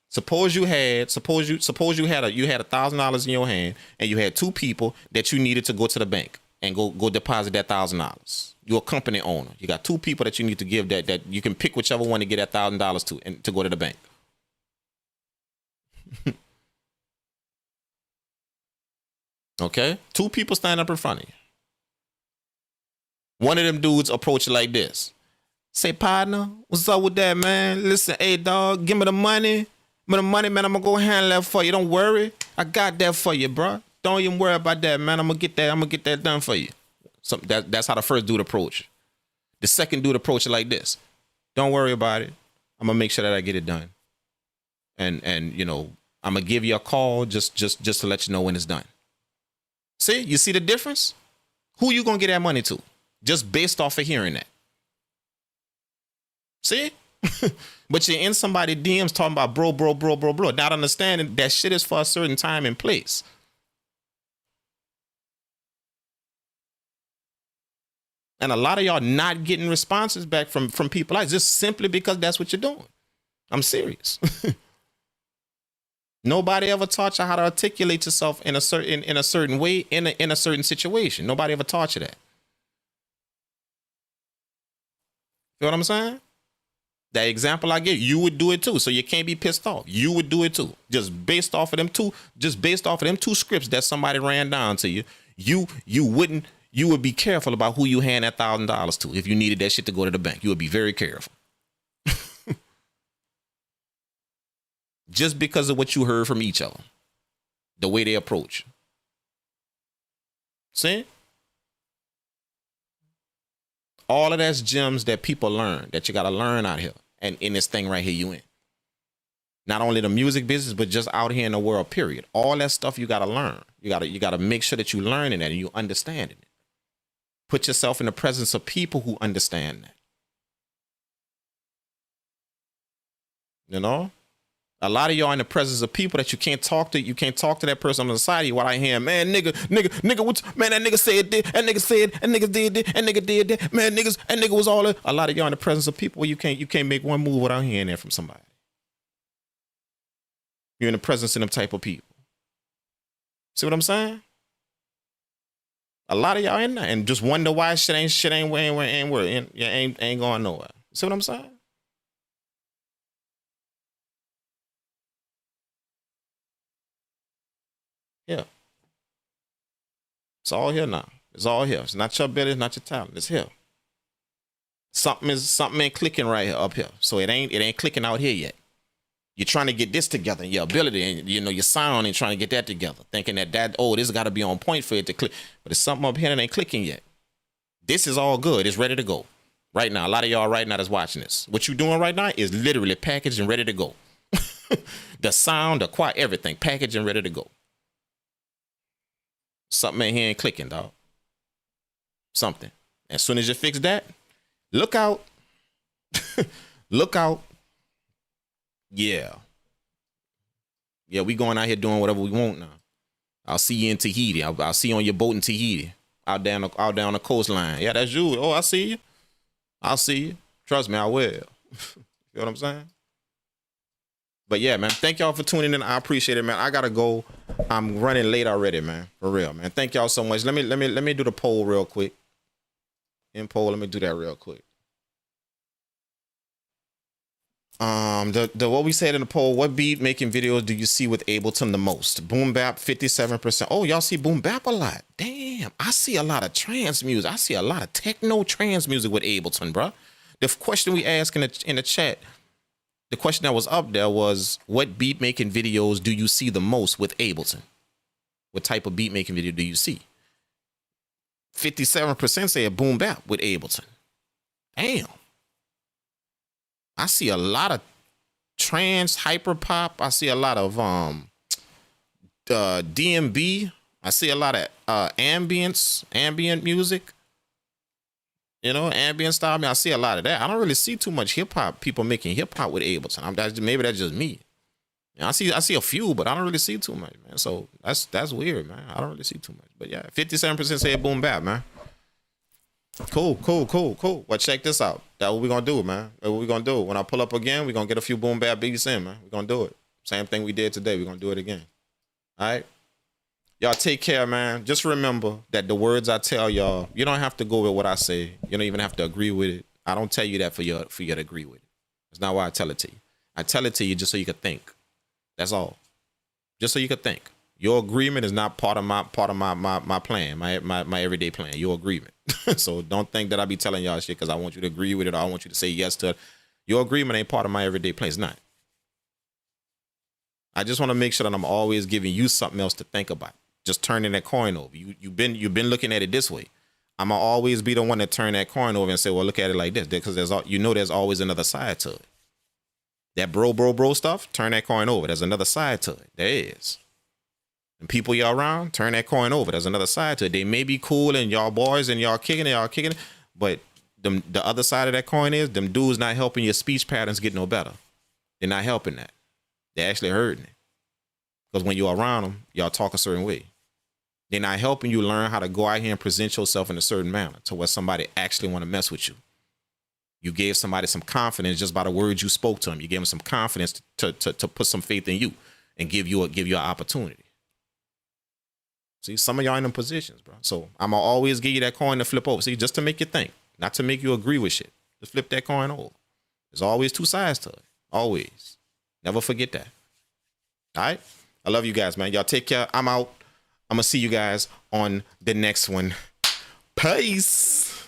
Speaker 2: Suppose you had $1,000 in your hand, and you had two people that you needed to go to the bank and go deposit that $1,000. You're a company owner. You got two people that you need to give that you can pick whichever one to get that $1,000 to and to go to the bank. Okay, two people stand up in front of you. One of them dudes approach you like this. Say, partner, what's up with that, man? Listen, hey, dog, give me the money. Give me the money, man. I'm going to go handle that for you. Don't worry. I got that for you, bro. Don't even worry about that, man. I'm going to get that done for you. So that's how the first dude approach. The second dude approach it like this. Don't worry about it. I'm going to make sure that I get it done. And you know, I'm going to give you a call just to let you know when it's done. See, you see the difference? Who you going to get that money to? Just based off of hearing that. See? But you're in somebody's DMs talking about bro, not understanding that shit is for a certain time and place. And a lot of y'all not getting responses back from people like just simply because that's what you're doing. I'm serious. Nobody ever taught you how to articulate yourself in a certain way in a certain situation. Nobody ever taught you that. You know what I'm saying? That example I gave, you would do it too. So you can't be pissed off. You would do it too. Just based off of them two scripts that somebody ran down to you, you would be careful about who you hand that $1,000 to. If you needed that shit to go to the bank, you would be very careful. Just because of what you heard from each other. The way they approach. See? All of that's gems that people learn, that you got to learn out here. And in this thing right here you in. Not only the music business, but just out here in the world, period. All that stuff you got to learn. You got to make sure that you learning that and you understanding it. Put yourself in the presence of people who understand that. You know? A lot of y'all in the presence of people that you can't talk to. You can't talk to that person on the side of you while I hear, man, nigga, man, that nigga said this, that nigga said, that nigga did this, that nigga did that, man, that nigga was all that. A lot of y'all in the presence of people where you can't make one move without hearing that from somebody. You're in the presence of them type of people. See what I'm saying? A lot of y'all in there and just wonder why shit ain't going nowhere. See what I'm saying? Yeah. It's all here now. It's all here. It's not your ability, it's not your talent. It's here. Something ain't clicking right here up here. So it ain't clicking out here yet. You're trying to get this together and your ability and you know your sound and trying to get that together. Thinking that this gotta be on point for it to click. But it's something up here that ain't clicking yet. This is all good. It's ready to go. Right now. A lot of y'all right now that's watching this. What you doing right now is literally packaged and ready to go. The sound, the quiet, everything, packaged and ready to go. Something in here ain't clicking, dog. something. As soon as you fix that, look out. Look out. Yeah. Yeah, we going out here doing whatever we want now. I'll see you in Tahiti. I'll see you on your boat in Tahiti. Out down the coastline. Yeah, that's you. Oh, I see you. I'll see you. Trust me, I will. You know what I'm saying? But yeah, man, thank y'all for tuning in. I appreciate it, man. I gotta go. I'm running late already, man. For real, man. Thank y'all so much. Let me do the poll real quick. In poll, let me do that real quick. What we said in the poll, what beat making videos do you see with Ableton the most? Boom bap, 57%. Oh, y'all see boom bap a lot. Damn, I see a lot of trance music. I see a lot of techno trance music with Ableton, bro. The question we asked in the chat, the question that was up there was, what beat making videos do you see the most with Ableton? What type of beat making video do you see? 57% say a boom bap with Ableton. Damn. I see a lot of trance, hyper pop. I see a lot of DMB. I see a lot of ambient music. You know, ambient style. I mean, I see a lot of that. I don't really see too much hip hop people making hip hop with Ableton. Maybe that's just me. You know, I see a few, but I don't really see too much, man. So that's weird, man. I don't really see too much. But yeah, 57% say boom bap, man. Cool. Well, check this out. That's what we're gonna do, man. That's what we're gonna do. When I pull up again, we're gonna get a few boom bap beats in, man. We're gonna do it. Same thing we did today. We're gonna do it again. All right. Y'all take care, man. Just remember that the words I tell y'all, you don't have to go with what I say. You don't even have to agree with it. I don't tell you that for you to agree with it. That's not why I tell it to you. I tell it to you just so you can think. That's all. Just so you can think. Your agreement is not part of my plan, my everyday plan. Your agreement. So don't think that I be telling y'all shit because I want you to agree with it or I want you to say yes to it. Your agreement ain't part of my everyday plan. It's not. I just want to make sure that I'm always giving you something else to think about. Just turning that coin over. You've been looking at it this way. I'm gonna always be the one to turn that coin over and say, well, look at it like this, because there's always another side to it. That bro stuff, turn that coin over. There's another side to it. There is. And people y'all around, turn that coin over. There's another side to it. They may be cool and y'all boys and y'all kicking it, but the other side of that coin is them dudes not helping your speech patterns get no better. They're not helping that. They're actually hurting it. Because when you're around them, y'all talk a certain way. They're not helping you learn how to go out here and present yourself in a certain manner to where somebody actually want to mess with you. You gave somebody some confidence just by the words you spoke to them. You gave them some confidence to put some faith in you and give you an opportunity. See, some of y'all in them positions, bro. So I'm going to always give you that coin to flip over. See, just to make you think, not to make you agree with shit. Just flip that coin over. There's always two sides to it. Always. Never forget that. All right? I love you guys, man. Y'all take care. I'm out. I'm going to see you guys on the next one. Peace.